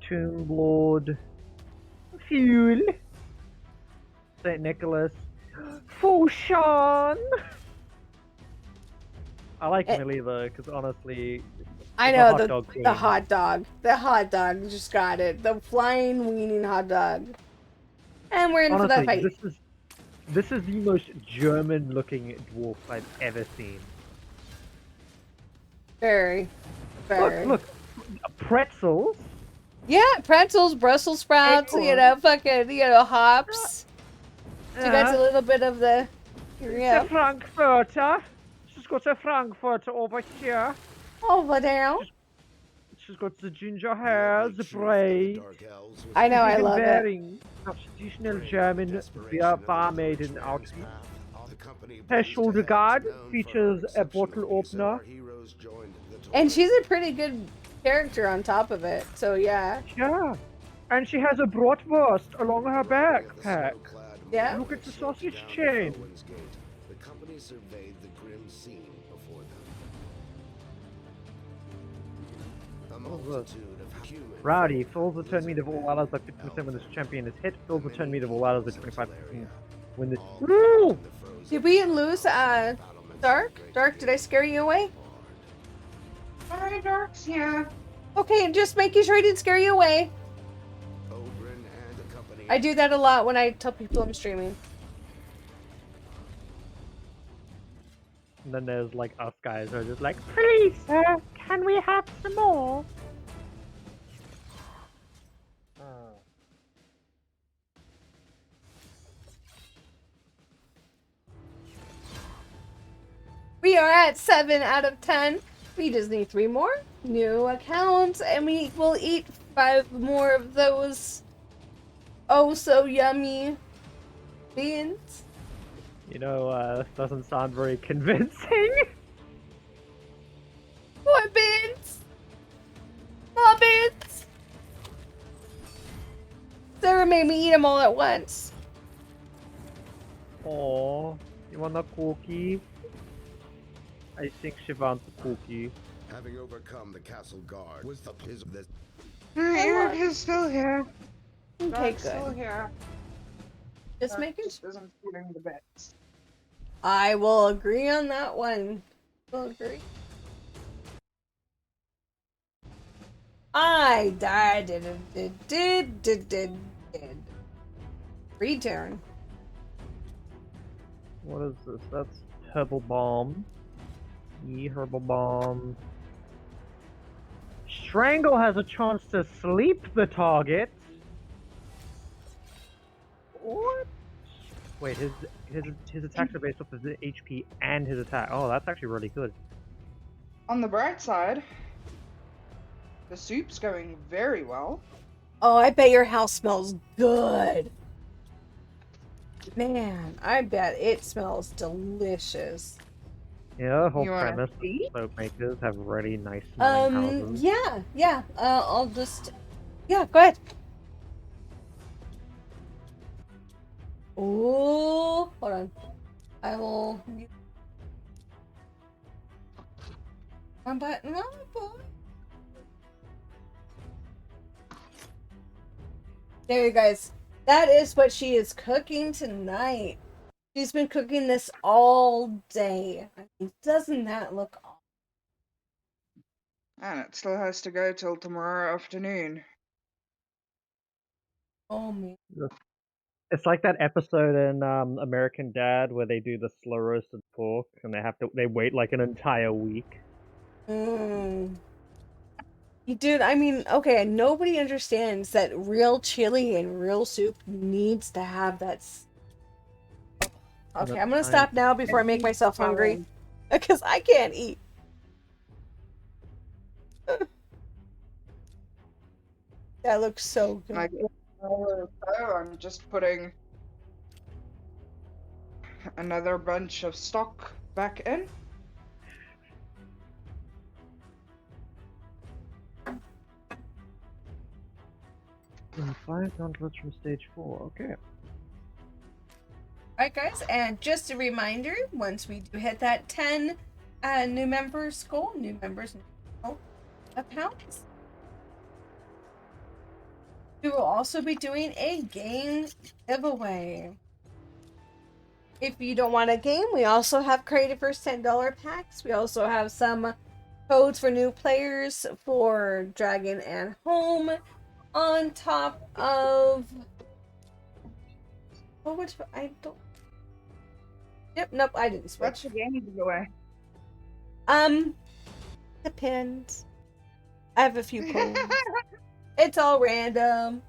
Tomb Lord. Fuel. St. Nicholas. Fushan! I like Millie though, because honestly, I the know hot dog queen. the hot dog. The hot dog just got it. The flying weaning hot dog. And we're in for that Honestly, fight. this is the most German-looking dwarf I've ever seen. Very. Look, pretzels. Yeah, pretzels, Brussels sprouts, fucking, hops. So you got a little bit of the. The Frankfurter. She's got a Frankfurter over here. Over there. She's got the ginger hair, the braid. I know, I She's love it. wearing a traditional German beer barmaiden outfit. Her shoulder guard features a bottle opener. And she's a pretty good character on top of it, so yeah. Yeah. And she has a bratwurst along her backpack. Yeah. Look at the sausage chain. The company surveyed the grim scene before them. A multitude of human. Rowdy fills the turn meter of all allies by 50% when this champion is hit. Fills the turn meter of all allies by 25% when this. Woo! Did we lose Dark? Dark, did I scare you away? Sorry, Dark's here. Okay, just making sure I didn't scare you away. I do that a lot when I tell people I'm streaming. And then there's like us guys who are just like, please, sir, can we have some more? We are at 7 out of 10. We just need 3 more new accounts, and we will eat 5 more of those oh so yummy beans. You know, this doesn't sound very convincing. More beans! More beans! Sarah made me eat them all at once. Aww, you want a cookie? I think she wants a cookie. Having overcome the castle guard was the this. Eric is still here. Okay, Dark's good. still here. Just Dark making just isn't feeling the best. I will agree on that one. Will agree. I died. Did. Return. What is this? That's Herbal Bomb. Herbal Bomb. Strangle has a chance to sleep the target. What? Wait, his attacks are based off of his HP and his attack. Oh, that's actually really good. On the bright side, the soup's going very well. Oh, I bet your house smells good. Man, I bet it smells delicious. Yeah, the whole You wanna premise see? of soap makers have really nice smelling houses. Yeah. I'll just. Yeah, go ahead. Oh, hold on. I will. One button, one button. There you guys. That is what she is cooking tonight. She's been cooking this all day. I mean, doesn't that look awesome? And it still has to go till tomorrow afternoon. Oh man. It's like that episode in American Dad where they do the slow roasted pork and they wait like an entire week. Dude, I mean, okay, nobody understands that real chili and real soup needs to have that. Okay, I'm gonna stop now before I make myself hungry. Because I can't eat. That looks so good. I'm just putting another bunch of stock back in. And 5 gauntlets from stage 4, okay. Alright guys, and just a reminder, once we do hit that 10 new members goal, new members accounts, we will also be doing a game giveaway. If you don't want a game, we also have creative first $10 packs. We also have some codes for new players for Dragon and Home. On top of which I don't. Yep, nope, I didn't switch. What's the game giveaway? Depends. I have a few codes. It's all random.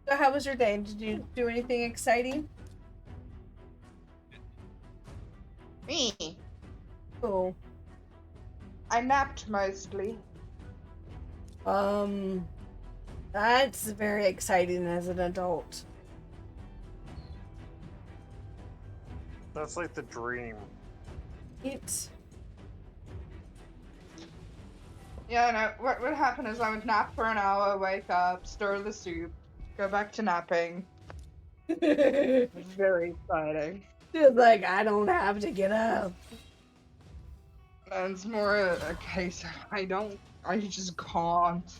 So how was your day? Did you do anything exciting? Me? Cool. I napped mostly. That's very exciting as an adult. That's like the dream. It's Yeah, no, what would happen is I would nap for an hour, wake up, stir the soup, go back to napping. Very exciting. It's like, I don't have to get up. And it's more a case of I just can't.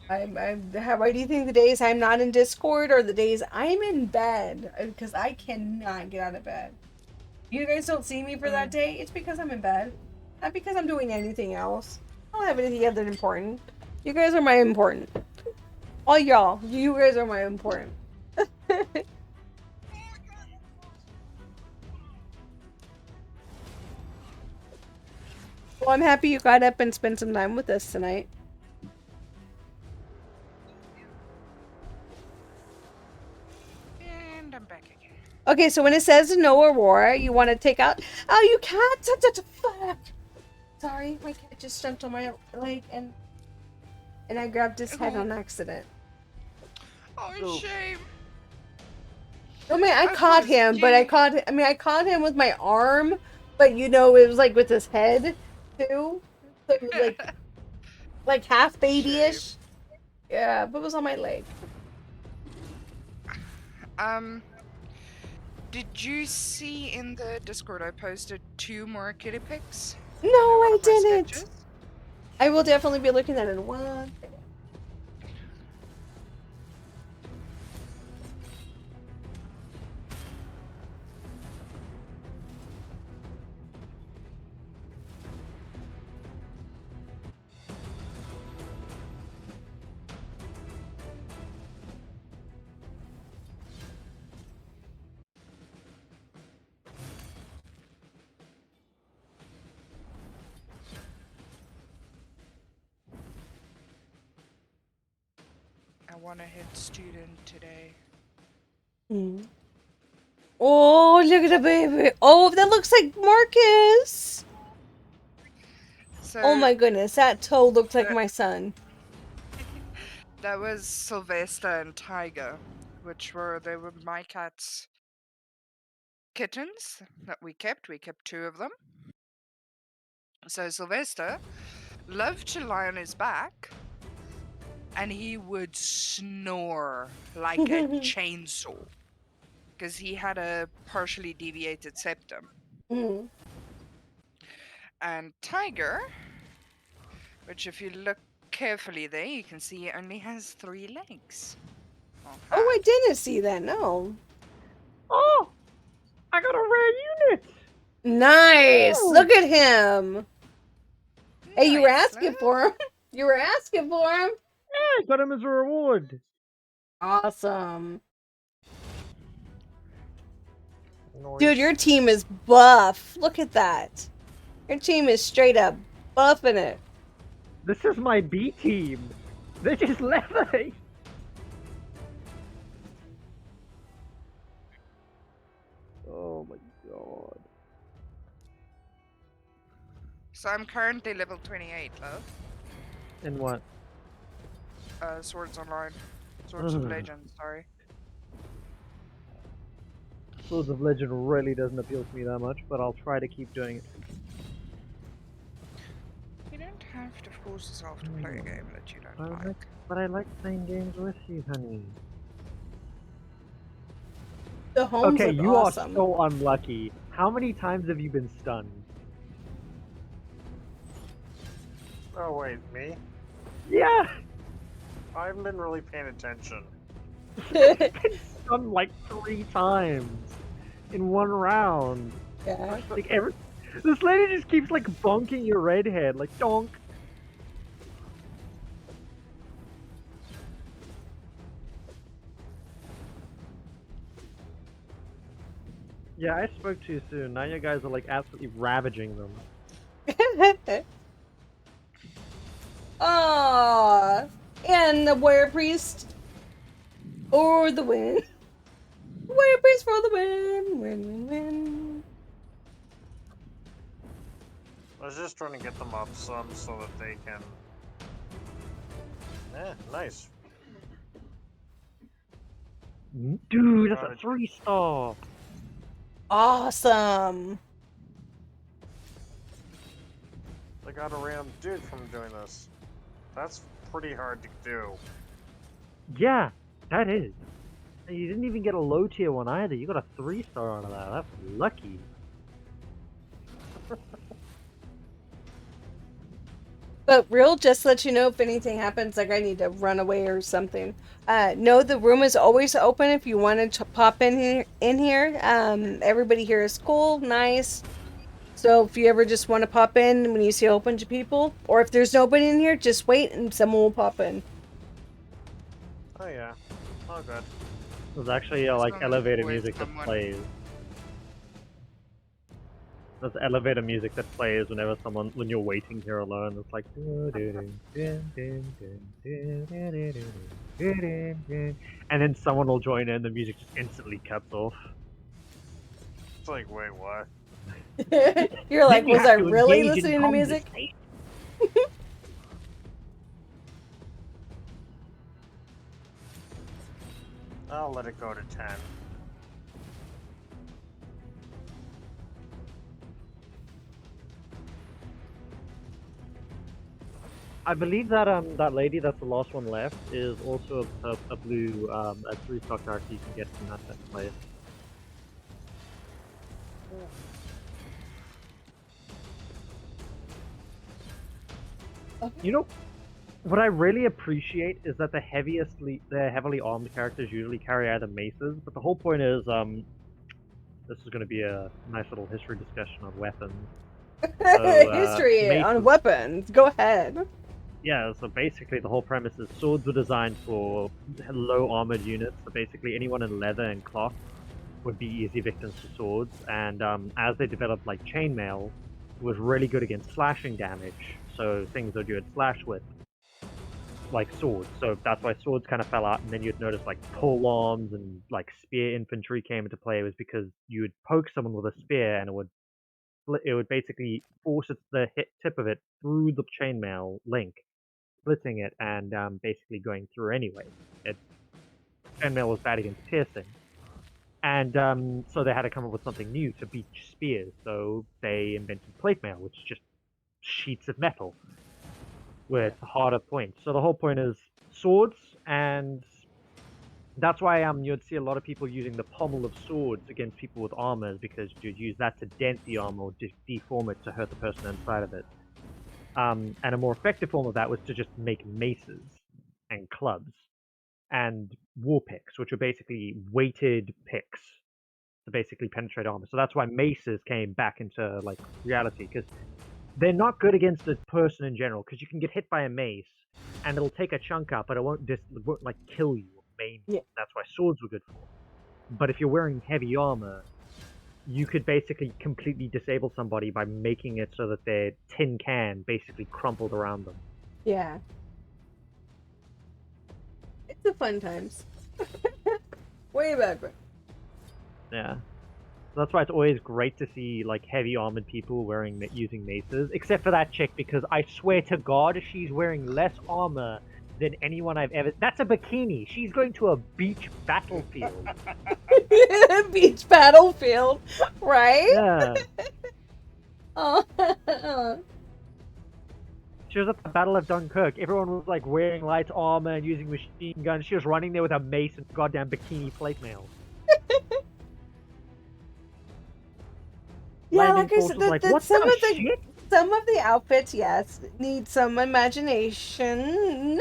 Why do you think the days I'm not in Discord are the days I'm in bed? Because I cannot get out of bed. You guys don't see me for that day, it's because I'm in bed. Not because I'm doing anything else. I don't have anything other important. You guys are my important. All y'all, you guys are my important. Well, I'm happy you got up and spent some time with us tonight. And I'm back again. Okay, so when it says no Aurora, you want to take out... Oh, you can't! Fuck! Sorry, my cat just jumped on my leg and I grabbed his head on accident. Oh, shame. I mean, I caught him, but I caught him with my arm, but you know, it was like with his head, too. So it was like half babyish. Yeah, but it was on my leg. Did you see in the Discord I posted 2 more kitty pics? No, I didn't. I will definitely be looking at it in 1 second. I want to hit student today. Oh, look at the baby. Oh, that looks like Marcus. So, Oh my goodness, that toe looks like my son. That was Sylvester and Tiger, they were my cat's kittens that we kept. We kept 2 of them. So Sylvester loved to lie on his back, and he would snore like a chainsaw because he had a partially deviated septum. And Tiger, which if you look carefully there, you can see it only has 3 legs. Oh, I didn't see that, no. Oh! I got a rare unit! Nice! Oh. Look at him! Hey, you were asking for him. You were asking for him. Yeah, I got him as a reward. Awesome. Dude, your team is buff. Look at that. Your team is straight up buffing it. This is my B team. They just left me. Oh my god. So I'm currently level 28, love. In what? Swords Online. Swords of Legend, sorry. Swords of Legend really doesn't appeal to me that much, but I'll try to keep doing it. You don't have to force yourself to play a game that you don't like. But I like playing games with you, honey. The homes Okay, look you awesome. are so unlucky. How many times have you been stunned? Oh wait, me? Yeah. I haven't been really paying attention. Been stunned like 3 times in one round. Yeah. Like this lady just keeps like bonking your redhead, like donk. Yeah, I spoke too soon. Now you guys are like absolutely ravaging them. Aww. And the warrior priest or the win. Warrior priest for the win. Win, win, win. I was just trying to get them up some so that they can. Nice. Dude, that's a 3-star. Awesome. I got a random dude from doing this. That's pretty hard to do. Yeah, that is. You didn't even get a low tier one either. You got a 3-star out of that. That's lucky. But real, just to let you know if anything happens, like I need to run away or something. No, the room is always open if you wanted to pop in here. Everybody here is cool, nice. So if you ever just want to pop in when you see a whole bunch of people, or if there's nobody in here, just wait and someone will pop in. Oh yeah. Oh good. There's actually like elevator music that plays. There's elevator music that plays when you're waiting here alone. It's like and then someone will join in, the music just instantly cuts off. It's like, wait, what? You're like, was I really listening to music? I'll let it go to 10. I believe that that lady that's the last one left is also a blue a 3-star character you can get from that place. You know, what I really appreciate is that the heavily armed characters usually carry either maces, but the whole point is this is going to be a nice little history discussion on weapons. So, history on weapons. Go ahead. Yeah, so basically the whole premise is swords were designed for low armored units, so basically anyone in leather and cloth would be easy victims to swords, and as they developed like chainmail, it was really good against slashing damage, so things that you would slash with, like swords, so that's why swords kind of fell out, and then you'd notice like pole arms and like spear infantry came into play, was because you would poke someone with a spear and it would basically force the tip of it through the chainmail link, splitting it and basically going through anyway. Chainmail was bad against piercing. And so they had to come up with something new to beat spears, so they invented plate mail, which is just sheets of metal with harder points. So the whole point is swords, and that's why you'd see a lot of people using the pommel of swords against people with armors, because you'd use that to dent the armor or deform it to hurt the person inside of it. And a more effective form of that was to just make maces and clubs and war picks, which are basically weighted picks to basically penetrate armor. So that's why maces came back into like reality, because they're not good against a person in general, because you can get hit by a mace and it'll take a chunk out, but it won't like kill you or maim you. That's why swords were good for. But if you're wearing heavy armor, you could basically completely disable somebody by making it so that their tin can basically crumpled around them. Yeah. It's the fun times. Way back. Yeah. That's why it's always great to see like heavy armored people using maces, except for that chick, because I swear to God, she's wearing less armor than anyone I've ever. That's a bikini. She's going to a beach battlefield. Beach battlefield, right? Yeah. Oh. She was at the Battle of Dunkirk. Everyone was like wearing light armor and using machine guns. She was running there with a mace and goddamn bikini plate mail. Yeah, Landing like I Force said, was like, that what some the of the shit? outfits, yes, need some imagination,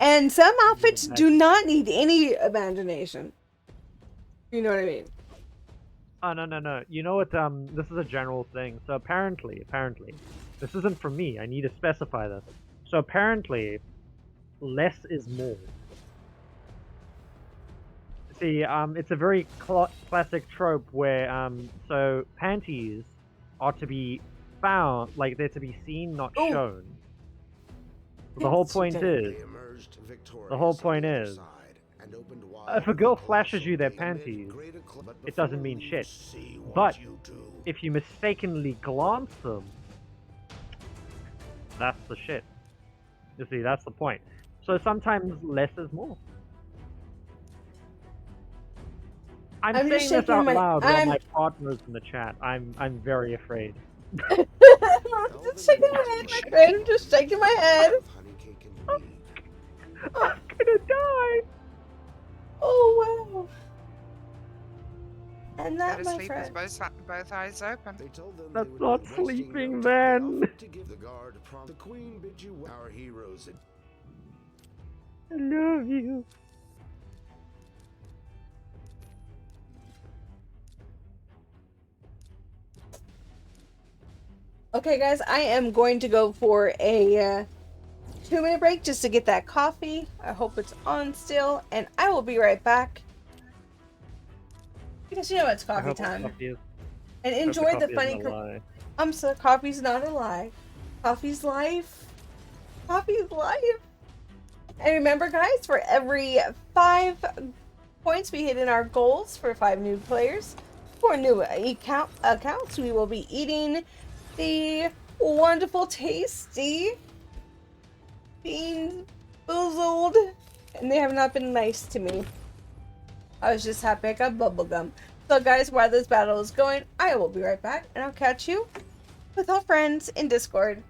and some outfits do not need any imagination. You know what I mean? Oh, no. You know what, this is a general thing. So apparently, this isn't for me. I need to specify this. So apparently, less is more. See, it's a very classic trope where, so panties are to be found, like they're to be seen, not shown. The whole point is, if a girl flashes you their panties, it doesn't mean shit. But if you mistakenly glance them, that's the shit. You see, that's the point. So sometimes less is more. I'm saying this out loud while my partner's in the chat. I'm very afraid. I'm just shaking my head, my friend. I'm just shaking my head. I'm gonna die. Oh wow. And that, Go to my sleep friend. with both eyes open. That's not sleeping, man. The queen bid you our heroes. I love you. Okay, guys, I am going to go for a 2-minute break just to get that coffee. I hope it's on still, and I will be right back. Because you know it's coffee time. And enjoy the funny. I'm so coffee's not a lie. Coffee's life. Coffee's life. And remember, guys, for every 5 points we hit in our goals for 5 new players, 4 new accounts, we will be eating the wonderful, tasty beans Boozled, and they have not been nice to me. I was just happy I got bubblegum. So guys, while this battle is going, I will be right back, and I'll catch you with our friends in Discord.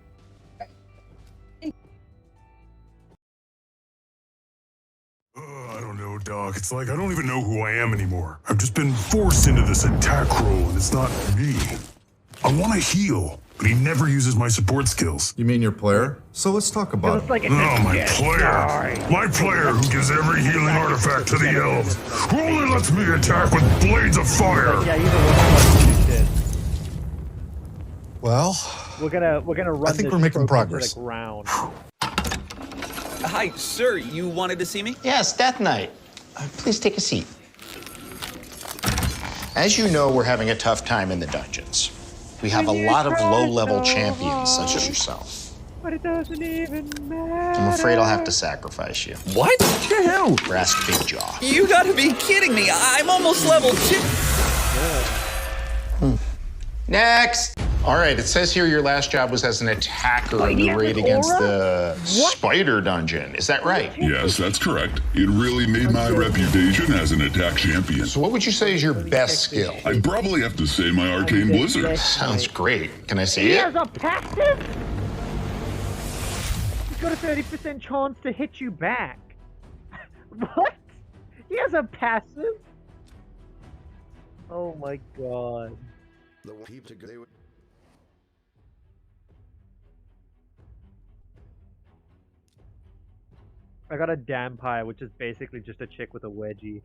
I don't know, Doc. It's like I don't even know who I am anymore. I've just been forced into this attack role, and it's not me. I want to heal, but he never uses my support skills. You mean your player? So let's talk about him. My player! My player who gives every healing artifact to the elves, who only lets me attack with blades of fire! Well, we're gonna run. I think we're making progress. To the ground. Hi, sir. You wanted to see me? Yes, Death Knight. Please take a seat. As you know, we're having a tough time in the dungeons. We have a lot of low-level champions such as yourself. But it doesn't even matter. I'm afraid I'll have to sacrifice you. What? To who? Brask Big Jaw. You gotta be kidding me. I'm almost level 2. Next! All right, it says here your last job was as an attacker in the raid against the spider dungeon. Is that right? Yes, that's correct. It really made my reputation as an attack champion. So what would you say is your best skill? I'd probably have to say my arcane blizzard. Sounds great. Can I see He it? has a passive? He's got a 30% chance to hit you back. What? He has a passive? Oh my god. I got a Dampire, which is basically just a chick with a wedgie.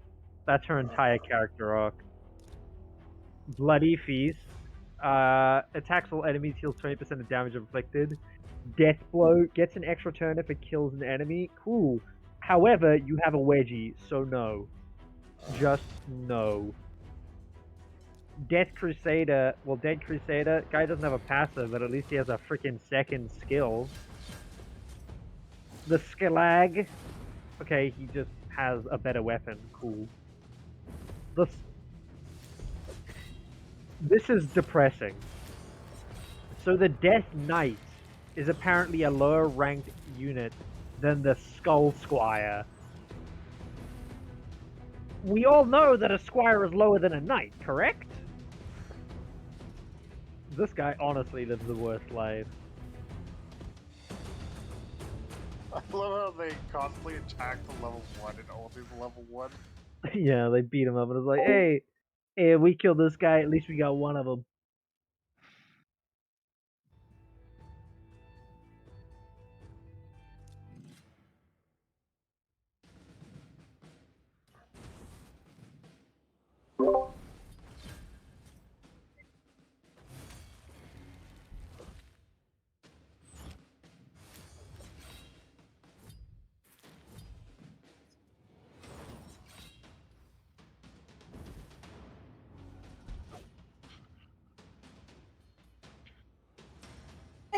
That's her entire character arc. Bloody Feast. Attacks all enemies, heals 20% of damage inflicted. Death Blow gets an extra turn if it kills an enemy. Cool. However, you have a wedgie, so no. Just no. Death Crusader. Well, Dead Crusader. Guy doesn't have a passive, but at least he has a freaking second skill. The Skelag. Okay, he just has a better weapon. Cool. This is depressing. So the Death Knight is apparently a lower ranked unit than the Skull Squire. We all know that a Squire is lower than a Knight, correct? This guy honestly lives the worst life. I love how they constantly attack the level 1 and only the level 1. Yeah, they beat him up and it's like, hey, we killed this guy, at least we got one of them.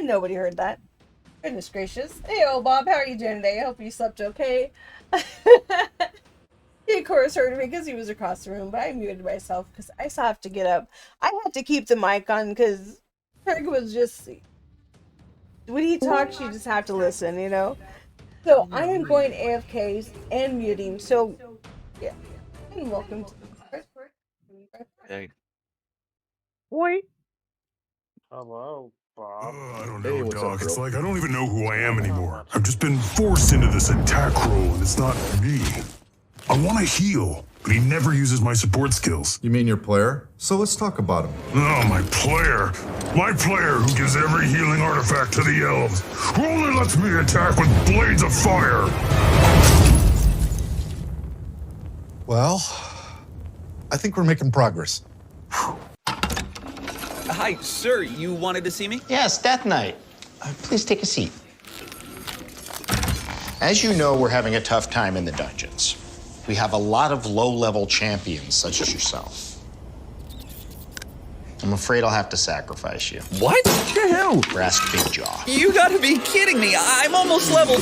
And nobody heard that. Goodness gracious. Hey, old Bob, how are you doing today? I hope you slept okay. He, of course, heard me because he was across the room, but I muted myself because I still have to get up. I had to keep the mic on because Craig was just... When he talks, you just have to listen, you know? So I am going AFK and muting, so yeah. And welcome to the Hey. Wait. Hello, Bob. I don't know, dog. It's like I don't even know who I am anymore. I've just been forced into this attack role, and it's not me. I want to heal, but he never uses my support skills. You mean your player? So let's talk about him. Oh, my player. My player who gives every healing artifact to the elves. Who only lets me attack with blades of fire. Well, I think we're making progress. Hi, sir. You wanted to see me? Yes, Death Knight. Please take a seat. As you know, we're having a tough time in the dungeons. We have a lot of low-level champions, such as yourself. I'm afraid I'll have to sacrifice you. What? To who? Brask Big Jaw. You gotta be kidding me. I'm almost level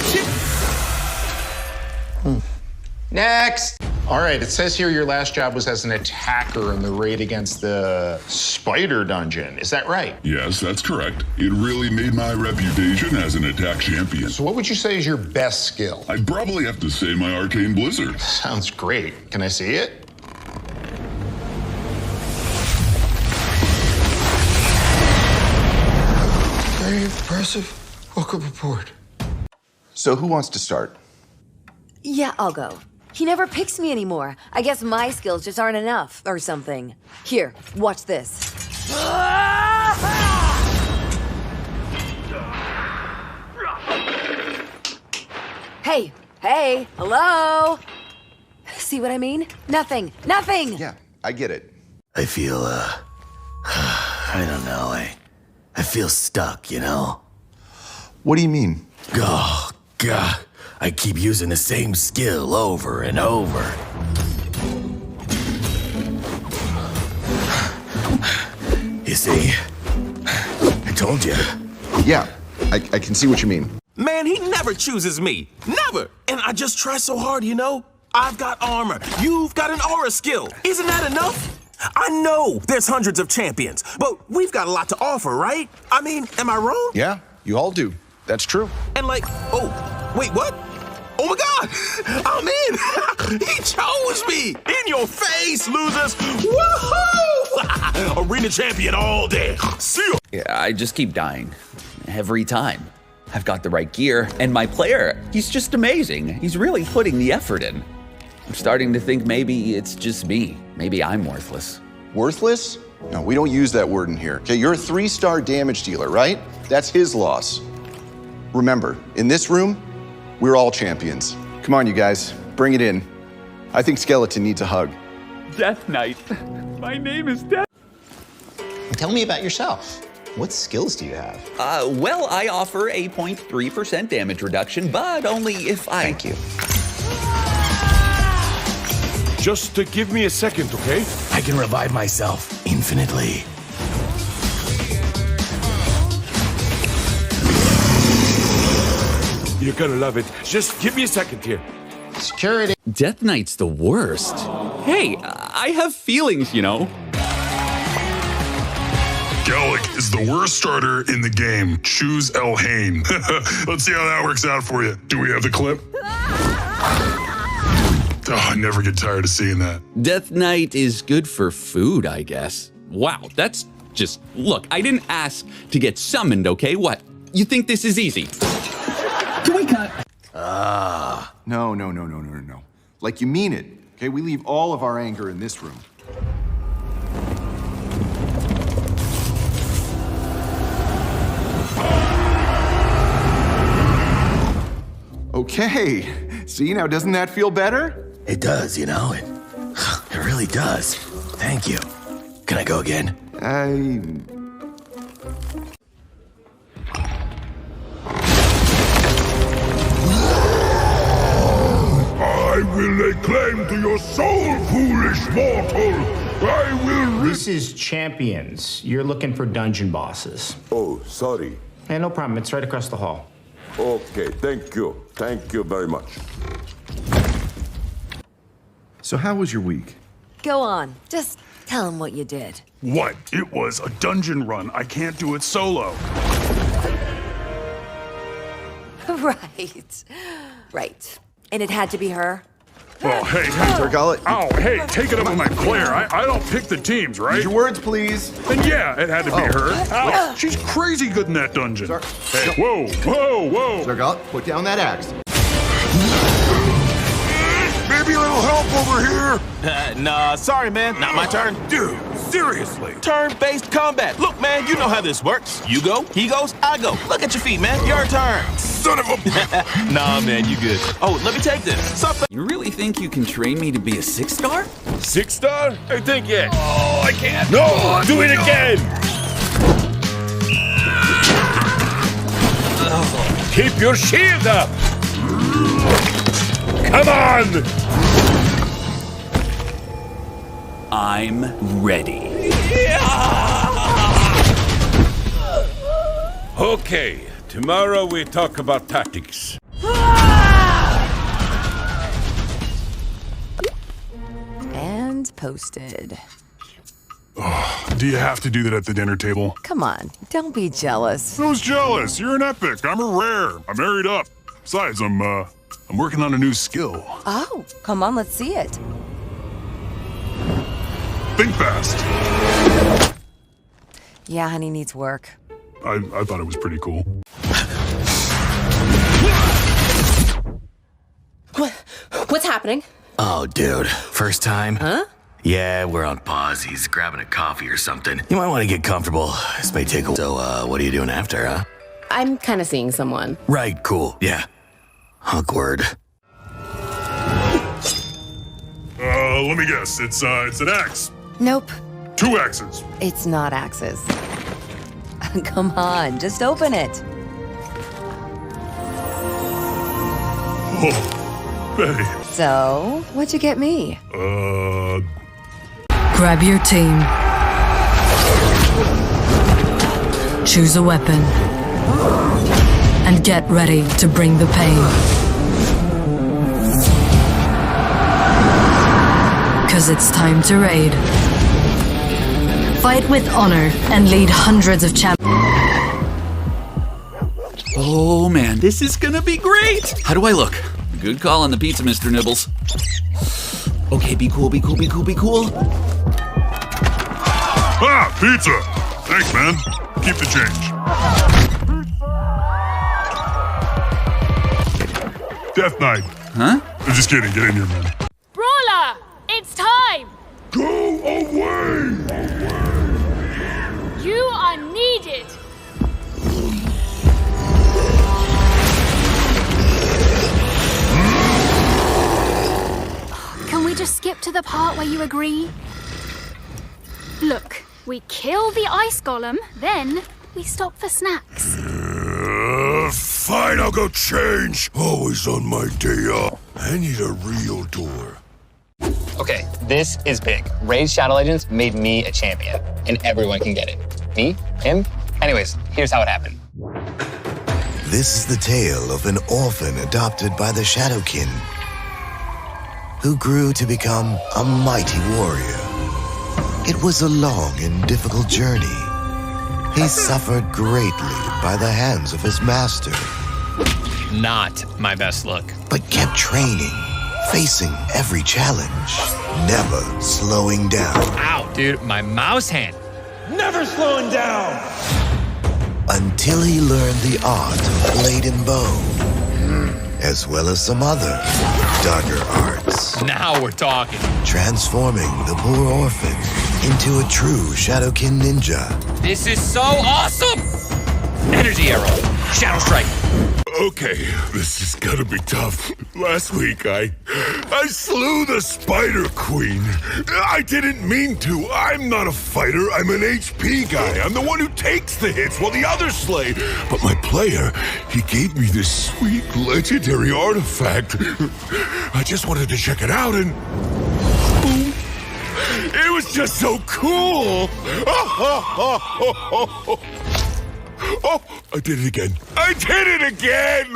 2. Next! All right, it says here your last job was as an attacker in the raid against the spider dungeon. Is that right? Yes, that's correct. It really made my reputation as an attack champion. So what would you say is your best skill? I'd probably have to say my arcane blizzard. Sounds great. Can I see it? Very impressive. Welcome aboard. So who wants to start? Yeah, I'll go. He never picks me anymore. I guess my skills just aren't enough, or something. Here, watch this. Hey, hello? See what I mean? Nothing. Yeah, I get it. I feel, I don't know, I feel stuck, you know? What do you mean? Oh, God. I keep using the same skill over and over. You see, I told you. Yeah, I can see what you mean. Man, he never chooses me. Never. And I just try so hard, you know? I've got armor. You've got an aura skill. Isn't that enough? I know there's hundreds of champions, but we've got a lot to offer, right? I mean, am I wrong? Yeah, you all do. That's true. And like, oh, wait, what? Oh my God, I'm in. He chose me. In your face, losers. Woohoo! Arena champion all day. See ya. Yeah, I just keep dying. Every time. I've got the right gear, and my player, he's just amazing. He's really putting the effort in. I'm starting to think maybe it's just me. Maybe I'm worthless. Worthless? No, we don't use that word in here. Okay, you're a 3-star damage dealer, right? That's his loss. Remember, in this room, we're all champions. Come on, you guys, bring it in. I think Skeleton needs a hug. Death Knight. My name is Death. Tell me about yourself. What skills do you have? Well, I offer a 0.3% damage reduction, but only if I... Thank you. Just give me a second, okay? I can revive myself infinitely. You're gonna love it. Just give me a second here. Security. Death Knight's the worst. Hey, I have feelings, you know. Gallic is the worst starter in the game. Choose Elhain. Let's see how that works out for you. Do we have the clip? Oh, I never get tired of seeing that. Death Knight is good for food, I guess. Wow, that's just... Look, I didn't ask to get summoned, okay? What? You think this is easy? Can we cut? No. Like you mean it, okay? We leave all of our anger in this room. Okay, see, now doesn't that feel better? It does, you know, it really does. Thank you. Can I go again? I will lay claim to your soul, foolish mortal. I will... This is Champions. You're looking for dungeon bosses. Oh, sorry. Hey, no problem. It's right across the hall. Okay, thank you. Thank you very much. So how was your week? Go on. Just tell him what you did. What? It was a dungeon run. I can't do it solo. Right. Right. And it had to be her? Oh, hey, oh, hey, take it up with my player. I don't pick the teams, right? Use your words, please. And yeah, it had to be her. Ow, she's crazy good in that dungeon. Hey, whoa, whoa, whoa. Zargal, put down that axe. Maybe a little help over here? Nah, sorry, man. Not my turn. Dude, seriously. Turn-based combat. Look, man, you know how this works. You go, he goes, I go. Look at your feet, man. Your turn. Son of a... Nah, man, you good. Oh, let me take this. Something. You really think you can train me to be a 6-star? 6-star? I think it. Oh, I can't. No, do it again. Keep your shield up. Come on. I'm ready. Okay, tomorrow we talk about tactics. And posted. Do you have to do that at the dinner table? Come on, don't be jealous. Who's jealous? You're an epic. I'm a rare. I'm married up. Besides, I'm working on a new skill. Oh, come on, let's see it. Think fast. Yeah, honey needs work. I thought it was pretty cool. What's happening? Oh, dude. First time? Huh? Yeah, we're on pause. He's grabbing a coffee or something. You might want to get comfortable. This may take a while. So, what are you doing after, huh? I'm kind of seeing someone. Right, cool. Yeah. Awkward. Let me guess. It's an axe. Nope. 2 axes. It's not axes. Come on, just open it. Oh, Betty. So, what'd you get me? Grab your team. Choose a weapon. And get ready to bring the pain. 'Cause it's time to raid. Fight with honor and lead hundreds of champions. Oh man, this is gonna be great! How do I look? Good call on the pizza, Mr. Nibbles. Okay, be cool, be cool, be cool, be cool. Ah, pizza! Thanks, man. Keep the change. Death Knight. Huh? I'm just kidding. Get in here, man. Brawler! It's time! Go away! You are needed! Can we just skip to the part where you agree? Look, we kill the ice golem, then we stop for snacks. Fine, I'll go change. Always on my day off. I need a real door. Okay, this is big. Raid Shadow Legends made me a champion, and everyone can get it. Me? Him? Anyways, here's how it happened. This is the tale of an orphan adopted by the Shadowkin, who grew to become a mighty warrior. It was a long and difficult journey. He suffered greatly by the hands of his master. Not my best look. But kept training, facing every challenge, never slowing down. Ow, dude, my mouse hand. Never slowing down! Until he learned the art of blade and bow, as well as some other darker arts. Now we're talking. Transforming the poor orphan into a true Shadowkin ninja. This is so awesome! Energy arrow. Shadow strike. Okay, this is gonna be tough. Last week, I slew the Spider Queen. I didn't mean to. I'm not a fighter. I'm an HP guy. I'm the one who takes the hits while the others slay. But my player, he gave me this sweet legendary artifact. I just wanted to check it out and... boom. It was just so cool. Oh, I did it again. I did it again!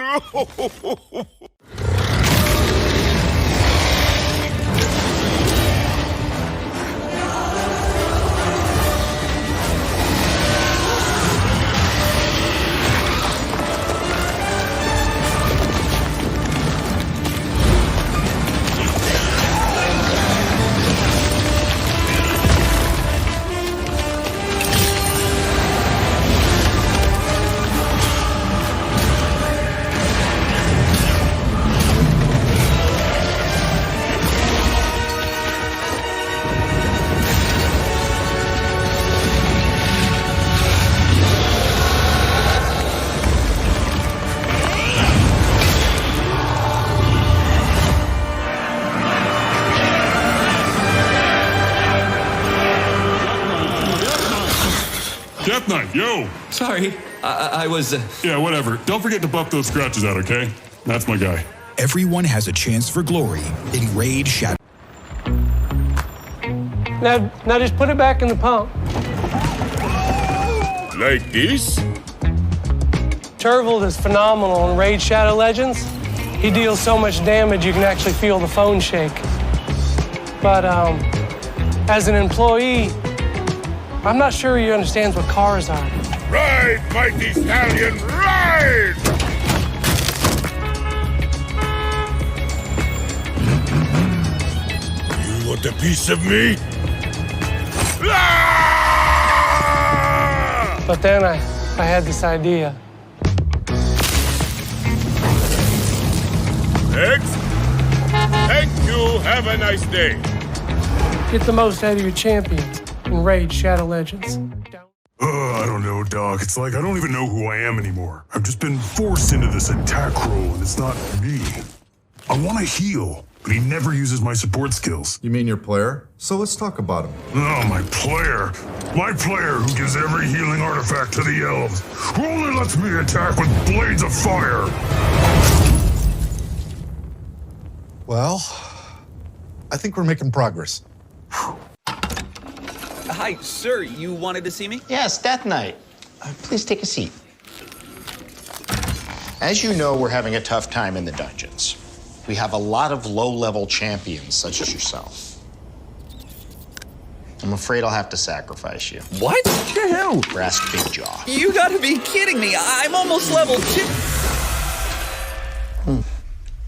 Death Knight, yo! Sorry, I was... Yeah, whatever. Don't forget to buff those scratches out, okay? That's my guy. Everyone has a chance for glory in Raid Shadow. Now just put it back in the pump. Like this? Turvold is phenomenal in Raid Shadow Legends. He deals so much damage you can actually feel the phone shake. But as an employee, I'm not sure he understands what cars are. Ride, mighty stallion, ride! You want a piece of me? But then I had this idea. Next. Thank you. Have a nice day. Get the most out of your champions in Raid Shadow Legends. I don't know, Doc. It's like I don't even know who I am anymore. I've just been forced into this attack role, and it's not me. I want to heal, but he never uses my support skills. You mean your player? So let's talk about him. Oh, my player. My player who gives every healing artifact to the elves. Who only lets me attack with blades of fire. Well, I think we're making progress. Hi, sir. You wanted to see me? Yes, Death Knight. Please take a seat. As you know, we're having a tough time in the dungeons. We have a lot of low-level champions, such as yourself. I'm afraid I'll have to sacrifice you. What? The hell? Brass Big Jaw. You gotta be kidding me. I'm almost level 2.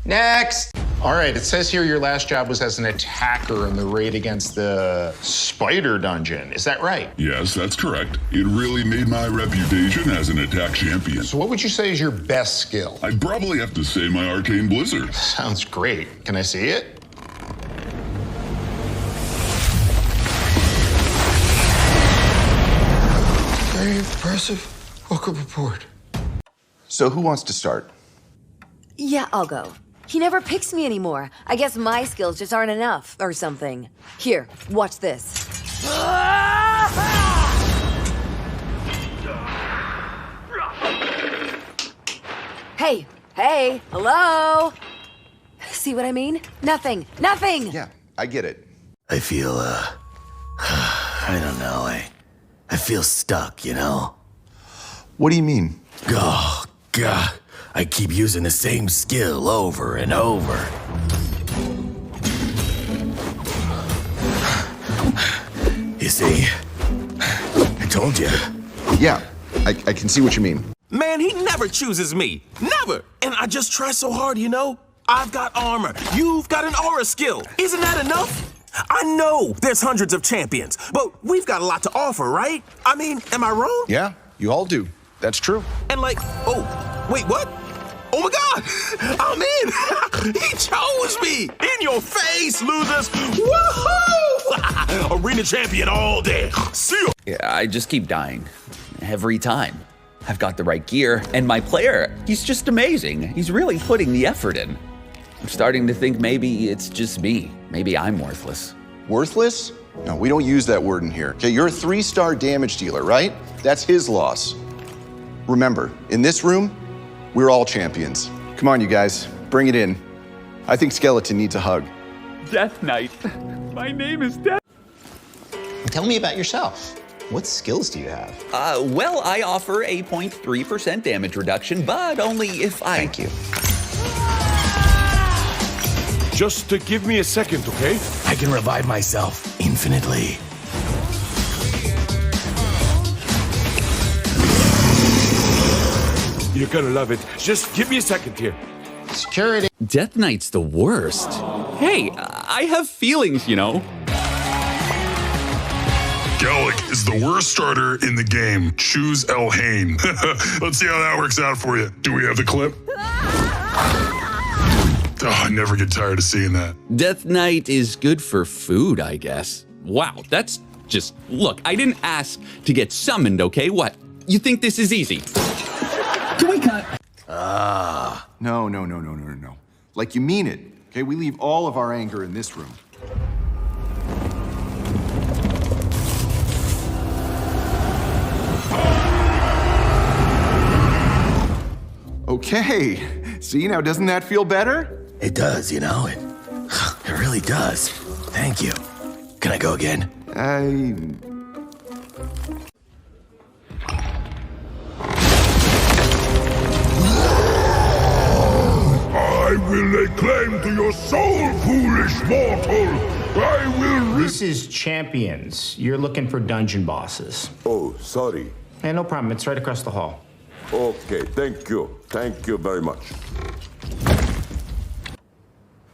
Next! All right, it says here your last job was as an attacker in the raid against the spider dungeon. Is that right? Yes, that's correct. It really made my reputation as an attack champion. So what would you say is your best skill? I'd probably have to say my arcane blizzard. Sounds great. Can I see it? Very impressive. Welcome aboard. So who wants to start? Yeah, I'll go. He never picks me anymore. I guess my skills just aren't enough, or something. Here, watch this. Hey, hello? See what I mean? Nothing. Yeah, I get it. I feel, I don't know, I feel stuck, you know? What do you mean? Oh, God. I keep using the same skill over and over. You see? I told you. Yeah, I can see what you mean. Man, he never chooses me. Never! And I just try so hard, you know? I've got armor. You've got an aura skill. Isn't that enough? I know there's hundreds of champions, but we've got a lot to offer, right? I mean, am I wrong? Yeah, you all do. That's true. And like, oh, wait, what? Oh my God! I'm in! He chose me! In your face, losers! Woohoo! Arena champion all day. See ya! Yeah, I just keep dying. Every time. I've got the right gear, and my player, he's just amazing. He's really putting the effort in. I'm starting to think maybe it's just me. Maybe I'm worthless. Worthless? No, we don't use that word in here. Okay, you're a 3-star damage dealer, right? That's his loss. Remember, in this room, we're all champions. Come on, you guys, bring it in. I think Skeleton needs a hug. Death Knight. My name is Death. Tell me about yourself. What skills do you have? Well, I offer a 0.3% damage reduction, but only if I... Thank you. Just give me a second, okay? I can revive myself infinitely. You're gonna love it. Just give me a second here. Security. Death Knight's the worst. Hey, I have feelings, you know. Gallic is the worst starter in the game. Choose El Hain. Let's see how that works out for you. Do we have the clip? Oh, I never get tired of seeing that. Death Knight is good for food, I guess. Wow, that's just... Look, I didn't ask to get summoned, okay? What? You think this is easy? Can we cut? No. Like you mean it, okay? We leave all of our anger in this room. Okay. See, now doesn't that feel better? It does, you know, it really does. Thank you. Can I go again? I will lay claim to your soul, foolish mortal. I will. This is Champions. You're looking for dungeon bosses. Oh, sorry. Hey, no problem. It's right across the hall. Okay, thank you. Thank you very much.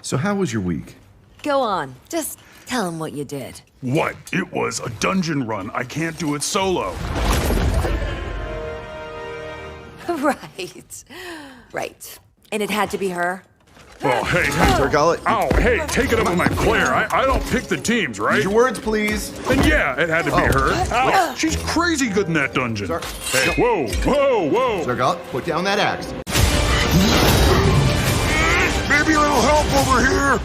So how was your week? Go on. Just tell him what you did. What? It was a dungeon run. I can't do it solo. Right. And it had to be her? Oh, hey. Sir Gullet. Oh, hey, take it up with my Claire. I don't pick the teams, right? Use your words, please. And yeah, it had to be her. Ow, she's crazy good in that dungeon. Hey, whoa. Sir Gullet, put down that axe. Maybe a little help over here.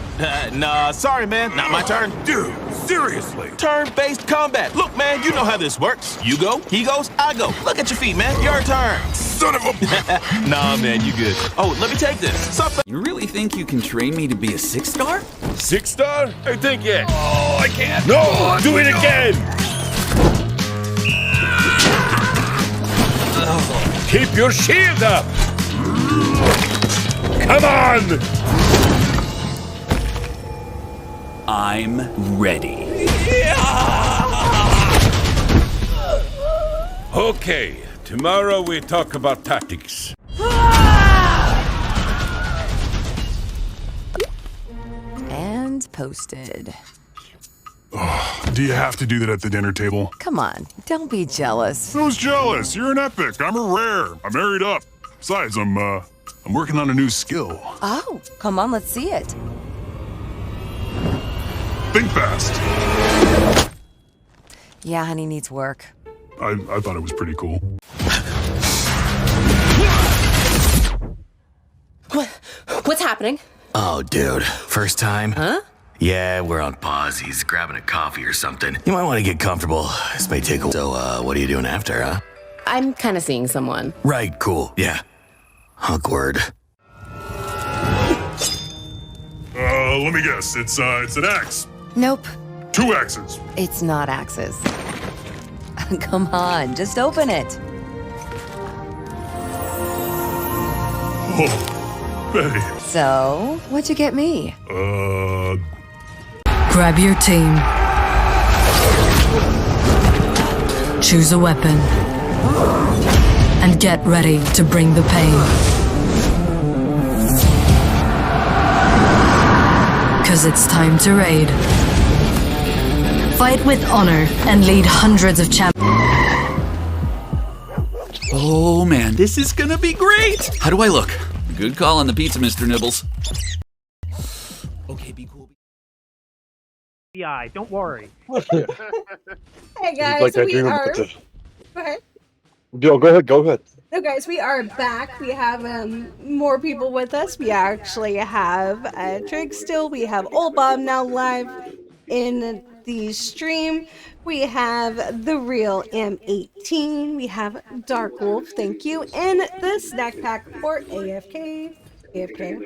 Nah, sorry, man. Not my turn. Dude, seriously. Turn-based combat. Look, man, you know how this works. You go, he goes, I go. Look at your feet, man. Your turn. Son of a... Nah, man, you good. Oh, let me take this. Something. You really think you can train me to be a 6-star? 6-star? I think yeah. Oh, I can't. No, do it again. Keep your shield up. Come on. I'm ready. Okay, tomorrow we talk about tactics. And posted. Oh, do you have to do that at the dinner table? Come on, don't be jealous. Who's jealous? You're an epic. I'm a rare. I'm married up. Besides, I'm working on a new skill. Oh, come on, let's see it. Think fast. Yeah, honey needs work. I thought it was pretty cool. What's happening? Oh, dude. First time? Huh? Yeah, we're on pause. He's grabbing a coffee or something. You might want to get comfortable. This may take a... So, what are you doing after, huh? I'm kind of seeing someone. Right, cool. Yeah. Awkward. Let me guess. It's an axe. Nope. 2 axes. It's not axes. Come on, just open it. Oh, Betty. So, what'd you get me? Grab your team. Choose a weapon. And get ready to bring the pain. 'Cause it's time to raid. Fight with honor and lead hundreds of champions. Oh man, this is gonna be great! How do I look? Good call on the pizza, Mr. Nibbles. Okay, be cool. Yeah, don't worry. Hey guys, like we are. Go ahead. Go ahead. So guys, we are back. We have more people with us. We actually have Trig still. We have Old Bob now live in the stream. We have the real M18. We have Dark Wolf, thank you, and the snack pack for AFK. AFK.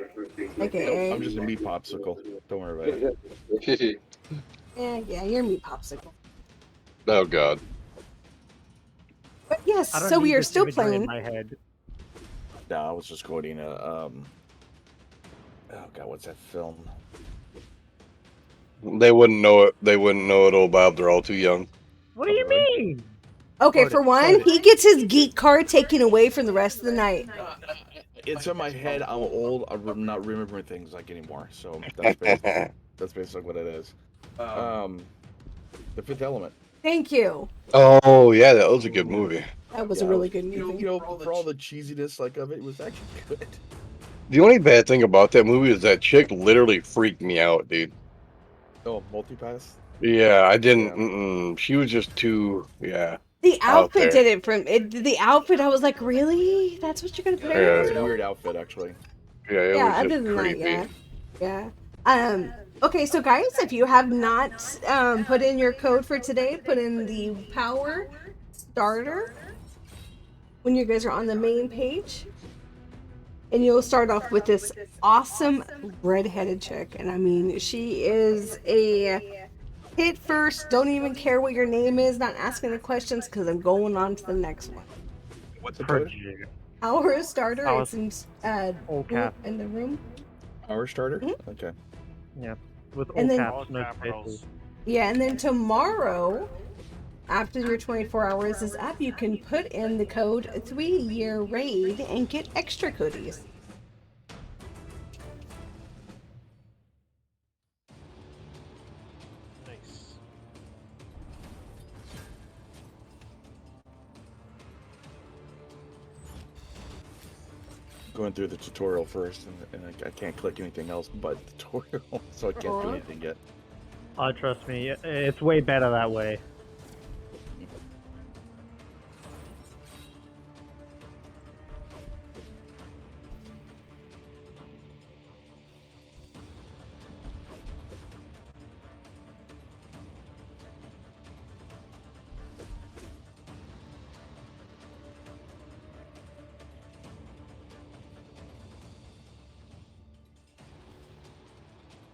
AKA. I'm just a meat popsicle. Don't worry about it. Yeah, you're meat popsicle. Oh God. I don't so need we are this still imagery in playing. my head. No, I was just quoting a oh god, what's that film? They wouldn't know it. They wouldn't know it, old Bob. They're all too young. What do you mean? Okay, Quote for it, one, quote it. he gets his geek card taken away from the rest of the night. It's in my head. I'm old. I'm not remembering things like anymore. So that's basically what it is. The Fifth Element. Thank you. Oh yeah, that was a good movie. That was a really good movie. You know, for all the cheesiness like of it, it was actually good. The only bad thing about that movie is that chick literally freaked me out, dude. Oh, Multipass. Yeah, I didn't. She was just too. Yeah. The out outfit there. did it from it. The outfit, I was like, really? That's what you're gonna put Yeah. on? It's a weird outfit, actually. Yeah, it Yeah, was other just than creepy. that, yeah. Okay, so guys, if you have not put in your code for today, put in the power starter when you guys are on the main page. And you'll start off with this awesome red-headed chick. And I mean, she is a hit first, don't even care what your name is, not asking the questions because I'm going on to the next one. What's the code? Power starter, Power- it's in, all cap. in the room. Our starter. Okay. Yeah. With all And then- caps, no spaces. Yeah, and then tomorrow, after your 24 hours is up, you can put in the code 3-year raid and get extra goodies. Nice. Going through the tutorial first, and I can't click anything else but the tutorial, so I can't do anything yet. Oh, trust me, it's way better that way.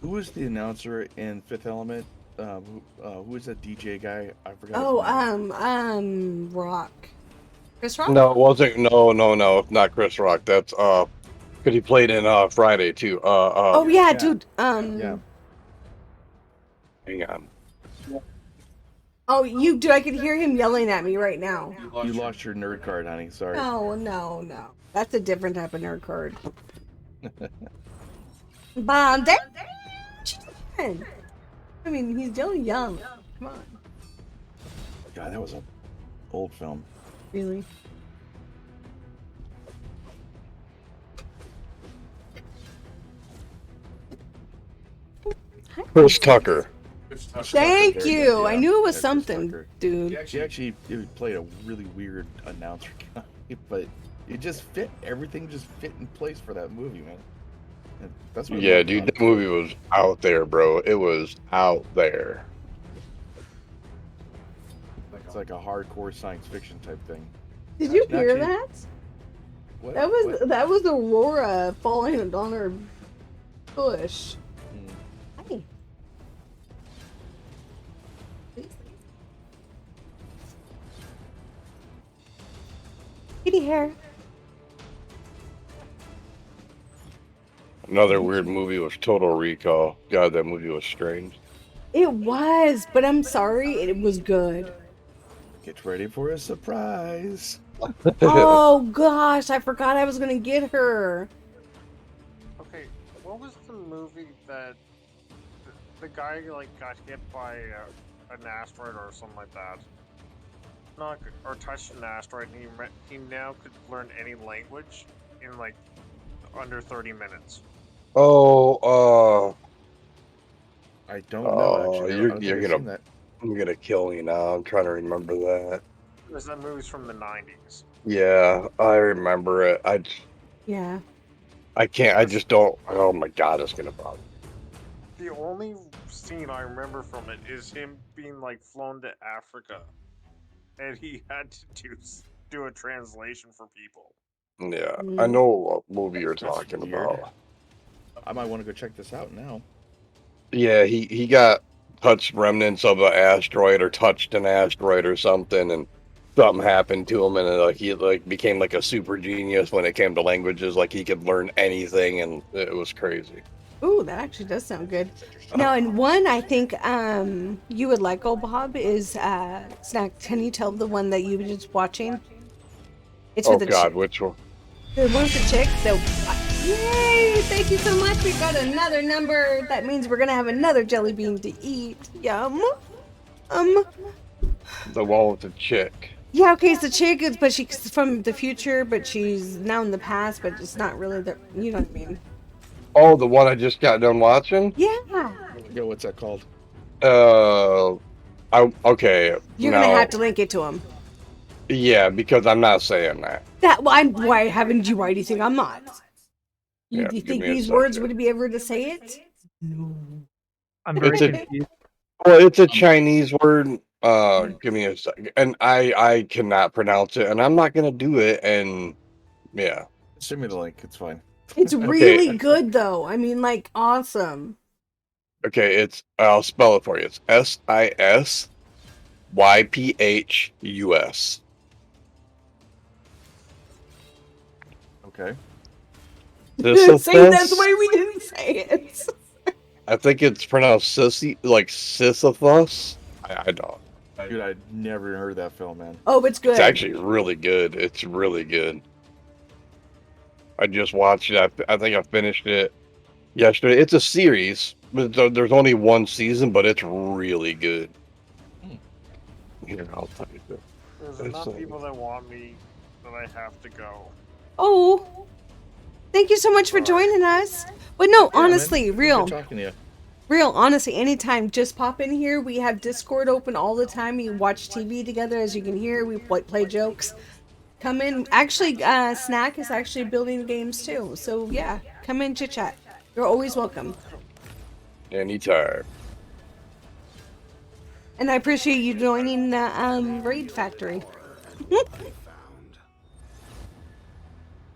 Who was the announcer in Fifth Element? Who was that DJ guy? I forgot. Oh, Rock. Chris Rock? No, it wasn't. No, not Chris Rock. That's because he played in Friday too. Oh yeah, dude. Yeah. Hang on. Oh, you do. I could hear him yelling at me right now. You lost your nerd card, honey. Sorry. No. That's a different type of nerd card. Bomb. I mean, he's still young. Come on. God, that was an old film. Really? Chris Tucker. Thank you. I knew it was Chris something, Tucker. dude. He actually played a really weird announcer guy, but it just fit. Everything just fit in place for that movie, man. And that's what Yeah, dude, that movie was out there, bro. It was out there. It's like a hardcore science fiction type thing. Did you Actually- hear that? What? That was Aurora falling on her bush. Hi. Kitty hair. Another weird movie was Total Recall. God, that movie was strange. It was, but I'm sorry, it was good. Get ready for a surprise. Oh gosh, I forgot I was gonna get her. Okay, what was the movie that the guy like got hit by an asteroid or something like that? Not or touched an asteroid, and he now could learn any language in like under 30 minutes. Oh, I don't know. Actually, I don't think you're I've seen that. I'm gonna kill me now. I'm trying to remember that. Because that movie's from the 90s. Yeah, I remember it. Yeah. I can't. I just don't. Oh my God, it's gonna bother. The only scene I remember from it is him being like flown to Africa, and he had to do a translation for people. Yeah, I know what movie you're talking weird. about. I might want to go check this out now. Yeah, he got touched remnants of an asteroid or touched an asteroid or something, and something happened to him, and he became like a super genius when it came to languages. Like he could learn anything, and it was crazy. Ooh, that actually does sound good. Now, and one I think you would like, old Bob, is Snack. Can you tell the one that you were just watching? It's Oh with the God, which one? The one with the chick. So, yay! Thank you so much. We got another number. That means we're gonna have another jelly bean to eat. Yum. The one with the chick. Yeah. Okay. It's the chick, but she's from the future, but she's now in the past. But it's not really the. You know what I mean? Oh, the one I just got done watching. Yeah. Yo, what's that called? Okay. You're gonna have to link it to him. Yeah, because I'm not saying that. Why haven't you? Why do you think I'm not? Do you think me a these words would be able to say it? No. I'm very It's a- confused. Well, it's a Chinese word. Give me a second, and I cannot pronounce it, and I'm not gonna do it. And yeah, Send me the link. It's fine. It's really good though. I mean, like, awesome. okay. I'll spell it for you. It's SISYPHUS. Okay. Say that's why we didn't say it. I think it's pronounced sissy, like Sisyphus. I don't. Dude, I'd never heard that film, man. Oh, it's good. It's actually really good. It's really good. I just watched it. I think I finished it yesterday. It's a series, but there's only one season, but it's really good. Here, I'll tell you this. There's enough people that want me that I have to go. Oh, thank you so much for joining us. But no, honestly, real. Good talking to you. Real, honestly, anytime, just pop in here. We have Discord open all the time. We watch TV together, as you can hear. We play jokes. Come in. Actually, Snack is actually building games too. So yeah, come in, chit chat. You're always welcome. Anytime. And I appreciate you joining the Raid Factory.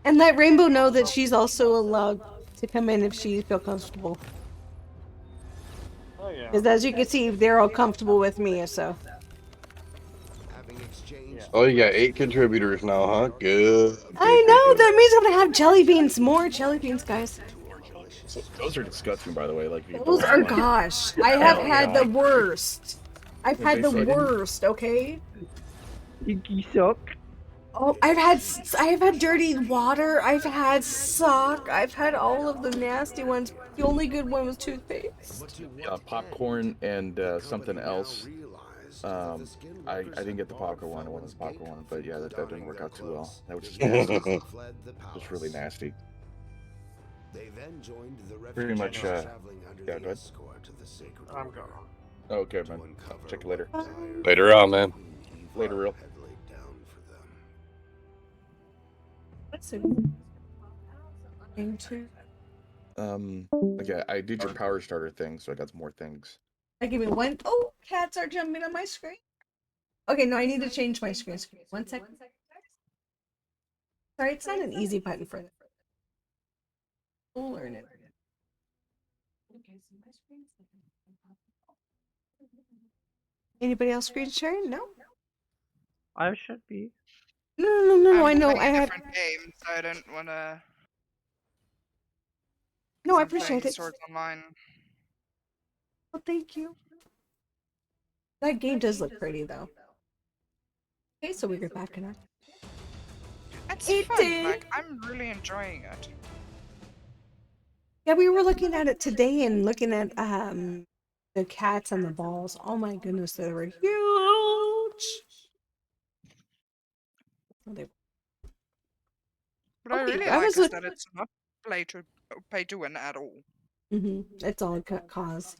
And let Rainbow know that she's also allowed to come in if she feels comfortable. Because as you can see, they're all comfortable with me, so. Oh, you got 8 contributors now, huh? Good. I know, that means I'm gonna have jelly beans. More jelly beans, guys. Those are disgusting, by the way. Like Those are, gosh, I have had the worst. I've had the They suck. worst, okay? You suck. Oh, I've had dirty water. I've had sock. I've had all of the nasty ones. The only good one was toothpaste. Popcorn and something else. I didn't get the popcorn one. I wanted the popcorn one, but yeah, that didn't work out too well. That was just nasty. It was really nasty. Pretty much. Yeah, go ahead. I'm going. Okay, man. Check you later. Later on, man. Later, real. Okay, I did your power starter thing, so I got some more things. Give me one. Oh, cats are jumping on my screen. Okay, no, I need to change my screen. 1 second. Sorry, it's not an easy button for them. We'll learn it. Anybody else screen sharing? No. I should be. No. I know. I'm I playing a have. different game, so I don't want to. No, I appreciate it. Swords Online. Well, thank you. That game does look pretty, though. Okay, so we're back in our. It's It fun. did. Like, I'm really enjoying it. Yeah, we were looking at it today and looking at the cats and the balls. Oh my goodness, they were huge. Oh, they... But I really I like was is look- that it's not pay to win at all. It's all cause.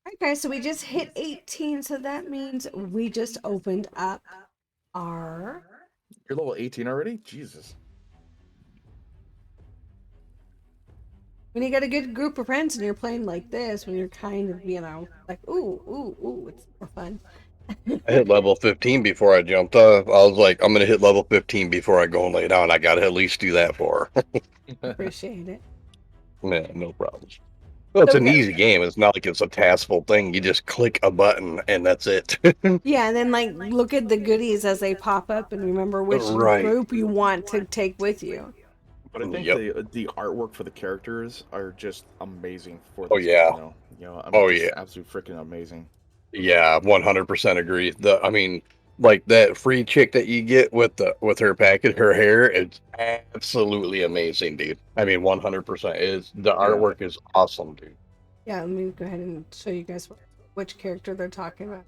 Alright guys, so we just hit 18, so that means we just opened up our... You're level 18 already? Jesus. When you got a good group of friends and you're playing like this, when you're kind of, like, ooh, it's more fun. I hit level 15 before I jumped up. I was like, I'm going to hit level 15 before I go and lay down. I got to at least do that for her. Appreciate it. Yeah, no problems. Well, it's an Okay. easy game. It's not like it's a taskful thing. You just click a button and that's it. Yeah, and then like look at the goodies as they pop up and remember which Right. group you want to take with you. But I think Yep. the artwork for the characters are just amazing for Oh this yeah. game, though. You know, I mean, Oh just yeah. absolute freaking amazing. Yeah, 100% agree. I mean, like that free chick that you get with her package, her hair, it's absolutely amazing, dude. I mean, 100% is the artwork is awesome, dude. Yeah, let me go ahead and show you guys which character they're talking about.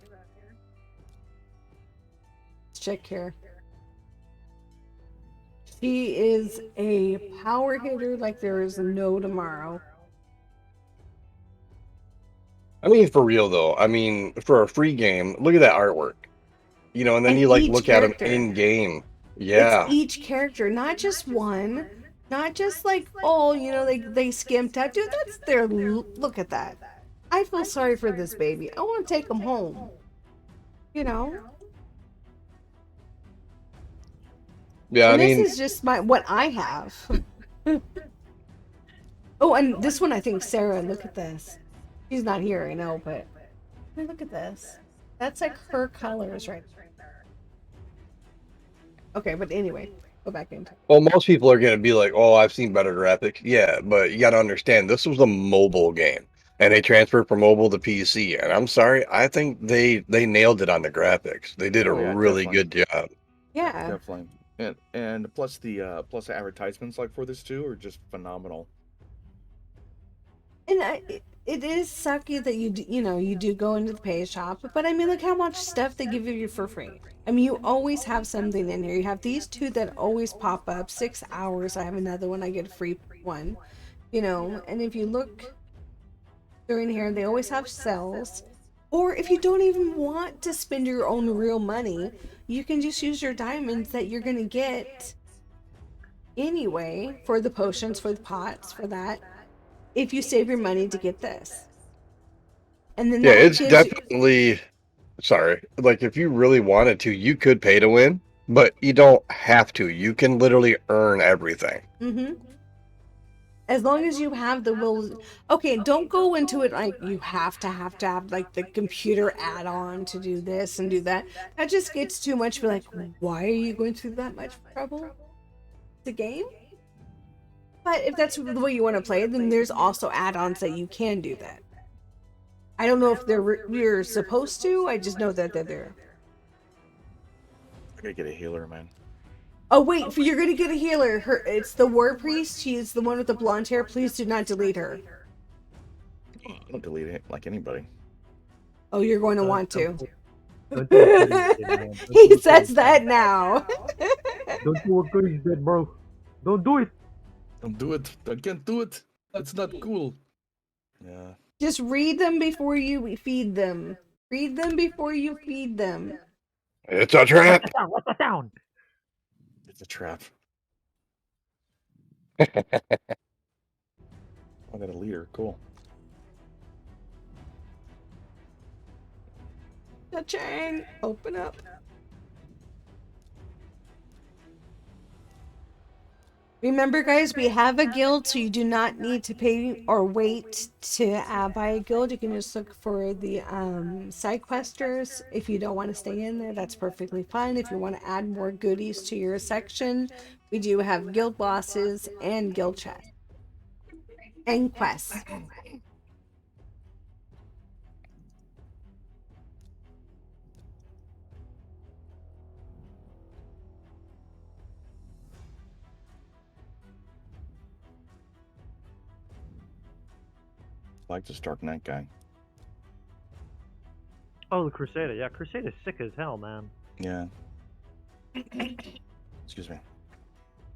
Let's check here. She is a power hitter like there is no tomorrow. I mean, for real though. I mean, for a free game, look at that artwork. You know, and then And you like each look at them character. in game. It's Yeah. each character, not just one, not just like, oh, you know, they skimped out. Dude, that's their look at that. I feel sorry for this baby. I want to take him home. You know? Yeah, And I this mean, is just what I have. Oh, and this one I think Sarah, look at this. She's not here, I know, but look at this. That's like her colors right there. Okay, but anyway, go back into it. well, most people are gonna be like, "Oh, I've seen better graphics." Yeah, but you got to understand, this was a mobile game, and they transferred from mobile to PC. And I'm sorry, I think they nailed it on the graphics. They did a Oh yeah, really definitely. good job. Yeah. Definitely. And plus the advertisements like for this too are just phenomenal. And it is sucky that you do go into the pay shop, but I mean, look how much stuff they give you for free. I mean, you always have something in here. You have these two that always pop up. 6 hours. I have another one. I get a free one. You know, and if you look during here, they always have sales. Or if you don't even want to spend your own real money, you can just use your diamonds that you're gonna get anyway for the potions, for the pots, for that. If you save your money to get this. And then Yeah, that it's gives you definitely sorry. Like if you really wanted to, you could pay to win, but you don't have to. You can literally earn everything. as long as you have the will. Okay, don't go into it like you have to have like the computer add-on to do this and do that. That just gets too much. Be like, why are you going through that much trouble? The game? But if that's the way you want to play it, then there's also add-ons that you can do that. I don't know if you're supposed to. I just know that they're there. I gotta get a healer, man. Oh wait, you're gonna get a healer. It's the war priest. She's the one with the blonde hair. Please do not delete her. I don't delete it like anybody. Oh, you're going to want to. Don't do what Goody did, man. He says that now. Don't do what Goody did, bro. Don't do it. Don't do it. I can't do it. That's not cool. Yeah. Just read them before you feed them. Read them before you feed them. It's a trap. What's that sound? It's a trap. I got a leader. Cool. Cha-ching! Open up. Remember, guys, we have a guild, so you do not need to pay or wait to buy a guild. You can just look for the side questers. If you don't want to stay in there, that's perfectly fine. If you want to add more goodies to your section, we do have guild bosses and guild chests and quests. I like this Dark Knight guy. Oh, the Crusader. Yeah, Crusader's sick as hell, man. Yeah. Excuse me.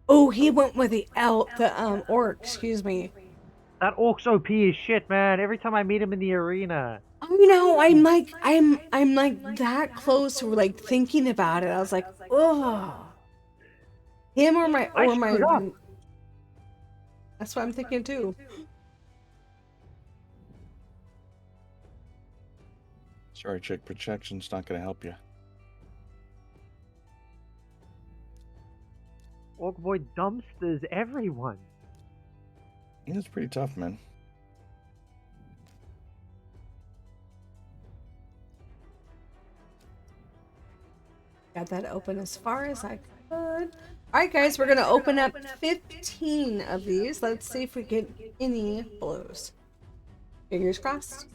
Oh, he went with the orc. Excuse me. That orc's OP as shit, man. Every time I meet him in the arena. I know. I'm like that close to like thinking about it. I was like, oh, him or my. That's what I'm thinking too. Sorry, chick. Protection's not gonna help you. Orc boy dumpsters everyone. It's pretty tough, man. Got that open as far as I could. Alright guys, we're gonna open up 15 of these. Let's see if we get any blows. Fingers crossed.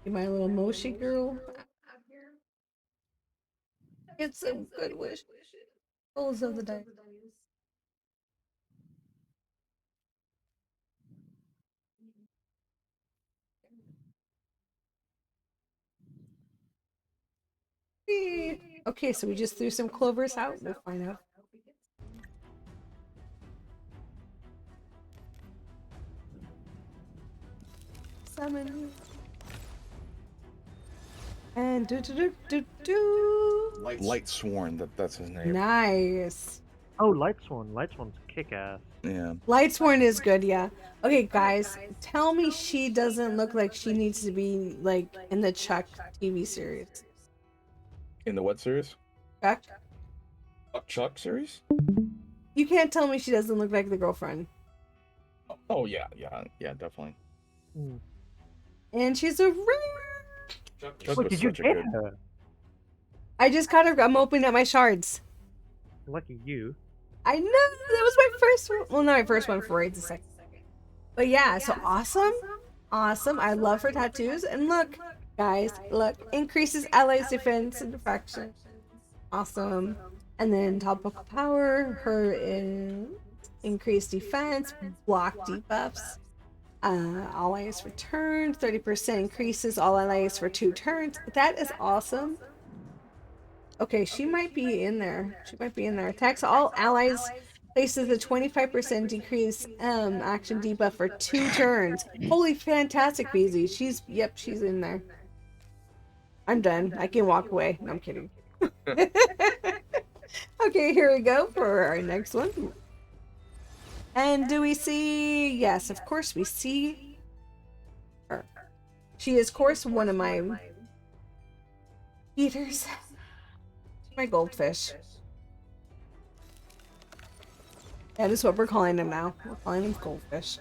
Get my little Moshi girl. Get some good wish. Rolls of the dice. Okay, so we just threw some clovers out. We'll find out. Summon. And Light Sworn, that's his name. Nice. Oh, Lightsworn. Lightsworn's kick-ass. Yeah. Lightsworn is good, yeah. Okay, guys, tell me she doesn't look like she needs to be like in the Chuck TV series. In the what series? Chuck? Chuck series? You can't tell me she doesn't look like the girlfriend. Oh yeah, definitely. And she's a rare. Chuck What, was did you such a get good- her? I just got her. I'm opening up my shards. Lucky you. I know that was my first one. Well, not my first one for Raids a second. But yeah, so awesome, awesome. I love her tattoos. And look, guys, look, increases allies' defense and deflection. Awesome. And then topical power. Her is increased defense, block debuffs. Allies return 30% increases all allies for 2 turns. That is awesome. Okay, she might be in there. She might be in there. Attacks all allies. Places a 25% decrease action debuff for 2 turns. Holy fantastic, BZ. She's in there. I'm done. I can walk away. No, I'm kidding. Okay, here we go for our next one. And do we see? Yes, of course we see her. She is, of course, one of my eaters. My goldfish. That is what we're calling him now. We're calling him goldfish.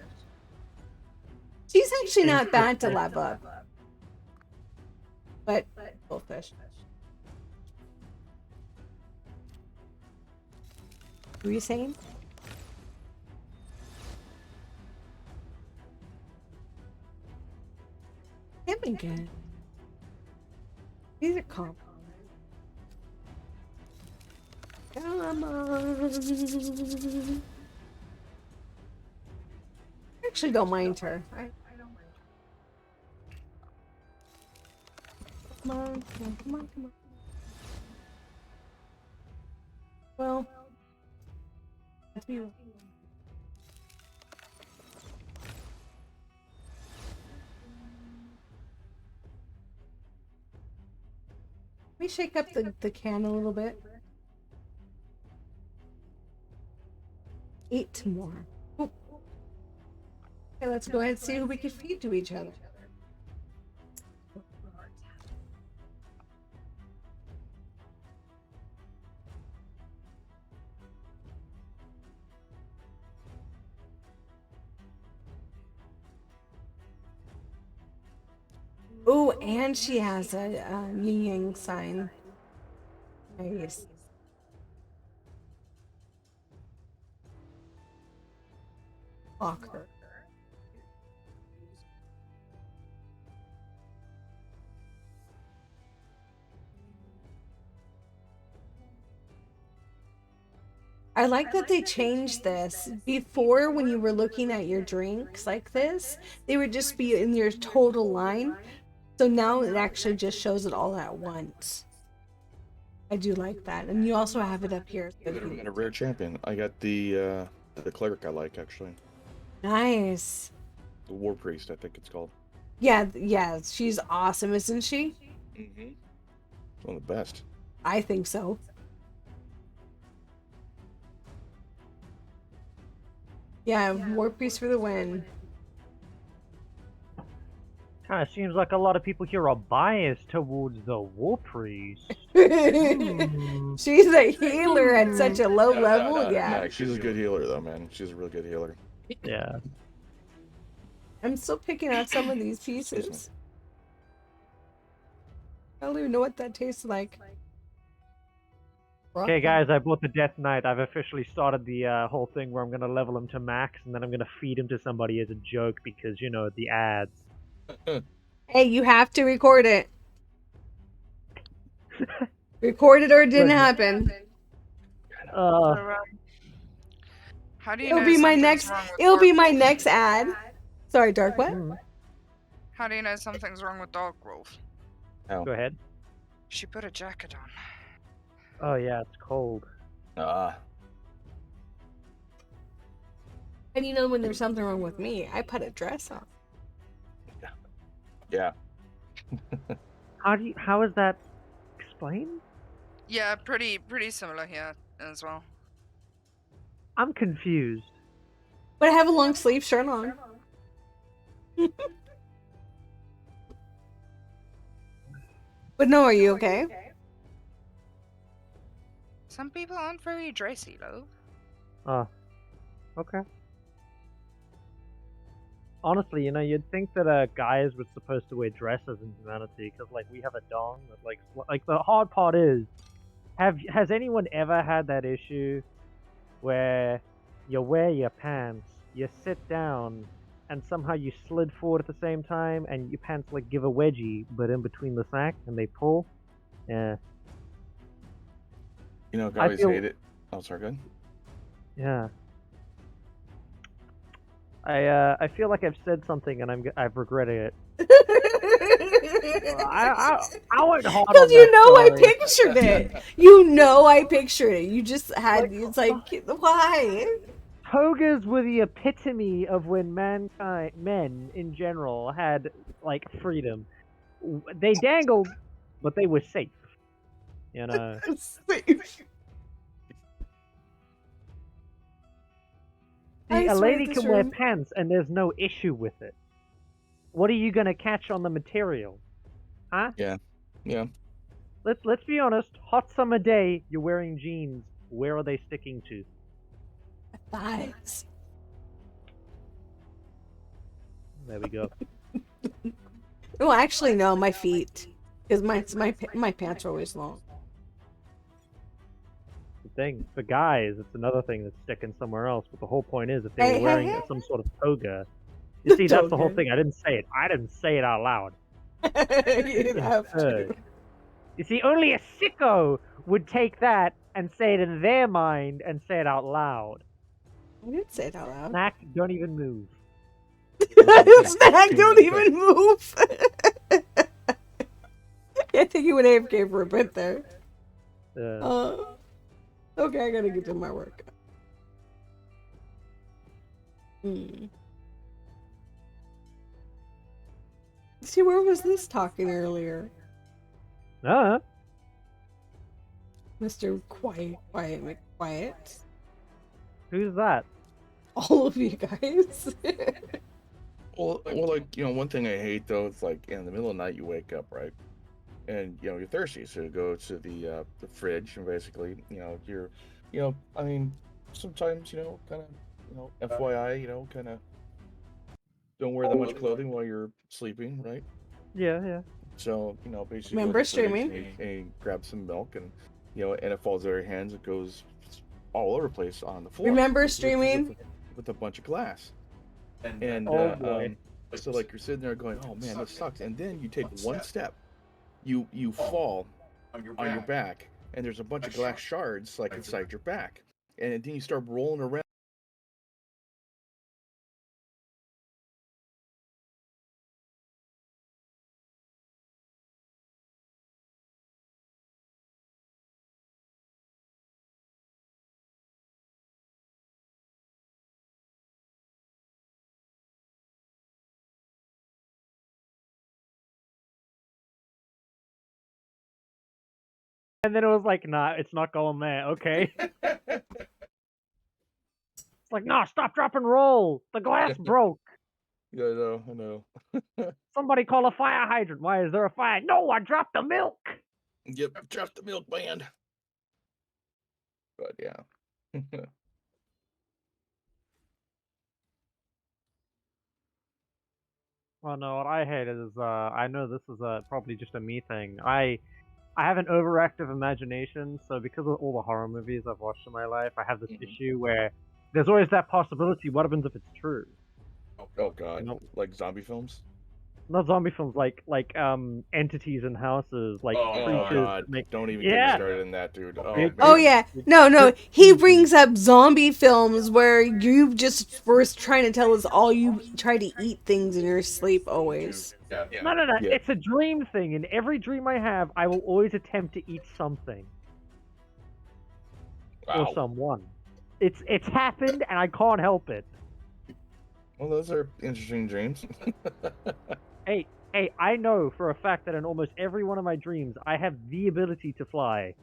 She's actually not bad to level up. But goldfish. What were you saying? Him again. These are calm. Come on. I actually don't mind her. I don't mind. Come on, come on. Well, let's be real. Let me shake up the can a little bit. 8 more. Ooh. Okay, let's go ahead and see who we can feed to each other. Oh, and she has a yin yang sign. Nice. Fuck her. I like that they changed this. Before, when you were looking at your drinks like this, they would just be in your total line. So now it actually just shows it all at once. I do like that. And you also have it up here. And a rare champion. I got the cleric I like, actually. Nice. The war priest, I think it's called. Yeah, she's awesome, isn't she? Mm-hmm. One of the best. I think so. Yeah, war priest for the win. Kind of seems like a lot of people here are biased towards the war priest. She's a healer at such a low level. Yeah. No, she's a good healer, though, man. She's a real good healer. Yeah. I'm still picking out some of these pieces. I don't even know what that tastes like. Okay, guys, I bought the Death Knight. I've officially started the whole thing where I'm gonna level him to max, and then I'm gonna feed him to somebody as a joke because, you know, the ads. Hey, you have to record it. Record it or it didn't happen. How do you It'll know be my something's next. wrong with It'll be Dark my Wolf? next ad. Sorry, Dark. What? How do you know something's wrong with Dark Wolf? Oh. Go ahead. She put a jacket on. Oh yeah, it's cold. Ah. How do you know when there's something wrong with me? I put a dress on. Yeah. How is that explained? Yeah, pretty similar here as well. I'm confused. But I have a long sleeve shirt on. But no, are you okay? Some people aren't very dressy, though. Okay. Honestly, you know, you'd think that guys were supposed to wear dresses in humanity, because like we have a dong that like the hard part is, has anyone ever had that issue where you wear your pants, you sit down, and somehow you slid forward at the same time, and your pants like give a wedgie, but in between the sack, and they pull? Yeah. You know, I always hate it. Oh, sorry, go ahead. Yeah. I feel like I've said something and I've regretted it. I went hard on Because you that know I story. pictured it. You know I pictured it. You just had. It's like why? Togas were the epitome of when men in general, had like freedom. They dangled, but they were safe. You know. Safe. See, a swear lady this can wear room- pants and there's no issue with it. What are you gonna catch on the material? Huh? Yeah. Yeah. Let's be honest. Hot summer day, you're wearing jeans. Where are they sticking to? Thighs. There we go. Well, actually, no, my feet. Because my pants are always long. The thing for guys, it's another thing that's sticking somewhere else. But the whole point is, if they were wearing some sort of toga, you see, that's the whole thing. I didn't say it. I didn't say it out loud. You didn't have to. You see, only a sicko would take that and say it in their mind and say it out loud. I didn't say it out loud. Snack, don't even move. Snack, don't even move. I think you went AFK for a bit there. Okay, I gotta get to my work. See, where was this talking earlier? Mr. Quiet. Who's that? All of you guys. well, like, you know, one thing I hate though, it's like in the middle of the night you wake up, right? And you know you're thirsty, so you go to the fridge and basically, I mean, sometimes, kind of, FYI, kind of don't wear that much clothing while you're sleeping, right? Yeah. So, basically, Remember streaming? and grab some milk, and and it falls out of your hands. It goes all over the place on the floor. Remember streaming? With a bunch of glass. And so like you're sitting there going, oh man, this sucks. And then you take one step, you fall on your back, and there's a bunch of glass shards like inside your back, and then you start rolling around. And then it was like, nah, it's not going there. Okay. It's like, nah, stop, drop, and roll. The glass broke. Yeah, I know. Somebody call a fire hydrant. Why is there a fire? No, I dropped the milk. Yep, drop the milk, band. But yeah. Well, no, what I hate is, I know this is probably just a me thing. I I have an overactive imagination, so because of all the horror movies I've watched in my life, I have this issue where there's always that possibility. What happens if it's true? Oh god, You know? like zombie films? Not zombie films, like entities in houses, like Oh creatures. god, That make... don't even get me started in that, dude. Oh, man. Oh yeah, no. He brings up zombie films where you just were trying to tell us all you try to eat things in your sleep always. Yeah. No. It's a dream thing. In every dream I have, I will always attempt to eat something or someone. It's happened, and I can't help it. Well, those are interesting dreams. Hey, I know for a fact that in almost every one of my dreams, I have the ability to fly.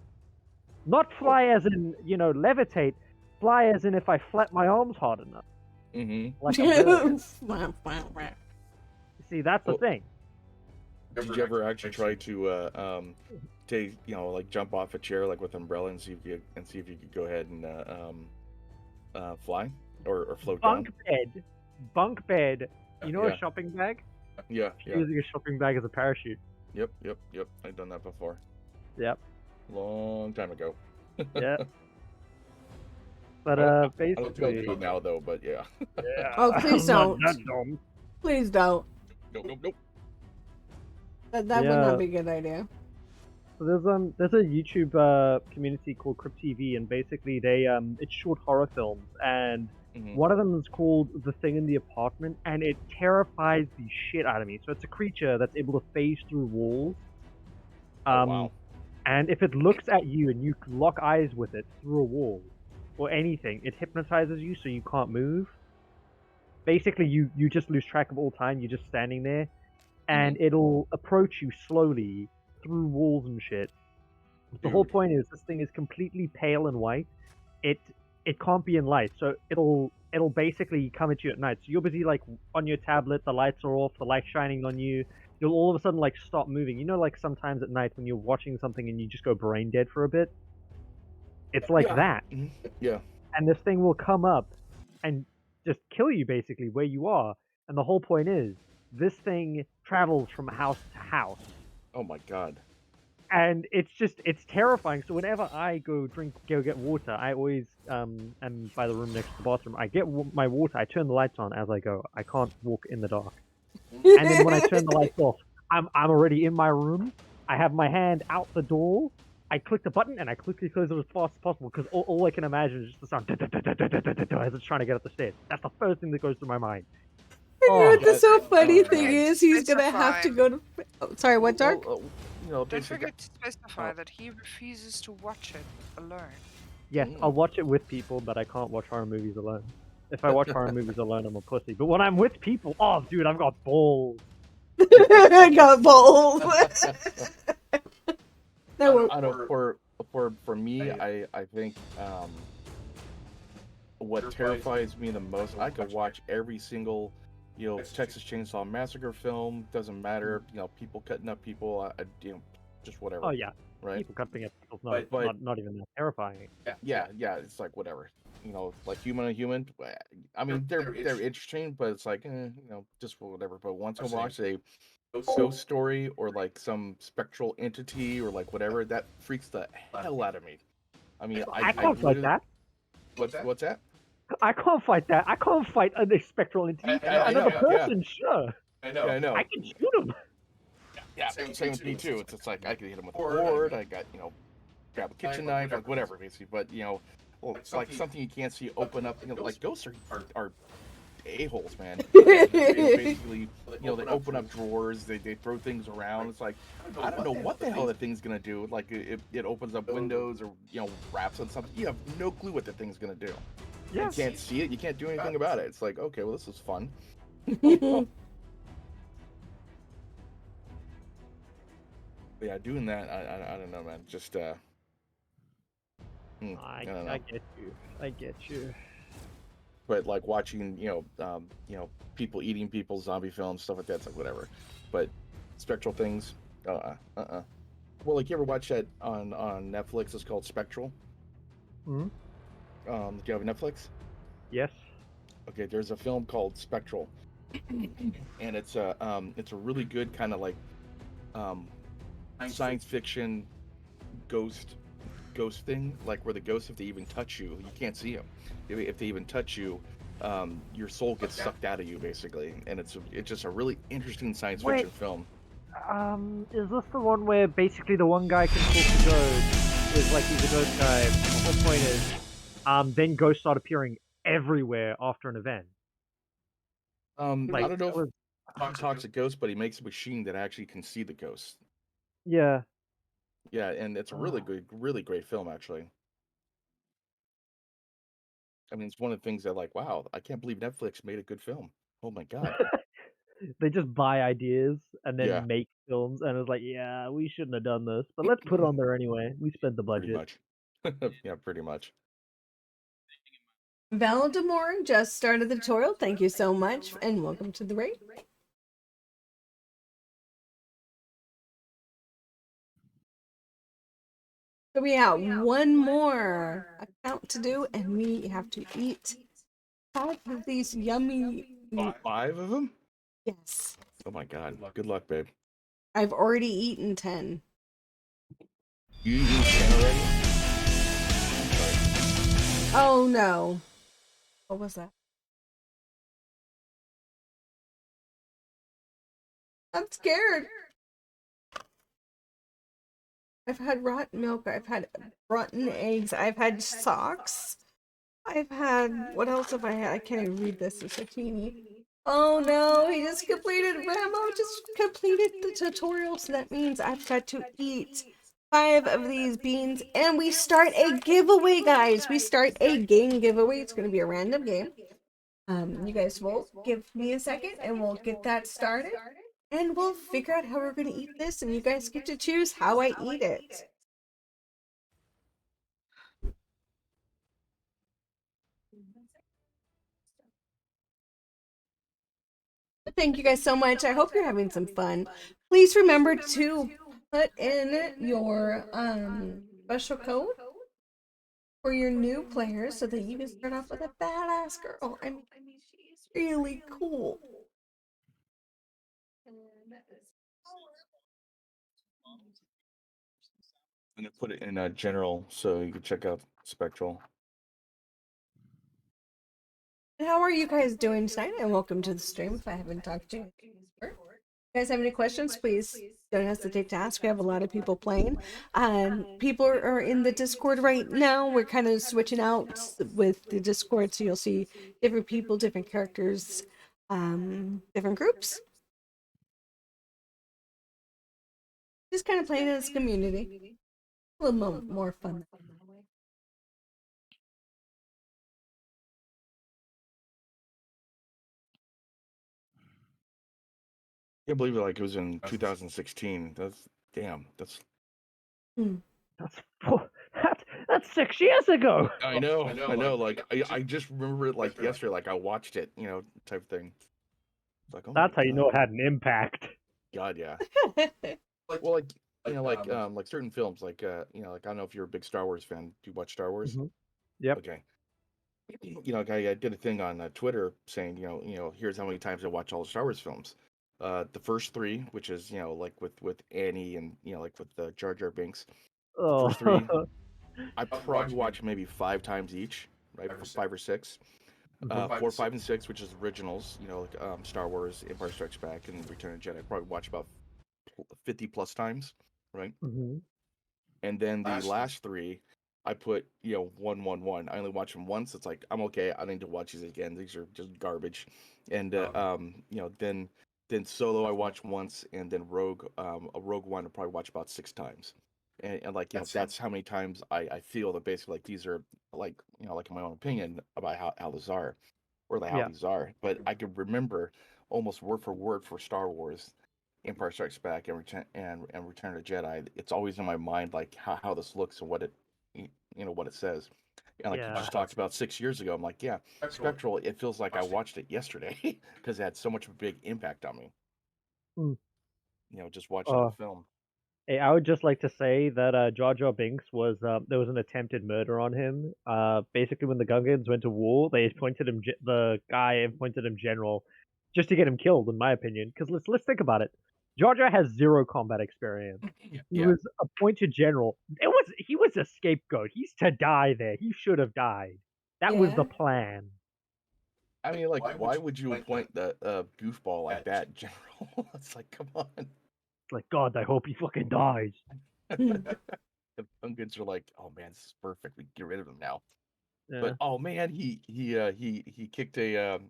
Not fly as in, levitate. Fly as in if I flap my arms hard enough. Mm-hmm. Like a bird. See, that's the thing. Did you ever actually try to take, like jump off a chair like with umbrella and see if you could go ahead and fly or float down? Bunk bed. You know Yeah. a shopping bag? Yeah. Using a shopping bag as a parachute. Yep. I've done that before. Yep. Long time ago. Yeah. But basically, I don't feel good now though. But yeah. Yeah. Oh, please I'm not don't. that dumb. Please don't. Nope. That would not be a good idea. So there's a YouTube community called Crypt TV, and basically they it's short horror films, and one of them is called The Thing in the Apartment, and it terrifies the shit out of me. So it's a creature that's able to phase through walls. Wow. And if it looks at you and you lock eyes with it through a wall or anything, it hypnotizes you so you can't move. Basically, you just lose track of all time. You're just standing there, and it'll approach you slowly through walls and shit. The whole point is this thing is completely pale and white. It can't be in light, so it'll basically come at you at night. So you're busy like on your tablet, the lights are off, the light's shining on you. You'll all of a sudden like stop moving. You know, like sometimes at night when you're watching something and you just go brain dead for a bit. It's like that. Yeah. And this thing will come up and just kill you basically where you are. And the whole point is this thing travels from house to house. Oh my god. And it's terrifying. So whenever I go get water, I always am by the room next to the bathroom. I get my water. I turn the lights on as I go. I can't walk in the dark. And then when I turn the lights off, I'm already in my room. I have my hand out the door. I click the button and I quickly close it as fast as possible because all I can imagine is just the sound as it's trying to get up the stairs. That's the first thing that goes through my mind. You know what the so funny thing is? He's gonna have to go to. Oh, sorry, what, Dark? Don't forget to specify that he refuses to watch it alone. Yes, I'll watch it with people, but I can't watch horror movies alone. If I watch horror movies alone, I'm a pussy. But when I'm with people, oh, dude, I've got balls. I got balls. I know for me, I think what terrifies me the most, I could watch every single Texas Chainsaw Massacre film, doesn't matter, people cutting up people, just whatever. Oh yeah, right. People cutting up people's not even that terrifying. Yeah, it's like whatever. Like human on human. I mean, they're interesting, but it's like just whatever. But once I watch a ghost story or like some spectral entity or like whatever, that freaks the hell out of me. I mean, I can't fight that. What's that? I can't fight that. I can't fight a spectral entity. Another person, sure. I know. I can shoot him. Yeah, same with me too. It's like I could hit him with a board. I got grab a kitchen knife, like whatever, basically. But it's like something you can't see open up. Like ghosts are a-holes, man. Basically, they open up drawers. They throw things around. It's like I don't know what the hell that thing's gonna do. Like it opens up windows or wraps on something. You have no clue what the thing's gonna do. Yes. You can't see it. You can't do anything about it. It's like, okay, well, this is fun. Yeah, doing that, I don't know, man. Just I don't know. I get you. But like watching, people eating people, zombie films, stuff like that, it's like whatever. But spectral things, Well, like you ever watch that on Netflix? It's called Spectral. Hmm. Do you have Netflix? Yes. Okay, there's a film called Spectral, and it's a really good kind of like science fiction ghost thing, like where the ghosts, if they even touch you, you can't see them. If they even touch you, your soul gets sucked out of you, basically. And it's just a really interesting science fiction film. Is this the one where basically the one guy can talk to ghosts? Is like he's a ghost guy. The whole point is, then ghosts start appearing everywhere after an event. I Like, don't know that was- if he talks to ghosts, but he makes a machine that actually can see the ghosts. Yeah. Yeah, and it's a really great film, actually. I mean, it's one of the things that, like, wow, I can't believe Netflix made a good film. Oh my god. They just buy ideas and then Yeah. make films, and it's like, yeah, we shouldn't have done this, but let's put it on there anyway. We spent the Pretty budget. much. Yeah, pretty much. Valdemar just started the tutorial. Thank you so much, and welcome to the raid. So we have one more account to do, and we have to eat 5 of these yummy. 5 of them? Yes. Oh my god. Good luck, babe. I've already eaten 10. You eaten 10 already? Oh no. What was that? I'm scared. I've had rotten milk. I've had rotten eggs. I've had socks. I've had, what else have I had? I can't even read this. It's so teeny. Oh no, he just completed, Ramo just completed the tutorial. So that means I've got to eat 5 of these beans. And we start a giveaway, guys. We start a game giveaway. It's going to be a random game. You guys will give me a second and we'll get that started. And we'll figure out how we're going to eat this. And you guys get to choose how I eat it. Thank you guys so much. I hope you're having some fun. Please remember to put in your special code for your new players so that you can start off with a badass girl. I mean, she's really cool. I'm gonna put it in general so you can check out Spectral. How are you guys doing tonight? And welcome to the stream. If I haven't talked to you before. You guys have any questions, please don't hesitate to ask. We have a lot of people playing. People are in the Discord right now. We're kind of switching out with the Discord, so you'll see different people, different characters, different groups. Just kind of playing as a community. A little more fun. I can't believe it, like it was in 2016. That's damn. That's That's 6 years ago. I know. Like I just remember it like yesterday. Like I watched it, type thing. It's like, oh That's my how you know it God. had an impact. God, yeah. Well, like certain films, like like I don't know if you're a big Star Wars fan. Do you watch Star Wars? Yep. Okay. Like I did a thing on Twitter saying, here's how many times I watch all the Star Wars films. The first 3, which is like with Annie and like with the Jar Jar Binks. The first 3, I probably watch maybe 5 times each, right? 5 or 6. 4, 5, and 6, which is originals, like Star Wars, Empire Strikes Back, and Return of the Jedi. I probably watch about 50 plus times, right? And then the last 3, I put 1, 1, 1. I only watch them once. It's like I'm okay. I need to watch these again. These are just garbage. And then Solo I watch once, and then Rogue One I probably watch about 6 times. And like that's how many times I feel that basically like these are like like in my own opinion about how these are, or like how Yeah. these are. But I could remember almost word for word for Star Wars, Empire Strikes Back, and Return of the Jedi. It's always in my mind like how this looks and what it what it says. And like you Yeah. just talked about 6 years ago, I'm like, yeah, Spectral. It feels like I watched it yesterday because it had so much of a big impact on me. Mm. Just watching the film. Hey, I would just like to say that Jar Jar Binks was there was an attempted murder on him. Basically, when the Gungans went to war, they appointed him the guy appointed him general, just to get him killed, in my opinion. Because let's think about it. Jar has 0 combat experience. He was appointed general. He was a scapegoat. He's to die there. He should have died. That was the plan. I mean, like, why would you appoint that goofball like that, General? It's like, come on. It's like, God, I hope he fucking dies. The Gungans are like, oh man, this is perfect. We can get rid of him now. Yeah. But oh man, he kicked a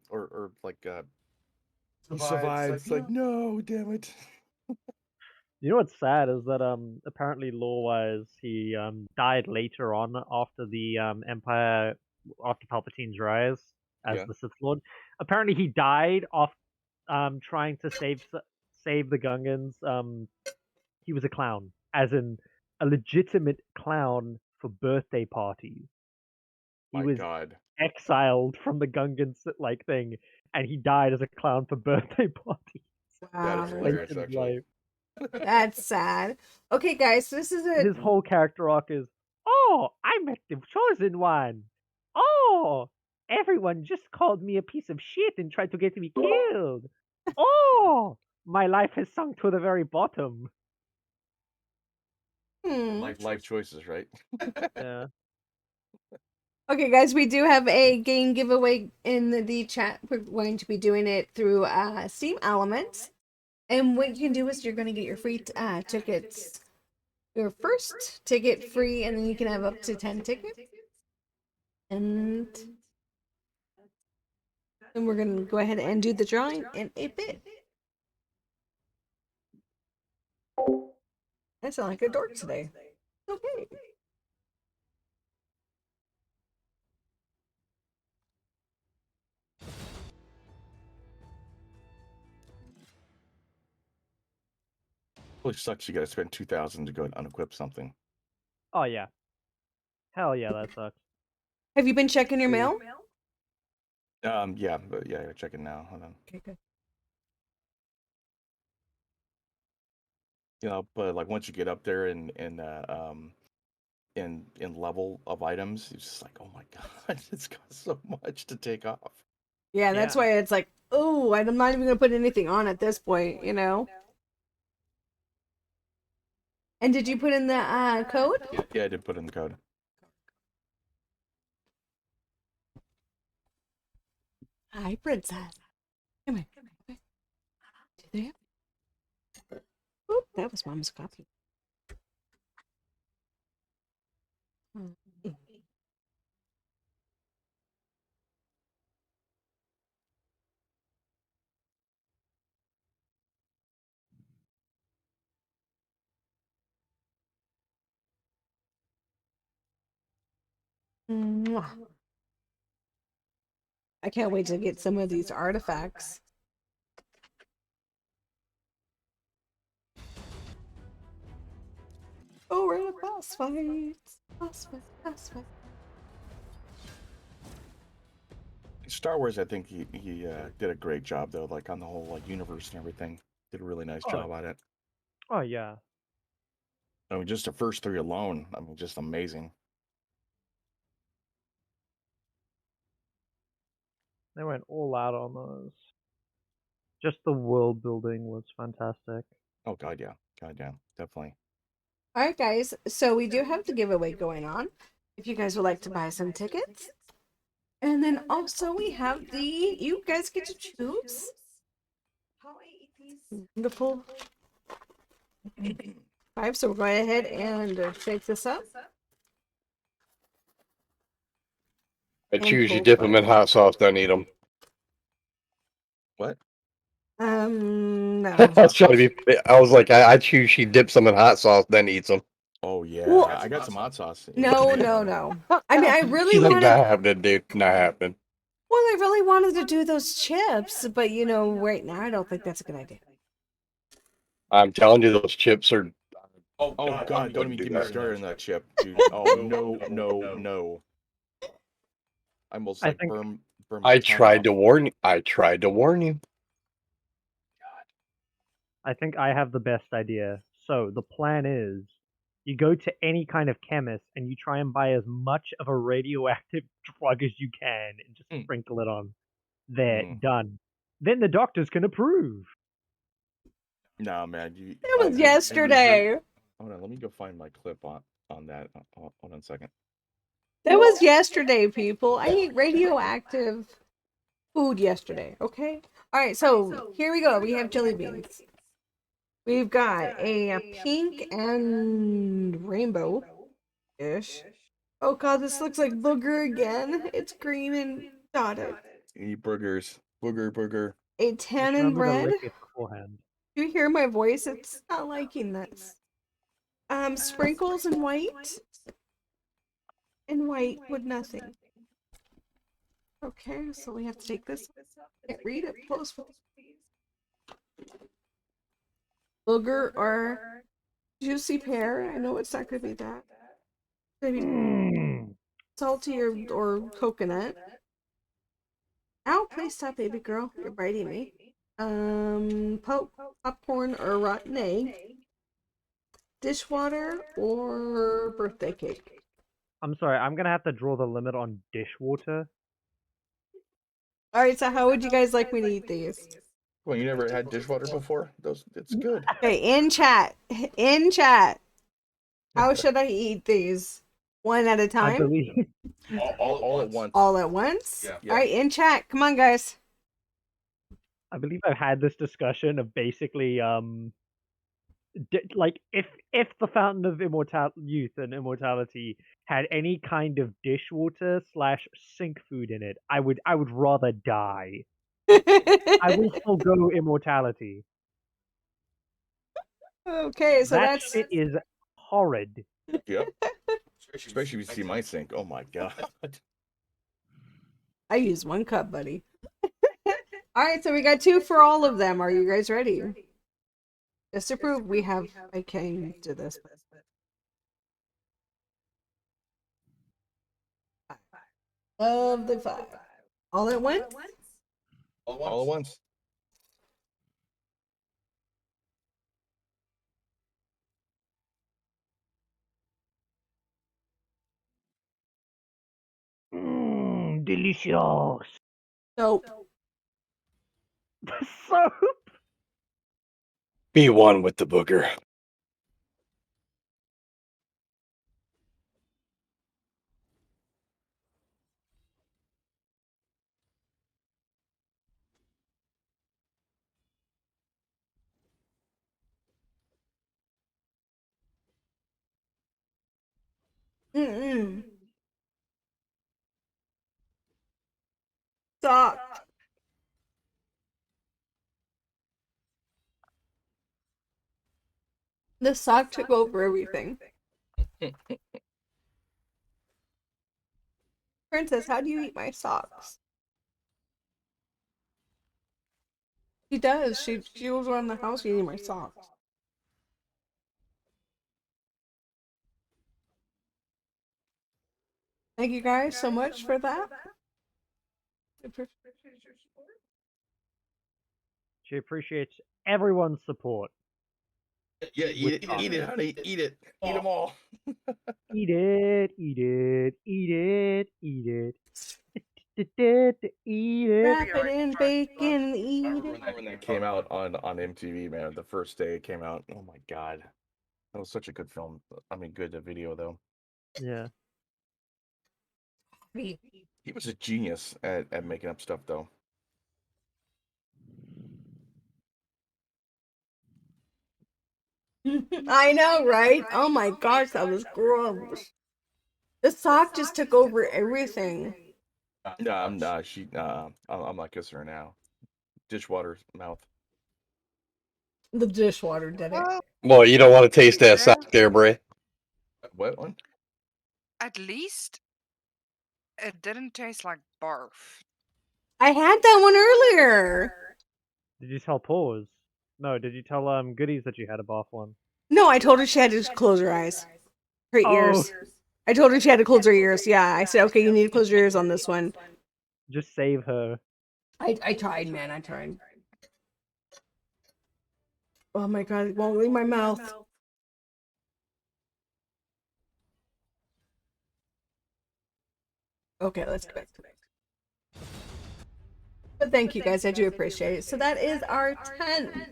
he survived. It's like, no, damn it. You know what's sad is that apparently lore-wise he died later on after the Empire, after Palpatine's rise as Yeah. the Sith Lord. Apparently he died off trying to save the Gungans. He was a clown, as in a legitimate clown for birthday parties. He My was God. exiled from the Gungan thing, and he died as a clown for birthday parties. That is hilarious, Later in actually. life. That's sad. Okay, guys, so this is His whole character arc is, oh, I met the chosen one. Oh, everyone just called me a piece of shit and tried to get me killed. Oh, my life has sunk to the very bottom. Life choices, right? Yeah. Okay, guys, we do have a game giveaway in the chat. We're going to be doing it through Steam Elements. And what you can do is you're going to get your free tickets. Your first ticket free, and then you can have up to 10 tickets. And we're going to go ahead and do the drawing in 8-bit. I sound like a dork today. Okay. Really sucks. You got to spend 2,000 to go and unequip something. Oh yeah. Hell yeah, that sucks. Have you been checking your mail? Yeah, but yeah, check it now. Hold on. Okay, good. You know, but like once you get up there in level of items, it's just like, oh my God, it's got so much to take off. Yeah, that's why it's like, oh, I'm not even going to put anything on at this point, you know? And did you put in the code? Yeah, I did put in the code. Hi, princess. Come here. Okay. There. Oop, that was Mom's coffee. Mwah. I can't wait to get some of these artifacts. Oh, we're in a boss fight. Boss fight, boss fight. Star Wars, I think he did a great job though, like on the whole like universe and everything. Did a really nice job on it. Oh yeah. I mean, just the first 3 alone, I mean, just amazing. They went all out on those. Just the world building was fantastic. Oh God, yeah, definitely. All right, guys. So we do have the giveaway going on. If you guys would like to buy some tickets. And then also we have you guys get to choose. Wonderful. 5, so we're going ahead and shake this up. I choose you dip them in hot sauce, don't eat them. What? No. I was trying to be. I was like, I choose she dips them in hot sauce, then eats them. Oh yeah, Well, I got some hot sauce. No. I mean, I really She's like, wanted. not happening, dude. Not happening. Well, I really wanted to do those chips, but you know, right now I don't think that's a good idea. I'm telling you, those chips are. Oh God, don't even get me started on that chip, dude. Oh no. I almost like burn my I tongue tried off. to warn you. I tried to warn you. I think I have the best idea. So the plan is you go to any kind of chemist and you try and buy as much of a radioactive drug as you can and just sprinkle it on. There, done. Then the doctors can approve. No, man. That was yesterday. Hold on, let me go find my clip on that. Hold on a second. That was yesterday, people. I ate radioactive food yesterday, okay? Alright, so here we go. We have jelly beans. We've got a pink and rainbow-ish. Oh god, this looks like booger again. It's green and dotted. Eat burgers. Booger. A Just tan and remember to red. lick it beforehand. Do you hear my voice? It's not liking this. Sprinkles and white. And white with nothing. Okay, so we have to take this. Can't read it. Close. Booger or juicy pear. I know it's not gonna be that. It's gonna be salty or coconut. Ow, please stop, baby girl. You're biting me. Popcorn or rotten egg. Dishwater or birthday cake. I'm sorry, I'm gonna have to draw the limit on dishwater. Alright, so how would you guys like me to eat these? Well, you never had dishwater before? It's good. Okay, in chat. In chat. How should I eat these? One at a time? I believe. All at once. All at once? Yeah. Alright, in chat. Come on, guys. I believe I've had this discussion of basically, like if the fountain of youth and immortality had any kind of dishwater / sink food in it, I would rather die. I will forgo immortality. Okay, so that that's shit is horrid. Yep. Especially if you see my sink. Oh my god. I use 1 cup, buddy. Alright, so we got 2 for all of them. Are you guys ready? Just to prove we have I can do this. Of the 5. All at once? All at once. Delicious. Soap. Soap. Be one with the booger. Sock. The sock took over everything. Princess, how do you eat my socks? She does. She was around the house eating my socks. Thank you guys so much for that. She appreciates everyone's support. Yeah, eat it, honey. Eat it. Eat them all. Eat it, eat it, eat it, eat it. Eat it. Wrap it in bacon, eat it. When that came out on MTV, man, the first day it came out. Oh my god. That was such a good film. I mean, good video, though. Yeah. He was a genius at making up stuff, though. I know, right? Oh my gosh, that was gross. The sock just took over everything. No, I'm not. I'm not kissing her now. Dishwater mouth. The dishwater did it. Well, you don't want to taste that sock there, Bray. What one? At least it didn't taste like barf. I had that one earlier. Did you tell Paws? No, did you tell Goodies that you had a bath one? No, I told her she had to close her eyes. Her ears. I told her she had to close her ears. Yeah, I said, okay, you need to close your ears on this one. Just save her. I tried, man. I tried. Oh my god, it won't leave my mouth. Okay, let's go back to it. But thank you guys, I do appreciate it. So that is our 10.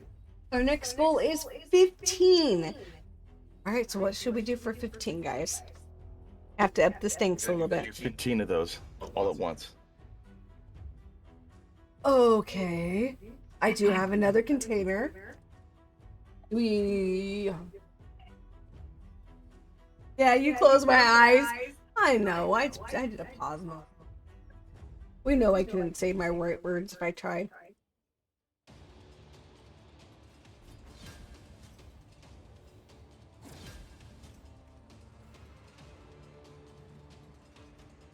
Our next goal is 15. All right, so what should we do for 15, guys? Have to up the stakes a little bit. 15 of those all at once. Okay. I do have another container. Yeah, you close my eyes. I know. I did a pause moment. We know I couldn't say my right words if I tried.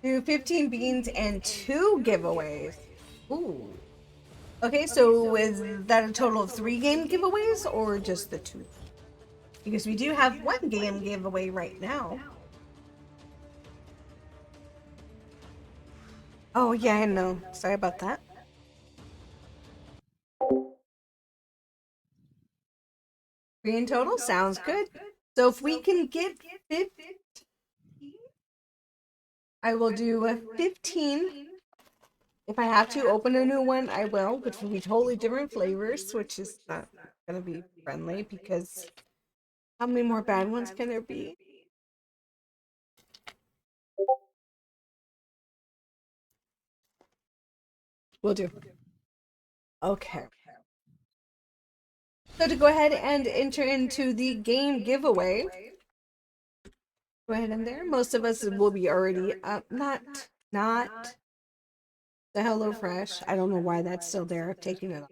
Do 15 beans and 2 giveaways. Ooh. Okay, so is that a total of 3 game giveaways or just the 2? Because we do have 1 game giveaway right now. Oh, yeah, I know. Sorry about that. Three in total? Sounds good. So if we can get 50, I will do a 15. If I have to open a new one, I will, which will be totally different flavors, which is not going to be friendly because how many more bad ones can there be? Will do. Okay. So to go ahead and enter into the game giveaway, go ahead in there. Most of us will be already up. Not the HelloFresh. I don't know why that's still there. I've taken it off.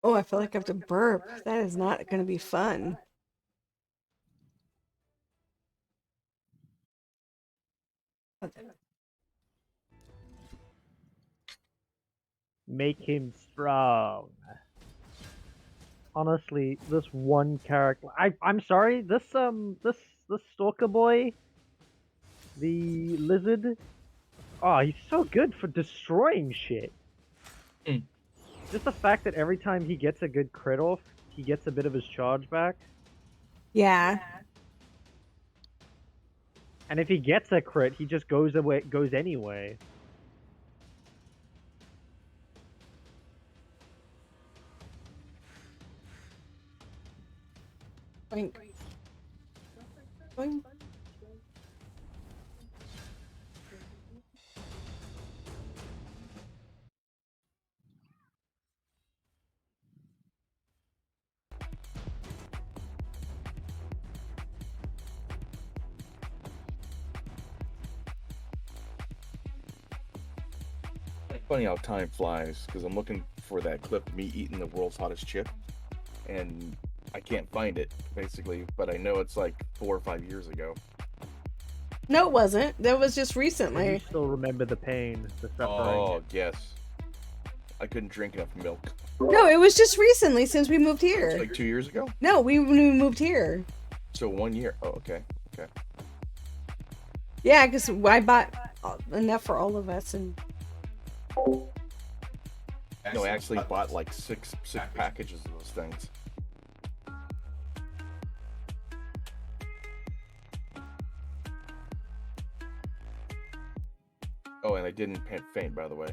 Oh, I feel like I have to burp. That is not going to be fun. Make him strong. Honestly, this one character. I'm sorry. This stalker boy, the lizard. Oh, he's so good for destroying shit. Just the fact that every time he gets a good crit off, he gets a bit of his charge back. Yeah. And if he gets a crit, he just goes anyway. Boink. Boink. Funny how time flies, because I'm looking for that clip of me eating the world's hottest chip, and I can't find it, basically, but I know it's like 4 or 5 years ago. No, it wasn't. That was just I recently. still remember the pain, the suffering. Oh, yes. I couldn't drink enough milk. No, it was just recently since we moved here. Like 2 years ago? No, when we moved here. So 1 year. Oh, okay. Okay. Yeah, because I bought enough for all of us, and No, I actually bought like six packages of those things. Oh, and I didn't faint, by the way.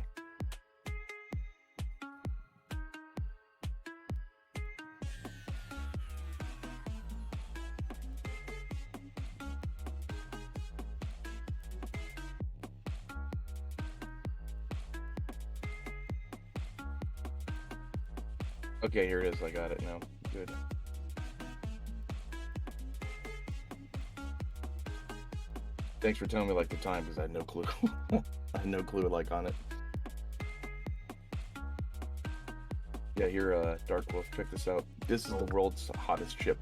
Okay, here it is. I got it now. Good. Thanks for telling me like the time, because I had no clue. I had no clue like on it. Yeah, here, Dark Wolf, check this out. This is the world's hottest chip.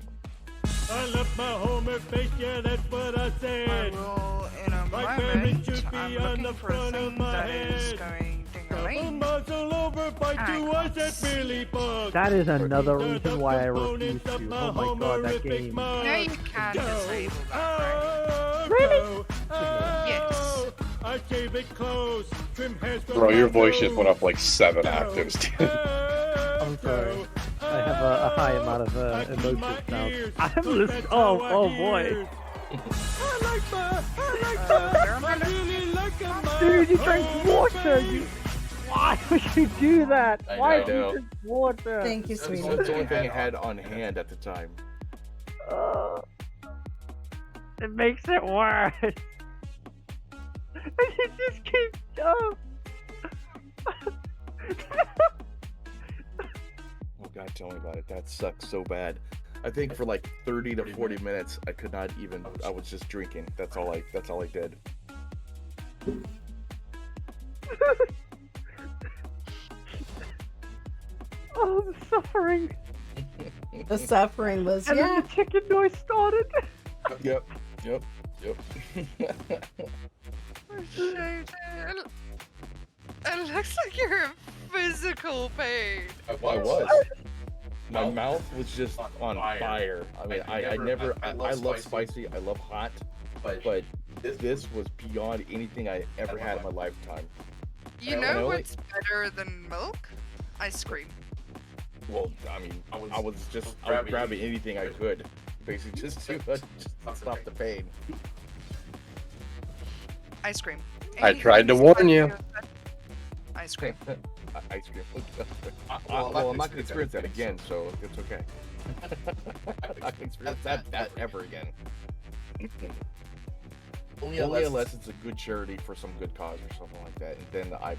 I left my home and face, yeah, that's what I said. I will, in a moment, I'm looking for a thing that is going ding-a-ling. That is another reason why I refuse to. Oh my god, that game. No, you can disable that, right? Really? Yes. Bro, your voice just went up like 7 octaves, dude. I'm sorry. I have a high amount of emotive sounds. I'm listening. Oh boy. Dude, you drank water. Why would you do that? Why did you drink water? Thank you, That's sweetie. the only thing I had on hand at the time. It makes it worse. It just keeps going. Oh God, tell me about it. That sucks so bad. I think for like 30 to 40 minutes, I could not even. I was just drinking. That's all I did. Oh, the suffering. The suffering was, and then the chicken noise started. Yep. It looks like you're in physical pain. I was. My mouth was just on fire. I mean, I love spicy. I love hot, but this was beyond anything I ever had in my lifetime. You know what's better than milk? Ice cream. Well, I mean, I was grabbing anything I could, basically just to stop the pain. Ice cream. I tried to warn you. Ice cream. Ice cream. Well, I'm not gonna experience that again, so it's okay. I can experience that ever again. Only unless it's a good charity for some good cause or something like that, and then I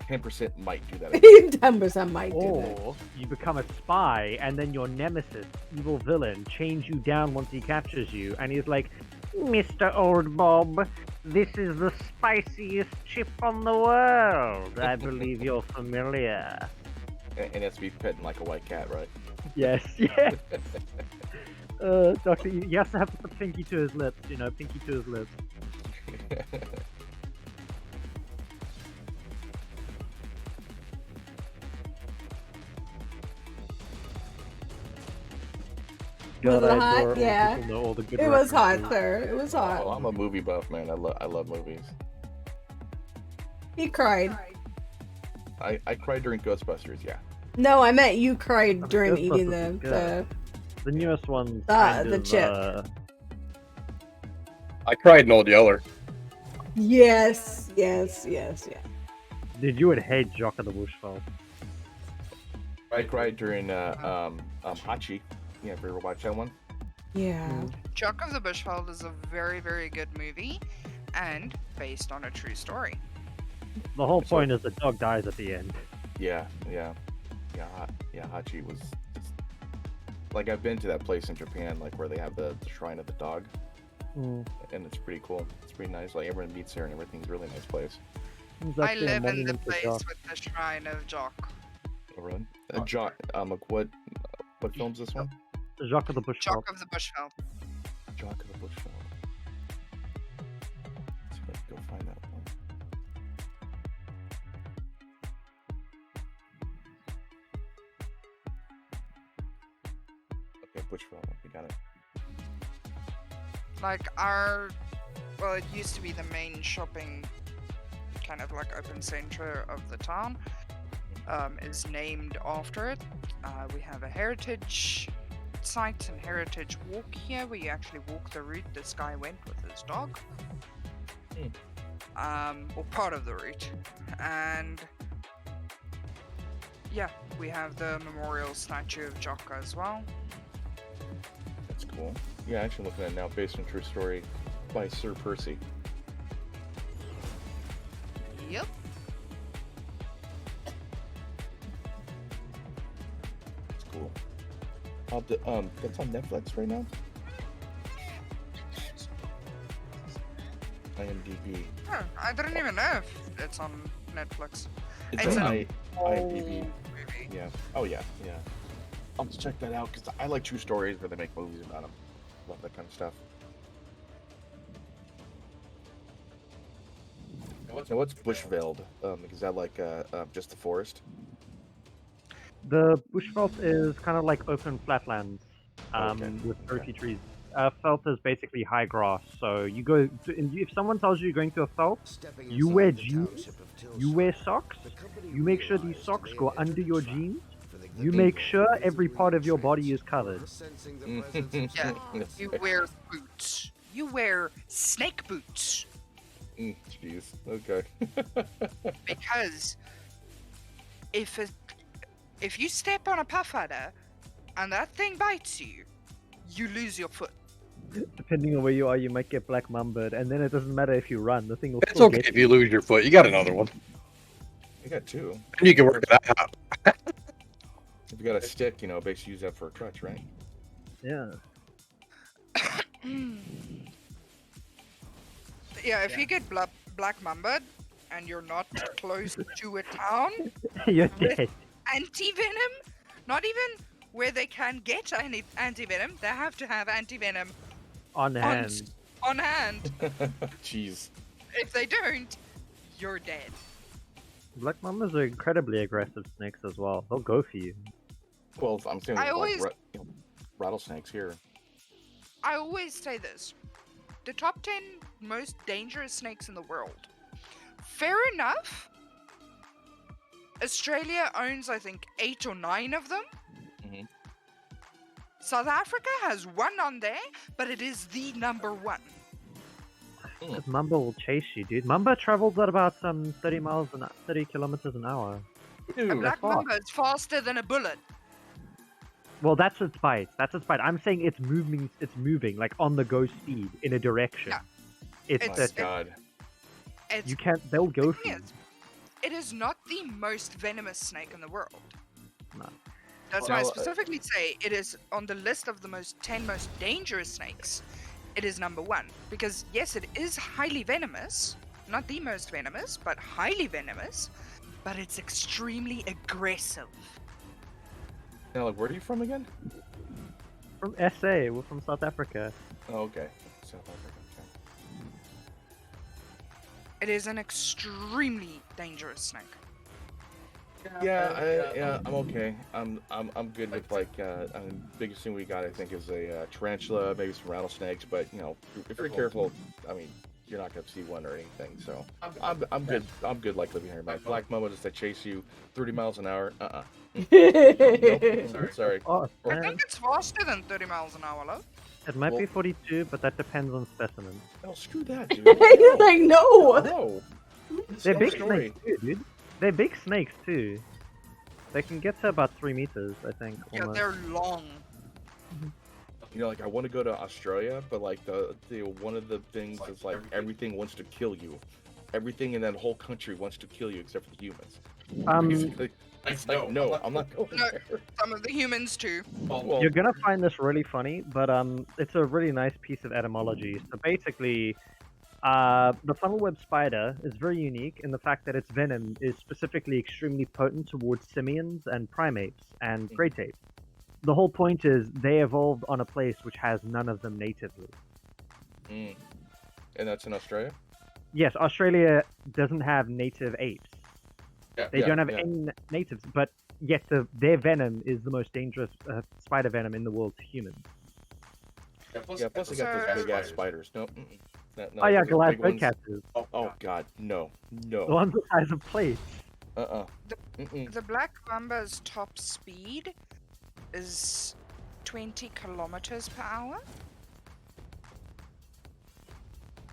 10% might do that. 10% might do that. Or you become a spy, and then your nemesis, evil villain, chains you down once he captures you, and he's like, Mr. Old Bob, this is the spiciest chip on the world. I believe you're familiar. And that's me petting like a white cat, right? Yes, yes. Doctor, he has to have to put Pinky to his lips, Pinky to his lips. Was it I hot? adore Yeah. people know all the good It was hot, references. sir. It was hot. Oh, I'm a movie buff, man. I love movies. He cried. I cried during Ghostbusters, yeah. No, I meant you cried during Ghostbusters eating is good. The newest one. the chip. I cried in Old Yeller. Yes. Dude, you would hate Jock of the Bushveld. I cried during Hachi. Yeah, have you ever watched that one? Yeah. Jock of the Bushveld is a very, very good movie, and based on a true story. The whole point is the dog dies at the end. Yeah. Hachi was just like, I've been to that place in Japan, like where they have the shrine of the dog, and it's pretty cool. It's pretty nice. Like everyone meets there, and everything's a really nice place. I live in the place with the shrine of Jock. Oh, really? Jock. What film's this one? Jock of the Bushveld. Jock of the Bushveld. Jock of the Bushveld. Let's see if I can go find that one. Okay, Bushveld. We got it. Like well, it used to be the main shopping, kind of like open center of the town. Is named after it. We have a heritage site and heritage walk here, where you actually walk the route this guy went with his dog. Or part of the route. And yeah, we have the memorial statue of Jock as well. That's cool. Yeah, actually looking at it now, based on true story by Sir Percy. Yep. That's cool. That's on Netflix right now? IMDb. Huh, I didn't even know if it's on Netflix. It's an on old IMDb. movie. Yeah. Oh yeah. I'll have to check that out because I like true stories where they make movies about them. Love that kind of stuff. Now what's Bushveld? Is that like just the forest? The Bushveld is kind of like open flatlands with earthy trees. Felt is basically high grass, so you go if someone tells you you're going to a felt, you wear jeans, you wear socks, you make sure these socks go under your jeans, You make sure every part of your body is covered. Yeah, you wear boots. You wear snake boots. Jeez. Okay. Because if you step on a puff adder and that thing bites you, you lose your foot. Depending on where you are, you might get black mambaed, and then it doesn't matter if you run. The thing will It's still okay get if you lose your foot. You got another one. I got two. And you can work it out. If you got a stick, basically use that for a crutch, right? Yeah. Yeah, if you get black mambaed and you're not close to a town, You're dead. anti-venom, not even where they can get anti-venom, they have to have anti-venom On hand. on hand. Jeez. If they don't, you're dead. Black mambas are incredibly aggressive snakes as well. They'll go for you. Well, I'm saying I always- rattlesnakes here. I always say this. The top 10 most dangerous snakes in the world. Fair enough. Australia owns, I think, 8 or 9 of them. Mhm. South Africa has 1 on there, but it is the number 1. Because mamba will chase you, dude. Mamba travels at about 30 kilometers an hour. A black mamba is faster than a bullet. Well, that's its bite. That's its bite. I'm saying it's moving. It's moving like on the go speed in a direction. Yeah. It's God. You can't. They'll go for you. It is not the most venomous snake in the world. No. That's why I specifically say it is on the list of the 10 most dangerous snakes. It is number 1 because yes, it is highly venomous. Not the most venomous, but highly venomous. But it's extremely aggressive. Now, where are you from again? From SA. We're from South Africa. Oh, okay. South Africa. Okay. It is an extremely dangerous snake. Yeah, I'm okay. I'm good with biggest thing we got I think is a tarantula, maybe some rattlesnakes, but if you're careful, you're not gonna see one or anything. So I'm good. I'm good like living here. My black mamba just that chase you 30 miles an hour. Nope. Sorry. Oh, I think it's faster than 30 miles an hour, love. It might be 42, but that depends on specimen. Oh, screw that, dude. He's like, no. No. They're big Story. snakes too, dude. They're big snakes too. They can get to about 3 meters, I think. Yeah, almost. they're long. I want to go to Australia, but the one of the things is everything wants to kill you. Everything in that whole country wants to kill you except for the humans. Basically, it's no, I'm not going No, there. some of the humans too. Well, You're gonna find this really funny, but it's a really nice piece of etymology. So basically, the funnel web spider is very unique in the fact that its venom is specifically extremely potent towards simians and primates and great apes. The whole point is they evolved on a place which has none of them natively. And that's in Australia? Yes, Australia doesn't have native apes. They don't have any natives, but yet their venom is the most dangerous spider venom in the world to humans. Plus they got those big ass spiders. No. Oh yeah, Galactic catchers. Oh god, no. The ones the size of plates. The black mamba's top speed is 20 kilometers per hour.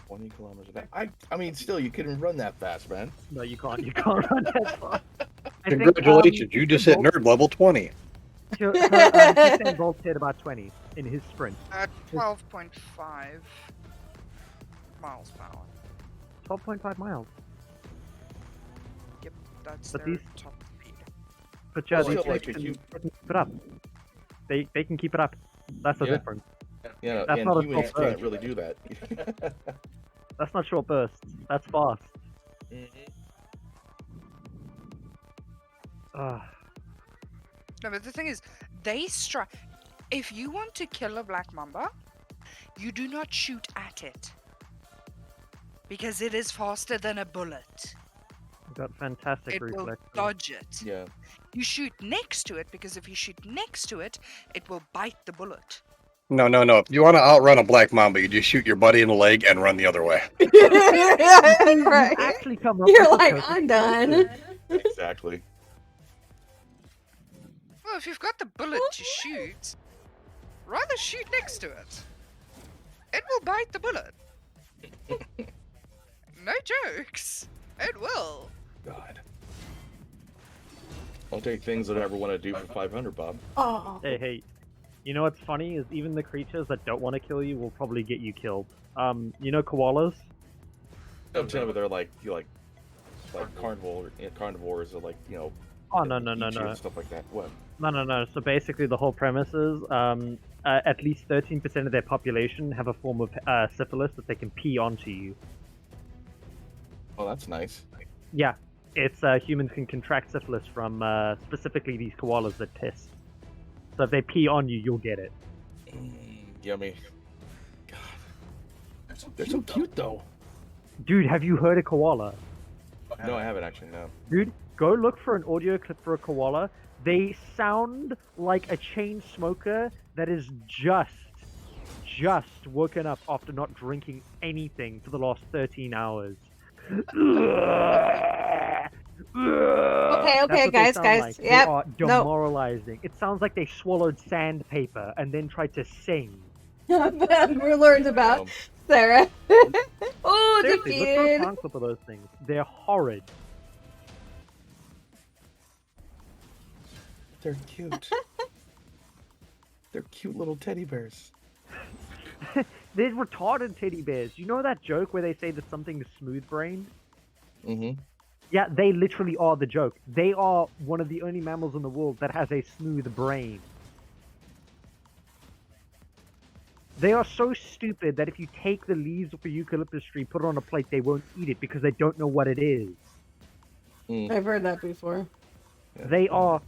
20 kilometers an hour. I mean, still, you couldn't run that fast, man. No, you can't. You can't run that fast. Congratulations, you just hit nerd level 20. Usain Bolt hit about 20 in his sprint. 12.5 miles per hour. 12.5 miles. Yep, that's But their these- top speed. But yeah, Well, these still, like, snakes if can you- keep it up. They can keep it up. That's the Yeah. difference. Yeah, That's and not a humans short can't burst. really do that. That's not short bursts. That's fast. No, but the thing is, they strike. If you want to kill a black mamba, you do not shoot at it. Because it is faster than a bullet. You've got fantastic It will reflexes. dodge it. Yeah. You shoot next to it, because if you shoot next to it, it will bite the bullet. No. If you want to outrun a black mamba, you just shoot your buddy in the leg and run the other way. Right. Actually come up You're with like, the I'm done. Exactly. Well, if you've got the bullet to shoot, rather shoot next to it. It will bite the bullet. No jokes. It will. God. I'll take things that I ever want to do for 500, Bob. Oh. Hey. You know what's funny is even the creatures that don't want to kill you will probably get you killed. You know koalas? I'm telling you, they're like carnivores are like, you know. Oh, no. and stuff like that. What? No. So basically the whole premise is at least 13% of their population have a form of syphilis that they can pee onto you. Oh, that's nice. Yeah, it's humans can contract syphilis from specifically these koalas that piss. So if they pee on you, you'll get it. Yummy. God. They're so cute, though. Dude, have you heard a koala? No, I haven't actually, no. Dude, go look for an audio clip for a koala. They sound like a chain smoker that is just woken up after not drinking anything for the last 13 hours. Okay, guys. Like. Yep. They are demoralizing. No. It sounds like they swallowed sandpaper and then tried to sing. We learned about Sarah. Oh, seriously, look for a sound clip of those things. They're horrid. They're cute. They're cute little teddy bears. They're retarded teddy bears. You know that joke where they say that something is smooth-brained? Mm-hmm. Yeah, they literally are the joke. They are one of the only mammals in the world that has a smooth brain. They are so stupid that if you take the leaves of a eucalyptus tree, put it on a plate, they won't eat it because they don't know what it is. I've heard that before. They are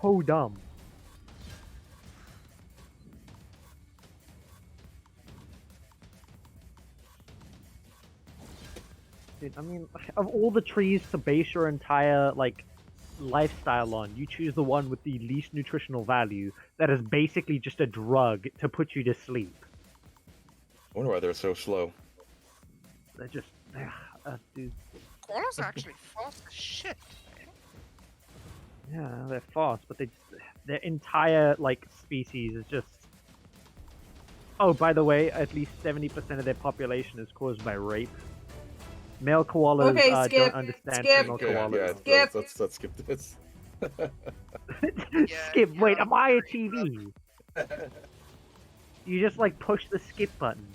so dumb. Dude, I mean, of all the trees to base your entire, lifestyle on, you choose the one with the least nutritional value that is basically just a drug to put you to sleep. I wonder why they're so slow. They're just... dude. Koalas are actually fast as shit. Yeah, they're fast, but their entire, species is just... Oh, by the way, at least 70% of their population is caused by rape. Male koalas don't understand female koalas. Yeah, let's skip this. Skip, wait, am I a TV? You just, push the skip button.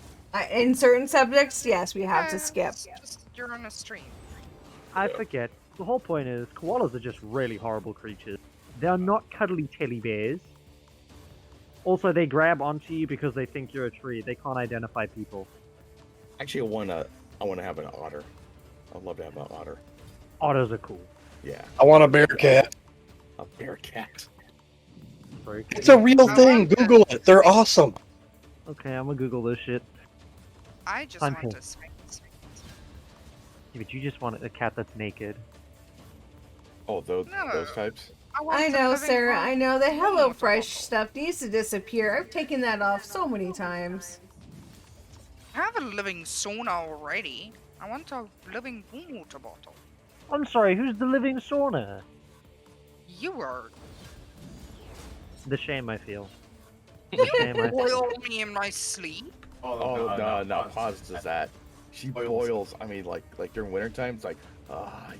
In certain subjects, yes, we have to skip. You're on a stream. I forget. The whole point is, koalas are just really horrible creatures. They are not cuddly teddy bears. Also, they grab onto you because they think you're a tree. They can't identify people. Actually, I want to have an otter. I'd love to have an otter. Otters are cool. Yeah. I want a bear cat. A bear cat. It's a real thing. Google it. They're awesome. Okay, I'm gonna Google this shit. I just want to space. Yeah, but you just want a cat that's naked. Oh, those types? I know, Sarah. I know. The HelloFresh stuff needs to disappear. I've taken that off so many times. I have a living sauna already. I want a living water bottle. I'm sorry, who's the living sauna? You are. The shame I feel. You boil me in my sleep? Oh, no, Paws does that. She boils, I mean, like during winter time, it's like,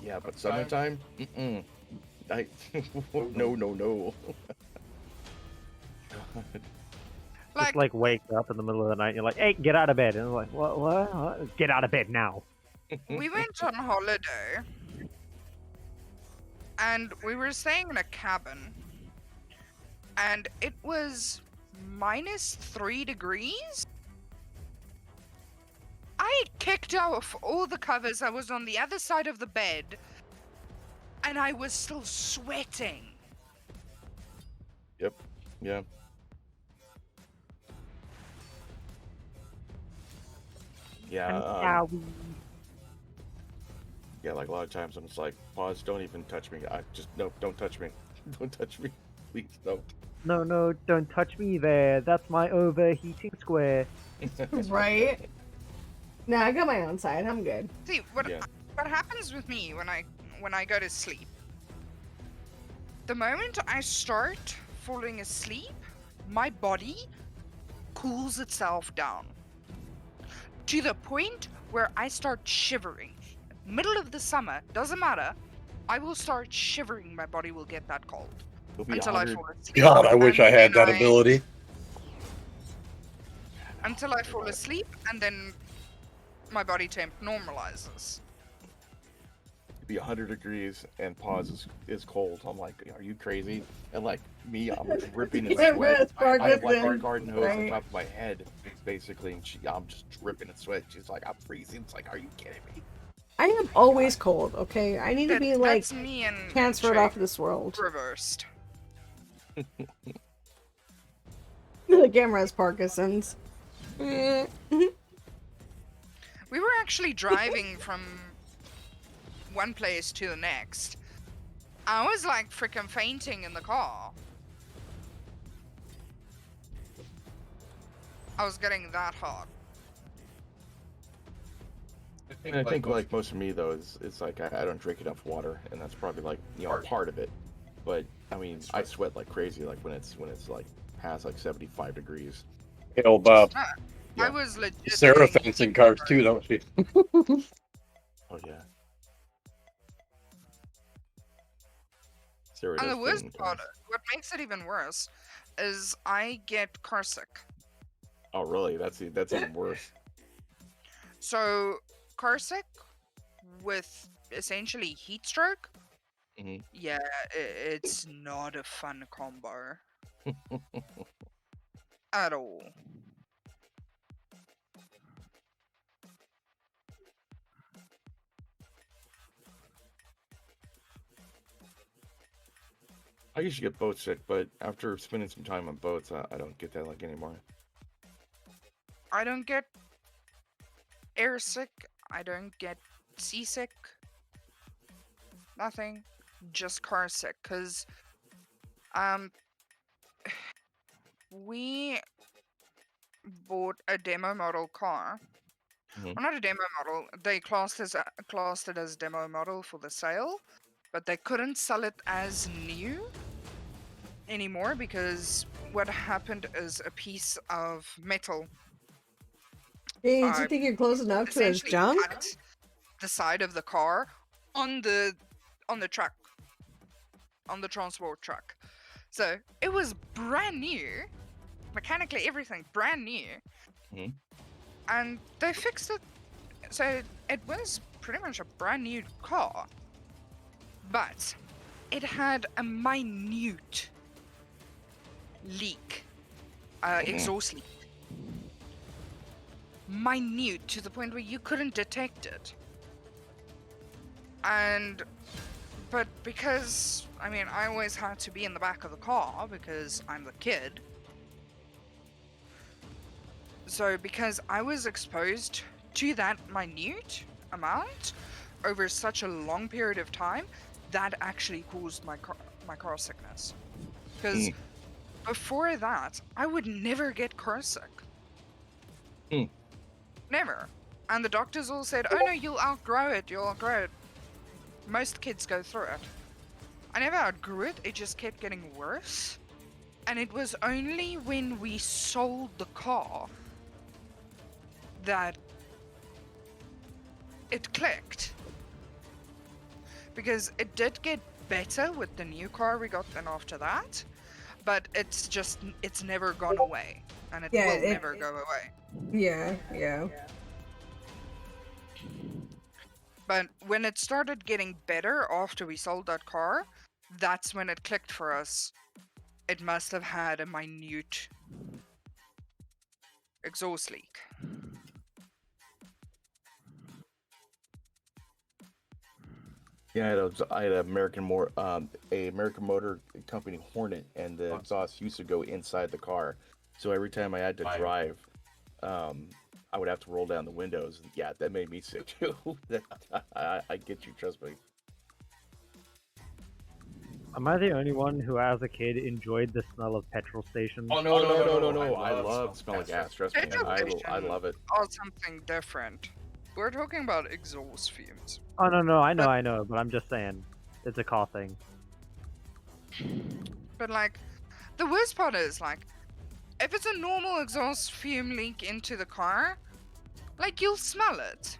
yeah, but summertime? Mm-mm. No. Just wake up in the middle of the night and you're like, hey, get out of bed. And I'm like, what? Get out of bed now. We went on holiday. And we were staying in a cabin. And it was -3 degrees. I kicked off all the covers. I was on the other side of the bed. And I was still sweating. Yep. Yeah. Yeah. Yeah, like a lot of times I'm just like, Paws, don't even touch me. Don't touch me. Don't touch me. Please don't. No, don't touch me there. That's my overheating square. Right? No, I got my own side. I'm good. See, what happens with me when I go to sleep? The moment I start falling asleep, my body cools itself down to the point where I start shivering. Middle of the summer, doesn't matter. I will start shivering. My body will get that cold until I fall asleep. God, I wish I had then that ability. Until I fall asleep, and then my body temp normalizes. It'd be 100 degrees and Paws is cold. I'm like, are you crazy? And like me, I'm dripping in sweat. I have like a garden hose on top of my head, basically, and I'm just dripping in sweat. She's like, I'm freezing. It's like, are you kidding me? I am always cold, okay? I need to be like That's me and transferred off of this world. Reversed. The camera has Parkinson's. We were actually driving from one place to the next. I was like freaking fainting in the car. I was getting that hot. And I think like most of me though is it's like I don't drink enough water, and that's probably like part of it. But I mean, I sweat like crazy like when it's like past like 75 degrees. Hey, old Bob. I was legit. Sarah thinks in cars too, don't she? Oh yeah. Sarah And the does worst think in part, cars. what makes it even worse, is I get car sick. Oh really? That's even worse. So, car sick with essentially heat stroke. Mm-hmm. Yeah, it's not a fun combo at all. I used to get boat sick, but after spending some time on boats, I don't get that like anymore. I don't get air sick. I don't get seasick. Nothing. Just car sick. Cause we bought a demo model car. Well, not a demo model. They classed it as demo model for the sale, but they couldn't sell it as new anymore because what happened is a piece of metal. Hey, do you think you're close enough to his essentially junk? cut the side of the car on the truck, on the transport truck. So it was brand new, mechanically everything brand new, and they fixed it. So it was pretty much a brand new car, but it had a minute leak, exhaust leak. Minute to the point where you couldn't detect it. But because, I mean, I always had to be in the back of the car because I'm the kid. So because I was exposed to that minute amount over such a long period of time, that actually caused my car sickness. Because before that, I would never get car sick. Never. And the doctors all said, oh no, you'll outgrow it, Most kids go through it. I never outgrew it, it just kept getting worse. And it was only when we sold the car that it clicked. Because it did get better with the new car we got then after that. But it's never gone away. And it will never go away. Yeah. But when it started getting better after we sold that car, that's when it clicked for us. It must have had a minute exhaust leak. Yeah, I had a American Motor Company Hornet, and the exhaust used to go inside the car. So every time I had to drive, I would have to roll down the windows. Yeah, that made me sick too. I get you, trust me. Am I the only one who, as a kid, enjoyed the smell of petrol stations? Oh no! I love smelling gas. Trust me, I love it. Or something different. We're talking about exhaust fumes. Oh no, I know, but I'm just saying, it's a car thing. But like, the worst part is, like, if it's a normal exhaust fume leak into the car, like, you'll smell it.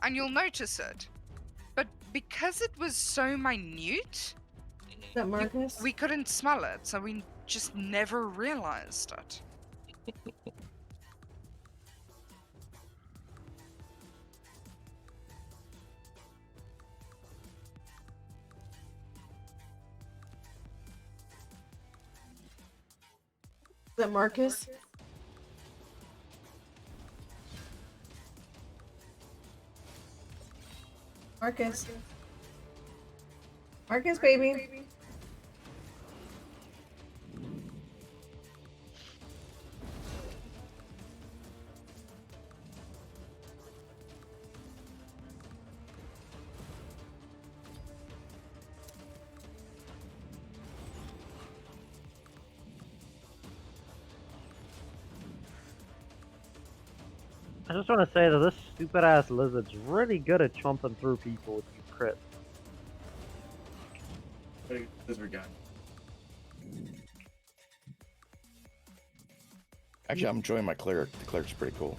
And you'll notice it. But because it was so minute, Is that Marcus? we couldn't smell it, so we just never realized it. Is that Marcus? Marcus. Marcus, baby. I just want to say that this stupid ass lizard's really good at chomping through people with these crits. Lizard guy. Actually, I'm enjoying my cleric. The cleric's pretty cool.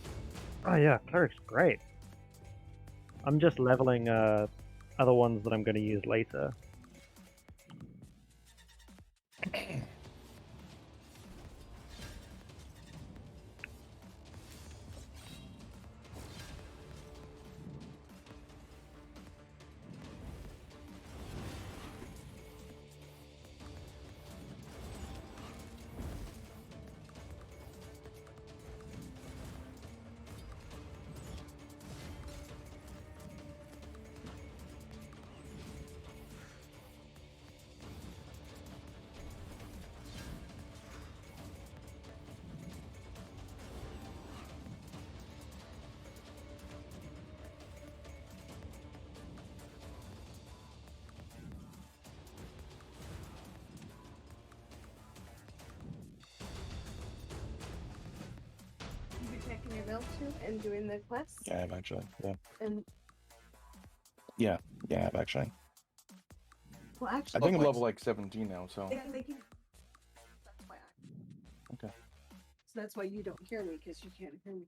Oh yeah, cleric's great. I'm just leveling other ones that I'm going to use later. Checking your mail too and doing the quest. Yeah, I have actually. Yeah. And Yeah, I have actually. well, I actually, think I'm level like 17 now, so. they can. That's why. Okay. So that's why you don't hear me, because you can't hear me.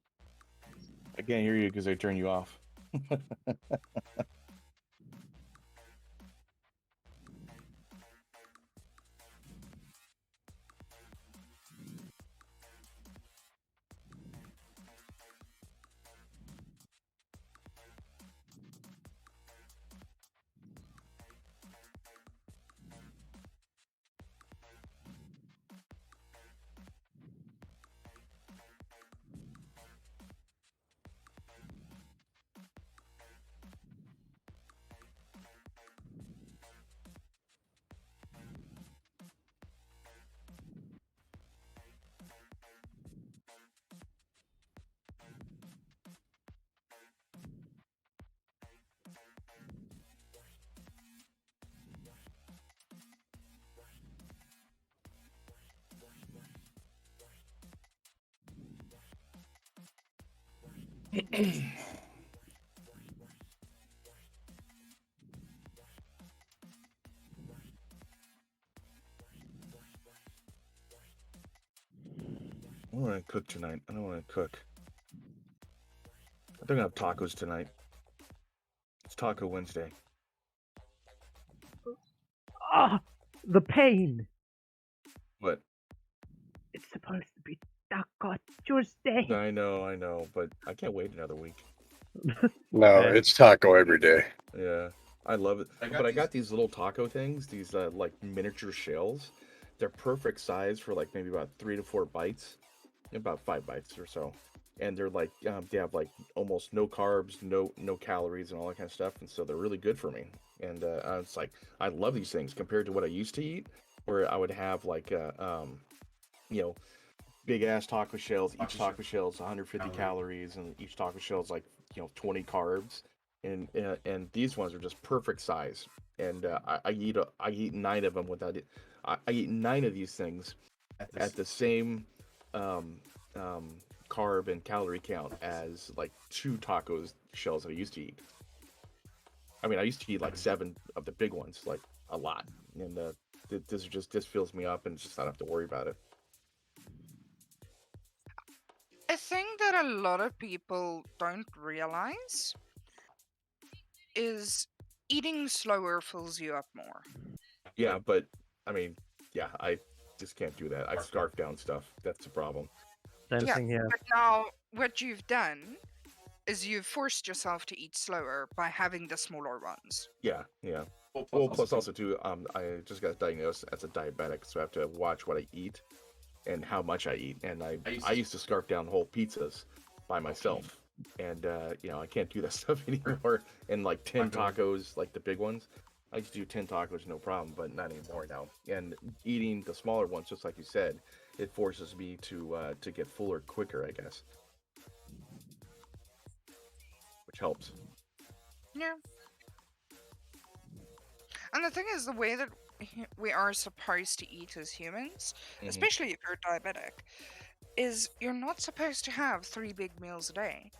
I can't hear you because I turn you off. I want to cook tonight. I don't want to cook. I think I have tacos tonight. It's Taco Wednesday. Ah, the pain. What? It's supposed to be Taco Tuesday. I know, but I can't wait another week. No, it's taco every day. Yeah, I love it. But I got these little taco things, these like miniature shells. They're perfect size for like maybe about 3 to 4 bites, about 5 bites or so. And they're like they have like almost no carbs, no calories, and all that kind of stuff. And so they're really good for me. And it's like I love these things compared to what I used to eat, where I would have like you know, big ass taco shells. Each taco shell is 150 calories, and each taco shell is like 20 carbs. And these ones are just perfect size. And I eat 9 of them without it. I eat 9 of these things at the same carb and calorie count as like 2 tacos shells that I used to eat. I mean, I used to eat like 7 of the big ones, like a lot. And this fills me up, and it's just I don't have to worry about it. A thing that a lot of people don't realize is eating slower fills you up more. Yeah, but I mean, yeah, I just can't do that. I scarf down stuff. That's the problem. Same thing here. But now what you've done is you've forced yourself to eat slower by having the smaller ones. Yeah, yeah. Well, plus also too, I just got diagnosed as a diabetic, so I have to watch what I eat and how much I eat. And I used to scarf down whole pizzas by myself, and you know, I can't do that stuff anymore. And like 10 tacos, like the big ones, I used to do 10 tacos no problem, but not anymore now. And eating the smaller ones, just like you said, it forces me to get fuller quicker, I guess, which helps. Yeah. And the thing is, the way that we are supposed to eat as humans, especially if you're diabetic, is you're not supposed to have 3 big meals a day.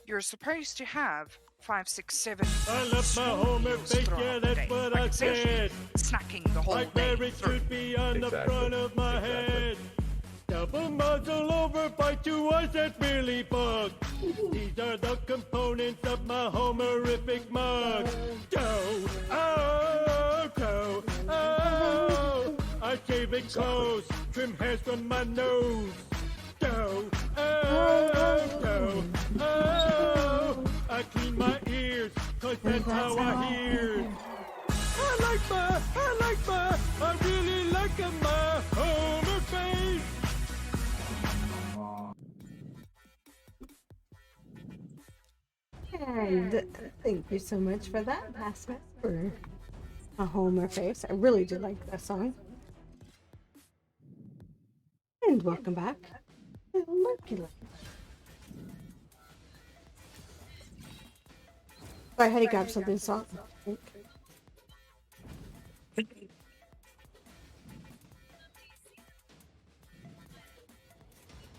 You're supposed to have 5, 6, 7 I left my home and face, yeah, that's what I said. Snacking the whole Like day. Mary should be on the front of my head. Double muzzle over, fight to us, that's really bug. These are the components of my homerific mug. Dough, oh, dough, oh. I shave it close, trim hairs from my nose. Dough, oh, dough, oh. I clean my ears, cause that's how I hear. I really like my homer face. And thank you so much for that, Passman, for a Homer face. I really did like that song. And welcome back. Sorry, I had to grab something soft.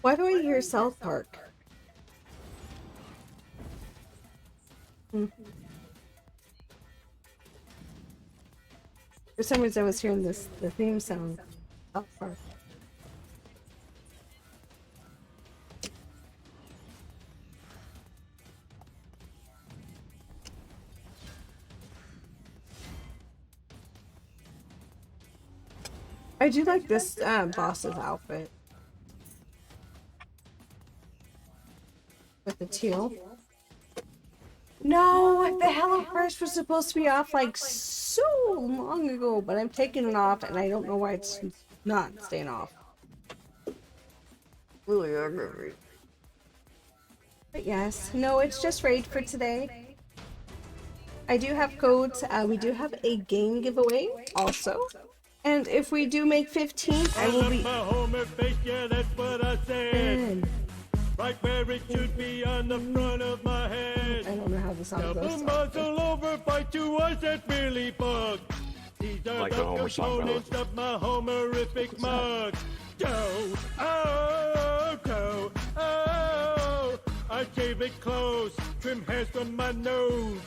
Why do I hear South Park? For some reason I was hearing the theme song. South Park. I do like this boss's outfit. With the teal. No, the HelloFresh was supposed to be off like so long ago, but I'm taking it off and I don't know why it's not staying off. Really aggravating. But yes, no, it's just raid for today. I do have codes. We do have a game giveaway also. And if we do make 15, I will be... my homer face, yeah, that's what I said. Right where it should be on the front of my head. I don't know how the song Double goes. muzzle over, fight to us, that's really bug. These are Like the the Homer song, components of my homerific mug. Dough, oh, dough, oh. I shave it close, trim hairs from my nose.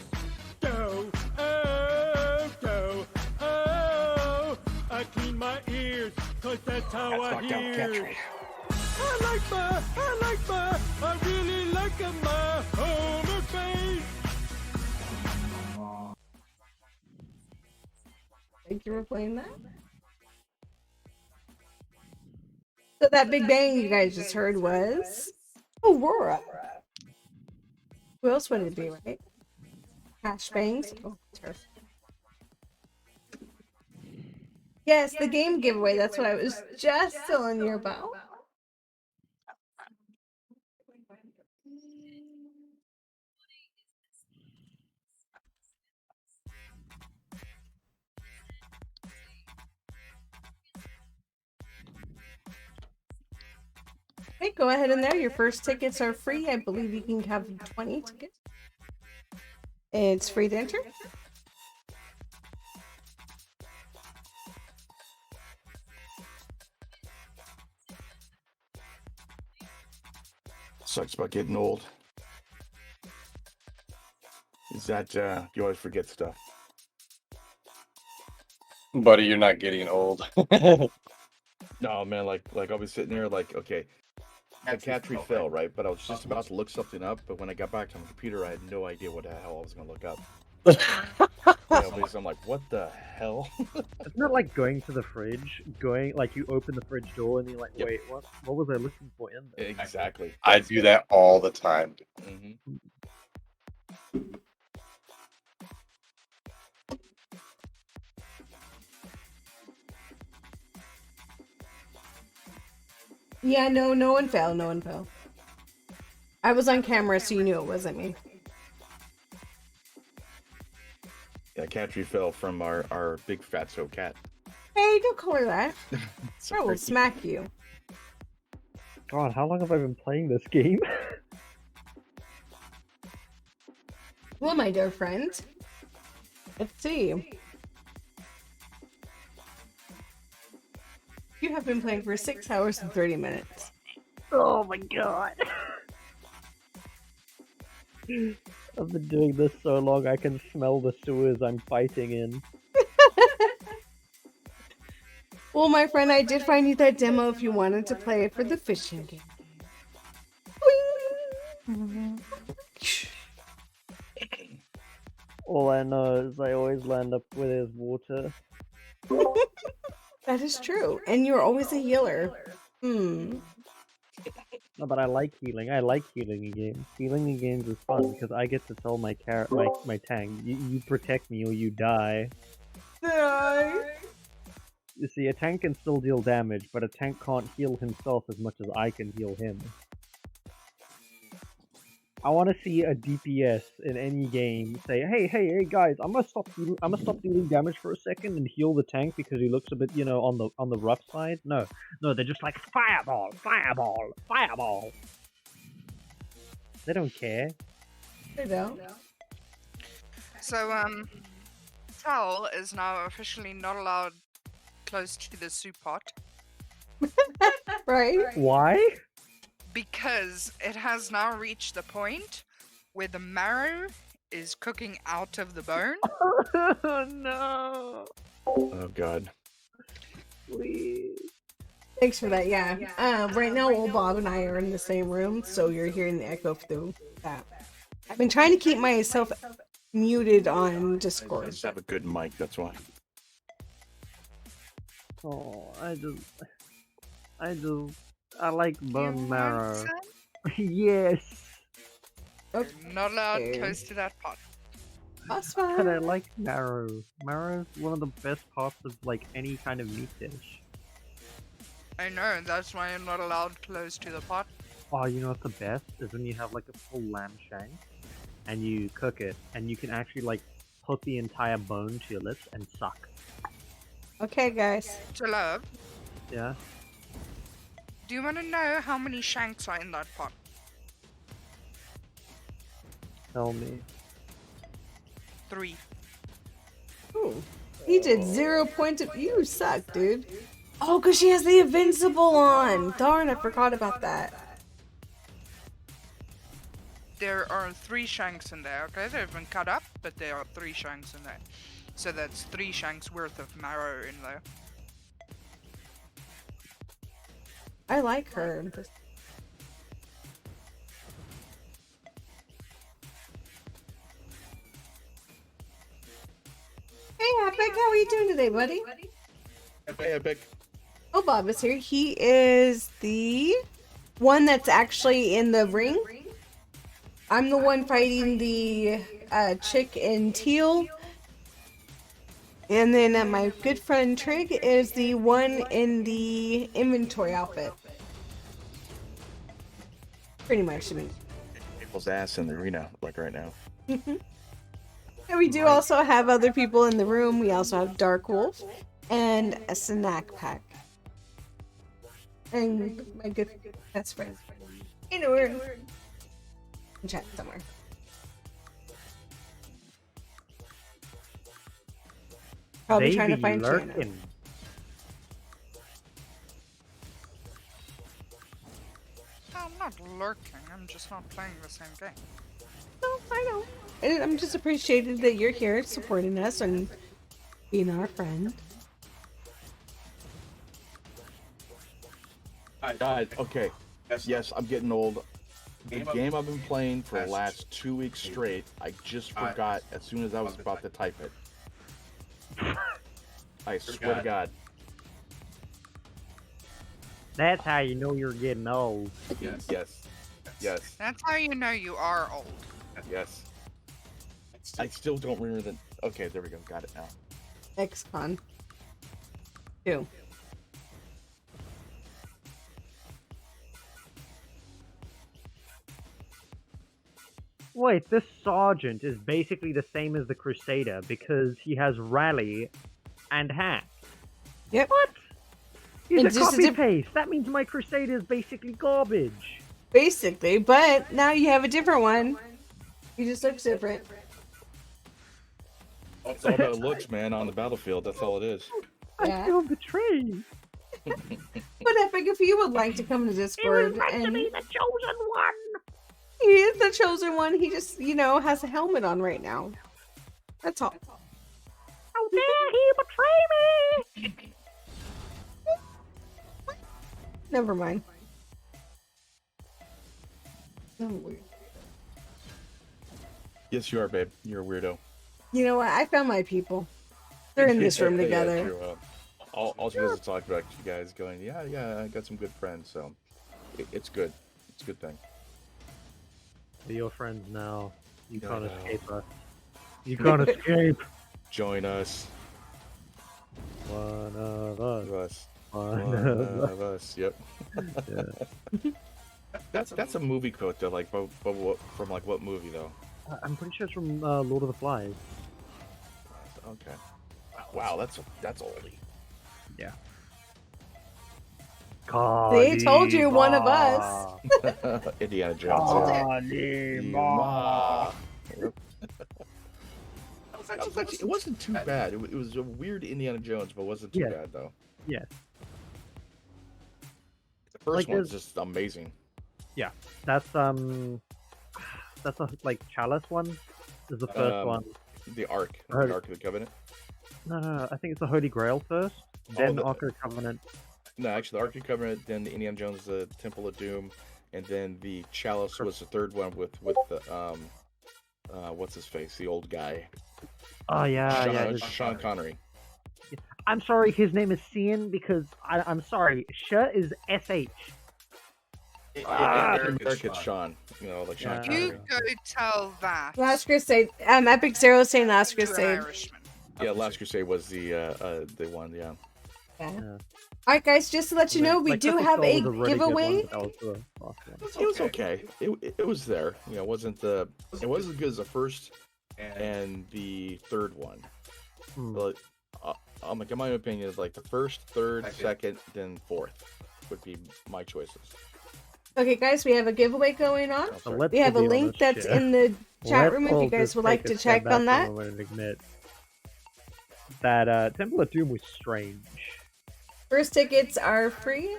Dough, oh, dough, oh. I clean my ears, cause that's how I hear. I really like my homer face. Thank you for playing that. So that big bang you guys just heard was Aurora. Who else would it be, right? Hash bangs. Oh, terrible. Yes, the game giveaway. That's what I was just telling you about. Okay, go ahead in there. Your first tickets are free. I believe you can have 20 tickets. It's free to enter. Sucks about getting old. Is that you always forget stuff. Buddy, you're not getting old. No, man, like I was sitting there, like, okay, the cat tree fell, right? But I was just about to look something up, but when I got back to my computer, I had no idea what the hell I was gonna look up. Because I'm like, what the hell? Isn't it like going to the fridge? Like you open the fridge door and you're like, wait, what? What was I looking for in there? Exactly. I do that all the time. Mm-hmm. Yeah, no one fell. No one fell. I was on camera, so you knew it wasn't me. Yeah, cat tree fell from our big fatso cat. Hey, don't call her that. I will Sorry. smack you. God, how long have I been playing this game? Well, my dear friend, let's see. You have been playing for 6 hours and 30 minutes. Oh my god. I've been doing this so long I can smell the sewers I'm fighting in. Well, my friend, I did find you that demo if you wanted to play it for the fishing game. All I know is I always land up where there's water. That is true, and you're always a healer. No, but I like healing. I like healing in games. Healing in games is fun because I get to tell my my tank, you protect me or you die. You see, a tank can still deal damage, but a tank can't heal himself as much as I can heal him. I want to see a DPS in any game say, hey guys, I'm gonna stop dealing damage for a second and heal the tank because he looks a bit, you know, on the rough side. No, they're just like fireball, fireball, fireball. They don't care. They don't. So, Tal is now officially not allowed close to the soup pot. Right? Why? Because it has now reached the point where the marrow is cooking out of the bone. Oh no! Oh god. Please. Thanks for that, yeah. Right now, old Bob and I are in the same room, so you're hearing the echo through that. I've been trying to keep myself muted on I Discord. just have a good mic, that's why. Oh, I like bone marrow. Yes. You're not allowed close to that pot. That's But fine. I like marrow. Marrow is one of the best parts of like any kind of meat dish. I know, that's why I'm not allowed close to the pot. Oh, you know what's the best is when you have like a full lamb shank and you cook it and you can actually like put the entire bone to your lips and suck. Okay, guys. To love, Yeah. do you want to know how many shanks are in that pot? Tell me. 3. Ooh. He did 0 points of. You suck, dude. Oh, because she has the Invincible on. Darn, I forgot about that. There are 3 shanks in there, okay? They've been cut up, but there are 3 shanks in there. So that's 3 shanks worth of marrow in there. I like her. Hey, Epic, how are you doing today, buddy? Hey, Epic. Oh, Bob is here. He is the one that's actually in the ring. I'm the one fighting the chick in teal. And then my good friend Trig is the one in the inventory outfit. Pretty much, I mean. People's ass in the arena, like right now. And we do also have other people in the room. We also have Dark Wolf and a snack pack. And my good best friend. In a room. Chat somewhere. Probably trying to find Shanna. I'm not lurking, I'm just not playing the same game. No, I know. And I'm just appreciated that you're here supporting us and being our friend. God, okay. Yes, I'm getting old. The game I've been playing for the last 2 weeks straight, I just forgot as soon as I was about to type it. I swear to God. That's how you know you're getting old. Yes. Yes. That's how you know you are old. Yes. I still don't remember the... Okay, there we go. Got it now. XCon 2. Wait, this sergeant is basically the same as the Crusader because he has rally and hack. Yep. What? He's It's a just a copy paste. That means my Crusader is basically garbage. Basically, but now you have a different one. He just looks different. It's all about looks, man, on the battlefield. That's all it is. Yeah. I feel betrayed. But Epic, if you would like to come to Discord and be the chosen one. he is the chosen one, he just, you know, has a helmet on right now. That's all. How dare he betray me? Never mind. Yes, you are, babe. You're a weirdo. You know what? I found my people. They're in this room Yeah, together. true. All she does is talk about you guys going, yeah, I got some good friends, so it's good. It's a good thing. We're your friends now. You No, can't no. escape us. You can't escape. Join us. One of us. One of us. Yep. Yeah. That's a movie quote though, like from like what movie though? I'm pretty sure it's from Lord of the Flies. Okay. Wow, that's oldie. Yeah. They told you one of us. Indiana Jones. Kalima. Yep. It wasn't too bad. It was a weird Indiana Jones, but it wasn't too bad though. Yes. The first Like, one's there's- just amazing. Yeah. That's a like Chalice one. Is the first one. The Ark. Right. The Ark of the Covenant. No. I think it's the Holy Grail first. Then the- Ark of the Covenant. No, actually, the Ark of the Covenant, then the Indiana Jones, the Temple of Doom, and then the Chalice was the third one with the what's his face, the old guy. Oh yeah, Sean Connery. I'm sorry, his name is Cian because I'm sorry. Sh is SH. Eric it's Sean. You know, like Sean Connery. You go tell that. Last Crusade. Epic Zero saying Last to an Crusade. Irishman. Yeah, Last Crusade was the one. Yeah. Yeah. Alright guys, just to let you know, we do have a giveaway. It was okay. It was there. You know, it wasn't as good as the first and the third one. But like in my opinion, it's like the first, third, second, then fourth would be my choices. Okay guys, we have a giveaway going on. So let's We have a all be link honest that's here. in the chat Let's room if all you guys just would like take to a step check back on for a that. moment and admit that Temple of Doom was strange. First tickets are free.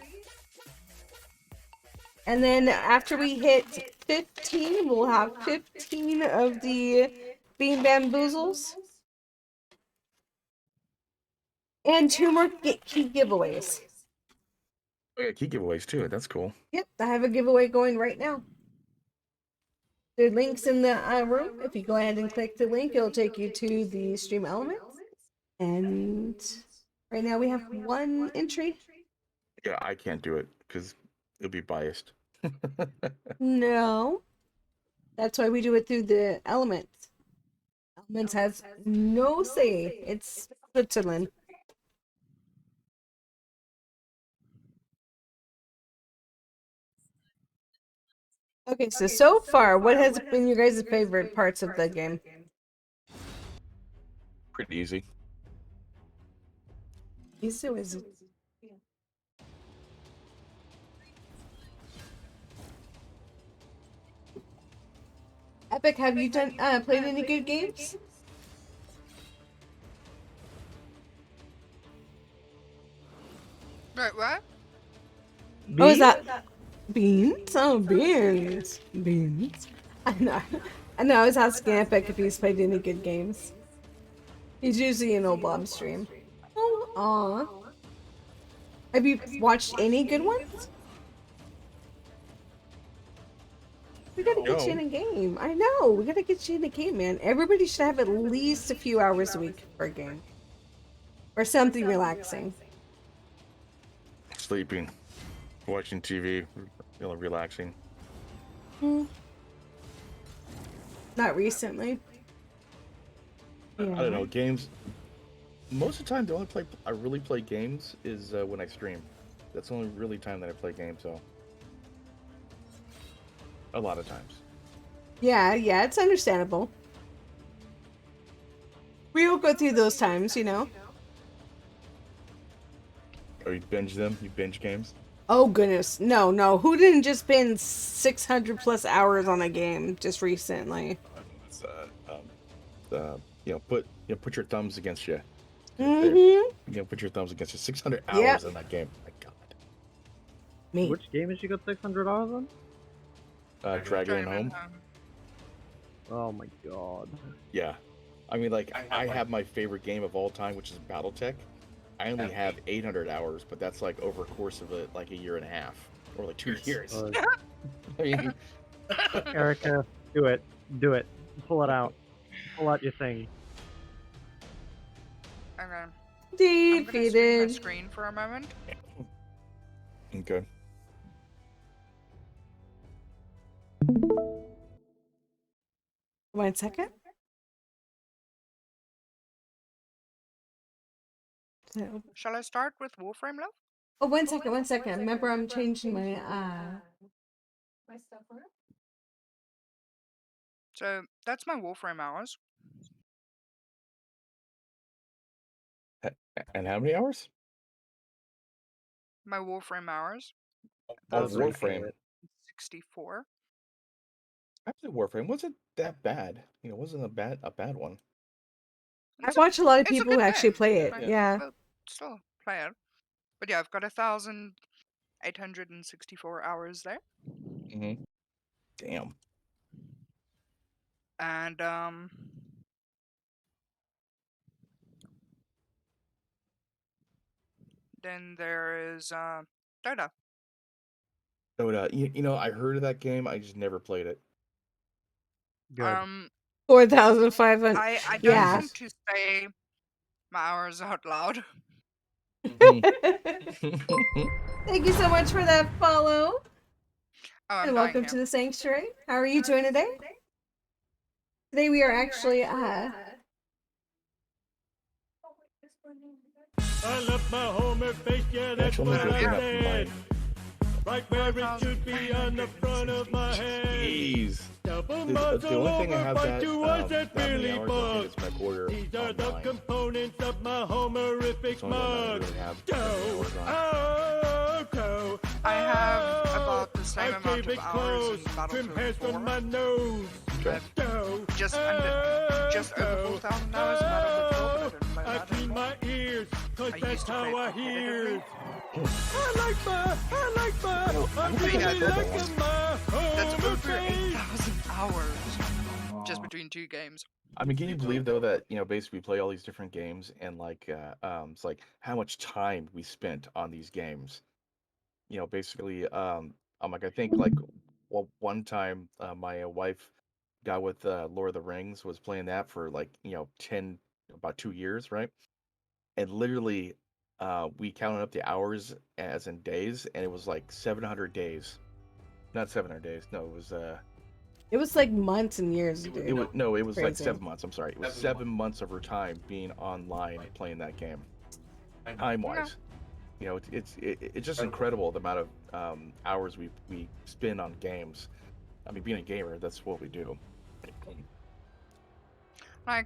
And then after we hit 15, we'll have 15 of the Bean Bamboozles. And 2 more key giveaways. Oh, yeah, key giveaways too. That's cool. Yep, I have a giveaway going right now. The link's in the room. If you go ahead and click the link, it'll take you to the stream elements. And right now we have 1 entry. Yeah, I can't do it because it'll be biased. No. That's why we do it through the elements. Elements has no say. It's Switzerland. Okay, so far, what has been your guys' favorite parts of the game? Pretty easy. Easy or is it? Epic, have you done played any good games? Right, what? Oh, is that beans? Oh, beans. Beans. I know. I was asking Epic if he's played any good games. He's usually an old Bob stream. Oh, aw. Have you watched any good ones? We gotta get you in a game. I know. We gotta get you in a game, man. Everybody should have at least a few hours a week for a game. Or something relaxing. Sleeping, watching TV, relaxing. Not recently. I don't know, games. Most of the time, the only I really play games is when I stream. That's the only really time that I play games, so. A lot of times. Yeah, it's understandable. We all go through those times, you know? Oh, you binge them? You binge games? Oh, goodness. No. Who didn't just spend 600 plus hours on a game just recently? It's, put your thumbs against you. Put your thumbs against you. 600 hours in that game. My God. Me. Which game has you got 600 hours on? Dragon Home. Oh my God. Yeah. I mean, like, I have my favorite game of all time, which is BattleTech. I only have 800 hours, but that's like over a course of like a year and a half. Or like 2 years. I mean... Erica, do it. Do it. Pull it out. Pull out your thing. Okay. Defeated. My screen for a moment. Okay. One second. So. Shall I start with Warframe, love? Oh, one second. Remember, I'm changing my my stuff for it. So that's my Warframe hours. And how many hours? My Warframe hours. Oh, Warframe. 64. Actually, Warframe wasn't that bad. It wasn't a bad one. I watch a lot of people who actually play it. Yeah. But still play it. But yeah, I've got 1,864 hours there. Damn. And then there is Dota. Dota. I heard of that game. I just never played it. Good. 4,500. I don't want to say my hours out loud. Thank you so much for that follow. And welcome to the Sanctuary. How are you doing today? Today we are actually I love my Homer face, yeah, that's what I said. Right where it should be on the front of my head. Jeez. Double The muzzle only thing I over have fight to us that at Billy many hours Bug. is my quarter. These are the components of my Homerific mug. Go. I have about the same amount of hours in Battlefield 4. From my nose. Go. Just over 4,000 hours in Battlefield 4, but I didn't play I that clean anymore. my ears, cause that's how I hear. I like my, I'm really liking my That's over Homerific. 8,000 hours just between two games. I mean, can you believe though that basically we play all these different games and it's like how much time we spent on these games. Basically, I think one time my wife got with Lord of the Rings, was playing that for about 2 years, right? And literally, we counted up the hours as in days, and it was like 700 days. Not 700 days. No, It was like months and years, dude. it was like Crazy. 7 months. I'm sorry. It was 7 months of her time being online playing that game. Time wise, it's just incredible the amount of hours we spend on games. I mean, being a gamer, that's what we do. Like,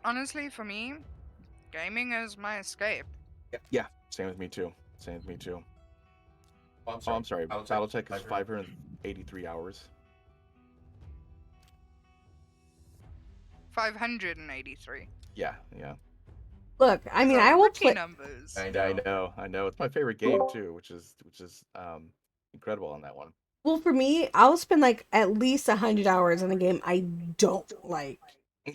honestly, for me, gaming is my escape. Yeah, same with me too. Oh, I'm sorry. BattleTech is 583 hours. 583. Yeah. Look, I mean, I will play. Numbers. I know. It's my favorite game too, which is incredible on that one. Well, for me, I'll spend like at least 100 hours on a game I don't like.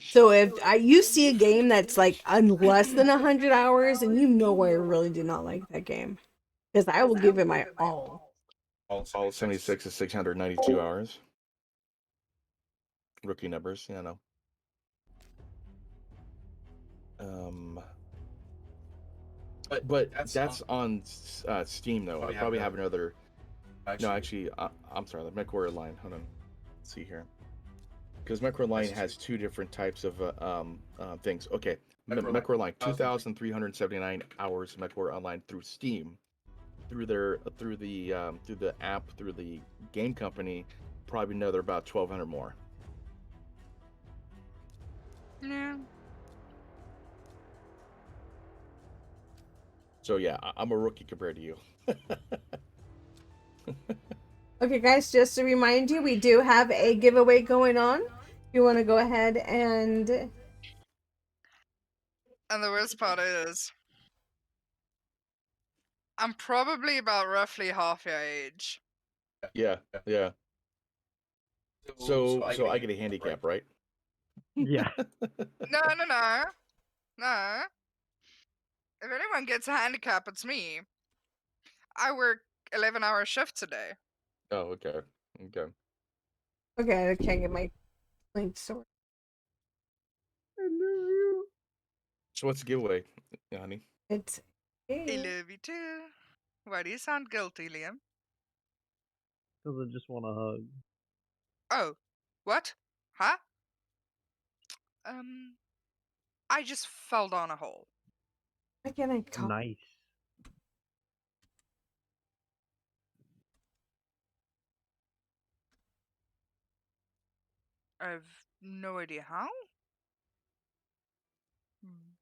So if you see a game that's like less than 100 hours, and you know I really do not like that game, because I will give it my all. All 76 is 692 hours. rookie numbers, you know. But that's on Steam though. I probably have another. No, actually, I'm sorry. The MechWarrior line. Hold on. Let's see here. Because MechWarrior line has two different types of things. Okay, MechWarrior line 2,379 hours of MechWarrior Online through Steam, through the app, through the game company, probably another about 1,200 more. Yeah. So yeah, I'm a rookie compared to you. Okay, guys, just to remind you, we do have a giveaway going on. If you want to go ahead and... And the worst part is, I'm probably about roughly half your age. Yeah, yeah. So I get a handicap, right? Yeah. No. No. If anyone gets a handicap, it's me. I work 11-hour shifts a day. Oh, okay. Okay. Okay, I can't get my link sorted. So what's the giveaway, honey? It's... I love you too. Why do you sound guilty, Liam? Because I just want a hug. Oh, what? Huh? I just fell down a hole. Why can't I call? Nice. I have no idea how,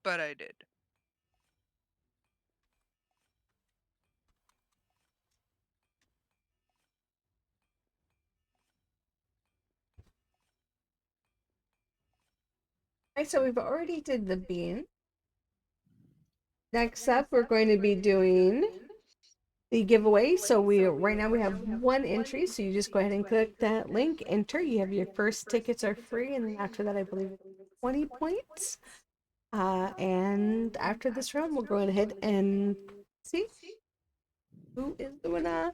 but I did. Alright, so we've already did the bean. Next up, we're going to be doing the giveaway. So right now we have one entry. So you just go ahead and click that link, enter. You have your first tickets are free, and then after that, I believe it's 20 points. And after this round, we'll go ahead and see who is the winner.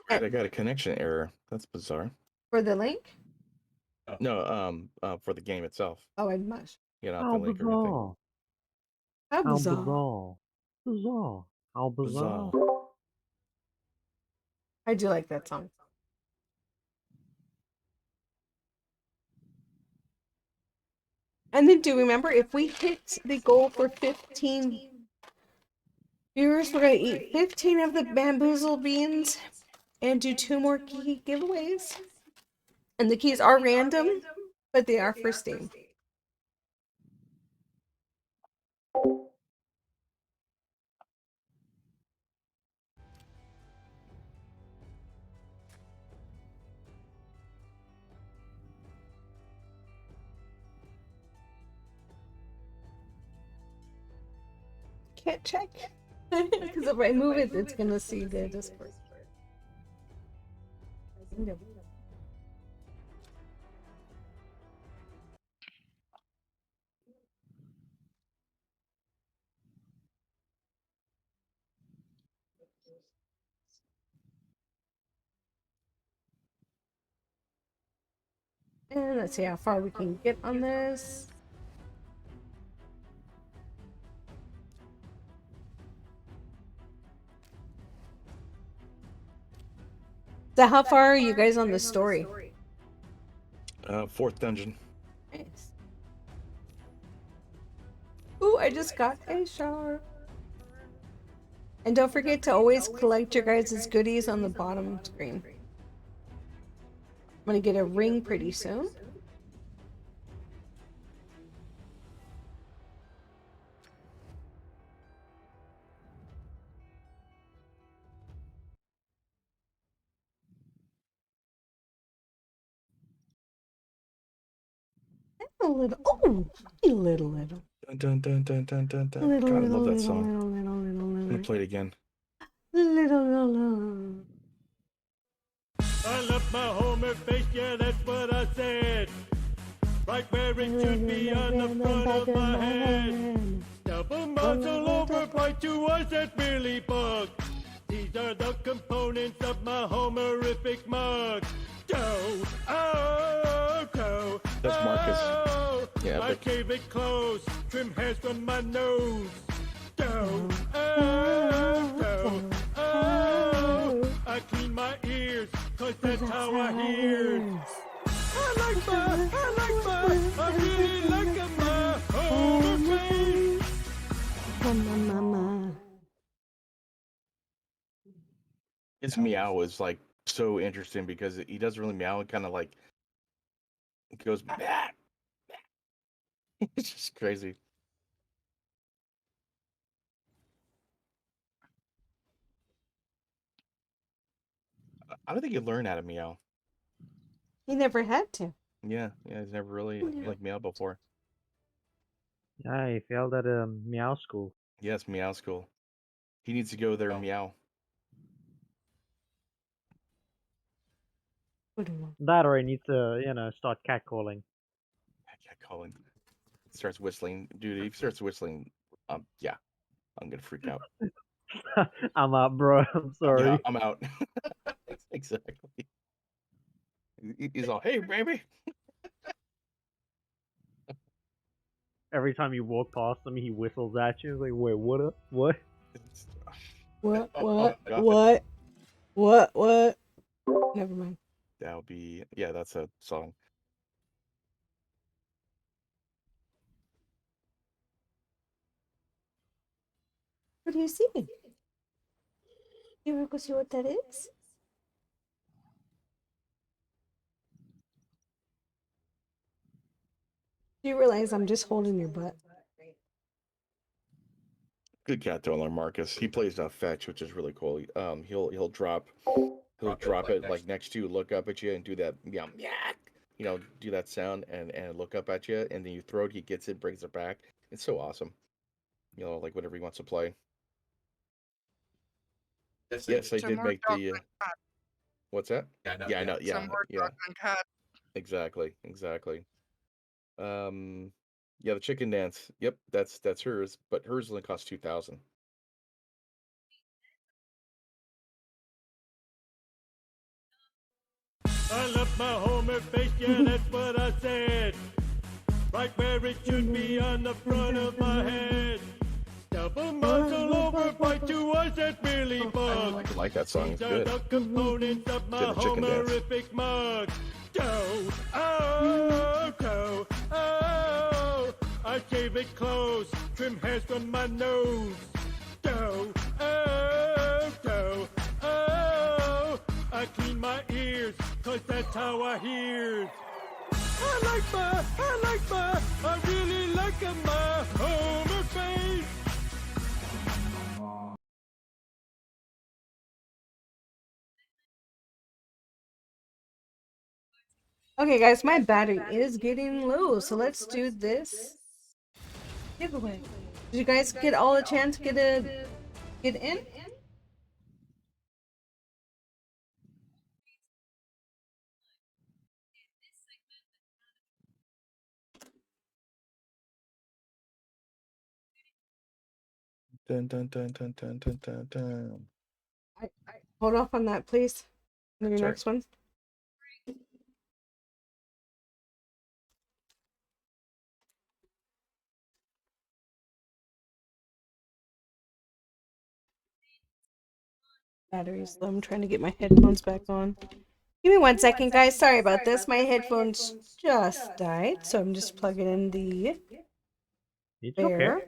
I got a connection error. That's bizarre. For the link? No, for the game itself. Oh, I must. You know, not the link or anything. How bizarre. Bizarre. How bizarre. I do like that song. And then do remember, if we hit the goal for 15 viewers, we're going to eat 15 of the bamboozle beans and do 2 more key giveaways. And the keys are random, but they are for Steam. Can't check. Because if I move it, it's going to see the Discord. And let's see how far we can get on this. So how far are you guys on the story? 4th dungeon. Nice. Ooh, I just got a shard. And don't forget to always collect your guys' goodies on the bottom screen. I'm gonna get a ring pretty soon. A little, oh, a little. Dun, dun, dun, dun, dun, dun. Little, God, I little, love that little, song. little. I'm gonna play it again. Little. I love my Homer face, yeah, that's what I said. Right where it should be on the front of my head. Double muzzle over by 2 eyes that really bug. These are the components of my Homerific mug. Go, oh, go. That's epic. I shave it close, trim hairs from my nose. Go, I clean my ears, cause that's how I hear. I really like my Homer face. Mama. His meow is like so interesting because he doesn't really meow. It kind of like it goes. It's just crazy. I don't think you learn how to meow. He never had to. Yeah, he's never really like meowed before. Yeah, he failed at meow school. Yes, meow school. He needs to go there and meow. That or he needs to, start catcalling. Catcalling. Starts whistling, dude. If he starts whistling, yeah, I'm gonna freak out. I'm out, bro. I'm sorry. Yeah, I'm out. Exactly. He's all, hey, baby. Every time you walk past him, he whistles at you. He's like, wait, what up? What? What? Never mind. That would be, yeah, that's a song. What are you seeing? You wanna go see what that is? Do you realize I'm just holding your butt? Good cat though, on Marcus. He plays fetch, which is really cool. He'll drop it like next to you, look up at you, and do that meow, do that sound and look up at you, and then you throw it. He gets it, brings it back. It's so awesome. Like whenever he wants to play. Yes, I did make the. What's that? Yeah, I know. Yeah, Some more yeah. dog than cat. Exactly. Yeah, the chicken dance. Yep, that's hers, but hers only costs 2,000. I love my Homer face, yeah, that's what I said. Right where it should be, on the front of my head. Double muzzle over, bite to us, that's really bug. I like that song. It's These good. are the components of my Did the chicken dance. Homerific mug. Go, I shave it close, trim hairs from my nose. Go, I clean my ears, cause that's how I hear. I really like my Homer face. Okay, guys, my battery is getting low, so let's do this giveaway. Did you guys get all a chance to get in? Dun dun dun dun dun dun dun dun. Hold off on that, please. On your Sorry. next one. Battery's low. I'm trying to get my headphones back on. Give me 1 second, guys. Sorry about this. My headphones just died, so I'm just plugging in the It's bear. okay.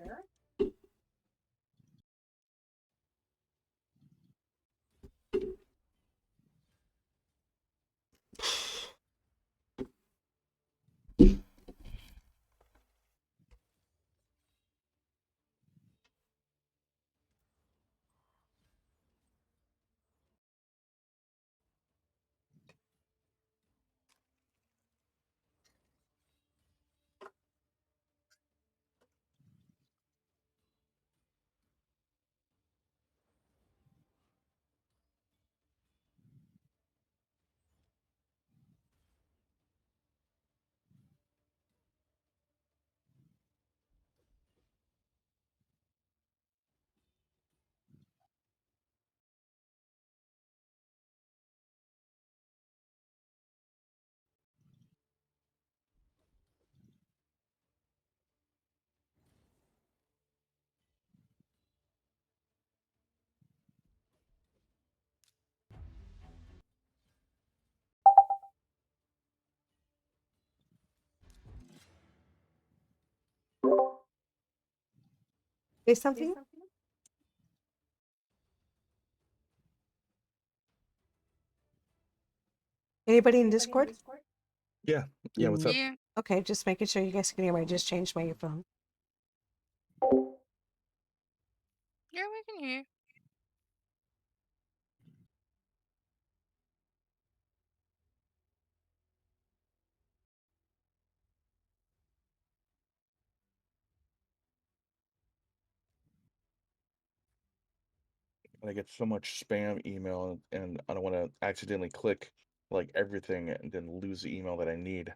Say something? Anybody in Discord? Yeah. Yeah, what's up? Yeah. Okay, just making sure you guys can hear me. I just changed my earphone. Yeah, we can hear. I get so much spam email, and I don't want to accidentally click like everything and then lose the email that I need.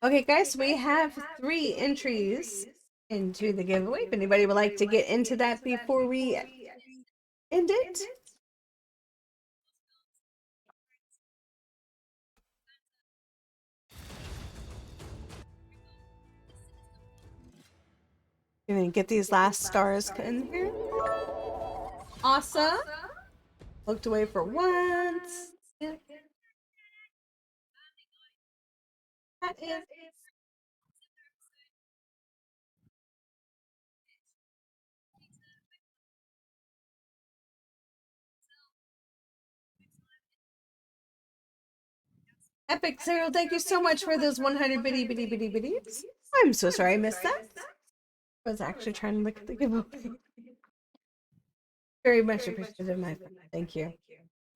Okay, guys, we have 3 entries into the giveaway. If anybody would like to get into that before we end it. Gonna get these last stars in here. Awesome. Looked away for once. Yep. That is. Epic Zero, thank you so much for those 100 bitty bitty bitty bitties. I'm so sorry I missed that. I was actually trying to look at the giveaway. Very much appreciative, my friend. Thank you.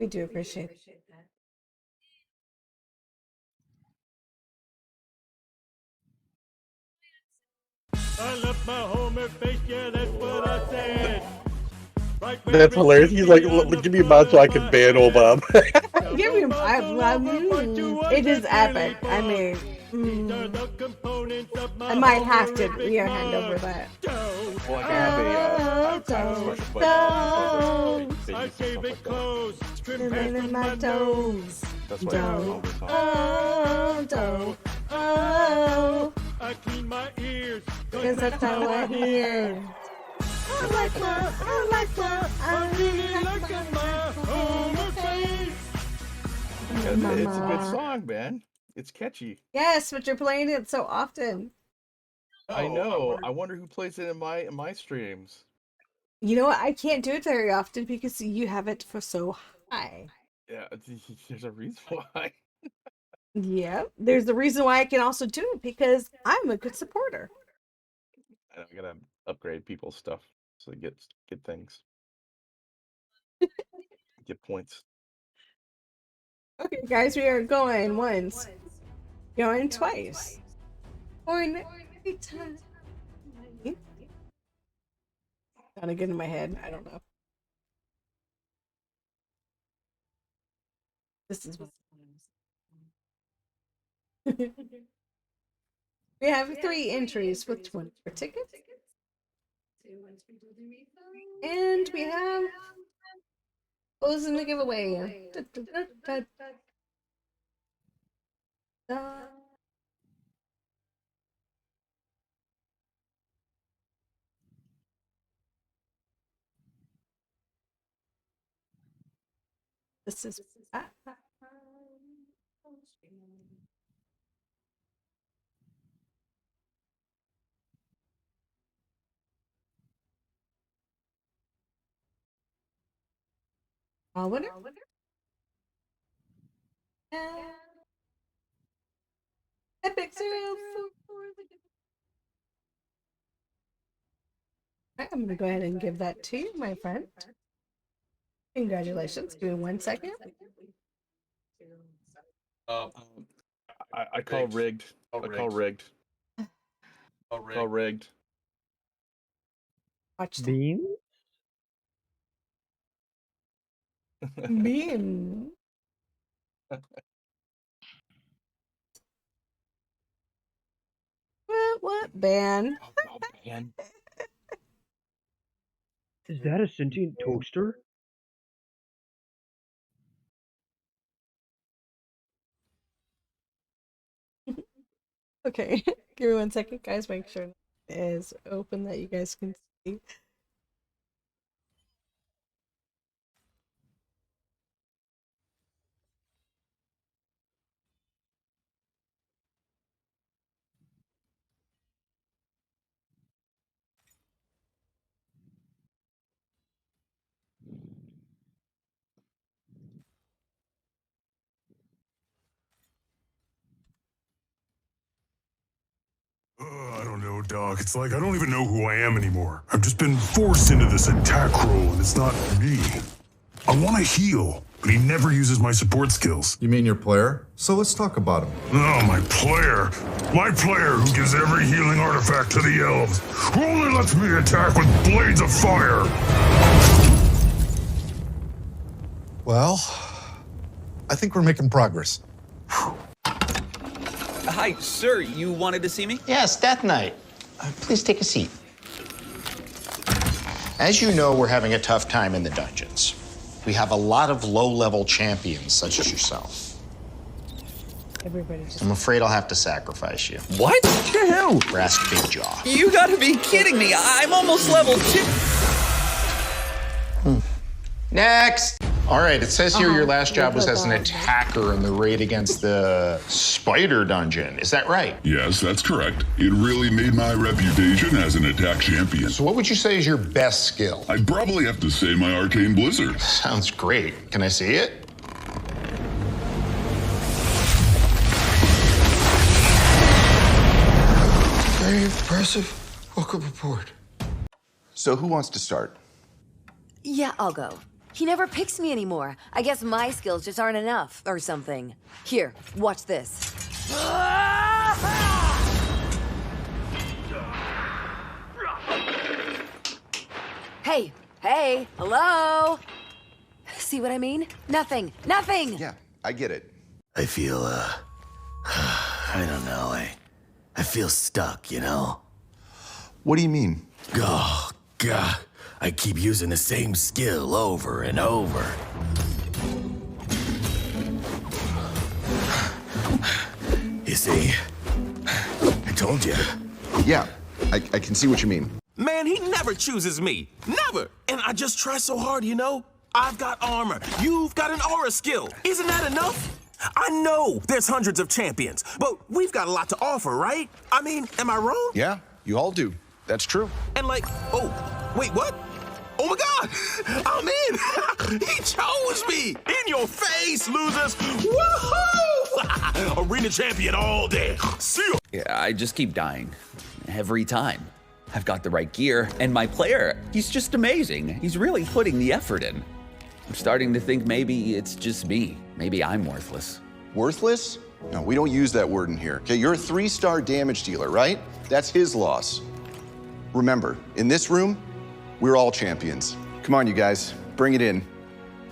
We do appreciate it. I love my Homer face, yeah, that's what I said. Right, That's hilarious. He's like, give me a mod so I can ban old Bob. Give me it is epic. I mean, I might have to hand over that. Well, like I have a special button. I gave it close, trim in my toes. That's why I always Oh, I clean my ears, because that's how I hear. I like I really like my Homer face. It's a good song, man. It's catchy. Yes, but you're playing it so often. I know. I wonder who plays it in my streams. You know what? I can't do it very often because you have it for so high. Yeah, there's a reason why. Yeah, there's the reason why I can also do it because I'm a good supporter. I gotta upgrade people's stuff so they get things. Get points. Okay, guys, we are going once, going twice, going every time. Gotta get in my head. I don't know. This is what. We have 3 entries with 20 tickets. And we have those in the giveaway. This is our winner. Epic 044. I'm gonna go ahead and give that to you, my friend. Congratulations. Give me 1 second. I call rigged. I call rigged. Call rigged. Watch that. Bean? Bean. What? Ban. Ban. Is that a sentient toaster? Okay, give me 1 second, guys. Make sure it is open that you guys can see. I don't know, Doc. It's like I don't even know who I am anymore. I've just been forced into this attack role, and it's not me. I want to heal, but he never uses my support skills. You mean your player? So let's talk about him. Oh, my player. My player who gives every healing artifact to the elves. Who only lets me attack with blades of fire. Well, I think we're making progress. Hi, sir. You wanted to see me? Yes, Death Knight. Please take a seat. As you know, we're having a tough time in the dungeons. We have a lot of low-level champions, such as yourself. I'm afraid I'll have to sacrifice you. What? The hell? Brass Big Jaw. You gotta be kidding me. I'm almost level 2. Next! All right, it says here your last job was as an attacker in the raid against the spider dungeon. Is that right? Yes, that's correct. It really made my reputation as an attack champion. So what would you say is your best skill? I'd probably have to say my arcane blizzard. Sounds great. Can I see it? Very impressive. Welcome aboard. So who wants to start? Yeah, I'll go. He never picks me anymore. I guess my skills just aren't enough, or something. Here, watch this. Hey, hello? See what I mean? Nothing. Yeah, I get it. I feel, I don't know, I feel stuck, you know? What do you mean? Oh, God. I keep using the same skill over and over. You see, I told you. Yeah, I can see what you mean. Man, he never chooses me. Never. And I just try so hard, you know? I've got armor. You've got an aura skill. Isn't that enough? I know there's hundreds of champions, but we've got a lot to offer, right? I mean, am I wrong? Yeah, you all do. That's true. And like, oh, wait, what? Oh my God, I'm in. He chose me. In your face, losers. Woohoo! Arena champion all day. See ya. Yeah, I just keep dying. Every time. I've got the right gear, and my player, he's just amazing. He's really putting the effort in. I'm starting to think maybe it's just me. Maybe I'm worthless. Worthless? No, we don't use that word in here. Okay, you're a 3-star damage dealer, right? That's his loss. Remember, in this room, we're all champions. Come on, you guys, bring it in.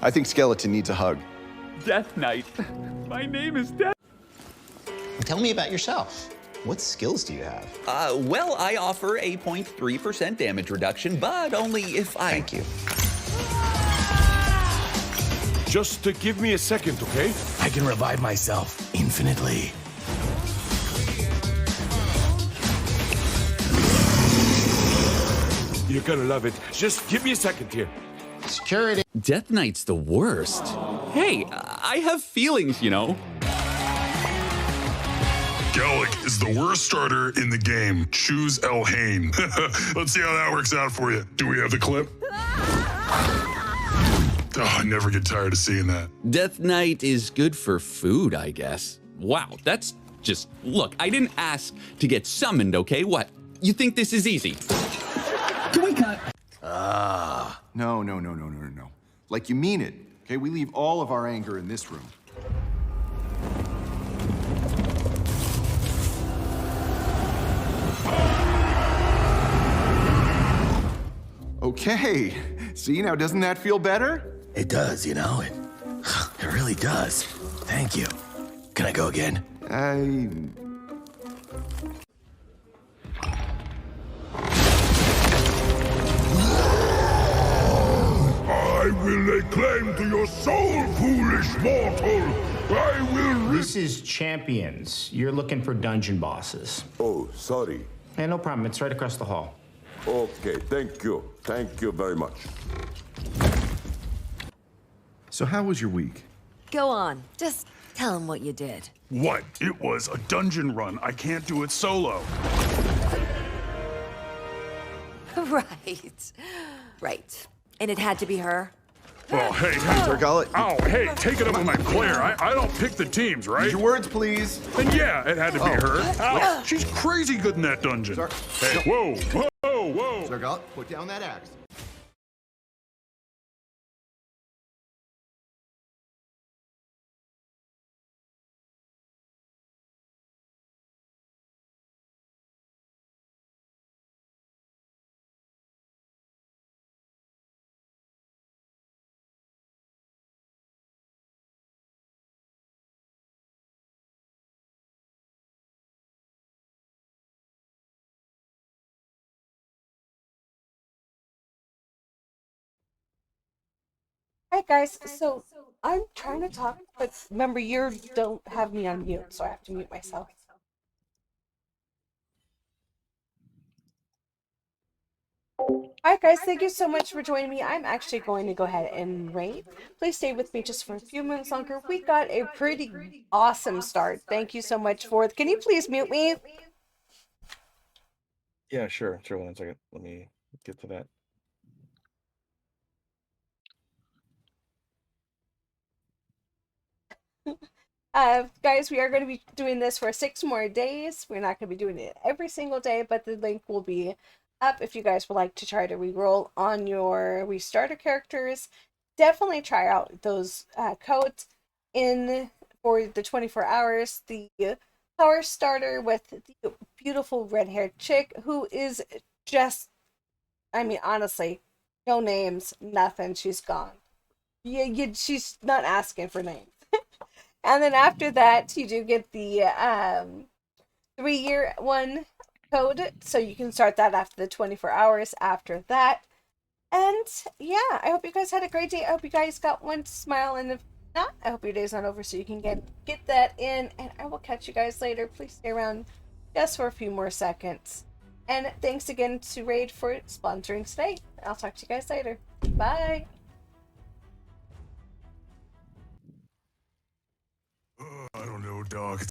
I think Skeleton needs a hug. Death Knight. My name is Death. Tell me about yourself. What skills do you have? Well, I offer a 0.3% damage reduction, but only if I... Thank you. Just give me a second, okay? I can revive myself infinitely. You're gonna love it. Just give me a second here. Security. Death Knight's the worst. Hey, I have feelings, you know. Gallic is the worst starter in the game. Choose Elhain. Let's see how that works out for you. Do we have the clip? Oh, I never get tired of seeing that. Death Knight is good for food, I guess. Wow, that's just... Look, I didn't ask to get summoned, okay? What? You think this is easy? Can we cut? No. Like you mean it, okay? We leave all of our anger in this room. Okay, see, now doesn't that feel better? It does, you know? It really does. Thank you. Can I go again? I will lay claim to your soul, foolish mortal. I will. This is Champions. You're looking for dungeon bosses. Oh, sorry. Hey, no problem. It's right across the hall. Okay, thank you. Thank you very much. So how was your week? Go on. Just tell him what you did. What? It was a dungeon run. I can't do it solo. Right. Right. And it had to be her? Well, hey, take it up with my player. I don't pick the teams, right? Use your words, please. And yeah, it had to be her. Ow, she's crazy good in that dungeon. Hey, whoa, whoa, whoa. Zargal, put down that axe. Hi guys, so I'm trying to talk, but remember you don't have me on mute, so I have to mute myself. Alright guys, thank you so much for joining me. I'm actually going to go ahead and rate. Please stay with me just for a few minutes longer. We got a pretty awesome start. Thank you so much for it. Can you please mute me? Yeah, sure. 1 second. Let me get to that. Guys, we are going to be doing this for 6 more days. We're not going to be doing it every single day, but the link will be up if you guys would like to try to reroll on your restarter characters. Definitely try out those codes in for the 24 hours. The power starter with the beautiful red-haired chick who is just, I mean, honestly, no names, nothing. She's gone. She's not asking for names. And then after that, you do get the 3-year one code, so you can start that after the 24 hours after that. And yeah, I hope you guys had a great day. I hope you guys got one smile, and if not, I hope your day's not over so you can get that in. And I will catch you guys later. Please stay around just for a few more seconds. And thanks again to Raid for sponsoring today. I'll talk to you guys later. Bye. I don't know, dog.